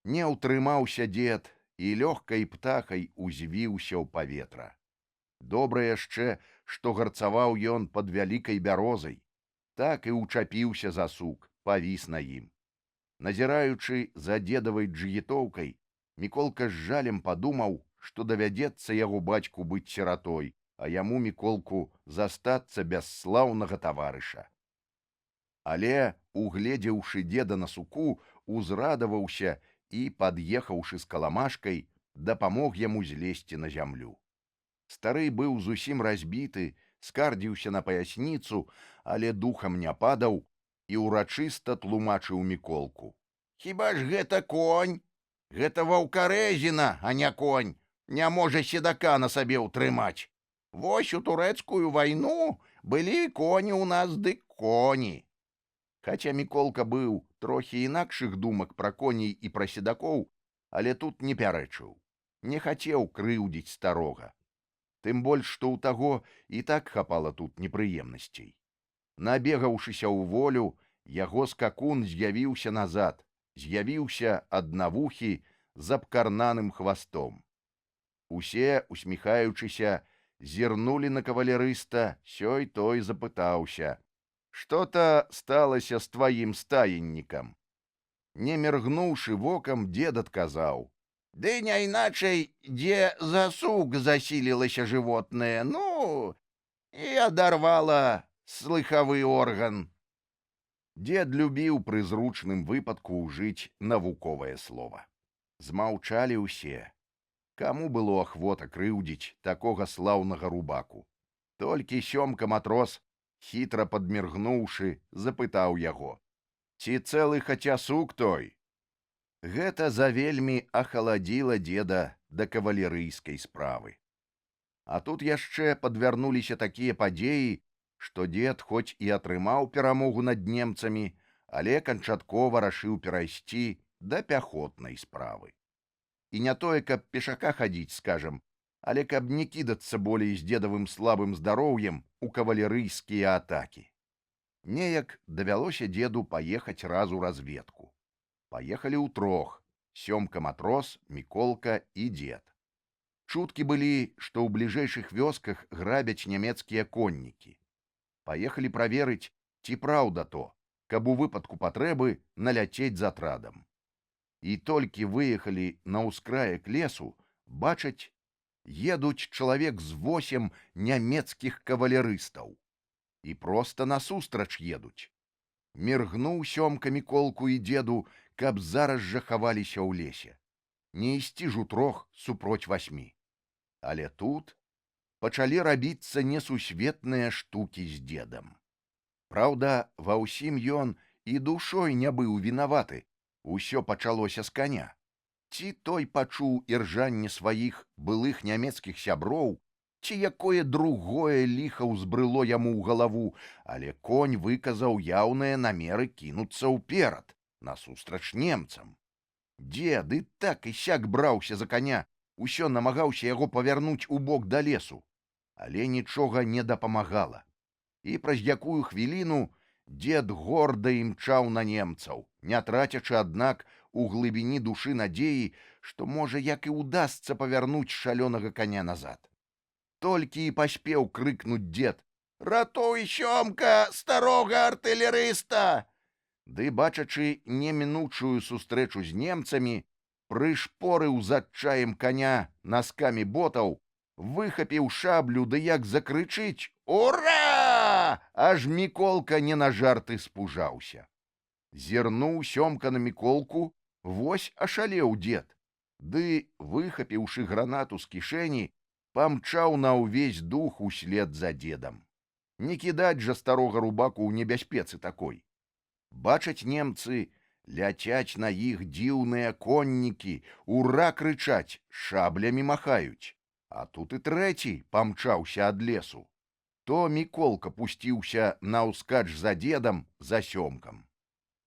не ўтрымаўся дзед і лёгкай птахай узвіўся ў паветра. Добра яшчэ, што гарцаваў ён пад вялікай бярозай, так і ўчапіўся за сук, павіс на ім. Назіраючы за дзедавай джигітоўкай, Міколка з жалем падумаў, што давядзецца яго бацьку быць сіратой, а яму, Міколку, застацца без слаўнага таварыша. Але, угледзеўшы дзеда на суку, узрадаваўся і, пад'ехаўшы з каламашкай, дапамог яму злезці на зямлю. Стары быў зусім разбіты, скардзіўся на паясніцу, але духам не падаў і ўрачыста тлумачыў Міколку. «Хіба ж гэта конь? Гэта ваўкарэзіна, а не конь. Не можа седака на сабе ўтрымаць. Вось у турэцкую вайну былі коні ў нас ды коні». Хаця Міколка быў трохі інакшых думак пра коней і пра седакоў, але тут не пярэчыў. Не хацеў крыўдзіць старога. Тым больш, што ў таго і так хапала тут непрыемнасцей. Набегаўшыся ў волю, яго скакун з'явіўся назад, з'явіўся аднавухі з абкарнаным хвастом. Усе, усміхаючыся, зірнулі на кавалерыста, сёй той запытаўся: «Што-то сталася з тваім стаеннікам?» Не міргнуўшы вокам, дзед адказаў: «Ды не іначай, дзе засук засілілася жывотнае, ну, і адарвала слыхавы орган». Дзед любіў пры зручным выпадку ўжыць навуковае слова. Змаўчалі ўсе. Каму было ахвота крыўдзіць такога слаўнага рубаку? Толькі Сёмка матрос, хітра падміргнуўшы, запытаў яго: «Ці цэлы хаця сук той?» Гэта завельмі ахаладзіла дзеда да кавалерыйскай справы. А тут яшчэ падвярнуліся такія падзеі, што дзед хоць і атрымаў перамогу над немцамі, але канчаткова рашыў перайсці да пяхотнай справы. І не тое, каб пешака хадзіць, скажам, але каб не кідацца болей з дзедавым слабым здароўем у кавалерыйскія атакі. Неяк давялося дзеду паехаць раз у разведку. Паехалі ўтрох: Сёмка матрос, Міколка і дзед. Чуткі былі, што ў бліжэйшых вёсках грабяць нямецкія коннікі. Паехалі праверыць, ці праўда то, каб у выпадку патрэбы наляцець з атрадам. І толькі выехалі на ўскраек лесу, бачаць, едуць чалавек з 8 нямецкіх кавалерыстаў. І проста насустрач едуць. Міргнуў Сёмка Міколку і дзеду, каб зараз жа хаваліся ў лесе. Не ісці ж утрох супроць 8. Але тут пачалі рабіцца несусветныя штукі з дзедам. Праўда, ва ўсім ён і душой не быў вінаваты. Усё пачалося з каня. Ці той пачуў іржанне сваіх былых нямецкіх сяброў, ці якое другое ліха ўзбрыло яму ў галаву, але конь выказаў яўныя намеры кінуцца ўперад, насустрач немцам. Дзед і так і сяк браўся за каня, усё намагаўся яго павярнуць у бок да лесу, але нічога не дапамагала. І праз якую хвіліну дзед горда імчаў на немцаў, не трацячы, аднак, у глыбіні душы надзеі, што, можа, як і ўдасца павярнуць шалёнага каня назад. Толькі і паспеў крыкнуць дзед: «Ратуй, Сёмка, старога артылерыста!» Ды, бачачы немінучую сустрэчу з немцамі, прышпорыў з адчаем каня наскамі ботаў, выхапіў шаблю, ды як закрычыць: «Ура!» Аж Міколка не на жарты спужаўся. Зірнуў Сёмка на Міколку, вось ашалеў дзед, ды, выхапіўшы гранату з кішэні, памчаў на ўвесь дух услед за дзедам. Не кідаць жа старога рубаку ў небяспецы такой. Бачаць немцы, ляцяць на іх дзіўныя коннікі, ура крычаць, шаблямі махаюць. А тут і трэці памчаўся ад лесу. То Міколка пусціўся наўскач за дзедам, за Сёмкам.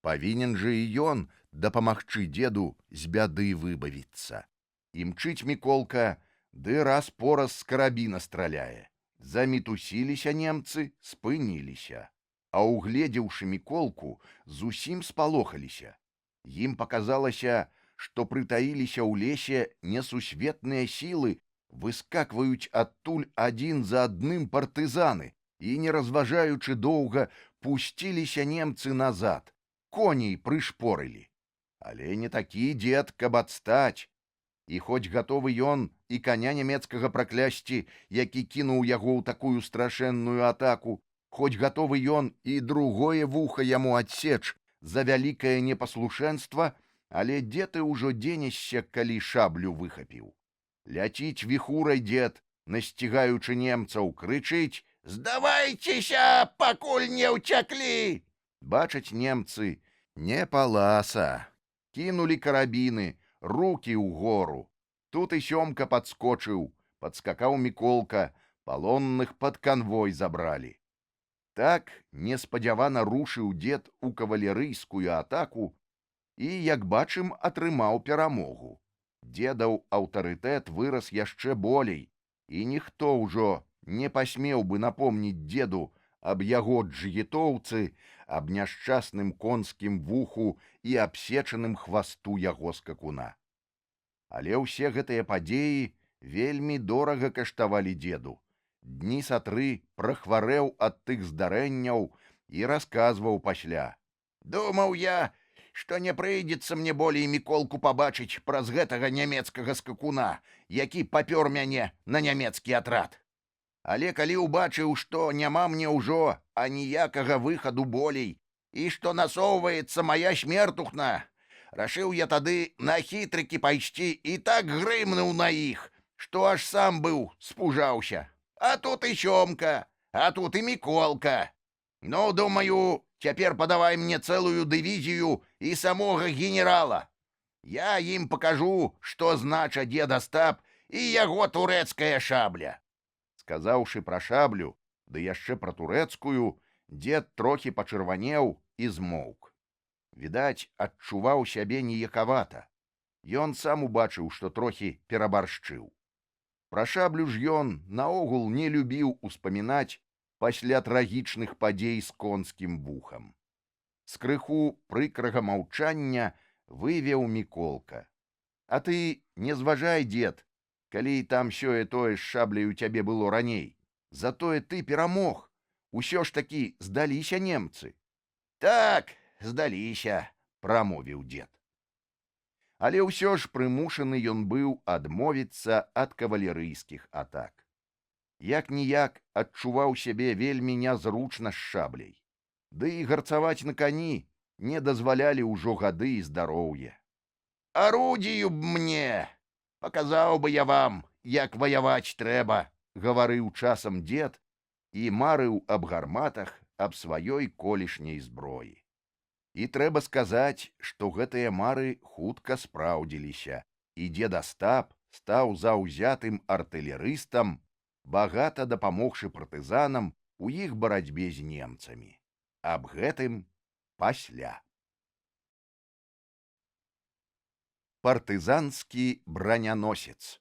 Павінен жа і ён дапамагчы дзеду з бяды выбавіцца. Імчыць Міколка, ды раз-пораз з карабіна страляе. Замітусіліся немцы, спыніліся. А угледзеўшы Міколку, зусім спалохаліся. Ім паказалася, што прытаіліся ў лесе несусветныя сілы, выскакваюць адтуль адзін за адным партызаны і, не разважаючы доўга, пусціліся немцы назад, коней прышпорылі. Але не такі дзед, каб адстаць. І хоць гатовы ён і каня нямецкага праклясці, які кінуў яго ў такую страшэнную атаку, хоць гатовы ён і другое вуха яму адсеч за вялікае непаслушэнства, але дзе ты ўжо дзенешся, калі шаблю выхапіў? Ляціць віхурай дзед, насцігаючы немцаў, крычыць: «Здавайцеся, пакуль не ўцяклі!» Бачаць немцы, не паласа. Кінулі карабіны, рукі ўгору. Тут і Сёмка падскочыў, падскакаў Міколка, палонных пад канвой забралі. Так неспадзявана рушыў дзед у кавалерыйскую атаку і, як бачым, атрымаў перамогу. Дзедаў аўтарытэт вырас яшчэ болей. і ніхто ўжо не пасмеў бы напомніць деду аб яго джгітоўцы, аб няшчасным конскім вуху і абсечаным хвасту яго скакуна. Але ўсе гэтыя падзеі вельмі дорага каштавалі деду. Дні са 3 прахварэў ад тых здарэнняў і расказваў пасля. Думаў я, што не прыйдзецца мне болей Міколку пабачыць праз гэтага нямецкага скакуна, які папёр мяне на нямецкі атрад. Але калі ўбачыў, што няма мне ўжо аніякага выхаду болей і што насоўваецца мая смертухна, рашыў я тады на хітрыкі пайсці і так грымнуў на іх, што аж сам быў спужаўся. А тут і Сёмка, а тут і Міколка. Ну, думаю, цяпер падавай мне цэлую дывізію і самога генерала. Я ім пакажу, што знача дзед Астап і яго турэцкая шабля. Сказаўшы пра шаблю, ды яшчэ пра турэцкую, дзед трохі пачырванеў і змоўк. Відаць, адчуваў сябе ніякавата. Ён сам убачыў, што трохі перабаршчыў. Пра шаблю ж ён наогул не любіў успамінаць пасля трагічных падзей з конскім вухам. З крыху прыкрага маўчання вывеў Міколка. А ты не зважай, дзед, калі там сёе-тое з шабляй у цябе было раней. Затое ты перамог. Усё ж такі здаліся немцы. Так, здаліся, прамовіў дзед. Але ўсё ж прымушаны ён быў адмовіцца ад кавалерыйскіх атак. Як-ніяк адчуваў сябе вельмі нязручна з шабляй. Ды і гарцаваць на кані не дазвалялі ўжо гады і здароўе. «Арудзію б мне! Паказаў бы я вам, як ваяваць трэба!» — гаварыў часам дзед і марыў аб гарматах, аб сваёй колішняй зброі. І трэба сказаць, што гэтыя мары хутка спраўдзіліся, і дзед Астап стаў заўзятым артылерыстам, багата дапамогшы партызанам у іх барацьбе з немцамі. Аб гэтым пасля. Партызанскі браняносец.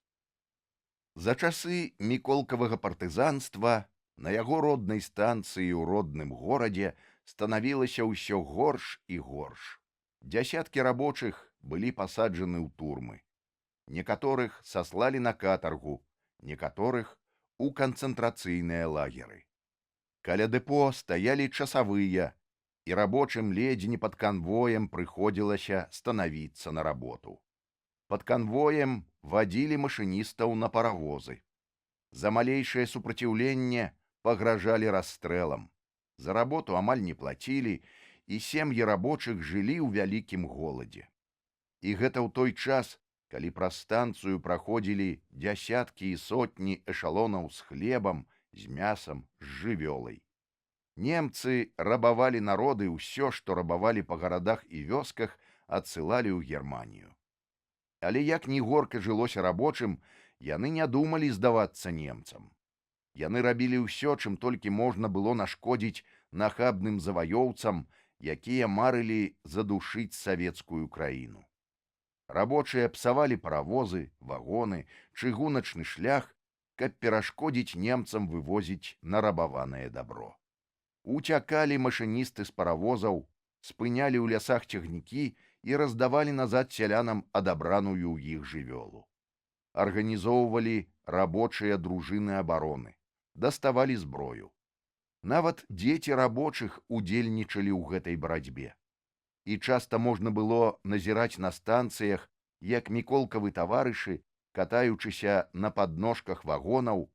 За часы міколкавага партызанства на яго роднай станцыі ў родным горадзе станавілася ўсё горш і горш. Дзясяткі рабочых былі пасаджаны ў турмы. Некаторых саслалі на катаргу, некаторых у канцэнтрацыйныя лагеры. Каля дэпо стаялі часавыя, і рабочым ледзь не пад канвоем прыходзілася станавіцца на работу. Пад канвоем вадзілі машыністаў на паравозы. За малейшае супраціўленне пагражалі расстрэлам. За работу амаль не плацілі, і сем'і рабочых жылі ў вялікім голадзе. І гэта ў той час, калі праз станцыю праходзілі дзясяткі і сотні эшалонаў з хлебам, з мясам, з жывёлай. Немцы рабавалі народы, ўсё, што рабавалі па гарадах і вёсках, адсылалі ў Германію. Але як ні горка жылося рабочым, яны не думалі здавацца немцам. Яны рабілі ўсё, чым толькі можна было нашкодзіць нахабным заваёўцам, якія марылі задушыць савецкую краіну. Рабочыя псавалі паравозы, вагоны, чыгуначны шлях, каб перашкодзіць немцам вывозіць нарабаванае дабро. Уцякалі машыністы з паравозаў, спынялі ў лясах цягнікі і раздавалі назад сялянам адабраную ў іх жывёлу. Арганізоўвалі рабочыя дружыны абароны, даставалі зброю. Нават дзеці рабочых удзельнічалі ў гэтай барацьбе. І часта можна было назіраць на станцыях, як міколкавы таварышы, катаючыся на падножках вагонаў,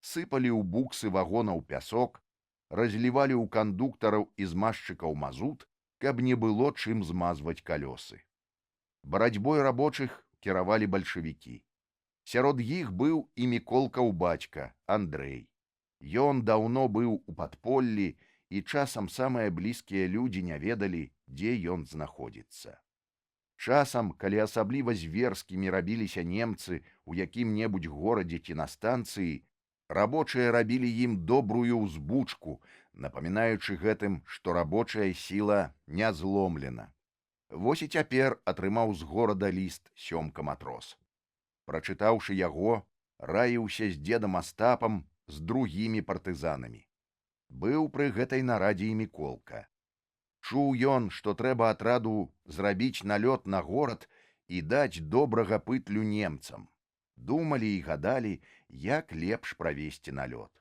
сыпалі ў буксы вагонаў пясок, разлівалі ў кандуктараў і змазчыкаў мазут, каб не было чым змазваць калёсы. Барацьбой рабочых кіравалі бальшавікі. Сярод іх быў і Міколкаў бацька, Андрэй. Ён даўно быў у падполлі, і часам самыя блізкія людзі не ведалі, дзе ён знаходзіцца. Часам, калі асабліва зверскімі рабіліся немцы ў якім-небудзь горадзе ці на станцыі, рабочыя рабілі ім добрую ўзбучку, напамінаючы гэтым, што рабочая сіла не зломлена. Вось і цяпер атрымаў з горада ліст Сёмка матрос. Прачытаўшы яго, раіўся з дзедам Астапам, з другімі партызанамі. Быў пры гэтай нарадзе і Міколка. Чуў ён, што трэба атраду зрабіць налёт на горад і даць добрага пытлю немцам. Думалі і гадалі, як лепш правесці налёт.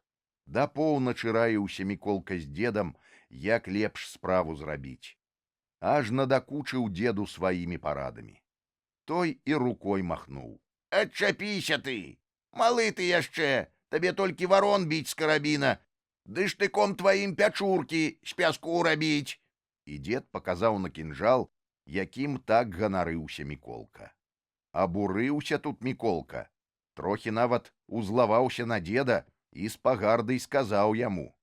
Да поўначы раіўся Міколка з дзедам, як лепш справу зрабіць. Аж надакучыў дзеду сваімі парадамі. Той і рукой махнуў. Адчапіся ты! Малы ты яшчэ, табе толькі варон біць з карабіна, ды штыком тваім пячуркі з пяску рабіць. І дзед паказаў на кінжал, якім так ганарыўся Міколка. Абурыўся тут Міколка, трохі нават узлаваўся на дзеда і з пагардай сказаў яму: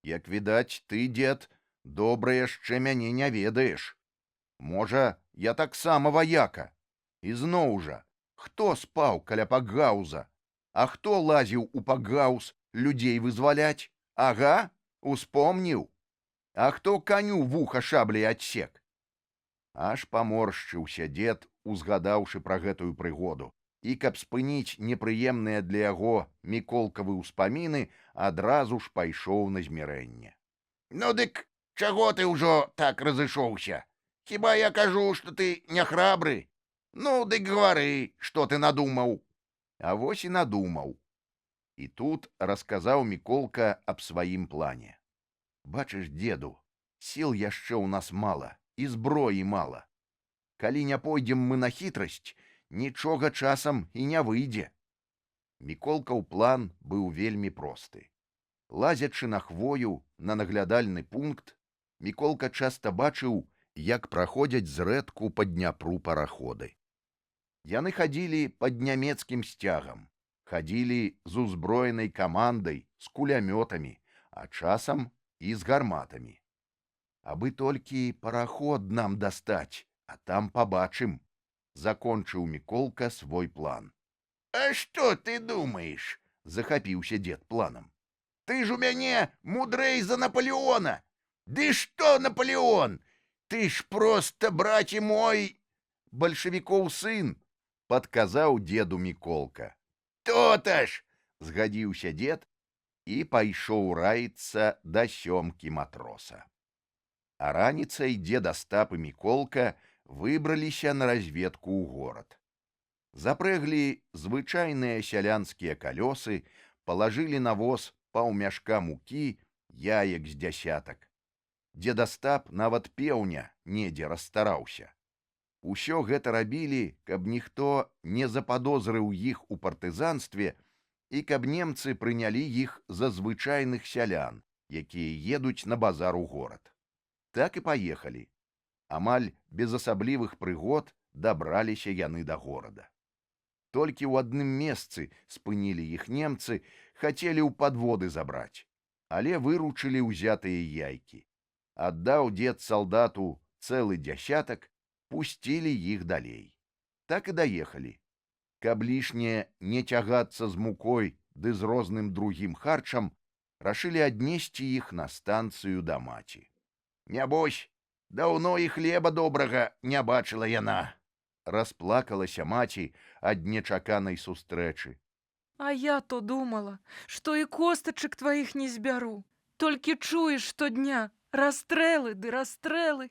«Як відаць, ты, дзед, добра яшчэ мяне не ведаеш. Можа, я таксама ваяка. І зноў жа, хто спаў каля Пакгауза? А хто лазіў у Пакгауз людзей вызваляць? Ага, успомніў. А хто каню вуха шабляй адсек?» Аж паморшчыўся дзед, узгадаўшы пра гэтую прыгоду, і, каб спыніць непрыемныя для яго міколкавы ўспаміны, адразу ж пайшоў на змірэнне. Ну дык чаго ты ўжо так разышоўся? Хіба я кажу, што ты не храбры? Ну дык гавары, што ты надумаў? А вось і надумаў. І тут расказаў Міколка аб сваім плане. Бачыш, дзеду, сіл яшчэ ў нас мала, і зброі мала. Калі не пойдзем мы на хітрасць, нічога часам і не выйдзе. Міколкаў план быў вельмі просты. Лазячы на хвою, на наглядальны пункт, Міколка часта бачыў, як праходзяць зрэдку па Дняпру параходы. Яны хадзілі пад нямецкім сцягам, хадзілі з узброенай камандай, з кулямётамі, а часам і з гарматамі. Абы толькі параход нам дастаць, а там пабачым, закончыў Міколка свой план. А што ты думаеш? Захапіўся дзед планам. Ты ж у мяне мудрэй за Наполеона. Ды што Наполеон? Ты ж проста, браце мой, бальшавікоў сын, падказаў дзеду Міколка. То-то ж! Згадзіўся дзед і пайшоў раіцца да сёмкі матроса. А раніцай дзед Астап і Міколка выбраліся на разведку ў горад. Запрэглі звычайныя сялянскія калёсы, палажылі на воз паўмяшка мукі, яек з дзясятак. Дзед Астап нават пеўня недзе расстараўся. Усё гэта рабілі, каб ніхто не западозрыў іх у партызанстве і каб немцы прынялі іх за звычайных сялян, якія едуць на базар у горад. Так і паехалі. Амаль без асаблівых прыгод дабраліся яны да горада. Толькі ў адным месцы спынілі іх немцы, хацелі ў падводы забраць, але выручылі ўзятыя яйкі. Аддаў дзед салдату цэлы дзясятак, пусцілі іх далей. Так і даехалі. Каб лішне не цягацца з мукой ды з розным другім харчам, рашылі аднесці іх на станцыю да маці. Нябось, даўно і хлеба добрага не бачыла яна. Расплакалася маці ад нечаканай сустрэчы. А я то думала, што і костачак тваіх не збяру. Толькі чуеш штодня расстрэлы ды расстрэлы.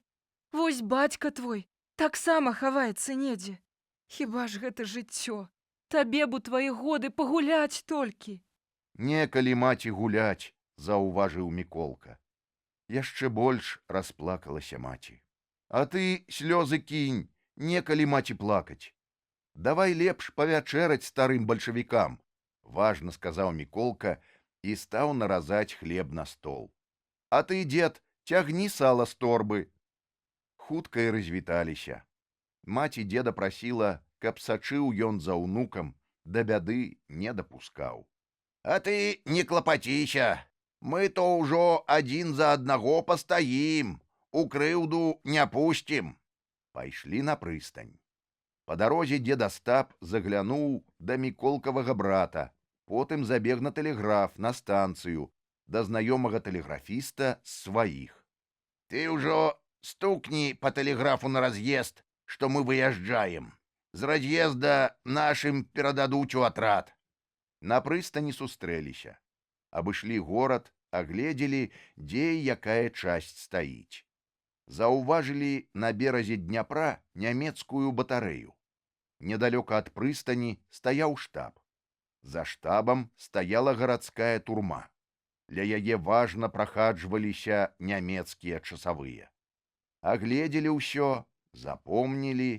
Вось бацька твой таксама хаваецца недзе. Хіба ж гэта жыццё? Табе б у твае годы пагуляць толькі. Некалі маці гуляць, заўважыў Міколка. Яшчэ больш расплакалася маці. А ты слёзы кінь, некалі маці плакаць. Давай лепш павячэраць старым бальшавікам, важна сказаў Міколка і стаў наразаць хлеб на стол. А ты, дзед, цягні сала з торбы. Хутка і развіталіся. Маці дзеда прасіла, каб сачыў ён за ўнукам, да бяды не дапускаў. А ты не клапаціся, мы то ўжо адзін за аднаго пастаім, у крыўду не пусцім. Пайшлі на прыстань. Па дарозе дзед Астап заглянуў да Міколкавага брата, потым забег на тэлеграф, на станцыю, да знаёмага тэлеграфіста з сваіх. Ты ўжо стукні па тэлеграфу на раз'езд, што мы выязджаем. З раз'езда нашым перададуць у атрад. На прыстані сустрэліся. Абышлі горад, агледзелі, дзе і якая часць стаіць. Заўважылі на беразе Дняпра нямецкую батарэю. Недалёка ад прыстані стаяў штаб. За штабам стаяла гарадская турма. Ля яе важна прахаджваліся нямецкія часавыя. Агледзелі ўсё, запомнілі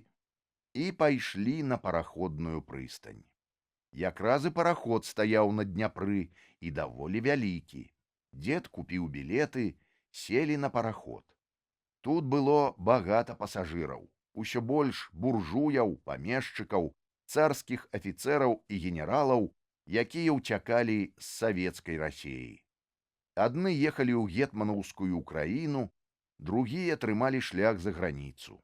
і пайшлі на параходную прыстань. Якраз і параход стаяў на Дняпры і даволі вялікі. Дзед купіў білеты, селі на параход. Тут было багата пасажыраў, усё больш буржуяў, памешчыкаў, царскіх афіцэраў і генералаў, якія ўцякалі з савецкай Расіі. Адны ехалі ў гетманаўскую Украіну, другія трымалі шлях за граніцу.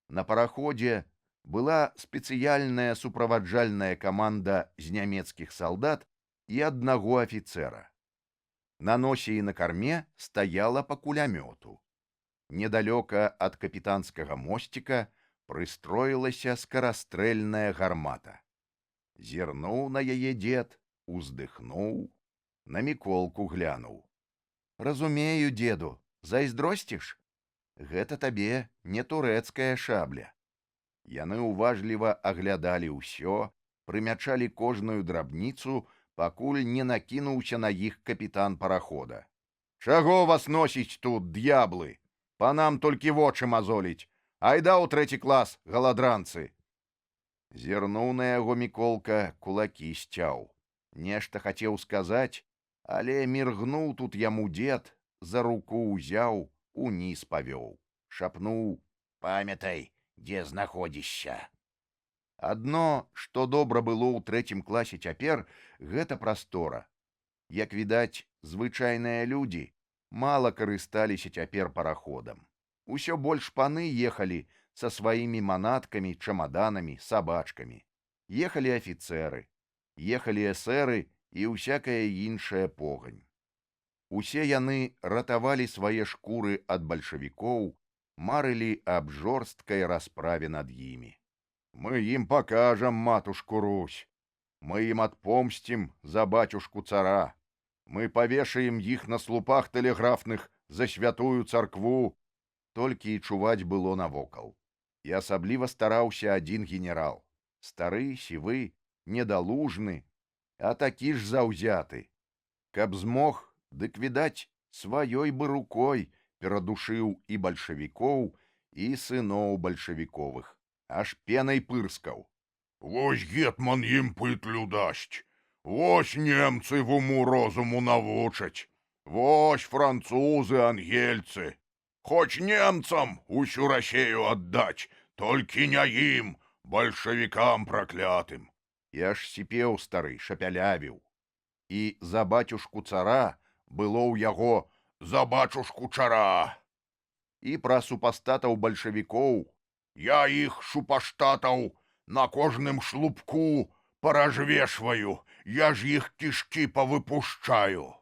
На параходзе была спецыяльная суправаджальная каманда з нямецкіх салдат і аднаго афіцэра. На носе і на карме стаяла па кулямёту. Недалёка ад капітанскага мосціка прыстроілася скарастрэльная гармата. Зірнуў на яе дзед, уздыхнуў, на Міколку глянуў. Разумею, деду, зайздросціш? Гэта табе не турэцкая шабля. Яны уважліва аглядалі ўсё, прымячалі кожную драбніцу, пакуль не накінуўся на іх капітан парахода. Чаго вас носіць тут, д'яблы? Панам толькі вочы мазоліць. Айда ў 3 клас, галадранцы. Зірнуў на яго Міколка, кулакі сцяў. Нешта хацеў сказаць, але міргнуў тут яму дзед, за руку ўзяў, уніз павёў. Шапнуў: «Памятай, дзе знаходзішся». Адно, што добра было ў 3 класе цяпер, гэта прастора. Як відаць, звычайныя людзі мала карысталіся цяпер параходам. Усё больш паны ехалі са сваімі манаткамі, чамаданамі, сабачкамі. Ехалі афіцэры, ехалі эсэры і ўсякая іншая погань. Усе яны ратавалі свае шкуры ад бальшавікоў, марылі аб жорсткай расправе над імі. Мы ім пакажам матушку Русь. Мы ім адпомсцім за бацюшку цара. Мы павешаем іх на слупах тэлеграфных за святую царкву. Толькі і чуваць было навокал. І асабліва стараўся адзін генерал. Стары, сівы, недалужны, а такі ж заўзяты. Каб змог, дык, відаць, сваёй бы рукой перадушыў і бальшавікоў, і сыноў бальшавіковых. Аж пенай пырскаў. Вось гетман ім пытлю дасць. Вось немцы в уму-розуму навучаць. Вось французы, ангельцы. Хоць немцам усю Расею аддаць, толькі не ім, бальшавікам праклятым. І аж сіпеў стары, шапялявіў. І за бацюшку цара было ў яго За бачушку чара. і пра супастатаў бальшавікоў. Я іх шупаштатаў на кожным шлупку паражвешваю, я ж іх кішкі павыпушчаю.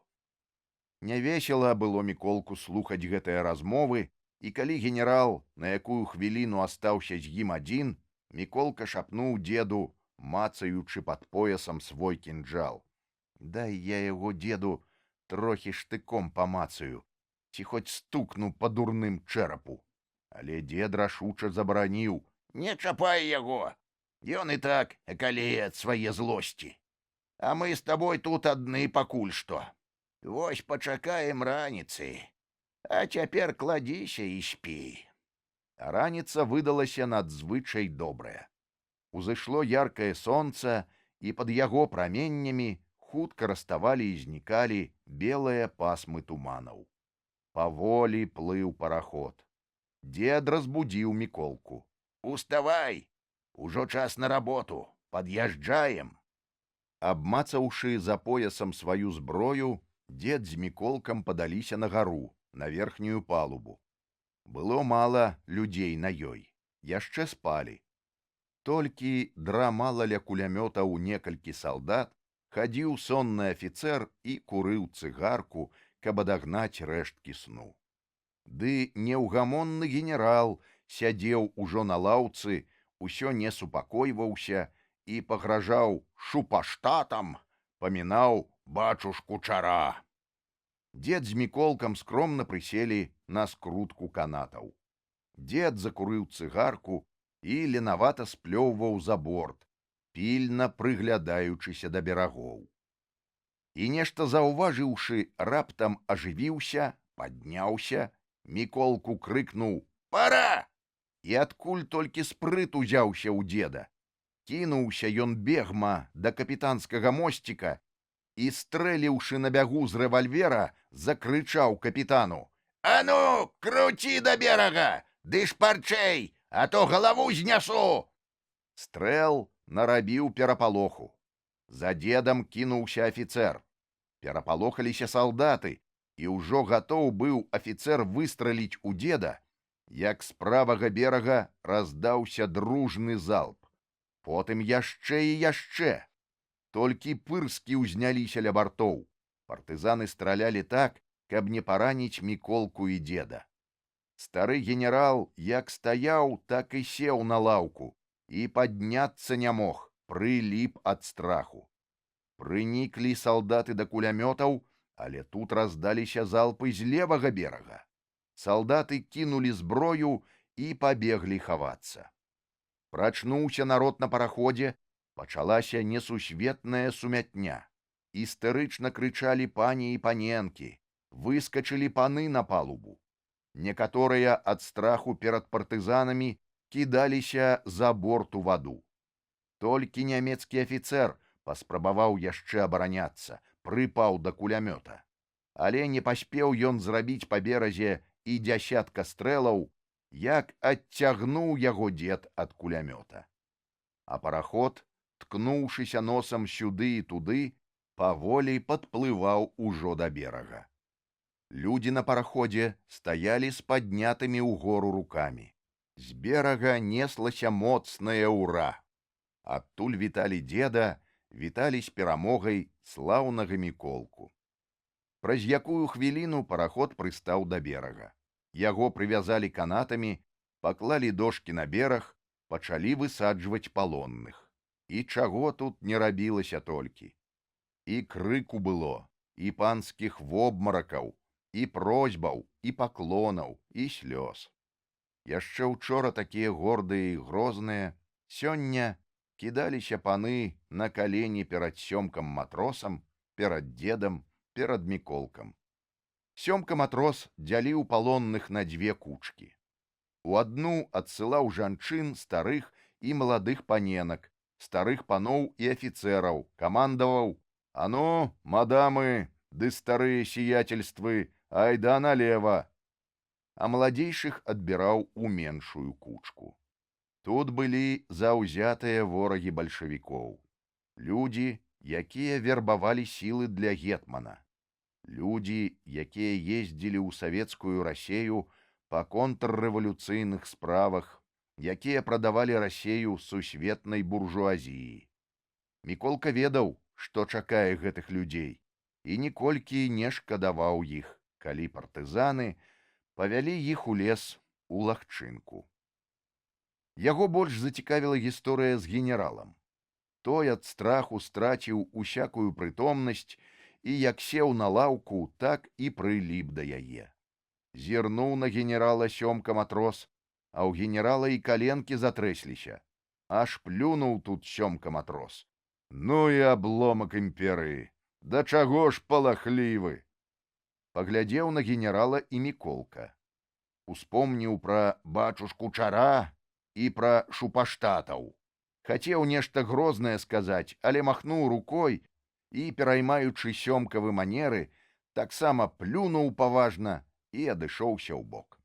Нявесела было Міколку слухаць гэтыя размовы, і калі генерал на якую хвіліну астаўся з ім адзін, Міколка шапнуў деду, мацаючы пад поясам свой кінджал. Дай я яго, деду, трохі штыком памацаю, ці хоць стукну па дурным чэрапу. Але дзед рашуча забараніў. Не чапай яго. Ён і так акалее ад свае злосці. А мы з табой тут адны пакуль што. Вось пачакаем раніцы. А цяпер кладзіся і спі. А раніца выдалася надзвычай добрая. Узышло яркае сонца, і пад яго праменнямі хутка раставалі і знікалі белыя пасмы туманаў. Паволі плыў параход. Дед разбудзіў Міколку. Уставай! Ужо час на работу. Пад'язджаем. Абмацаўшы за поясам сваю зброю, дед з Міколкам падаліся на гару, на верхнюю палубу. Было мала людзей на ёй. Яшчэ спалі. Толькі драмала ля кулямётаў некалькі салдат, хадзіў сонны афіцэр і курыў цыгарку, каб адагнаць рэшткі сну. Ды неўгамонны генерал сядзеў ужо на лаўцы, усё не супакойваўся і пагражаў шупаштатам, памінаў бачушку чара. Дед з Міколкам скромна прыселі на скрутку канатаў. Дед закурыў цыгарку і ленавата сплёўваў за борт, пільна прыглядаючыся да берагоў. І нешта заўважыўшы, раптам ажывіўся, падняўся, Міколку крыкнуў: «Пара!» І адкуль толькі спрыт узяўся ў деда. Кінуўся ён бегма да капітанскага мосціка і, стрэліўшы на бягу з рэвальвера, закрычаў капітану: «А ну, круці да берага, ды шпарчэй, а то галаву знясу!» Стрэл нарабіў перапалоху. За дедам кінуўся афіцэр. Перапалохаліся салдаты, і ўжо гатоў быў афіцэр выстраліць у деда, як з правага берага раздаўся дружны залп. Потым яшчэ і яшчэ. Толькі пырскі ўзняліся ля бартоў. Партызаны стралялі так, каб не параніць Міколку і деда. Стары генерал як стаяў, так і сеў на лаўку, і падняцца не мог, прыліп ад страху. Прыніклі салдаты да кулямётаў, але тут раздаліся залпы з левага берага. Салдаты кінулі зброю і пабеглі хавацца. Прачнуўся народ на параходзе, пачалася несусветная сумятня. Істэрычна крычалі пані і паненкі, выскачылі паны на палубу. Некаторыя ад страху перад партызанамі кідаліся за борт у ваду. Толькі нямецкі афіцэр паспрабаваў яшчэ абараняцца, прыпаў да кулямёта. Але не паспеў ён зрабіць па беразе і дзясятка стрэлаў, як адцягнуў яго дед ад кулямёта. А параход, ткнуўшыся носам сюды і туды, паволі падплываў ужо да берага. Людзі на параходзе стаялі з паднятымі ўгору рукамі. З берага неслася моцнае ўра. Адтуль віталі деда, віталі з перамогай слаўнага Міколку. Праз якую хвіліну параход прыстаў да берага. Яго прывязалі канатамі, паклалі дошкі на бераг, пачалі высаджваць палонных. І чаго тут не рабілася толькі. І крыку было, і панскіх вобмаракаў, і просьбаў, і паклонаў, і слёз. Яшчэ учора такія гордыя і грозныя, сёння кідаліся паны на калені перад сёмкам-матросам, перад дедам, перад Міколкам. Сёмка-матрос дзяліў палонных на дзве кучкі. У адну адсылаў жанчын, старых і маладых паненак, старых паноў і афіцэраў, камандаваў: «А ну, мадамы, ды старыя сіятельствы, айда налева!» А маладзейшых адбіраў у меншую кучку. Тут былі заўзятыя ворагі бальшавікоў. Людзі, якія вербавалі сілы для гетмана. Людзі, якія ездзілі ў савецкую Расею па контррэвалюцыйных справах, якія прадавалі Расею сусветнай буржуазіі. Міколка ведаў, што чакае гэтых людзей, і ніколькі не шкадаваў іх, калі партызаны павялі іх у лес у лагчынку. Яго больш зацікавіла гісторыя з генералам. Той ад страху страціў усякую прытомнасць і як сеў на лаўку, так і прыліп да яе. Зірнуў на генерала сёмка-матрос, а ў генерала і каленкі затрэсліся. Аж плюнуў тут сёмка-матрос. Ну і абломак імперыі! Да чаго ж палахлівы! Паглядзеў на генерала і Міколка. Успомніў пра бачушку чара і пра шупаштатаў. Хацеў нешта грознае сказаць, але махнуў рукой і, пераймаючы сёмкавы манеры, таксама плюнуў паважна і адышоўся ў бок.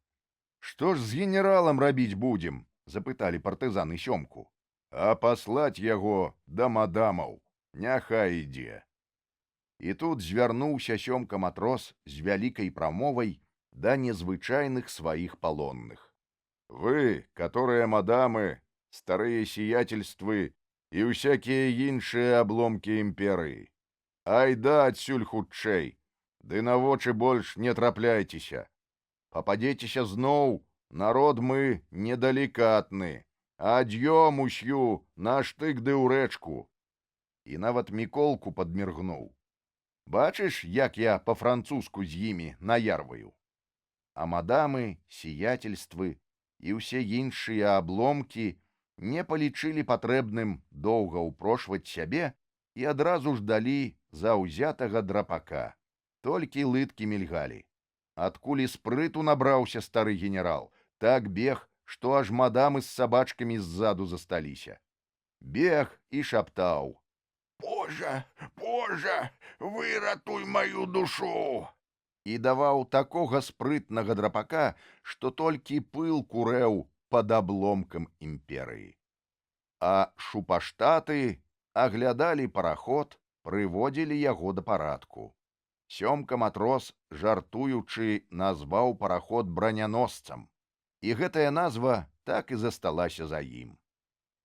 «Што ж з генералам рабіць будзем?» — запыталі партызаны сёмку. «А паслаць яго да мадамаў, няхай ідзе». І тут звярнуўся сёмка-матрос з вялікай прамовай да незвычайных сваіх палонных. «Вы, которые мадамы, старые сиятельствы і ўсякія іншыя абломкі імперыі, айда адсюль хутчэй, ды на вочы больш не трапляйцеся. Пападзецеся зноў, народ мы недалікатны, ад'ём усю на штык ды ў рэчку». і нават Міколку падміргнуў. Бачыш, як я па-французску з імі наярваю. А мадамы, сіятельствы і ўсе іншыя абломкі не палічылі патрэбным доўга ўпрошваць сябе і адразу ж далі заўзятага драпака. Толькі лыткі мільгалі. Адкуль і спрыту набраўся стары генерал, так бег, што аж мадамы з сабачкамі ззаду засталіся. Бег і шаптаў: Божа, Божа, выратуй маю душу! І даваў такога спрытнага драпака, што толькі пыл курэў пад абломкам імперыі. А шупаштаты аглядалі параход, прыводзілі яго да парадку. Сёмка матрос, жартуючы, назваў параход браняносцам. І гэтая назва так і засталася за ім.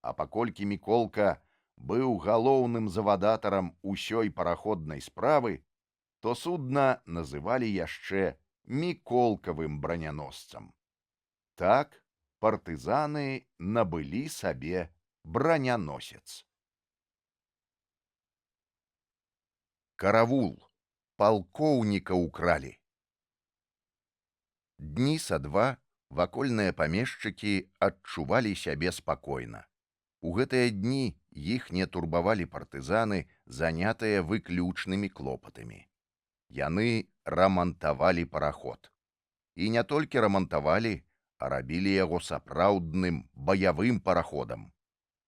А паколькі Міколка быў галоўным завадатарам усёй параходнай справы, то судна называлі яшчэ Міколкавым браняносцам. Так партызаны набылі сабе браняносец. Каравул. Палкоўніка ўкралі. Дні са два вакольныя памешчыкі адчувалі сябе спакойна. У гэтыя дні іх не турбавалі партызаны, занятыя выключнымі клопатамі. Яны рамантавалі параход. І не толькі рамантавалі, а рабілі яго сапраўдным баявым параходам.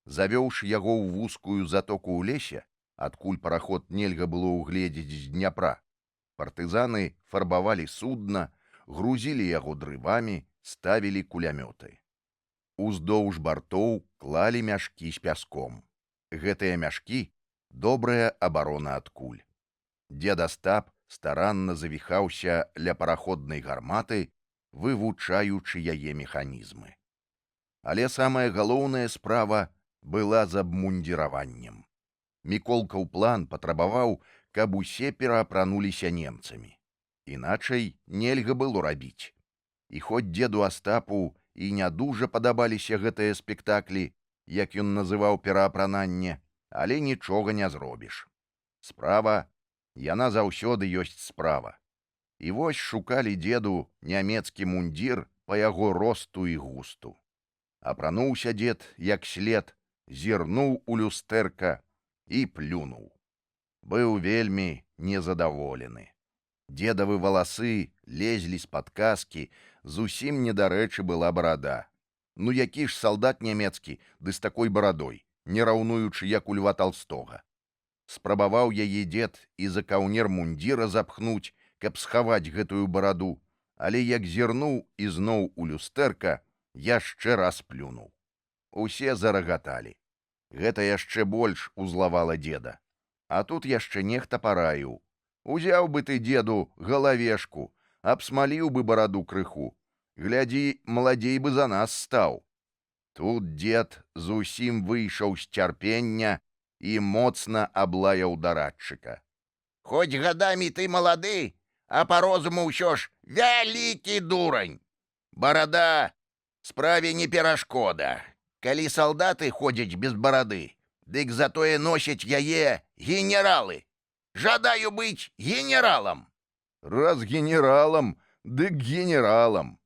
Завёўшы яго ў вузкую затоку ў лесе, адкуль параход нельга было ўгледзець з Дняпра, партызаны фарбавалі судна, грузілі яго дрывамі, ставілі кулямёты. Уздоўж бартоў клалі мяшкі з пяском. Гэтыя мяшкі — добрая абарона ад куль. Дзед Астап старанна завіхаўся ля параходнай гарматы, вывучаючы яе механізмы. Але самая галоўная справа была з абмундзіраваннем. Міколкаў план патрабаваў, каб усе пераапрануліся немцамі. Іначай нельга было рабіць. І хоць дзеду Астапу і не дужа падабаліся гэтыя спектаклі, як ён называў пераапрананне, але нічога не зробіш. Справа, яна заўсёды ёсць справа. І вось шукалі дзеду нямецкі мундзір па яго росту і густу. Апрануўся дзед як след, зірнуў у люстэрка і плюнуў. Быў вельмі незадаволены. Дзедавы валасы лезлі з-пад каскі, зусім недарэчы была барада. Ну які ж салдат нямецкі, ды з такой барадой, не раўнуючы як у Льва Талстога. Спрабаваў яе дзед і за каўнер мундзіра запхнуць, каб схаваць гэтую бараду, але як зірнуў ізноў у люстэрка, яшчэ раз плюнуў. Усе зарагаталі. Гэта яшчэ больш узлавала дзеда. А тут яшчэ нехта параіў: узяў бы ты, дзеду, галавешку, абсмаліў бы бараду крыху. Глядзі, маладзей бы за нас стаў. Тут дзед зусім выйшаў з цярпення і моцна аблаяў дарадчыка. Хоць гадамі ты малады, а па розуму ўсё ж вялікі дурань. Барада справе не перашкода. Калі салдаты ходзяць без барады, дык затое носяць яе генералы. Жадаю быць генералам. Раз генералам, дык генералам.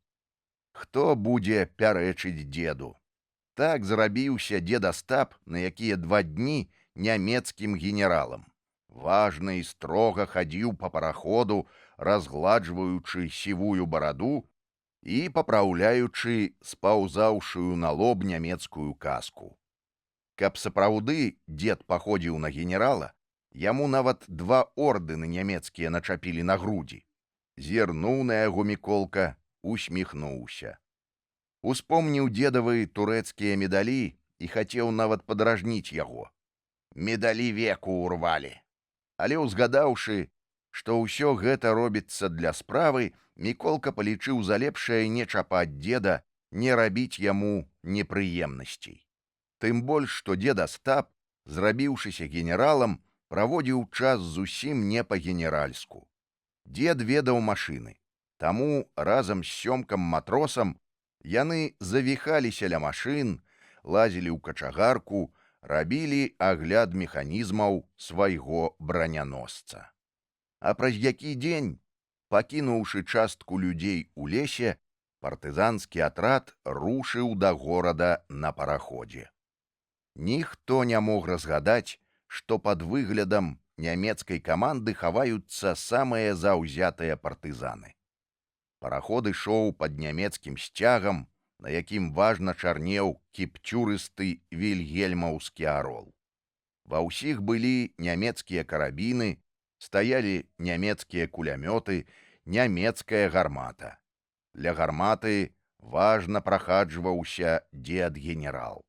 Хто будзе пярэчыць дзеду? Так зрабіўся дзед Астап на якія 2 дні нямецкім генералам. Важна і строга хадзіў па параходу, разгладжваючы сівую бараду і папраўляючы спаўзаўшую на лоб нямецкую каску. Каб сапраўды дзед паходзіў на генерала, яму нават 2 ордэны нямецкія начапілі на грудзі. Зірнуў на яго Міколка, усміхнуўся. Успомніў дзедавы турэцкія медалі і хацеў нават падражніць яго. Медалі веку ўрвалі. Але узгадаўшы, што ўсё гэта робіцца для справы, Міколка палічыў за лепшае не чапаць дзеда, не рабіць яму непрыемнасцей. Тым больш, што дзед Астап, зрабіўшыся генералам, праводзіў час зусім не па-генеральску. Дзед ведаў машыны, таму разам з сёмкам матросам яны завіхаліся ля машын, лазілі ў качагарку, рабілі агляд механізмаў свайго браняносца. А праз які дзень, пакінуўшы частку людзей у лесе, партызанскі атрад рушыў да горада на параходзе. Ніхто не мог разгадаць, што пад выглядам нямецкай каманды хаваюцца самыя заўзятыя партызаны. Параход ішоў пад нямецкім сцягам, на якім важна чарнеў кіпцюрысты вільгельмаўскі арол. Ва ўсіх былі нямецкія карабіны, стаялі нямецкія кулямёты, нямецкая гармата. Ля гарматы важна прахаджваўся дзед-генерал.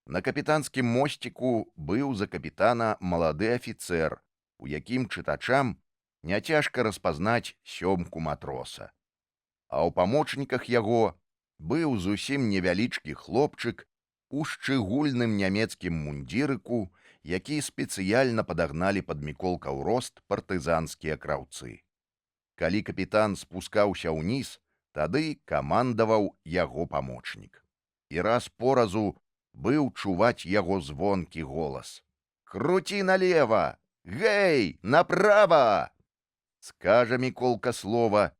На капітанскім мосціку быў за капітана малады афіцэр, у якім чытачам няцяжка распазнаць сёмку матроса. А ў памочніках яго быў зусім невялічкі хлопчык у шчыгульным нямецкім мундзірыку, які спецыяльна падагналі пад міколкаў рост партызанскія краўцы. Калі капітан спускаўся ўніз, тады камандаваў яго памочнік. І раз по разу быў чуваць яго звонкі голас: «Круці налево! Гэй, направо!» Скажа Міколка слова,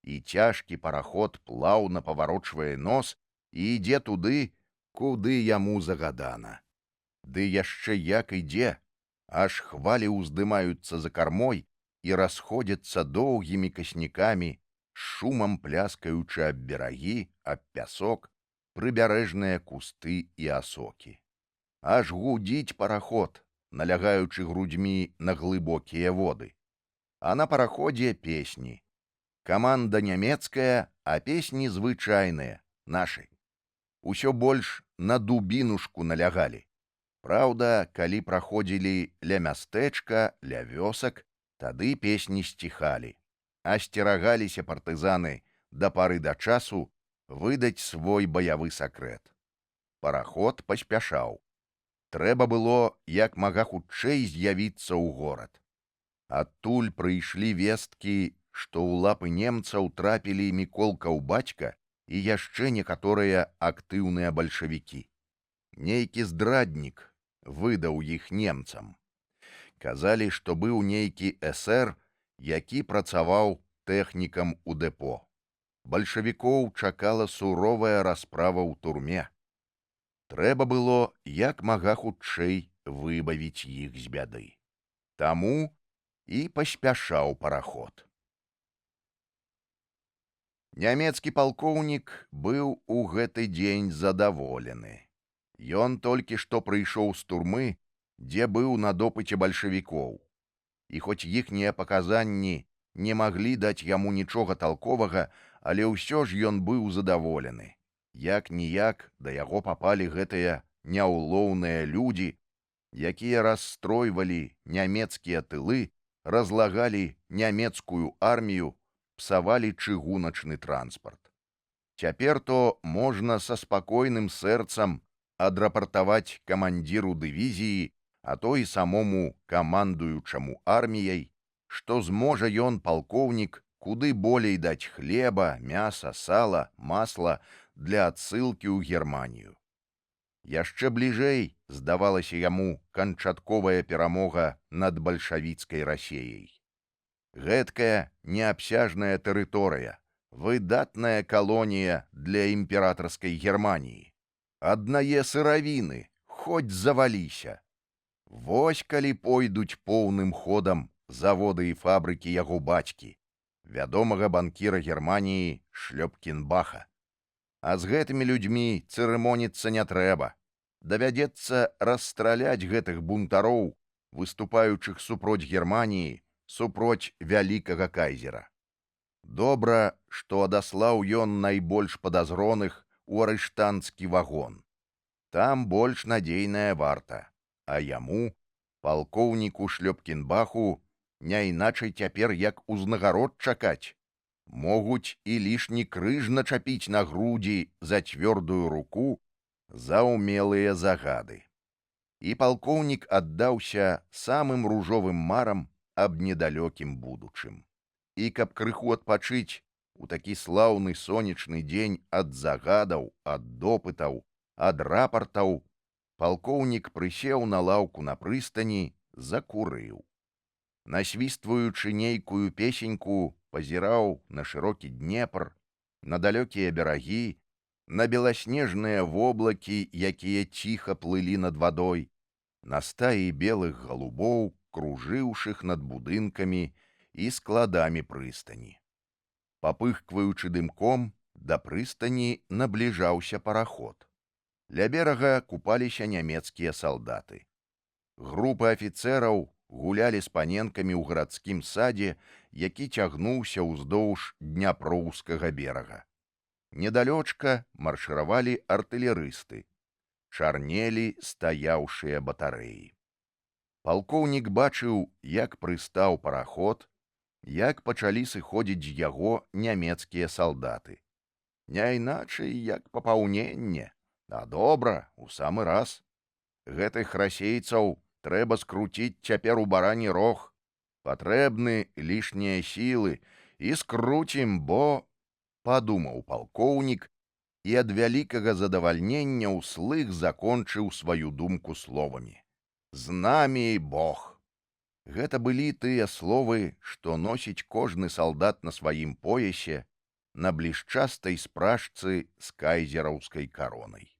і цяжкі параход плаўна паварочвае нос і ідзе туды, куды яму загадана. Ды яшчэ як ідзе, аж хвалі ўздымаюцца за кармой і расходзяцца доўгімі каснікамі, шумам пляскаючы аб берагі, аб пясок, прыбярэжныя кусты і асокі. Аж гудзіць параход, налягаючы грудзьмі на глыбокія воды. А на параходзе песні. Каманда нямецкая, а песні звычайныя, нашы. Усё больш на дубінушку налягалі. Праўда, калі праходзілі ля мястэчка, ля вёсак, тады песні сціхалі. Асцерагаліся партызаны да пары да часу выдаць свой баявы сакрэт. Параход паспяшаў. Трэба было як мага хутчэй з'явіцца ў горад. Адтуль прыйшлі весткі, што ў лапы немцаў трапілі Міколкаў бацька і яшчэ некаторыя актыўныя бальшавікі. Нейкі здраднік выдаў іх немцам. Казалі, што быў нейкі эсэр, які працаваў тэхнікам у дэпо. Бальшавікоў чакала суровая расправа ў турме. Трэба было як мага хутчэй выбавіць іх з бяды. Таму і паспяшаў параход. Нямецкі палкоўнік быў у гэты дзень задаволены. Ён толькі што прыйшоў з турмы, дзе быў на допыце бальшавікоў. І хоць іхнія паказанні не маглі даць яму нічога талковага, але ўсё ж ён быў задаволены. Як-ніяк да яго папалі гэтыя няўлоўныя людзі, якія расстройвалі нямецкія тылы, разлагалі нямецкую армію, псавалі чыгуначны транспарт. Цяпер то можна са спакойным сэрцам адрапартаваць камандзіру дывізіі, а то і самому камандуючаму арміяй, што зможа ён, палкоўнік, куды болей даць хлеба, мяса, сала, масла для адсылкі ў Германію. Яшчэ бліжэй здавалася яму канчатковая перамога над бальшавіцкай Расеяй. Гэткая неабсяжная тэрыторыя, выдатная калонія для імператарскай Германіі. Аднае сыравіны, хоць заваліся. Вось калі пойдуць поўным ходам заводы і фабрыкі яго бацькі, вядомага банкіра Германіі Шлёпкінбаха. А з гэтымі людзьмі цырымоніцца не трэба. Давядзецца расстраляць гэтых бунтароў, выступаючых супроць Германіі, супроць вялікага кайзера. Добра, што адаслаў ён найбольш падазроных у арыштанцкі вагон. Там больш надзейная варта, а яму, палкоўніку Шлёпкінбаху, няйначай цяпер як узнагарод чакаць. Могуць і лішні крыж начапіць на грудзі за цвёрдую руку, за ўмелыя загады. І палкоўнік аддаўся самым ружовым марам аб недалёкім будучым. І каб крыху адпачыць у такі слаўны сонечны дзень ад загадаў, ад допытаў, ад рапартаў, Палкоўнік прысеў на лаўку на прыстані, закурыў. Насвістваючы нейкую песеньку, пазіраў на шырокі Днепр, на далёкія берагі, на беласнежныя воблакі, якія ціха плылі над вадой, на стаі белых галубоў, кружыўшых над будынкамі і складамі прыстані. Папыхкваючы дымком, да прыстані набліжаўся параход. Ля берага купаліся нямецкія салдаты. Групы афіцэраў гулялі з паненкамі ў гарадскім садзе, які цягнуўся ўздоўж дняпроўскага берага. Недалёчка маршыравалі артылерысты. Чарнелі стаяўшыя батарэі. Палкоўнік бачыў, як прыстаў параход, як пачалі сыходзіць з яго нямецкія салдаты. Не іначай, як папаўненне, а добра, у самы раз. Гэтых расейцаў трэба скруціць цяпер у барані рог. Патрэбны лішнія сілы, і скруцім, бо... Падумаў палкоўнік, і ад вялікага задавальнення ўслых закончыў сваю думку словамі. «З намі Бог». Гэта былі тыя словы, што носіць кожны салдат на сваім поясе, на блішчастай спражцы з кайзераўскай каронай.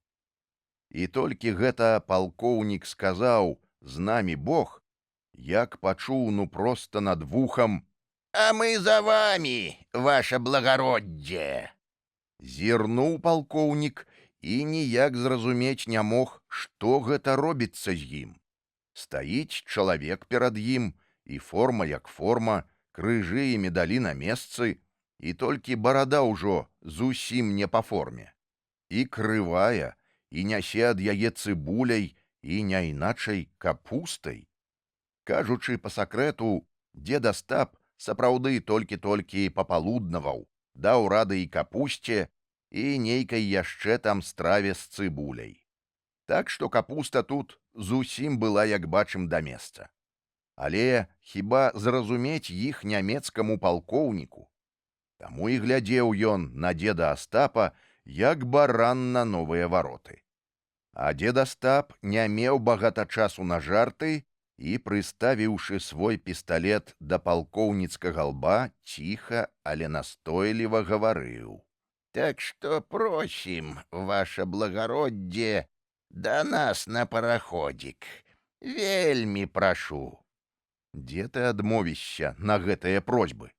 І толькі гэта палкоўнік сказаў «з намі Бог», як пачуў проста над вухам: «А мы за вами, ваше благороддзе!» Зірнуў палкоўнік і ніяк зразумець не мог, што гэта робіцца з ім. Стаіць чалавек перад ім, і форма як форма, крыжы і медалі на месцы, і толькі барада ўжо зусім не па форме. І крывая, і нясе ад яе цыбуляй, і не іначай капустай. Кажучы па сакрэту, дзед Астап сапраўды толькі-толькі папалуднаваў, даў рады і капусце, і нейкай яшчэ там страве з цыбуляй. Так што капуста тут зусім была, як бачым, да месца. Але хіба зразумець іх нямецкаму палкоўніку? Таму і глядзеў ён на дзеда Астапа, як баран на новыя вароты. А дзед Астап не меў багата часу на жарты і, прыставіўшы свой пісталет да палкоўніцкага лба, ціха, але настойліва гаварыў: «Так што просім, ваше благороддзе, да нас на параходзік. Вельмі прашу». Дзе ты адмовішся на гэтыя просьбы?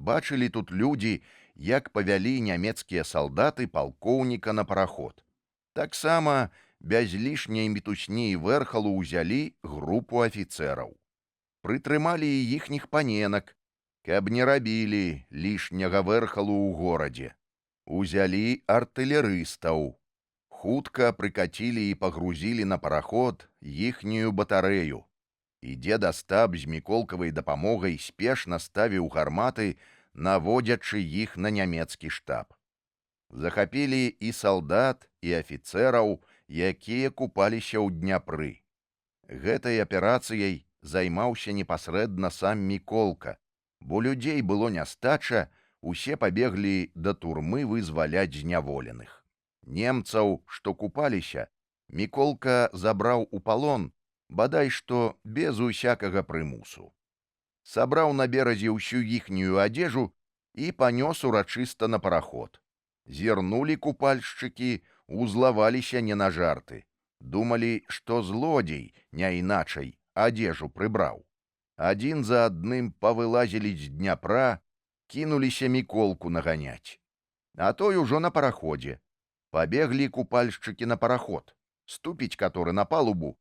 Бачылі тут людзі, як павялі нямецкія салдаты палкоўніка на параход. Таксама без лішняй мітусні і вэрхалу ўзялі групу афіцэраў. Прытрымалі і іхніх паненак, каб не рабілі лішняга вэрхалу ў горадзе. Узялі артылерыстаў. Хутка прыкацілі і пагрузілі на параход іхнюю батарэю. І дзед Астап з міколкавай дапамогай спешна ставіў гарматы, наводзячы іх на нямецкі штаб. Захапілі і салдат, і афіцэраў, якія купаліся ў Дняпры. Гэтай аперацыяй займаўся непасрэдна сам Міколка, бо людзей было нястача, усе пабеглі да турмы вызваляць зняволеных. Немцаў, што купаліся, Міколка забраў у палон, бадай што без усякага прымусу. Сабраў на беразе ўсю іхнюю адзежу і панёс урачыста на параход. Зірнулі купальшчыкі, узлаваліся не на жарты. Думалі, што злодзей, не іначай, адзежу прыбраў. Адзін за адным павылазілі з Дняпра, кінуліся Міколку наганяць. А той ужо на параходзе. Пабеглі купальшчыкі на параход, ступіць каторы на палубу,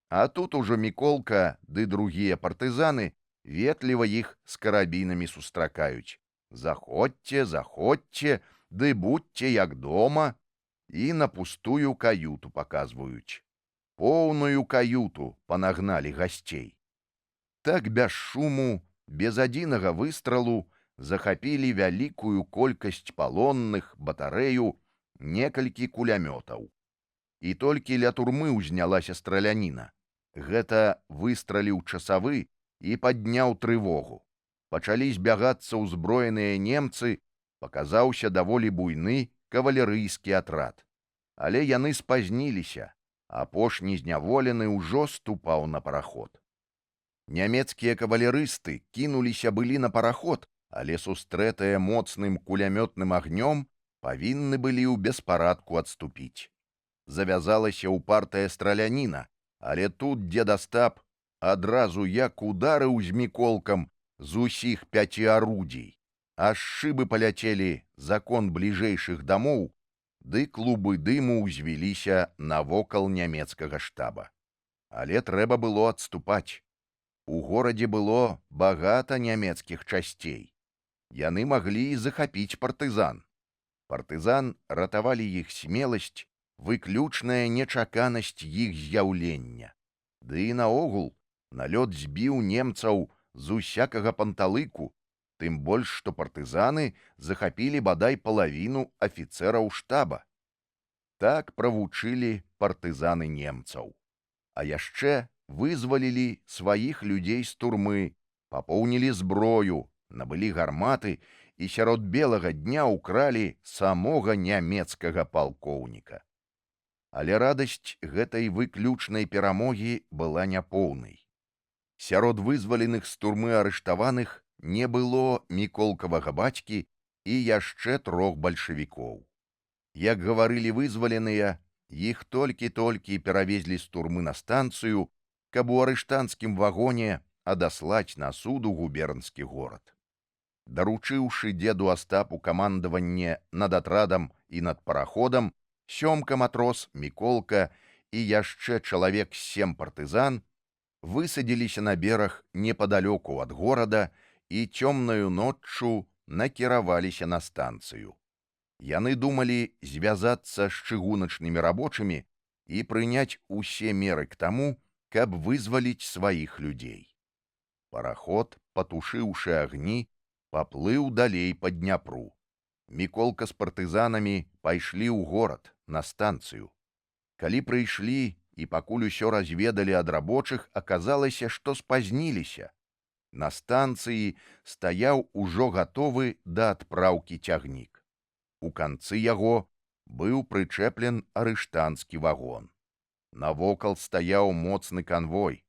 а тут ужо Міколка ды другія партызаны ветліва іх з карабінамі сустракаюць. Заходзьце, заходзьце, ды будьце як дома, і на пустую каюту паказваюць. Поўную каюту панагналі гасцей. Так без шуму, без адзінага выстралу захапілі вялікую колькасць палонных, батарэю, некалькі кулямётаў. І толькі ля турмы ўзнялася страляніна. Гэта выстраліў часавы і падняў трывогу. Пачалі збягацца ўзброеныя немцы, паказаўся даволі буйны кавалерыйскі атрад. Але яны спазніліся. Апошні зняволены ўжо ступаў на параход. Нямецкія кавалерысты кінуліся былі на параход, але сустрэтыя моцным кулямётным агнём павінны былі ў беспарадку адступіць. Завязалася ўпартая страляніна, але тут дзед Астап адразу як ударыў з Міколкам з усіх 5 арудзій, аж шыбы паляцелі за кон бліжэйшых дамоў, ды клубы дыму ўзвіліся навокал нямецкага штаба. Але трэба было адступаць. У горадзе было багата нямецкіх часцей. Яны маглі і захапіць партызан. Партызан ратавалі іх смеласць, выключная нечаканасць іх з'яўлення. Ды і наогул налёт збіў немцаў з усякага панталыку, тым больш, што партызаны захапілі бадай палавіну афіцэраў штаба. Так правучылі партызаны немцаў. А яшчэ вызвалілі сваіх людзей з турмы, папоўнілі зброю, набылі гарматы і сярод белага дня ўкралі самога нямецкага палкоўніка. Але радасць гэтай выключнай перамогі была няпоўнай. Сярод вызваленых з турмы арыштаваных не было Міколкавага бацькі і яшчэ 3 бальшавікоў. Як гаварылі вызваленыя, іх толькі-толькі перавезлі з турмы на станцыю, каб у арыштанцкім вагоне адаслаць на суд у губернскі горад. Даручыўшы дзеду Астапу камандаванне над атрадам і над параходам, Сёмка матрос, Міколка і яшчэ чалавек 7 партызан высадзіліся на бераг непадалёку ад горада і цёмнаю ноччу накіраваліся на станцыю. Яны думалі звязацца з чыгуначнымі рабочымі і прыняць усе меры к таму, каб вызваліць сваіх людзей. Параход, патушыўшы агні, паплыў далей па Дняпру. Міколка з партызанамі пайшлі ў горад, на станцыю. Калі прыйшлі і пакуль усё разведалі ад рабочых, аказалася, што спазніліся. На станцыі стаяў ужо гатовы да адпраўкі цягнік. У канцы яго быў прычэплен арыштанцкі вагон. Навокал стаяў моцны канвой.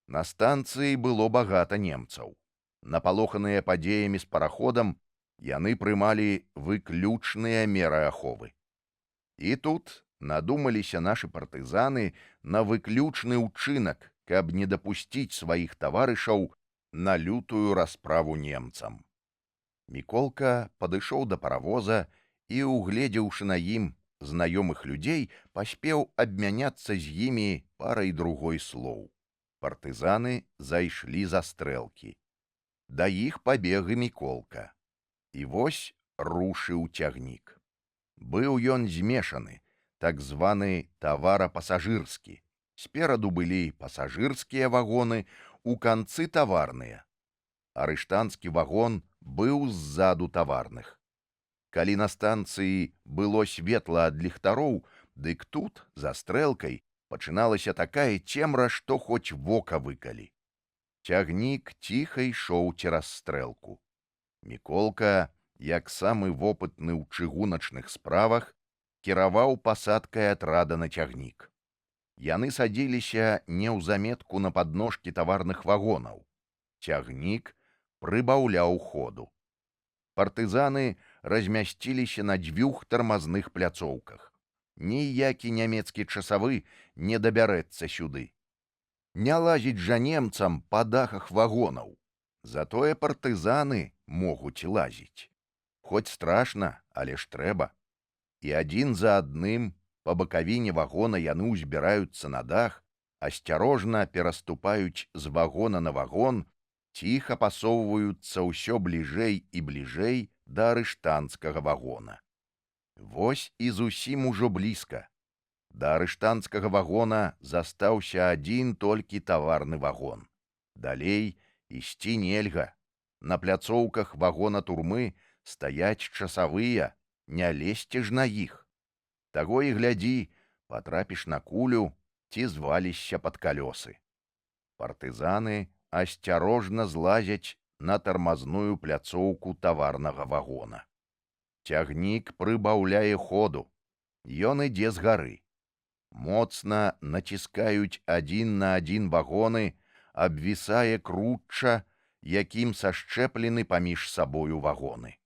На станцыі было багата немцаў. Напалоханыя падзеямі з параходам, яны прымалі выключныя меры аховы. І тут надумаліся нашы партызаны на выключны ўчынак, каб не дапусціць сваіх таварышаў на лютую расправу немцам. Міколка падышоў да паравоза і, угледзеўшы на ім знаёмых людзей, паспеў абмяняцца з імі парай другой слоў. Партызаны зайшлі за стрэлкі. Да іх пабег і Міколка. І вось рушыў цягнік. Быў ён змешаны, так званы таварапасажырскі. Спераду былі пасажырскія вагоны, у канцы таварныя. Арыштанцкі вагон быў ззаду таварных. Калі на станцыі было светла ад ліхтароў, дык тут, за стрэлкай, пачыналася такая цемра, што хоць вока выкалі. Цягнік ціха ішоў цераз стрэлку. Міколка, як самы вопытны ў чыгуначных справах, кіраваў пасадкай атрада на цягнік. Яны садзіліся неўзаметку на падножкі таварных вагонаў. Цягнік прыбаўляў ходу. Партызаны размясціліся на 2 тармазных пляцоўках. Ніякі нямецкі часавы не дабярэцца сюды. Не лазіць жа немцам па дахах вагонаў. Затое партызаны могуць лазіць. Хоць страшна, але ж трэба. І адзін за адным па бакавіне вагона яны ўзбіраюцца на дах, асцярожна пераступаюць з вагона на вагон, ціха пасоўваюцца ўсё бліжэй і бліжэй да арыштанцкага вагона. Вось і зусім ужо блізка. Да арыштанцкага вагона застаўся адзін толькі таварны вагон. Далей ісці нельга. На пляцоўках вагона турмы стаяць часавыя, не лезьце ж на іх. Таго і глядзі, патрапіш на кулю ці звалішся пад калёсы. Партызаны асцярожна злазяць на тармазную пляцоўку таварнага вагона. Цягнік прыбаўляе ходу. Ён ідзе з гары. Моцна націскаюць адзін на адзін вагоны, абвісае кручча, якім сашчэплены паміж сабою вагоны.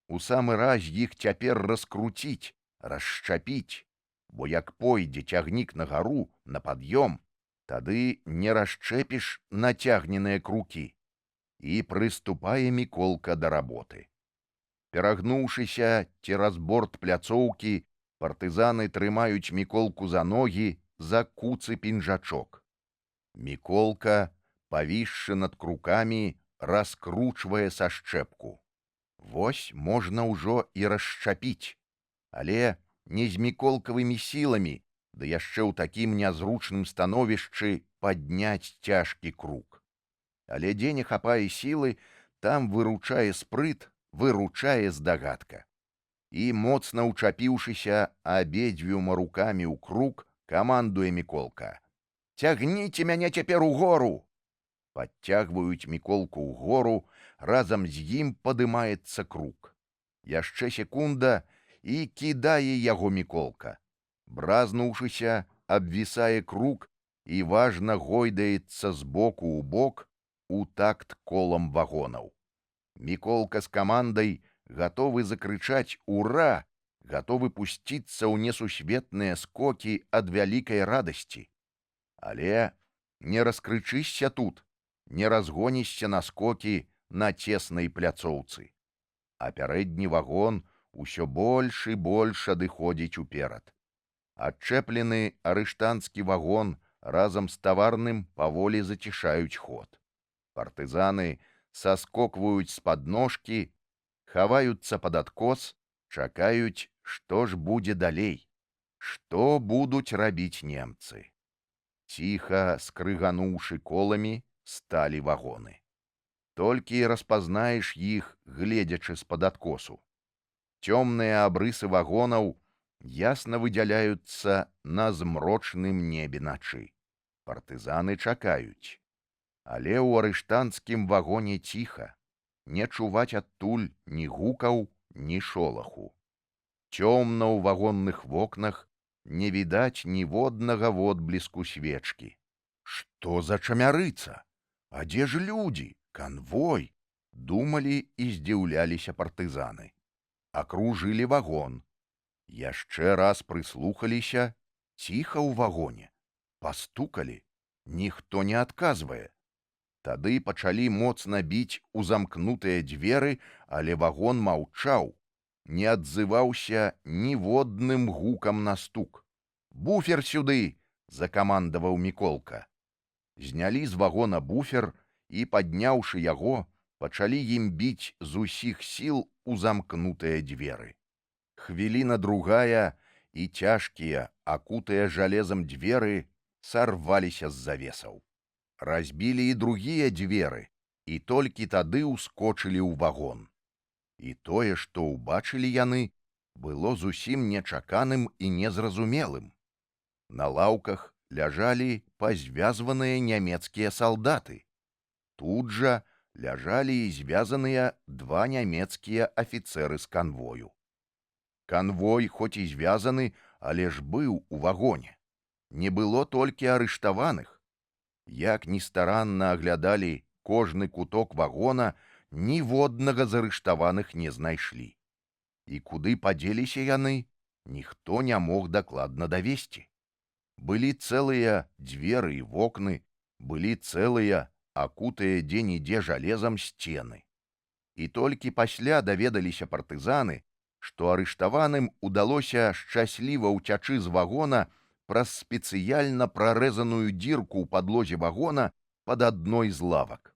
У самы раз іх цяпер раскруціць, расшчапіць, бо як пойдзе цягнік на гару, на пад'ём, тады не расчэпіш нацягненыя крукі. І прыступае Міколка да работы. Перагнуўшыся цераз борт пляцоўкі, партызаны трымаюць Міколку за ногі, за куцы пінжачок. Міколка, павісшы над крукамі, раскручвае сашчэпку. Вось можна ўжо і расшчапіць, але не з міколкавымі сіламі, ды яшчэ ў такім нязручным становішчы падняць цяжкі крук. Але дзе не хапае сілы, там выручае спрыт, выручае здагадка. І, моцна ўчапіўшыся абедзвюма рукамі ў крук, камандуе Міколка: «Цягніце мяне цяпер угору!» Падцягваюць Міколку ўгору, разам з ім падымаецца крук. Яшчэ секунда, і кідае яго Міколка. Бразнуўшыся, абвісае крук і важна гойдаецца з боку ў бок у такт колам вагонаў. Міколка з камандай гатовы закрычаць «Ура!», гатовы пусціцца ў несусветныя скокі ад вялікай радасці. Але не раскрычышся тут, не разгонішся на скокі на цеснай пляцоўцы. А пярэдні вагон усё больш і больш адыходзіць уперад. Адчэплены арыштанцкі вагон разам з таварным паволі зацішаюць ход. Партызаны саскокваюць з падножкі, хаваюцца пад адкос, чакаюць, што ж будзе далей, што будуць рабіць немцы. Ціха скрыгануўшы коламі, сталі вагоны. Толькі распазнаеш іх, гледзячы з-пад адкосу. Цёмныя абрысы вагонаў ясна выдзяляюцца на змрочным небе начы. Партызаны чакаюць. Але ў арыштанцкім вагоне ціха, не чуваць адтуль ні гукаў, ні шолаху. Цёмна ў вагонных вокнах, не відаць ніводнага водбліску свечкі. Што за чамярыца? А дзе ж людзі? Канвой? Думалі і здзіўляліся партызаны. Акружылі вагон. Яшчэ раз прыслухаліся, ціха ў вагоне. Пастукалі, ніхто не адказвае. Тады пачалі моцна біць у замкнутыя дзверы, але вагон маўчаў, не адзываўся ніводным гукам на стук. «Буфер сюды!» — закамандаваў Міколка. Знялі з вагона буфер і, падняўшы яго, пачалі ім біць з усіх сіл у замкнутыя дзверы. Хвіліна другая, і цяжкія, акутыя жалезам дзверы сарваліся з завесаў. Разбілі і другія дзверы, і толькі тады ўскочылі ў вагон. І тое, што ўбачылі яны, было зусім нечаканым і незразумелым. На лаўках ляжалі пазвязваныя нямецкія салдаты. Тут жа ляжалі і звязаныя два нямецкія афіцэры з канвою. Канвой хоць і звязаны, але ж быў у вагоне. Не было толькі арыштаваных. Як ні старанна аглядалі кожны куток вагона, ніводнага з арыштаваных не знайшлі. І куды падзеліся яны, ніхто не мог дакладна давесці. Былі цэлыя дзверы і вокны, былі цэлыя, акутыя дзе-нідзе жалезам сцены. І толькі пасля даведаліся партызаны, што арыштаваным удалося шчасліва ўцячы з вагона праз спецыяльна прарэзаную дзірку ў падлозе вагона пад адной з лавак.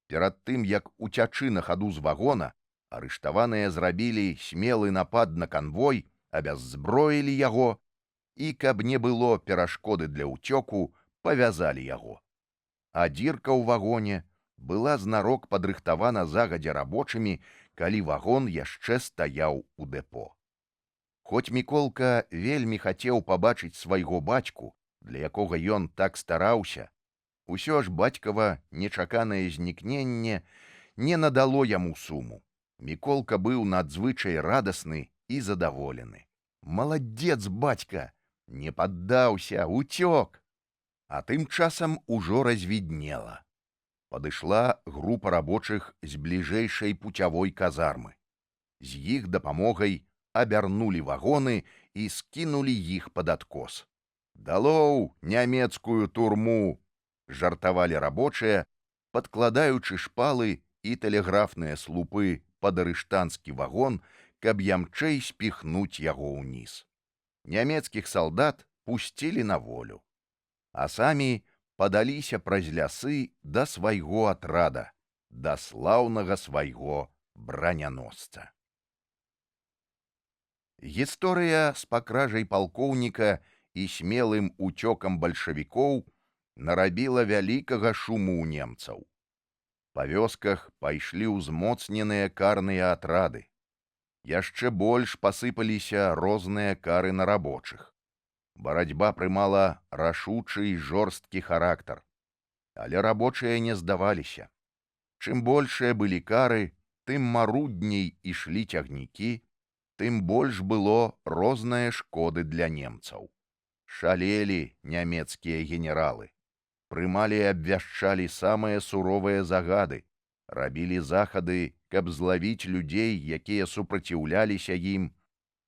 Перад тым, як уцячы на хаду з вагона, арыштаваныя зрабілі смелы напад на канвой, абяззброілі яго і, каб не было перашкоды для ўцёку, павязалі яго. А дзірка ў вагоне была знарок падрыхтавана загадзя рабочымі, калі вагон яшчэ стаяў у дэпо. Хоць Міколка вельмі хацеў пабачыць свайго бацьку, для якога ён так стараўся, усё ж бацькава нечаканае знікненне не надало яму суму. Міколка быў надзвычай радасны і задаволены. «Маладзец, бацька! Не паддаўся, уцёк. А тым часам ужо развіднела. Падышла група рабочых з бліжэйшай пуцявой казармы. З іх дапамогай абярнулі вагоны і скінулі іх пад адкос. «Далоў нямецкую турму!» — жартавалі рабочыя, падкладаючы шпалы і тэлеграфныя слупы пад арыштанскі вагон, каб ямчэй спіхнуць яго ўніз. Нямецкіх салдат пусцілі на волю, а самі падаліся праз лясы да свайго атрада, да слаўнага свайго браняносца. Гісторыя з пакражай палкоўніка і смелым уцёкам бальшавікоў нарабіла вялікага шуму ў немцаў. Па вёсках пайшлі ўзмоцненыя карныя атрады. Яшчэ больш пасыпаліся розныя кары на рабочых. Барацьба прымала рашучы і жорсткі характар. Але рабочыя не здаваліся. Чым большыя былі кары, тым марудней ішлі цягнікі, тым больш было розныя шкоды для немцаў. Шалелі нямецкія генералы. Прымалі і абвяшчалі самыя суровыя загады, рабілі захады, каб злавіць людзей, якія супраціўляліся ім,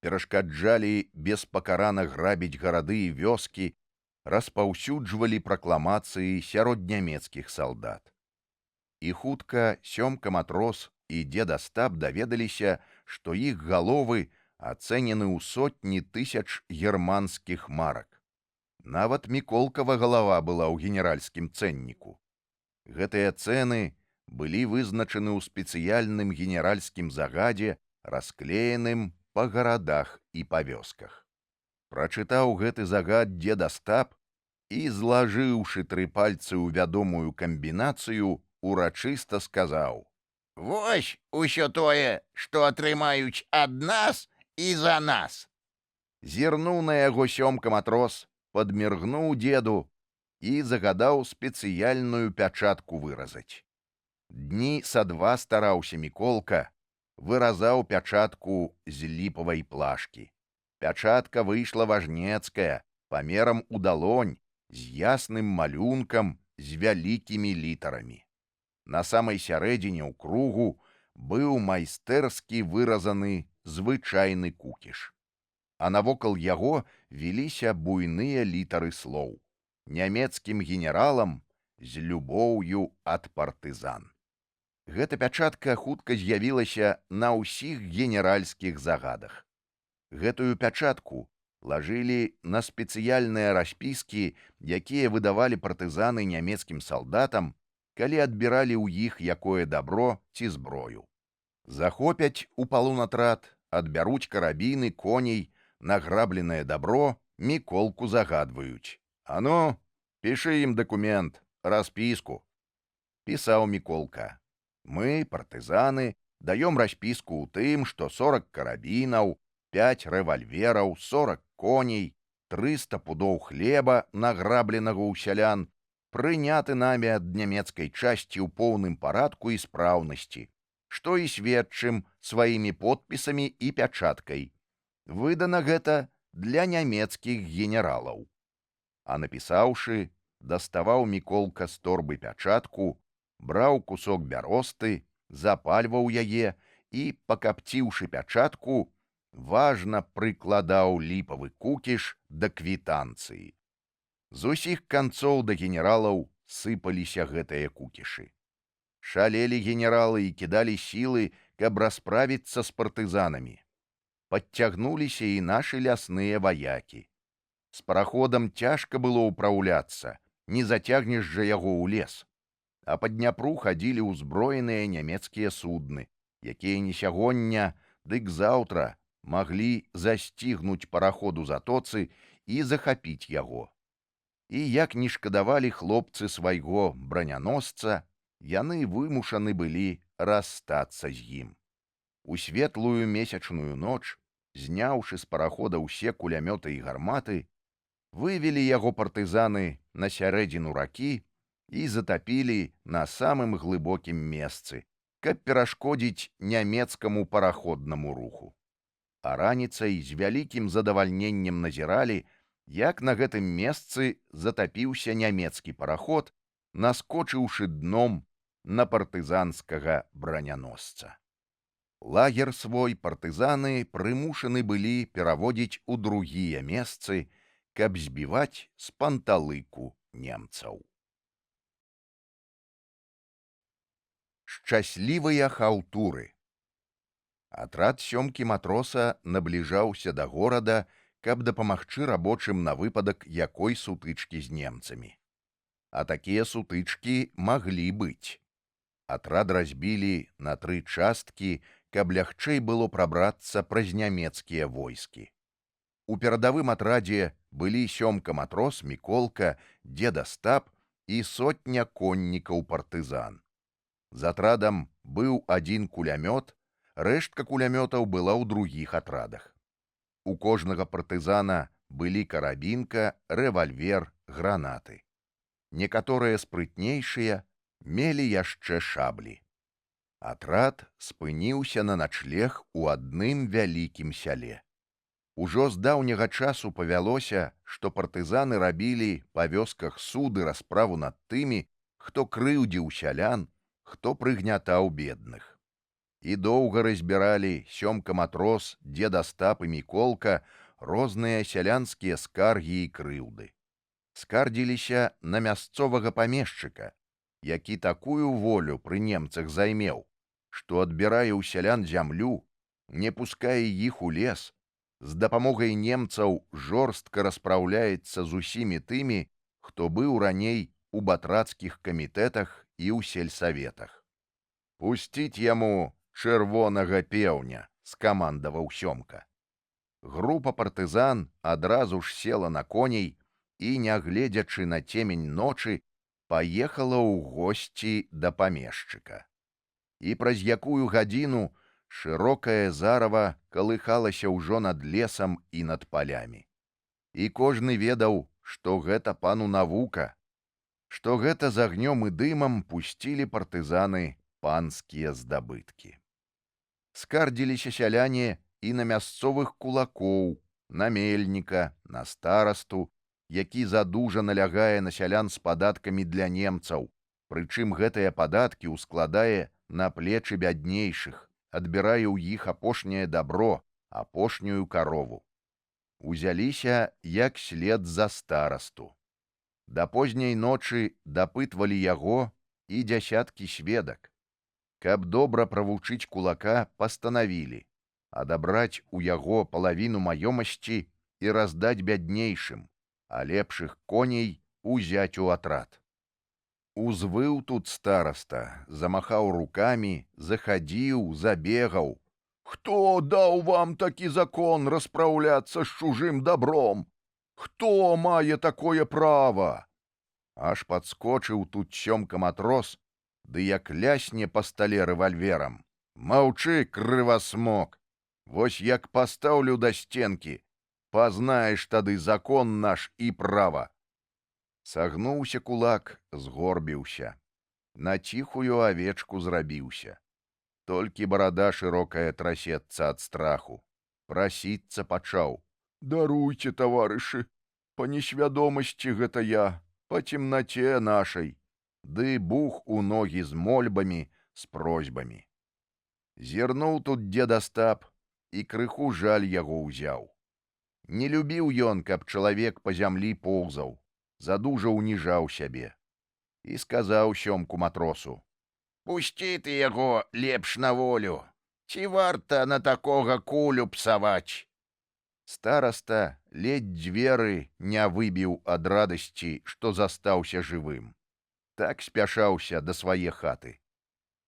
перашкаджалі беспакарана грабіць гарады і вёскі, распаўсюджвалі пракламацыі сярод нямецкіх салдат. І хутка Сёмка матрос і дзед Астап даведаліся, што іх галовы ацэнены ў сотні тысяч германскіх марак. Нават Міколкава галава была ў генеральскім цэнніку. Гэтыя цэны былі вызначаны ў спецыяльным генеральскім загадзе, расклееным па гарадах і па вёсках. Прачытаў гэты загад дзед Астап і, злажыўшы 3 пальцы ў вядомую камбінацыю, урачыста сказаў: «Вось усё тое, што атрымаюць ад нас і за нас». Зірнуў на яго Сёмка матрос, падміргнуў дзеду і загадаў спецыяльную пячатку выразаць. Дні са 2 стараўся Міколка, выразаў пячатку з ліпавай плашкі. Пячатка выйшла важнецкая, памерам у далонь, з ясным малюнкам, з вялікімі літарамі. На самай сярэдзіне ў кругу быў майстэрскі выразаны звычайны кукіш. А навокал яго віліся буйныя літары слоў: «Нямецкім генералам з любоўю ад партызан». Гэта пячатка хутка з'явілася на ўсіх генеральскіх загадах. Гэтую пячатку лажылі на спецыяльныя распіскі, якія выдавалі партызаны нямецкім салдатам, калі адбіралі ў іх якое дабро ці зброю. Захопяць у палон атрад, адбяруць карабіны, коней, награбленае дабро Міколку загадваюць: «Ано, пішы ім дакумент, распіску». Пісаў Міколка: «Мы, партызаны, даём распіску ў тым, што 40 карабінаў, 5 рэвальвераў, 40 коней, 300 пудоў хлеба, награбленага ў сялян, прыняты намі ад нямецкай часці ў поўным парадку і спраўнасці, што і сведчым сваімі подпісамі і пячаткай. Выдана гэта для нямецкіх генералаў». А напісаўшы, даставаў Міколка з торбы пячатку, браў кусок бяросты, запальваў яе і, пакапціўшы пячатку, важна прыкладаў ліпавы кукіш да квітанцыі. З усіх канцоў да генералаў сыпаліся гэтыя кукішы. Шалелі генералы і кідалі сілы, каб расправіцца з партызанамі. Падцягнуліся і нашы лясныя ваякі. З параходам цяжка было ўпраўляцца, не зацягнеш жа яго ў лес. А па Дняпру хадзілі ўзброеныя нямецкія судны, якія не сягоння, дык заўтра маглі засцігнуць параход у затоцы і захапіць яго. І як не шкадавалі хлопцы свайго браняносца, яны вымушаны былі расстацца з ім. У светлую месячную ноч, зняўшы з парахода ўсе кулямёты і гарматы, вывелі яго партызаны на сярэдзіну ракі і затапілі на самым глыбокім месцы, каб перашкодзіць нямецкаму параходнаму руху. А раніцай з вялікім задавальненнем назіралі, як на гэтым месцы затапіўся нямецкі параход, наскочыўшы дном на партызанскага браняносца. Лагер свой партызаны прымушаны былі пераводзіць у другія месцы, каб збіваць з панталыку немцаў. Шчаслівыя хаўтуры. Атрад сёмкі матроса набліжаўся да горада, каб дапамагчы рабочым на выпадак якой сутычкі з немцамі. А такія сутычкі маглі быць. Атрад разбілі на 3 часткі, каб лягчэй было прабрацца праз нямецкія войскі. У перадавым атрадзе былі сёмка матрос, Міколка, дзед Астап і сотня коннікаў партызан. З атрадам быў 1 кулямёт, рэштка кулямётаў была ў другіх атрадах. У кожнага партызана былі карабінка, рэвальвер, гранаты. Некаторыя спрытнейшыя мелі яшчэ шаблі. Атрад спыніўся на начлег у адным вялікім сяле. Ужо з даўняга часу павялося, што партызаны рабілі па вёсках суды расправу над тымі, хто крыўдзіў сялян, хто прыгнятаў бедных. І доўга разбіралі сёмка матрос, дзед Астап і Міколка розныя сялянскія скаргі і крыўды. Скардзіліся на мясцовага памешчыка, які такую волю пры немцах займеў, што адбірае ў сялян зямлю, не пускае іх у лес, з дапамогай немцаў жорстка распраўляецца з усімі тымі, хто быў раней у батрацкіх камітэтах і ў сельсаветах. «Пусціць яму чырвонага пеўня», — скамандаваў сёмка. Група партызан адразу ж села на коней і, нягледзячы на цемень ночы, паехала ў госці да памешчыка. І праз якую гадзіну шырокае зарава калыхалася ўжо над лесам і над палямі. І кожны ведаў, што гэта пану навука, што гэта з агнём і дымам пусцілі партызаны панскія здабыткі. Скардзіліся сяляне і на мясцовых кулакоў, на мельніка, на старасту, які задужа налягае на сялян з падаткамі для немцаў, прычым гэтыя падаткі ўскладае на плечы бяднейшых, адбірае ў іх апошняе дабро, апошнюю карову. Узяліся як след за старасту. Да позняй ночы дапытвалі яго і дзясяткі сведак. Каб добра правучыць кулака, пастанавілі адабраць у яго палавіну маёмасці і раздаць бяднейшым, а лепшых коней узяць у атрад. Узвыў тут стараста, замахаў рукамі, захадзіў, забегаў. «Хто даў вам такі закон распраўляцца з чужым дабром? Хто мае такое права?» Аж падскочыў тут сёмка матрос, ды як лясне па стале рэвальверам. «Маўчы, крывасмок! Вось як пастаўлю да сценкі, пазнаеш тады закон наш і права!» Сагнуўся кулак, згорбіўся. На ціхую авечку зрабіўся. Толькі барада шырокая трасецца ад страху. Прасіцца пачаў. «Даруйце, таварышы, па несвядомасці гэта я, па цемнаце нашай». Ды бух у ногі з мольбамі, з просьбамі. Зірнуў тут дзед Астап, і крыху жаль яго ўзяў. Не любіў ён, каб чалавек па зямлі поўзаў, задужа ўніжаў сябе. І сказаў сёмку матросу: «Пусці ты яго лепш на волю, ці варта на такога кулю псаваць?» Стараста ледзь дзверы не выбіў ад радасці, што застаўся жывым. Так спяшаўся да свае хаты.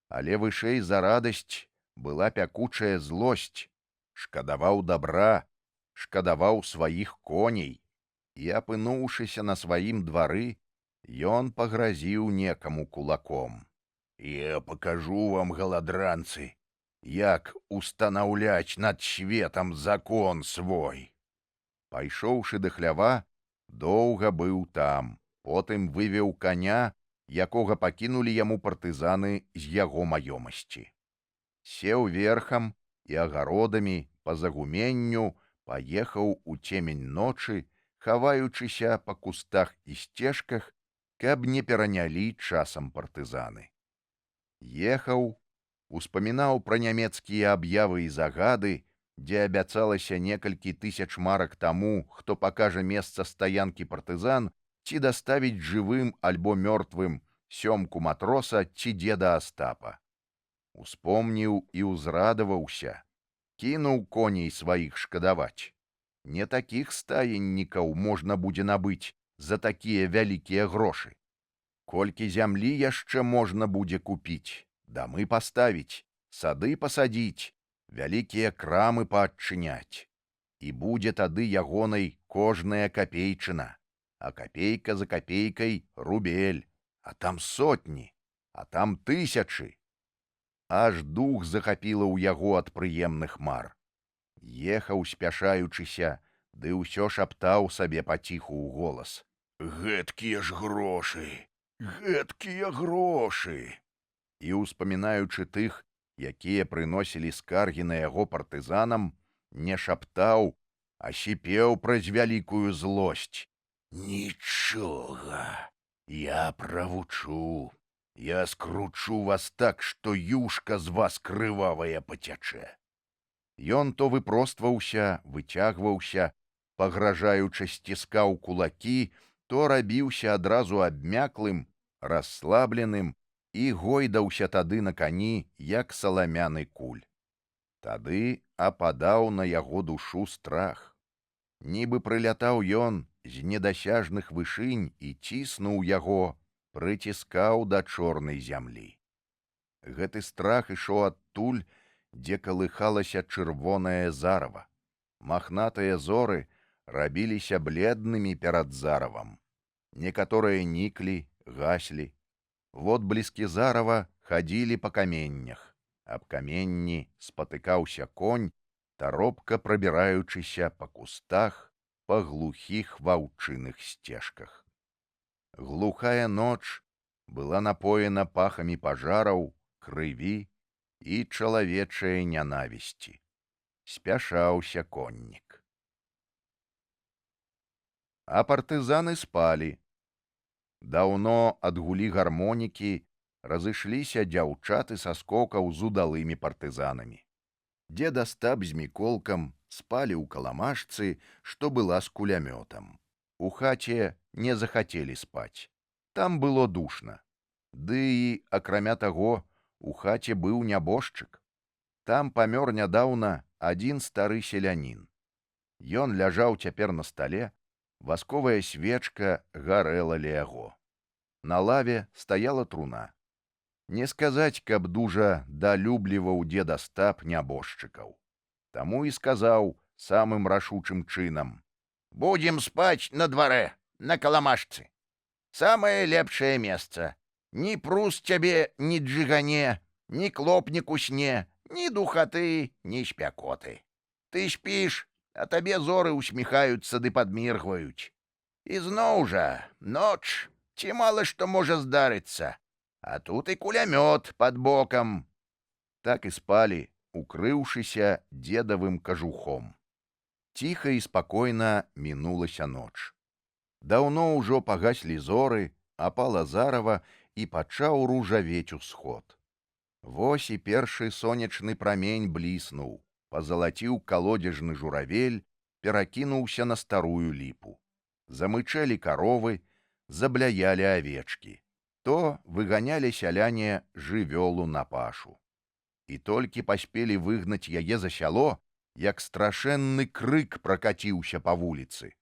Але вышэй за радасць была пякучая злосць. Шкадаваў дабра, шкадаваў сваіх коней, і, апынуўшыся на сваім двары, ён пагразіў некаму кулаком. «Я пакажу вам, галадранцы, як устанаўляць над светам закон свой». Пайшоўшы да хлява, доўга быў там, потым вывеў каня, якога пакінулі яму партызаны з яго маёмасці. Сеў верхам і агародамі па загуменню паехаў у цемень ночы, хаваючыся па кустах і сцежках, каб не перанялі часам партызаны. Ехаў, успамінаў пра нямецкія аб'явы і загады, дзе абяцалася некалькі тысяч марак таму, хто пакажа месца стаянкі партызан, ці даставіць жывым альбо мёртвым сёмку матроса ці дзеда Астапа. Успомніў і ўзрадаваўся, кінуў коней сваіх шкадаваць. Не такіх стаеннікаў можна будзе набыць за такія вялікія грошы. Колькі зямлі яшчэ можна будзе купіць, дамы паставіць, сады пасадзіць, вялікія крамы паадчыняць. І будзе тады ягонай кожная капейчына, а капейка за капейкай рубель, а там сотні, а там тысячы. Аж дух захапіла ў яго ад прыемных мар. Ехаў, спяшаючыся, ды ўсё шаптаў сабе паціху ў голас: Гэткія ж грошы, гэткія грошы. І, успамінаючы тых, якія прыносілі скаргі на яго партызанам, не шаптаў, а сіпеў праз вялікую злосць: Нічога, я правучу. Я скручу вас так, што юшка з вас крывавая пацячэ. Ён то выпростваўся, выцягваўся, пагражаючы сціскаў кулакі, то рабіўся адразу абмяклым, расслабленым і гойдаўся тады на кані, як саламяны куль. Тады ападаў на яго душу страх. Нібы прылятаў ён з недасяжных вышынь і ціснуў яго, прыціскаў да чорнай зямлі. Гэты страх ішоў адтуль, дзе калыхалася чырвонае зарава. Махнатыя зоры рабіліся бледнымі перад заравам. Некаторыя ніклі, гаслі. Водбліскі зарава хадзілі па каменнях. Аб каменні спатыкаўся конь, таропка прабіраючыся па кустах, па глухіх ваўчыных сцежках. Глухая ноч была напоена пахамі пажараў, крыві і чалавечае нянавісці. Спяшаўся коннік. А партызаны спалі. Даўно адгулі гармонікі, разышліся дзяўчаты са скокаў з удалымі партызанамі. Дзед Астап з Міколкам спалі ў каламажцы, што была з кулямётам. У хаце не захацелі спаць. Там было душна. Ды і, акрамя таго, у хаце быў нябожчык. Там памёр нядаўна адзін стары селянін. Ён ляжаў цяпер на стале, васковая свечка гарэла ля яго. На лаве стаяла труна. Не сказаць, каб дужа далюбліваў дзед Астап нябожчыкаў. Таму і сказаў самым рашучым чынам: Будем спаць на дварэ, на каламажцы. Самае лепшае месца. Ні прус цябе, ні джигане, ні клопнік у сне, ні духаты, ні спякоты. Ты спіш, а табе зоры усміхаюцца ды падміргваюць. І зноў жа, ноч, ці мала што можа здарыцца. А тут і кулямёт пад бокам. Так і спалі, укрыўшыся дзедавым кажухом. Ціха і спакойна мінулася ноч. Даўно ўжо пагаслі зоры, апала зарава і пачаў ружавець усход. Вось і першы сонечны прамень бліснуў, пазалаціў калодзежны журавель, перакінуўся на старую ліпу. Замычэлі каровы, забляялі авечкі. То выганялі сяляне жывёлу на пашу. І толькі паспелі выгнаць яе за сяло, як страшэнны крык пракаціўся па вуліцы.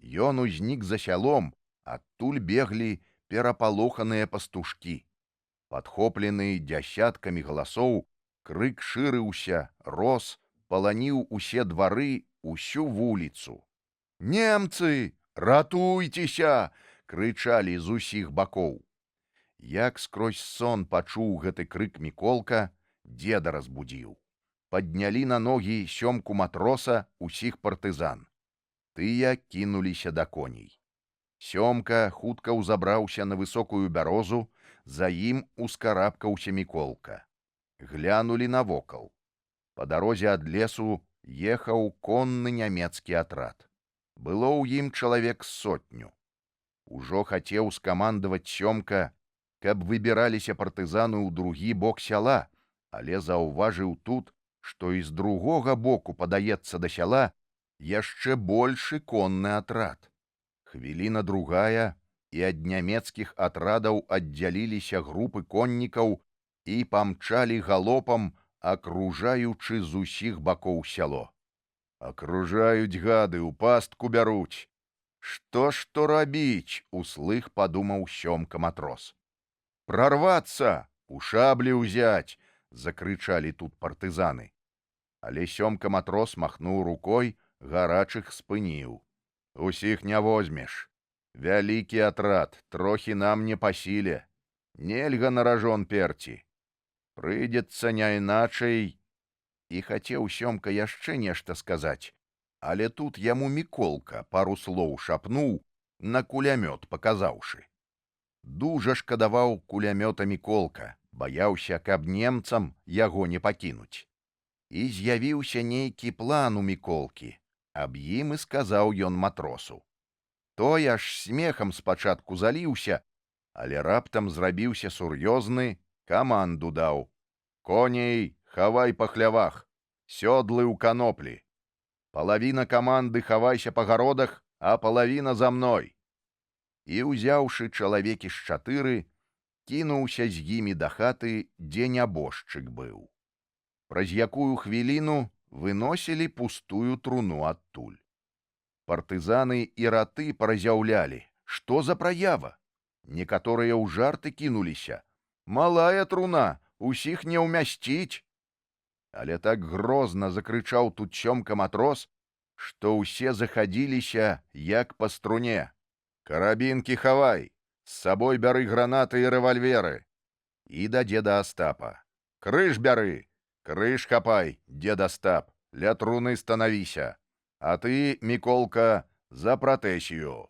Ён узнік за сялом, адтуль беглі перапалоханыя пастушкі. Падхоплены дзясяткамі галасоў, крык шырыўся, рос, паланіў усе двары, усю вуліцу. «Немцы! Ратуйцеся!» — крычалі з усіх бакоў. Як скрозь сон пачуў гэты крык Міколка, дзеда разбудзіў. Паднялі на ногі сёмку матроса, усіх партызан. Тыя кінуліся да коней. Сёмка хутка ўзабраўся на высокую бярозу, за ім ускарабкаўся Міколка. Глянулі навокал. Па дарозе ад лесу ехаў конны нямецкі атрад. Было ў ім чалавек сотню. Ужо хацеў скамандаваць Сёмка, каб выбіраліся партызаны ў другі бок сяла, але заўважыў тут, што і з другога боку падаецца да сяла яшчэ большы конны атрад. Хвіліна другая, і ад нямецкіх атрадаў аддзяліліся групы коннікаў і памчалі галопам, акружаючы з усіх бакоў сяло. Акружаюць гады, у пастку бяруць. Што ж то рабіць, услых падумаў Сёмка матрос. Прорвацца, у шаблі ўзяць, закрычалі тут партызаны. Але Сёмка матрос махнуў рукой, гарачых спыніў. Усіх не возьмеш. Вялікі атрад, трохі нам не па сіле. Нельга на ражон перці. Прыйдзецца не іначай. І хацеў Сёмка яшчэ нешта сказаць, але тут яму Міколка пару слоў шапнуў, на кулямёт паказаўшы. Дужа шкадаваў кулямёта Міколка, баяўся, каб немцам яго не пакінуць. І з'явіўся нейкі план у Міколкі, аб ім і сказаў ён матросу. Той аж смехам спачатку заліўся, але раптам зрабіўся сур'ёзны, каманду даў. Коней хавай па хлявах, сёдлы ў каноплі. Палавіна каманды хавайся па гародах, а палавіна за мной. І, узяўшы чалавекі з 4, кінуўся з імі да хаты, дзе нябожчык быў. Праз якую хвіліну выносілі пустую труну адтуль. Партызаны і раты паразяўлялі. Што за праява? Некаторыя ў жарты кінуліся. Малая труна, усіх не ўмясціць. Але так грозна закрычаў тут Сёмка матрос, што ўсе захадзіліся, як па струне. Карабінкі хавай, з сабой бяры гранаты і рэвальверы. І да дзеда Астапа. Крыж бяры, крыж хапай, дзед Астап, ля труны станавіся. А ты, Міколка, за пратэсію.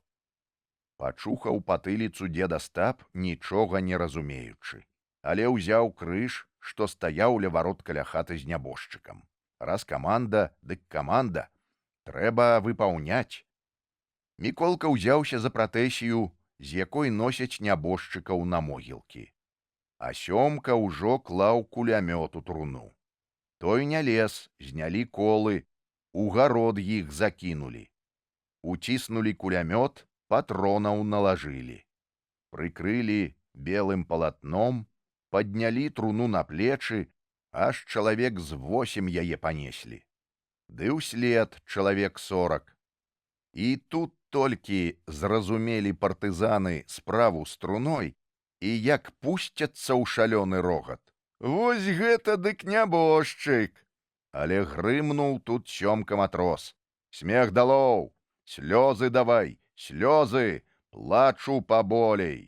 Пачухаў патыліцу дзед Астап, нічога не разумеючы, але ўзяў крыж, што стаяў ля варот каля хаты з нябожчыкам. Раз каманда, дык каманда. Трэба выпаўняць. Міколка ўзяўся за пратэсію, з якой носяць нябожчыкаў на могілкі. А Сёмка ўжо клаў кулямёт у труну. Той не лез, знялі колы, у гарод іх закінулі. Уціснулі кулямёт, патронаў налажылі. Прыкрылі белым палатном, паднялі труну на плечы, аж чалавек з 8 яе панеслі. Ды ўслед чалавек 40. І тут толькі зразумелі партызаны справу з труной і як пусцяцца ў шалёны рогат. Вось гэта дык нябожчык! Але грымнуў тут Сёмка матрос. Смех далоў, слёзы давай, слёзы, плачу паболей.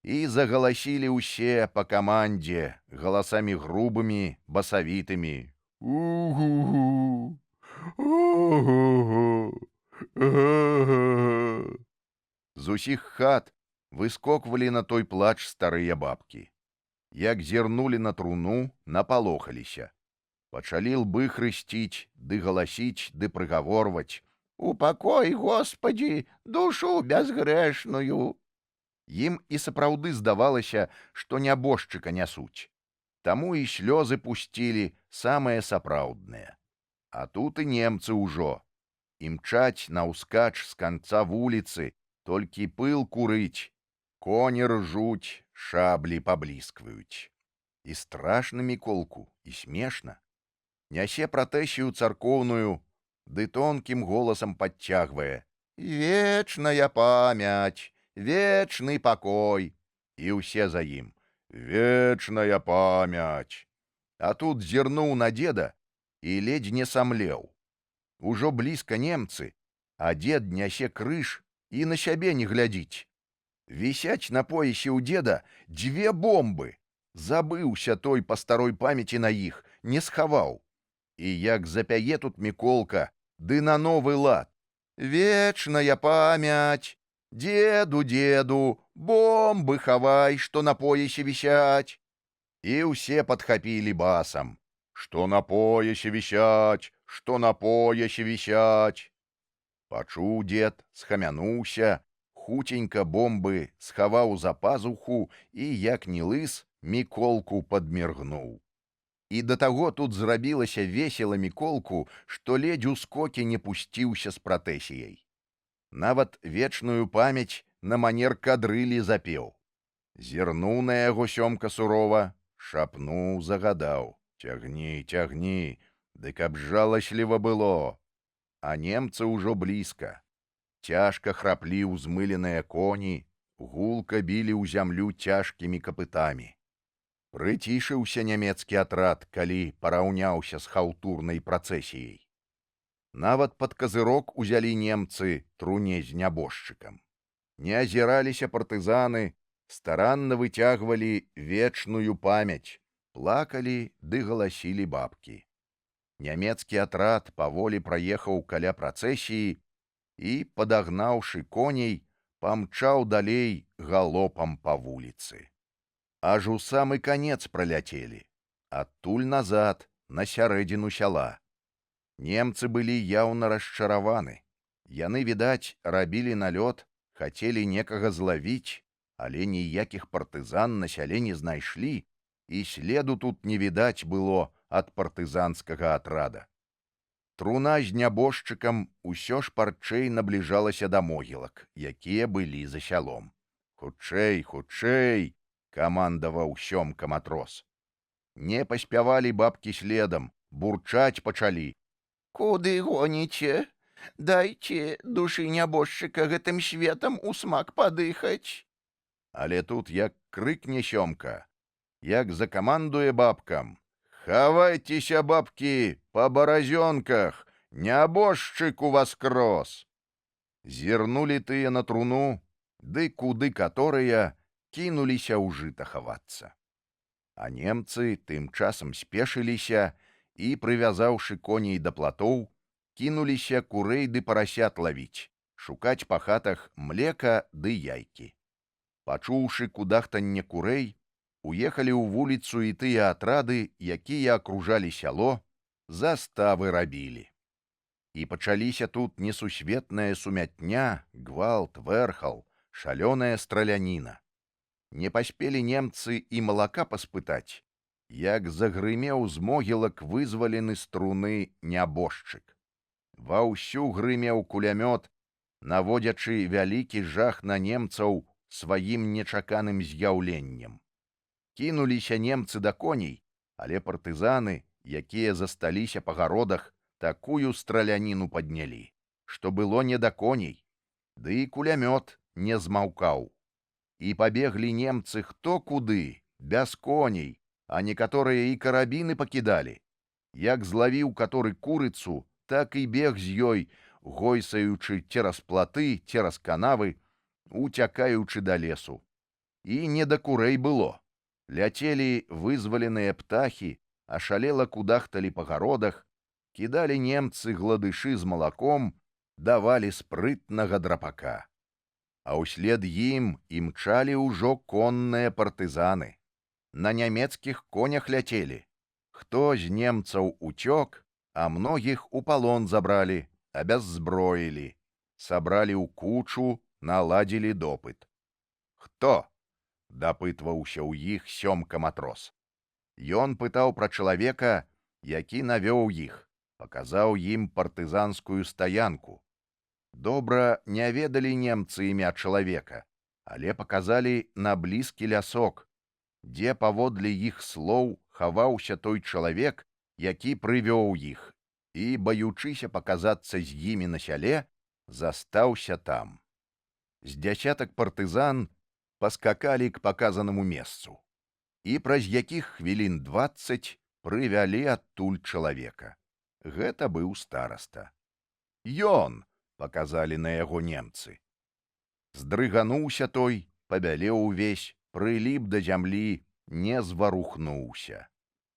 І загаласілі ўсе па камандзе галасамі грубымі, басавітымі. У-гу-гу, у-гу-гу, у-гу-гу. З усіх хат выскоквалі на той плач старыя бабкі. Як зірнулі на труну, напалохаліся. Пачалі лбы хрысціць, ды галасіць, ды прыгаворваць. «Упакой, Господі, душу бязгрэшную!» Ім і сапраўды здавалася, што нябожчыка нясуць. Таму і слёзы пусцілі самыя сапраўдныя. А тут і немцы ўжо. Імчаць наўскач з канца вуліцы, толькі пыл курыць. Коні ржуць, шаблі пабліскваюць. І страшна Міколку, і смешна. Нясе пратэсію царкоўную, ды тонкім голасам падцягвае: «Вечная памяць, вечны пакой!» І ўсе за ім: «Вечная памяць!» А тут зірнуў на дзеда і ледзь не самлеў. Ужо блізка немцы, а дзед нясе крыж і на сябе не глядзіць. Вісяць на поясе ў дзеда 2 бомбы. Забыўся той па старой памяці на іх, не схаваў. І як запяе тут Міколка, ды на новы лад: «Вечная памяць! Деду, деду, бомбы хавай, што на поясе вісяць!» І ўсе падхапілі басам: «Што на поясе вісяць, што на поясе вісяць!» Пачуў дзед, схамянуўся, хуценька бомбы схаваў за пазуху і, як ні лыс, Міколку падміргнуў. І да таго тут зрабілася весела Міколку, што ледзь у скокі не пусціўся з пратэсіяй. Нават вечную памяць на манер кадрылі запеў. Зірнуў на яго Сёмка сурова, шапнуў, загадаў: «Цягні, цягні, дык каб жаласліва было». А немцы ўжо блізка. Цяжка храплі ўзмыленыя коні, гулка білі ў зямлю цяжкімі капытамі. Прыцішыўся нямецкі атрад, калі параўняўся з хаўтурнай працэсіяй. Нават пад казырок узялі немцы труне з нябожчыкам. Не азіраліся партызаны, старанна выцягвалі вечную памяць, плакалі ды галасілі бабкі. Нямецкі атрад паволі праехаў каля працэсіі і, падагнаўшы коней, памчаў далей галопам па вуліцы. Аж у самы канец праляцелі, адтуль назад, на сярэдзіну сяла. Немцы былі яўна расчараваны. Яны, відаць, рабілі налёт, хацелі некага злавіць, але ніякіх партызан на сяле не знайшлі, і следу тут не відаць было ад партызанскага атрада. Труна з нябожчыкам усё ж парчэй набліжалася да могілак, якія былі за сялом. «Хутчэй, хутчэй!» — камандаваў Сёмка матрос. Не паспявалі бабкі следам, бурчаць пачалі. Куды гоніце? Дайце душы нябожчыка гэтым светам у смак падыхаць. Але тут як крыкне Сёмка, як закамандуе бабкам: «Хавайцеся, бабкі, па баразёнках, нябожчык уваскрос!» Зірнулі тыя на труну, ды куды каторыя кінуліся ў жыта хавацца. А немцы тым часам спешыліся і, прывязаўшы коней да платоў, кінуліся курэй ды парасят лавіць, шукаць па хатах млека ды яйкі. Пачуўшы кудахтанне курэй, уехалі ў вуліцу і тыя атрады, якія акружалі сяло, заставы рабілі. І пачаліся тут несусветная сумятня, гвалт, вэрхал, шалёная страляніна. Не паспелі немцы і малака паспытаць, як загрымеў з могілак вызвалены з труны нябожчык. Ваўсю грымеў кулямёт, наводзячы вялікі жах на немцаў сваім нечаканым з'яўленнем. Кінуліся немцы да коней, але партызаны, якія засталіся па гародах, такую страляніну паднялі, што было не да коней, ды і кулямёт не змаўкаў. І пабеглі немцы хто куды, без коней, а некаторыя і карабіны пакідалі. Як злавіў каторы курыцу, так і бег з ёй, гойсаючы цераз платы, цераз канавы, уцякаючы да лесу. І не да курэй было. Ляцелі вызваленыя птахі, ашалела кудахталі па гародах, кідалі немцы гладышы з малаком, давалі спрытнага драпака. А ўслед ім імчалі ўжо конныя партызаны. На нямецкіх конях ляцелі. Хто з немцаў уцёк, а многіх у палон забралі, абяззброілі. Сабралі ў кучу, наладзілі допыт. «Хто?» — дапытваўся ў іх Сёмка матрос. Ён пытаў пра чалавека, які навёў іх, паказаў ім партызанскую стаянку. Добра не ведалі немцы імя чалавека, але паказалі на блізкі лясок, дзе паводле іх слоў хаваўся той чалавек, які прывёў іх, і, баючыся паказацца з імі на сяле, застаўся там. З дзясятак партызан паскакалі к паказанаму месцу, і праз якіх хвілін 20 прывялі адтуль чалавека. Гэта быў стараста. «Ён!» — паказалі на яго немцы. Здрыгануўся той, пабялеў увесь, прыліп да зямлі, не зварухнуўся.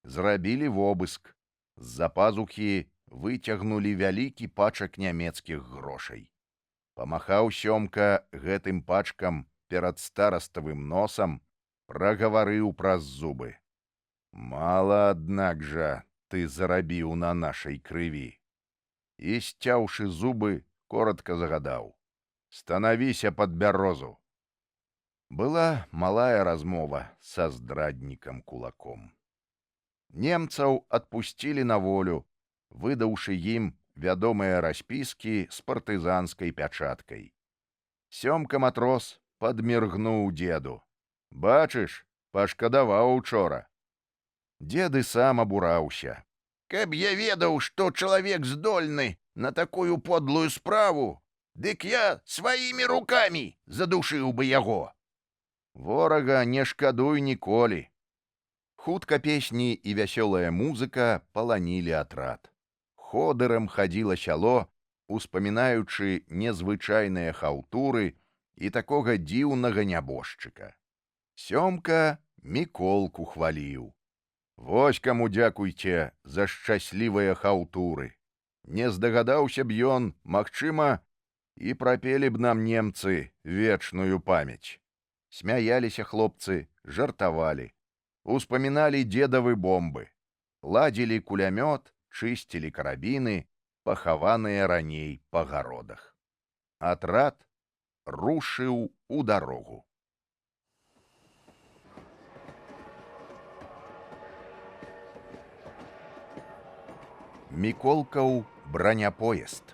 Зрабілі вобыск. З-за пазухі выцягнулі вялікі пачак нямецкіх грошай. Памахаў Сёмка гэтым пачкам перад стараставым носам, прагаварыў праз зубы: «Мала, аднак жа, ты зарабіў на нашай крыві». І, сцяўшы зубы, коротко загадаў: «Станавіся пад бярозу». Была малая размова са здраднікам Кулаком. Немцаў адпусцілі на волю, выдаўшы ім вядомыя распіскі з партызанскай пячаткай. Сёмка матрос падміргнуў дзеду: «Бачыш, пашкадаваў учора». Дзед і сам абураўся: Каб я ведаў, што чалавек здольны на такую подлую справу, дык я сваімі рукамі задушыў бы яго. Ворага не шкадуй ніколі. Хутка песні і вясёлая музыка паланілі атрад. Ходырам хадзіла сяло, успамінаючы незвычайныя хаўтуры і такога дзіўнага нябожчыка. Сёмка Міколку хваліў: «Вось каму дзякуйце за шчаслівыя хаўтуры. Не здагадаўся б ён, магчыма, і прапелі б нам немцы вечную памяць». Смяяліся хлопцы, жартавалі, успаміналі дзедавы бомбы, ладзілі кулямёт, чысцілі карабіны, пахаваныя раней па гародах. Атрад рушыў у дарогу. Міколкаў браняпоезд.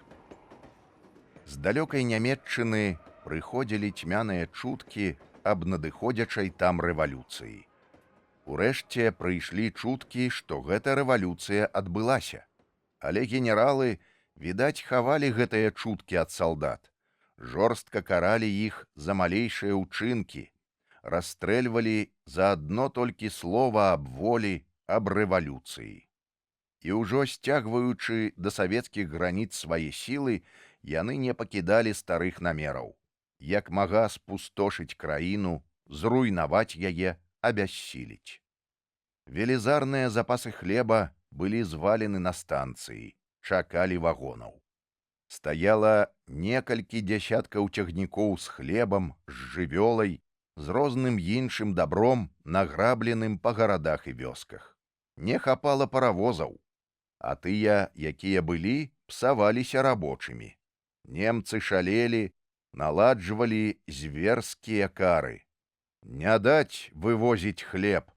З далёкай Нямецчыны прыходзілі цьмяныя чуткі аб надыходзячай там рэвалюцыі. Урэшце прыйшлі чуткі, што гэта рэвалюцыя адбылася. Але генералы, відаць, хавалі гэтыя чуткі ад салдат, жорстка каралі іх за малейшыя ўчынкі, расстрэльвалі за адно толькі слова аб волі, аб рэвалюцыі. І ўжо сцягваючы да савецкіх граніц свае сілы, яны не пакідалі старых намераў, як мага спустошыць краіну, зруйнаваць яе, абяссіліць. Велізарныя запасы хлеба былі звалены на станцыі, чакалі вагонаў. Стаяла некалькі дзясяткаў цягнікоў з хлебам, з жывёлай, з розным іншым дабром, награбленым па гарадах і вёсках. Не хапала паравозаў, а тыя, якія былі, псаваліся рабочымі. Немцы шалелі, наладжвалі зверскія кары. «Не даць вывозіць хлеб»,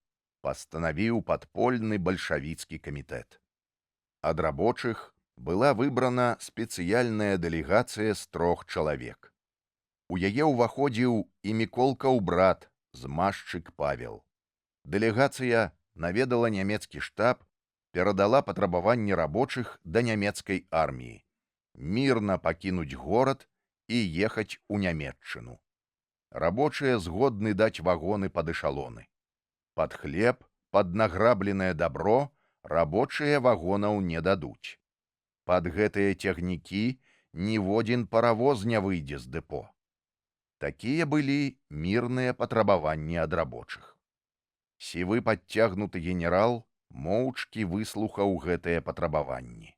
пастанавіў падпольны бальшавіцкі камітэт. Ад рабочых была выбрана спецыяльная дэлегацыя з 3 чалавек. У яе ўваходзіў і Міколкаў брат, змазчык Павел. Дэлегацыя наведала нямецкі штаб, перадала патрабаванні рабочых да нямецкай арміі мірна пакінуць горад і ехаць у Нямецчыну. Рабочыя згодны даць вагоны пад эшалоны. Пад хлеб, пад награбленае дабро рабочыя вагонаў не дадуць. Пад гэтыя цягнікі ніводзін паравоз не выйдзе з дэпо. Такія былі мірныя патрабаванні ад рабочых. Сівы падцягнуты генерал моўчкі выслухаў гэтыя патрабаванні.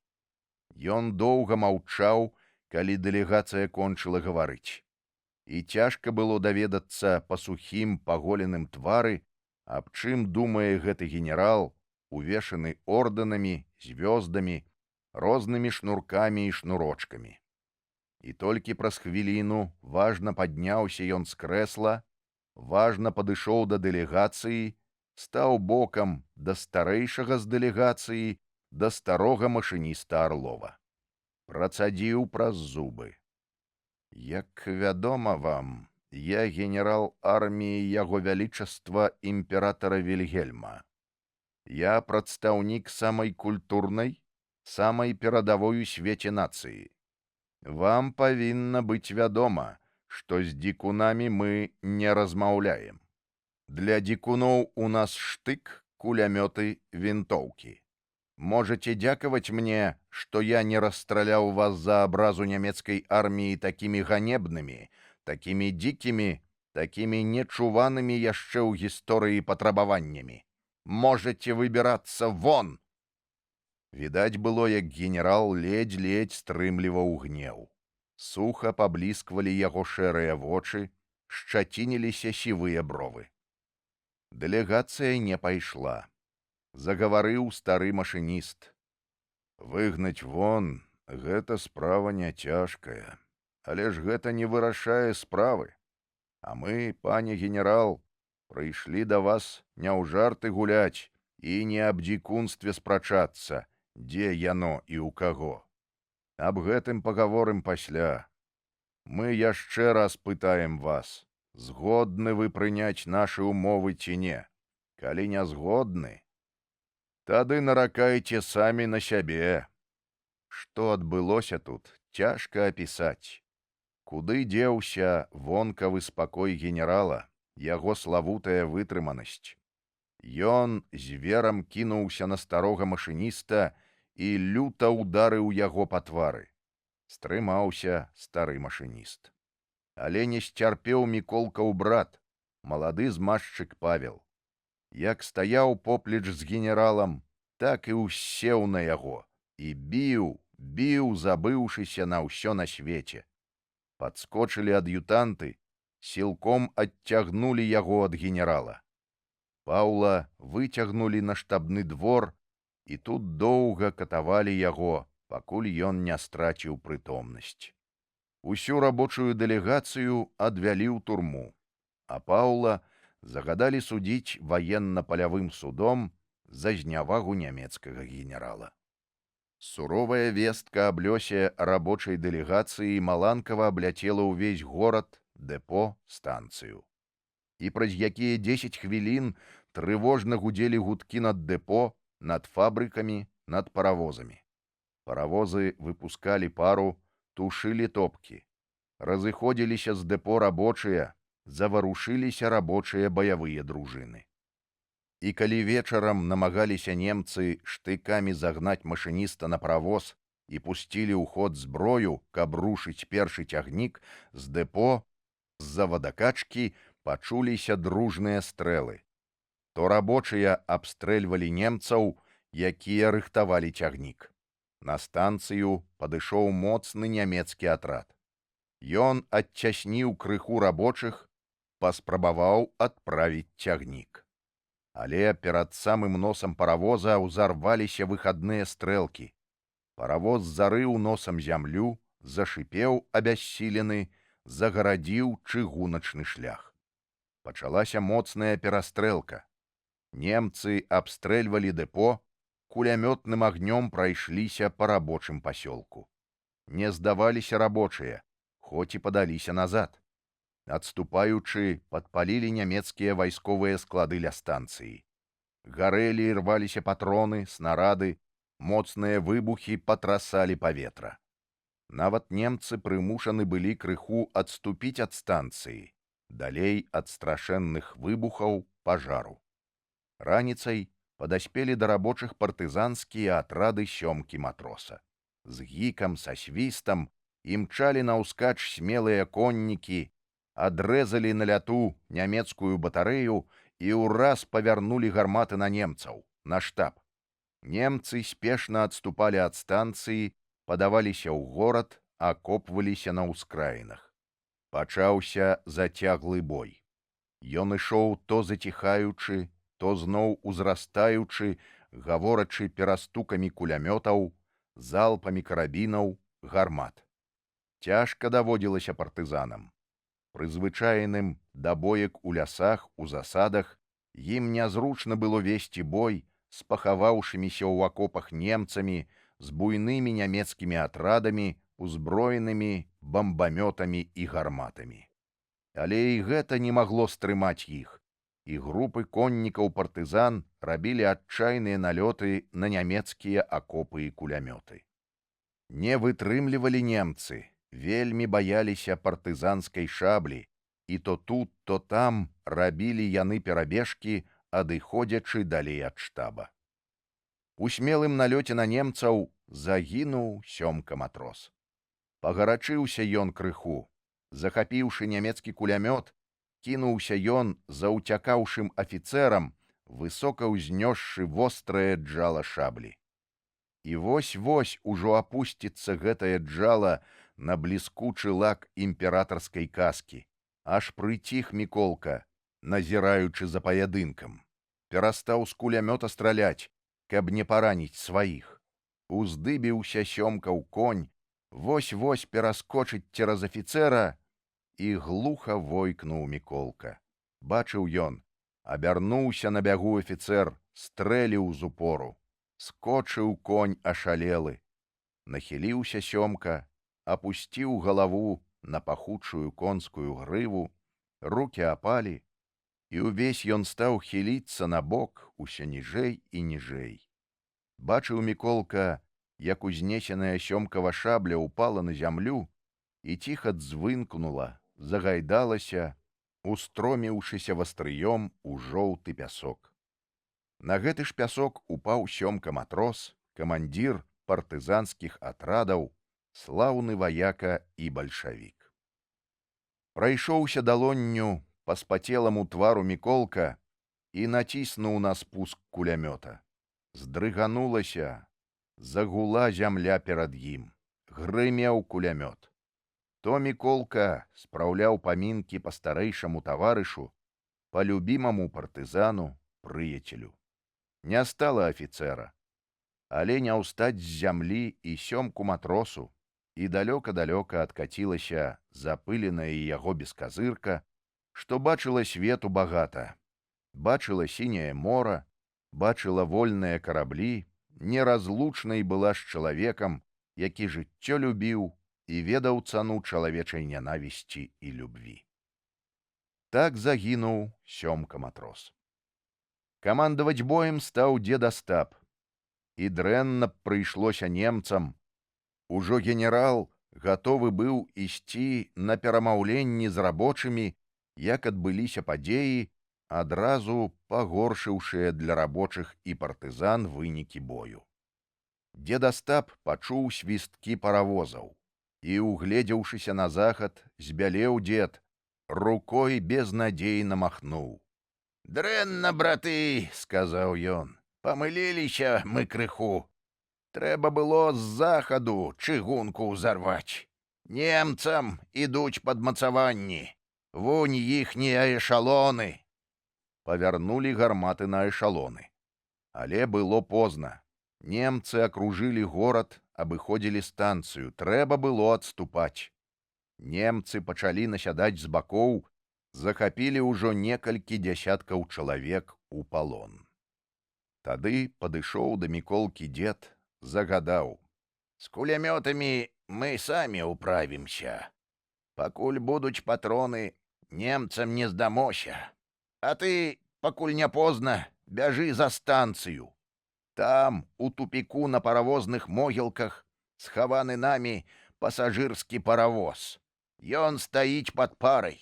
Ён доўга маўчаў, калі дэлегацыя кончыла гаварыць. І цяжка было даведацца па сухім паголеным твары, аб чым думае гэты генерал, увешаны ордэнамі, звёздамі, рознымі шнуркамі і шнурочкамі. І толькі праз хвіліну важна падняўся ён з крэсла, важна падышоў да дэлегацыі, стаў бокам да старэйшага з дэлегацыі, да старога машыніста Арлова. Працадзіў праз зубы: «Як вядома вам, я генерал арміі яго вялічаства імператара Вільгельма. Я прадстаўнік самай культурнай, самай перадавой у свеце нацыі. Вам павінна быць вядома, што з дзікунамі мы не размаўляем. Для дзікуноў у нас штык, кулямёты, вінтоўкі. Можаце дзякаваць мне, што я не расстраляў вас за абразу нямецкай арміі такімі ганебнымі, такімі дзікімі, такімі нечуванымі яшчэ ў гісторыі патрабаваннямі. Можаце выбірацца вон!» Відаць было, як генерал ледзь-ледзь стрымліваў гнеў. Суха паблісквалі яго шэрыя вочы, шчацініліся сівыя бровы. Дэлегацыя не пайшла. Загаварыў стары машыніст: «Выгнаць вон Гэта справа не цяжкая, але ж гэта не вырашае справы. А мы, пане генерал, прыйшлі да вас не ў жарты гуляць і не аб дзікунстве спрачацца, дзе яно і ў каго. Аб гэтым пагаворым пасля. Мы яшчэ раз пытаем вас, згодны вы прыняць нашы умовы ці не. Калі не згодны, тады наракайце самі на сябе. Што адбылося тут, цяжка апісаць. Куды дзеўся вонкавы спакой генерала, яго славутая вытрыманасць. Ён зверам кінуўся на старога машыніста і люта ударыў яго па твары. Стрымаўся стары машыніст. Але не сцярпеў Міколкаў брат, малады змазчык Павел. Як стаяў поплеч з генералам, так і ўссеў на яго і біў, забыўшыся на ўсё на свеце. Падскочылі ад'ютанты, сілком адцягнулі яго ад генерала. Паўла выцягнулі на штабны двор, і тут доўга катавалі яго, пакуль ён не страціў прытомнасць. Усю рабочую дэлегацыю адвялі ў турму, а Паўла загадалі судзіць ваенна-палявым судом за знявагу нямецкага генерала. Суровая вестка аб лёсе рабочай дэлегацыі маланкава абляцела ўвесь горад, дэпо, станцыю. І праз якія 10 хвілін трывожна гудзелі гудкі над дэпо, над фабрыкамі, над паравозамі. Паравозы выпускалі пару, тушылі топкі. Разыходзіліся з дэпо рабочыя, заварушыліся рабочыя баявыя дружыны. І калі вечарам намагаліся немцы штыкамі загнаць машыніста на паравоз і пусцілі ў ход зброю, каб рушыць першы цягнік, з дэпо, з-за вадакачкі пачуліся дружныя стрэлы. То рабочыя абстрэльвалі немцаў, якія рыхтавалі цягнік. На станцыю падышоў моцны нямецкі атрад. Ён адцясніў крыху рабочых, паспрабаваў адправіць цягнік. Але перад самым носам паравоза ўзарваліся выхадныя стрэлкі. Паравоз зарыў носам зямлю, зашипеў абяссілены, загарадзіў чыгуначны шлях. Пачалася моцная перастрэлка. Немцы абстрэльвалі дэпо, кулямётным агнём прайшліся па рабочым пасёлку. Не здаваліся рабочыя, хоць і падаліся назад. Адступаючы, падпалілі нямецкія вайсковыя склады ля станцыі. Гарэлі і рваліся патроны, снарады, моцныя выбухі патрасалі паветра. Нават немцы прымушаны былі крыху адступіць ад станцыі, далей ад страшэнных выбухаў, пажару. Раніцай падаспелі да рабочых партызанскія атрады сёмкі матроса. З гікам, са свістам імчалі наўскач смелыя коннікі, адрэзалі на ляту нямецкую батарэю і ўраз павярнулі гарматы на немцаў, на штаб. Немцы спешна адступалі ад станцыі, падаваліся ў горад, акопваліся на ўскраінах. Пачаўся зацяглы бой. Ён ішоў то заціхаючы, то зноў узрастаючы, гаворачы перастукамі кулямётаў, залпамі карабінаў, гармат. Цяжка даводзілася партызанам. Прызвычаеным да боек у лясах, у засадах, ім нязручна было весці бой з пахаваўшыміся ў акопах немцамі, з буйнымі нямецкімі атрадамі, узброенымі бамбамётамі і гарматамі. Але і гэта не магло стрымаць іх, і групы коннікаў-партызан рабілі адчайныя налёты на нямецкія акопы і кулямёты. Не вытрымлівалі немцы, вельмі баяліся партызанскай шаблі, і то тут, то там рабілі яны перабежкі, адыходзячы далей ад штаба. У смелым налёце на немцаў загінуў сёмка матрос. Пагарачыўся ён крыху. Захапіўшы нямецкі кулямёт, кінуўся ён за ўцякаўшым афіцэрам, высока ўзнёсшы вострае джала шаблі. І вось-вось ужо апусціцца гэтае джала на бліскучы лак імператарскай каскі. Аж прыціх Міколка, назіраючы за паядынкам. Перастаў з кулямёта страляць, каб не параніць сваіх. Уздыбіўся сёмкаў конь, вось-вось пераскочыць цераз афіцэра, і глуха войкнуў Міколка. Бачыў ён, абярнуўся на бягу афіцэр, стрэліў з упору. Скочыў конь ашалелы. Нахіліўся сёмка, апусціў галаву на пахучую конскую грыву, рукі апалі, і ўвесь ён стаў хіліцца на бок усё ніжэй і ніжэй. Бачыў Міколка, як узнесеная сёмкава шабля ўпала на зямлю і ціха дзвынкнула, загайдалася, устроміўшыся вастрыём у жоўты пясок. На гэты ж пясок упаў сёмка-матрос, камандзір партызанскіх атрадаў, слаўны ваяка і бальшавік. Прайшоўся далонню па спацеламу твару Міколка і націснуў на спуск кулямёта. Здрыганулася, загула зямля перад ім, грымеў кулямёт. То Міколка спраўляў памінкі па старэйшаму таварышу, па любімаму партызану, прыяцелю. Не стала афіцэра, але не ўстаць з зямлі і сёмку матросу, і далёка-далёка адкацілася запыленая яго бесказырка, што бачыла свету багата. Бачыла сіняе мора, бачыла вольныя караблі, неразлучнай была з чалавекам, які жыццё любіў і ведаў цану чалавечай нянавісці і любві. Так загінуў сёмка-матрос. Камандаваць боем стаў дзед Астап. І дрэнна прыйшлося немцам. Ужо генерал гатовы быў ісці на перамаўленні з рабочымі, як адбыліся падзеі, адразу пагоршыўшыя для рабочых і партызан вынікі бою. Дзед Астап пачуў свісткі паравозаў і, угледзеўшыся на захад, збялеў дзед, рукой безнадзейна махнуў. «Дрэнна, браты, — сказаў ён, — памыліліся мы крыху. Трэба было з захаду чыгунку ўзарваць. Немцам ідуць падмацаванні. Вунь іхнія эшалоны». Павярнулі гарматы на эшалоны. Але было позна. Немцы акружылі горад, абыходзілі станцыю. Трэба было адступаць. Немцы пачалі насядаць з бакоў, захапілі ўжо некалькі дзясяткаў чалавек у палон. Тады падышоў да Міколкі дзед, загадаў: «З кулямётамі мы самі ўправімся. Пакуль будуць патроны, немцам не здамося. А ты, пакуль не позна, бяжы за станцыю. Там, у тупіку на паравозных могілках, схаваны намі пасажырскі паравоз. Ён стаіць пад парай.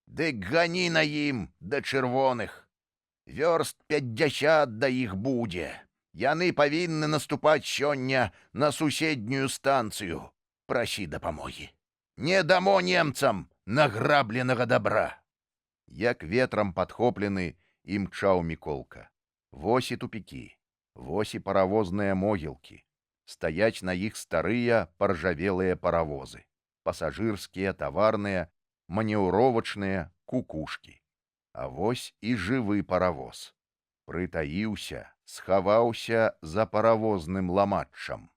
Дык гані на ім да чырвоных. Вёрст 50 да іх будзе. Яны павінны наступаць сёння на суседнюю станцыю. Прасі дапамогі. Не дамо немцам награбленага дабра». Як ветрам падхоплены, імчаў Міколка. Вось і тупікі, вось і паравозныя могілкі. Стаяць на іх старыя паржавелыя паравозы. Пасажырскія, таварныя, манеўровачныя, кукушкі. А вось і жывы паравоз. Прытаіўся, схаваўся за паравозным ламаччам.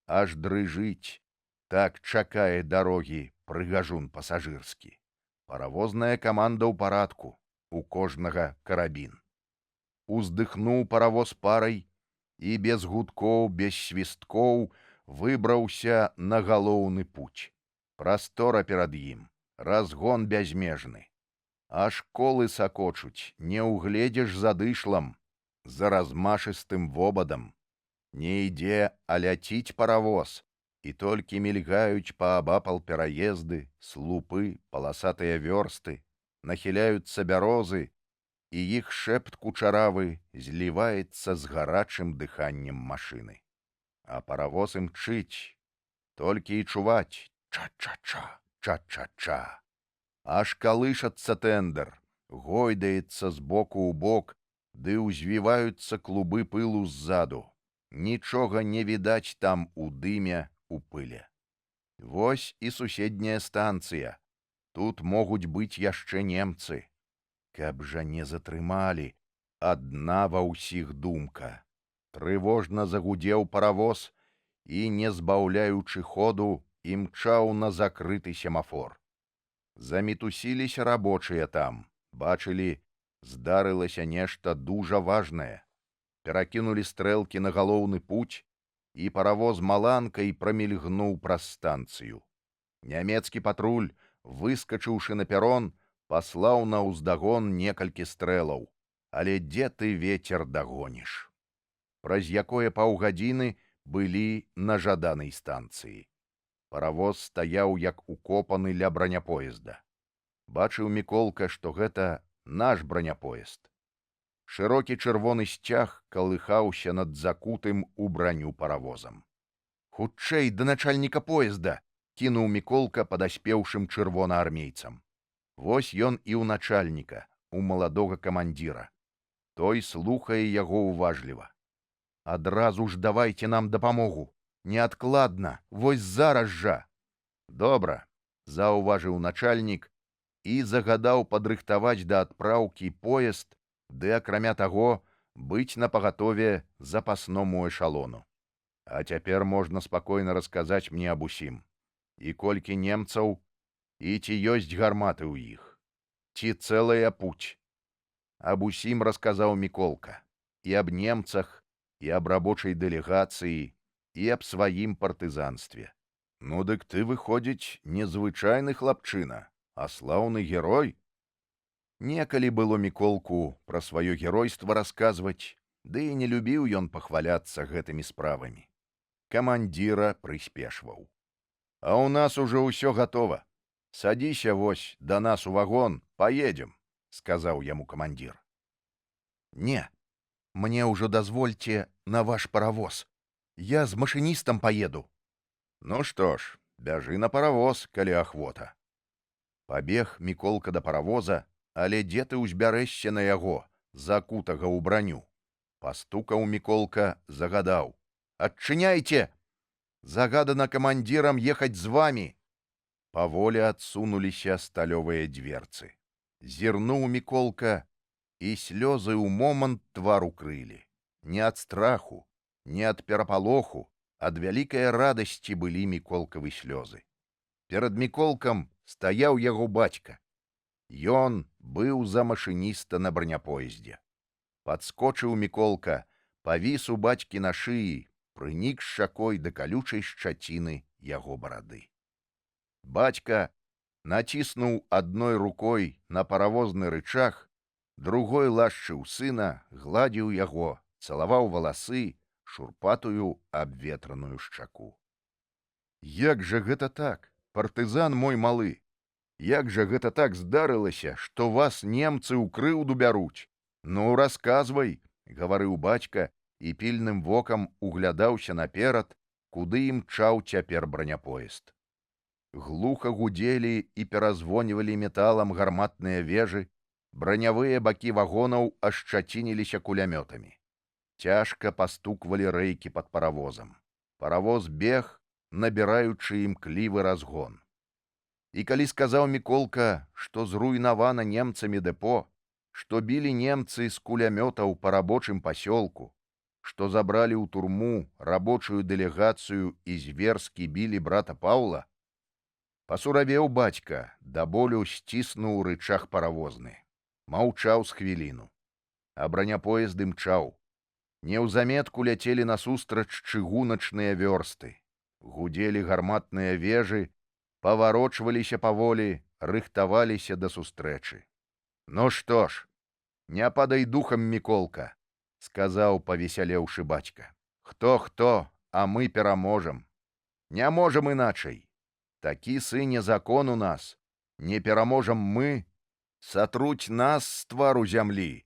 Аж дрыжыць, так чакае дарогі прыгажун пасажырскі. Паравозная каманда ў парадку, у кожнага карабін. Уздыхнуў паравоз парай і без гудкоў, без свісткоў выбраўся на галоўны путь. Прастора перад ім, разгон бязмежны. Аж колы сакочуць, не ўгледзеш за дышлам, за размашыстым вобадам. Не ідзе, а ляціць паравоз, і толькі мільгаюць паабапал пераезды, слупы, паласатыя вёрсты, нахіляюцца бярозы, і іх шэпт кучаравы зліваецца з гарачым дыханнем машыны. А паравоз імчыць, толькі і чуваць: ча-ча-ча, ча-ча-ча. Аж калышацца тэндэр, гойдаецца з боку ў бок, ды ўзвіваюцца клубы пылу ззаду. Нічога не відаць там у дыме, у пыле. Вось і суседняя станцыя. Тут могуць быць яшчэ немцы. Каб жа не затрымалі, адна ва ўсіх думка. Трывожна загудзеў паравоз, і, не збаўляючы ходу, імчаў на закрыты семафор. Замітусіліся рабочыя там, бачылі, здарылася нешта дужа важнае. Перакінулі стрэлкі на галоўны путь, і паравоз маланкай прамільгнуў праз станцыю. Нямецкі патруль, выскачыўшы на перон, паслаў на ўздагон некалькі стрэлаў, але дзе ты вецер дагоніш? Праз якое паўгадзіны былі на жаданай станцыі. Паравоз стаяў як укопаны ля браняпоезда. Бачыў Міколка, што гэта наш браняпоезд. Шырокі чырвоны сцяг калыхаўся над закутым у браню паравозам. «Хутчэй да начальніка поезда!» — кінуў Міколка падаспеўшым чырвонаармейцам. Вось ён і ў начальніка, у маладога камандзіра. Той слухае яго уважліва. «Адразу ж давайце нам дапамогу! Неадкладна, вось зараз жа!» «Добра!» — заўважыў начальнік і загадаў падрыхтаваць да адпраўкі поезд, ды, акрамя таго, быць напагатове запасному эшалону. А цяпер можна спакойна расказаць мне аб усім. І колькі немцаў, і ці ёсць гарматы ў іх, ці цэлая путь. Аб усім расказаў Міколка. І аб немцах, і аб рабочай дэлегацыі, і аб сваім партызанстве. «Ну дык ты, выходзіць, незвычайны хлапчына, а слаўны герой?» Некалі было Міколку пра сваё геройства расказваць, ды і не любіў ён пахваляцца гэтымі справамі. Камандзіра прыспешваў. «А ў нас ужо ўсё гатова. Садзіся вось да нас у вагон, паедзем», — сказаў яму камандзір. «Не, мне ўжо дазвольце на ваш паравоз. Я з машыністам паеду». «Ну што ж, бяжы на паравоз, калі ахвота». Пабег Міколка да паравоза, але дзе ты ўзбярэшся на яго, закутага ў браню? Пастукаў Міколка, загадаў: «Адчыняйце! Загадана камандзірам ехаць з вамі!» Паволі адсунуліся сталёвыя дверцы. Зірнуў Міколка, і слёзы ў момант твар укрылі. Не ад страху, не ад перапалоху, ад вялікай радасці былі Міколкавы слёзы. Перад Міколкам стаяў яго бацька. Ён быў за машыніста на браняпоездзе. Падскочыў Міколка, павіс у бацькі на шыі, прынік шчакой да калючай шчаціны яго барады. Бацька націснуў адной рукой на паравозны рычаг, другой лашчыў сына, гладзіў яго, цалаваў валасы, шурпатую абветраную шчаку. «Як жа гэта так, партызан мой малы? Як жа гэта так здарылася, што вас немцы ў крыўду бяруць? Ну, расказвай», — гаварыў бацька і пільным вокам углядаўся наперад, куды імчаў цяпер браняпоезд. Глуха гудзелі і перазвонівалі металам гарматныя вежы, бранявыя бакі вагонаў ашчацініліся кулямётамі. Цяжка пастуквалі рэйкі пад паравозам. Паравоз бег, набіраючы імклівы разгон. І калі сказаў Міколка, што зруйнавана немцамі дэпо, што білі немцы з кулямётаў па рабочым пасёлку, што забралі ў турму рабочую дэлегацыю і зверскі білі брата Паўла, пасуравеў бацька, да болю сціснуў рычаг паравозны. Маўчаў з хвіліну. А браняпоезд імчаў. Неўзаметку ляцелі насустрач чыгуначныя вёрсты. Гудзелі гарматныя вежы, паварочваліся паволі, рыхтаваліся да сустрэчы. «Ну што ж, не падай духам, Міколка», — сказаў павесялеўшы бацька. «Хто, а мы пераможам. Не можам іначай. Такі сыне закон у нас. Не пераможам мы, сатруць нас з твару зямлі,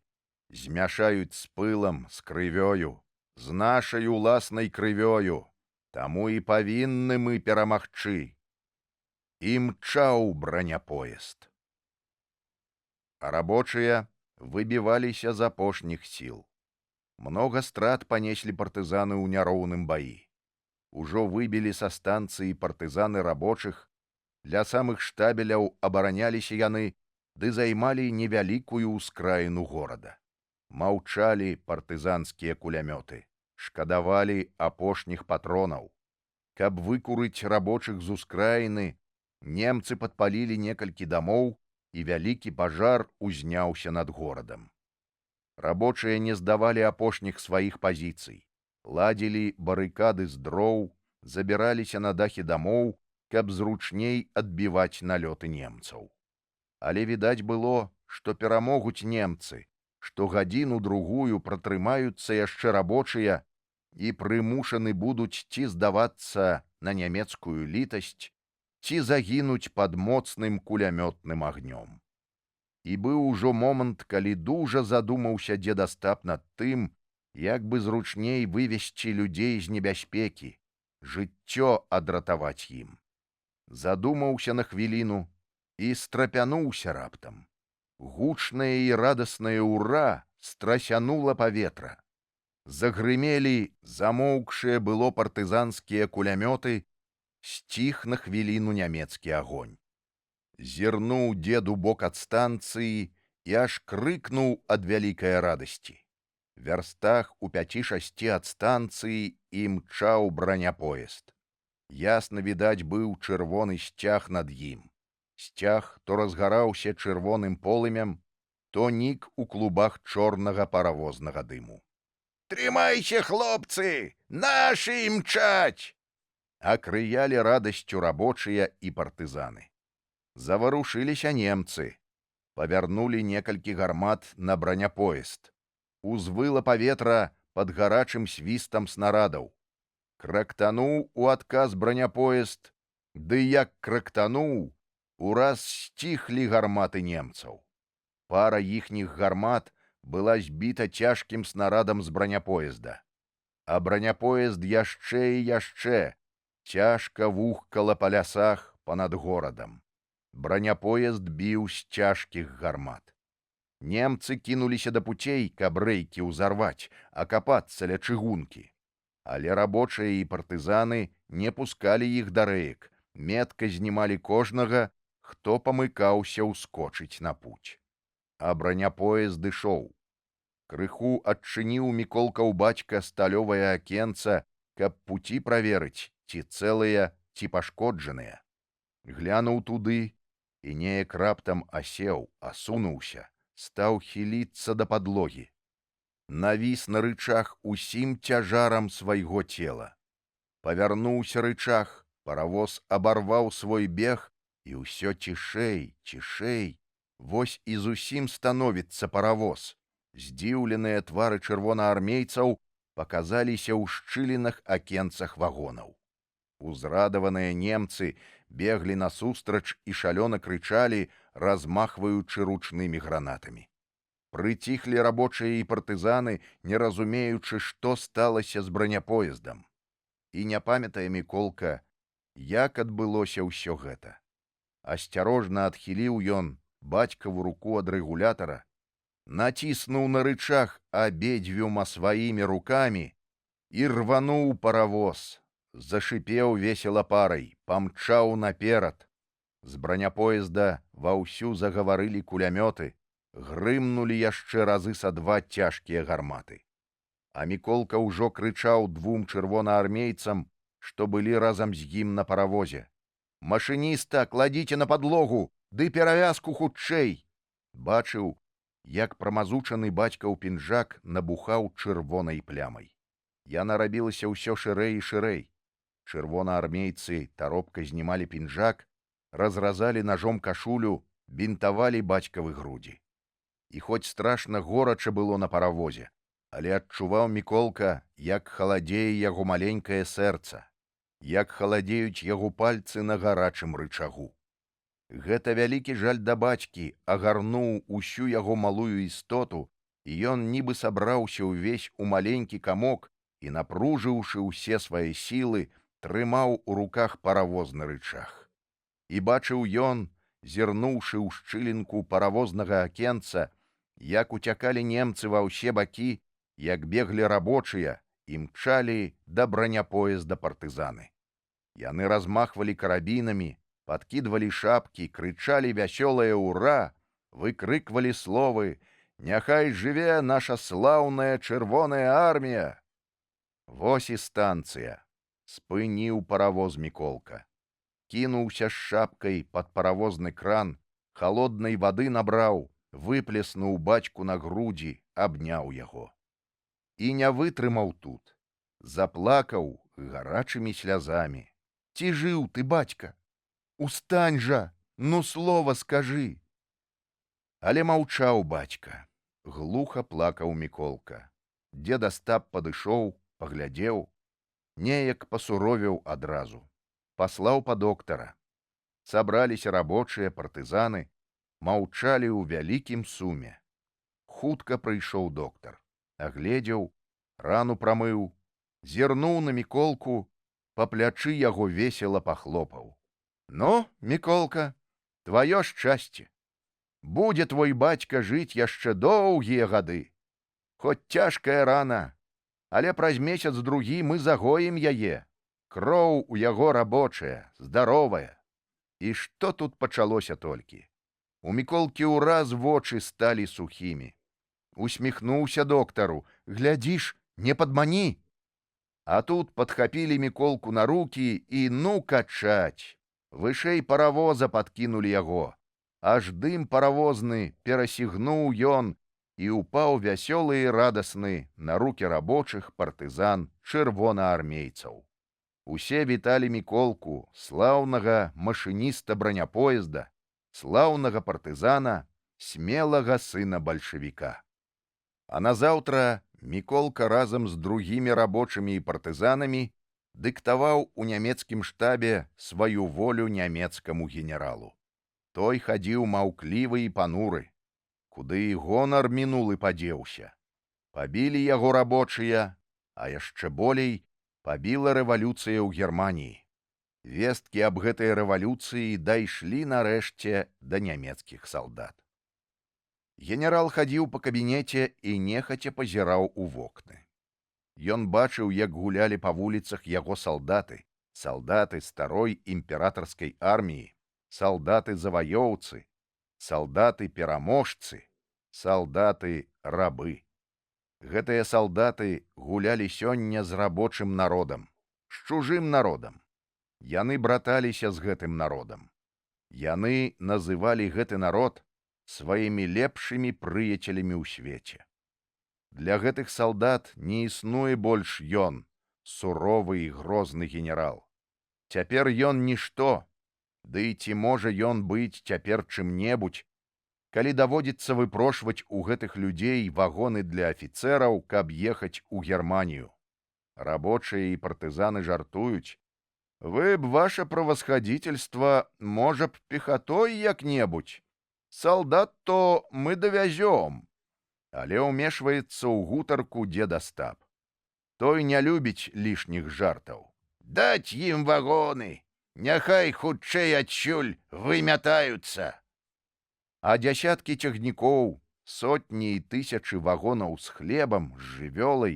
змяшаюць з пылам, з крывёю, з нашай уласнай крывёю. Таму і павінны мы перамагчы». Імчаў браняпоезд. А рабочыя выбіваліся з апошніх сіл. Многа страт панеслі партызаны ў няроўным баі. Ужо выбілі са станцыі партызаны рабочых, ля самых штабеляў абараняліся яны, ды займалі невялікую ўскраіну горада. Маўчалі партызанскія кулямёты, шкадавалі апошніх патронаў. Каб выкурыць рабочых з ускраіны, немцы падпалілі некалькі дамоў, і вялікі пажар узняўся над горадам. Рабочыя не здавалі апошніх сваіх пазіцый, ладзілі барыкады з дроў, забіраліся на дахі дамоў, каб зручней адбіваць налёты немцаў. Але відаць было, што перамогуць немцы, што гадзіну-другую пратрымаюцца яшчэ рабочыя і прымушаны будуць ці здавацца на нямецкую літасць, ці загінуць пад моцным кулямётным агнём. І быў ужо момант, калі дужа задумаўся дзед Астап над тым, як бы зручней вывесці людзей з небяспекі, жыццё адратаваць ім. Задумаўся на хвіліну і страпянуўся раптам. Гучнае і радаснае «Ура» страсянула паветра. Загрымелі замоўкшыя было партызанскія кулямёты, сціх на хвіліну нямецкі агонь. Зірнуў дзед у бок ад станцыі і аж крыкнуў ад вялікай радасці. Вярстах у 5-6 ад станцыі імчаў браняпоезд. Ясна відаць быў чырвоны сцяг над ім. Сцяг то разгараўся чырвоным полымем, то нік у клубах чорнага паравознага дыму. «Трымайся, хлопцы! Нашы імчаць!» Акрыялі радасцю рабочыя і партызаны. Заварушыліся немцы. Павярнулі некалькі гармат на браняпоезд. Узвыла паветра пад гарачым свістам снарадаў. Крактануў у адказ браняпоезд, ды як крактануў, ураз сціхлі гарматы немцаў. Пара іхніх гармат была збіта цяжкім снарадам з браняпоезда. А браняпоезд яшчэ і яшчэ цяжка вухкала па лясах панад горадам. Браняпоезд біў з цяжкіх гармат. Немцы кінуліся да пуцей, каб рэйкі ўзарваць, акапацца ля чыгункі. Але рабочыя і партызаны не пускалі іх да рэек, метка знімалі кожнага, хто памыкаўся ўскочыць на путь. А браняпоезд ішоў. Крыху адчыніў Міколка ў бацька сталёвае акенца, каб пуці праверыць, ці цэлыя, ці пашкоджаныя. Глянуў туды і неяк раптам асеў, асунуўся, стаў хіліцца да падлогі. Навіс на рычаг усім цяжарам свайго цела. Павярнуўся рычаг, паравоз абарваў свой бег, і ўсё цішэй, цішэй. Вось і зусім становіцца паравоз. Здзіўленыя твары чырвонаармейцаў паказаліся ў шчылінах акенцах вагонаў. Узрадаваныя немцы беглі насустрач і шалёна крычалі, размахваючы ручнымі гранатамі. Прыціхлі рабочыя і партызаны, не разумеючы, што сталася з браняпоездам. І не памятае Міколка, як адбылося ўсё гэта. Асцярожна адхіліў ён бацькаву руку ад рэгулятара, націснуў на рычаг абедзвюма сваімі рукамі і рвануў паравоз. Зашипеў весела парай, памчаў наперад. З браняпоезда ваўсю загаварылі кулямёты, грымнулі яшчэ разы са два цяжкія гарматы. А Міколка ўжо крычаў двум чырвонаармейцам, што былі разам з ім на паравозе: «Машыніста, кладзіце на падлогу, ды перавязку хутчэй!» Бачыў, як прамазучаны бацькаў пінжак набухаў чырвонай плямай. Яна рабілася ўсё шырэй і шырэй. Чырвонаармейцы таропка знімалі пінжак, разразалі ножом кашулю, бінтавалі бацькавы грудзі. І хоць страшна горача было на паравозе, але адчуваў Міколка, як халадзее яго маленькае сэрца, як халадзеюць яго пальцы на гарачым рычагу. Гэта вялікі жаль да бацькі агарнуў усю яго малую істоту, і ён нібы сабраўся ўвесь у маленькі камок і, напружыўшы ўсе свае сілы, трымаў у руках паравозны рычаг. І бачыў ён, зірнуўшы ў шчылінку паравознага акенца, як уцякалі немцы ва ўсе бакі, як беглі рабочыя і мчалі да браняпоезда партызаны. Яны размахвалі карабінамі, падкідвалі шапкі, крычалі вясёлае «Ура!», выкрыквалі словы «Няхай жыве наша слаўная чырвоная армія!». Вось і станцыя. Спыніў паравоз Міколка. Кінуўся з шапкай пад паравозны кран, халоднай вады набраў, выплеснуў бацьку на грудзі, абняў яго. І не вытрымаў тут. Заплакаў гарачымі слязамі. Ці жыў ты, бацька? Устань жа, ну слова скажы. Але маўчаў бацька. Глуха плакаў Міколка. Дзед Астап падышоў, паглядзеў, неяк пасуровеў адразу. Паслаў па доктара. Сабраліся рабочыя, партызаны, маўчалі ў вялікім суме. Хутка прыйшоў доктар. Агледзеў, рану прамыў, зірнуў на Міколку, па плячы яго весела пахлопаў. Ну, Міколка, тваё шчасце. Будзе твой бацька жыць яшчэ доўгія гады. Хоць цяжкая рана, але праз месяц-другі мы загоім яе. Кроў у яго рабочая, здаровая. І што тут пачалося толькі? У Міколкі ўраз вочы сталі сухімі. Усміхнуўся доктару. Глядзіш, не падмані. А тут падхапілі Міколку на рукі і ну качаць. Вышэй паравоза падкінулі яго. Аж дым паравозны перасігнуў ён і ўпаў вясёлы і радасны на рукі рабочых, партызан, чырвонаармейцаў. Усе віталі Міколку, слаўнага машыніста браняпоезда, слаўнага партызана, смелага сына бальшавіка. А назаўтра Міколка разам з другімі рабочымі і партызанамі дыктаваў у нямецкім штабе сваю волю нямецкаму генералу. Той хадзіў маўклівы і пануры, куды і гонар мінулы падзеўся. Пабілі яго рабочыя, а яшчэ болей пабіла рэвалюцыя ў Германіі. Весткі аб гэтай рэвалюцыі дайшлі нарэшце да нямецкіх салдат. Генерал хадзіў па кабінеце і нехаця пазіраў у вокны. Ён бачыў, як гулялі па вуліцах яго салдаты, салдаты старой імператарскай арміі, салдаты-заваёўцы, салдаты-пераможцы, салдаты-рабы. Гэтыя салдаты гулялі сёння з рабочым народам, з чужым народам. Яны браталіся з гэтым народам. Яны называлі гэты народ сваімі лепшымі прыяцелямі ў свеце. Для гэтых салдат не існуе больш ён, суровы і грозны генерал. Цяпер ён нішто, ды і ці можа ён быць цяпер чым-небудзь, калі даводзіцца выпрошваць у гэтых людзей вагоны для афіцэраў, каб ехаць у Германію. Рабочыя і партызаны жартуюць. Вы б, ваше правасхадзіцельства, можа б пехатой як-небудзь. Салдат то мы давязём. Але ўмешваецца ў гутарку дзед Астап. Той не любіць лішніх жартаў. Даць ім вагоны, няхай хутчэй адсюль вымятаюцца. А дзясяткі цягнікоў, сотні і тысячы вагонаў з хлебам, з жывёлай,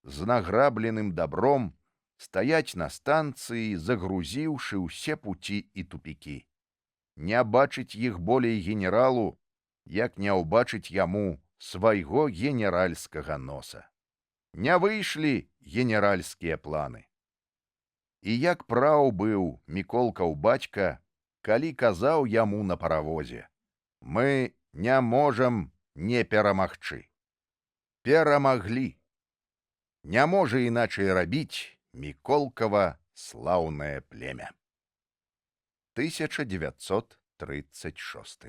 з награбленым дабром стаяць на станцыі, загрузіўшы ўсе пуці і тупікі. Не бачыць іх болей генералу, як не ўбачыць яму свайго генеральскага носа. Не выйшлі генеральскія планы. І як праў быў Міколкаў бацька, калі казаў яму на паравозе: мы не можам не перамагчы. Перамаглі. Не можа іначай рабіць Міколкава слаўнае племя. 1936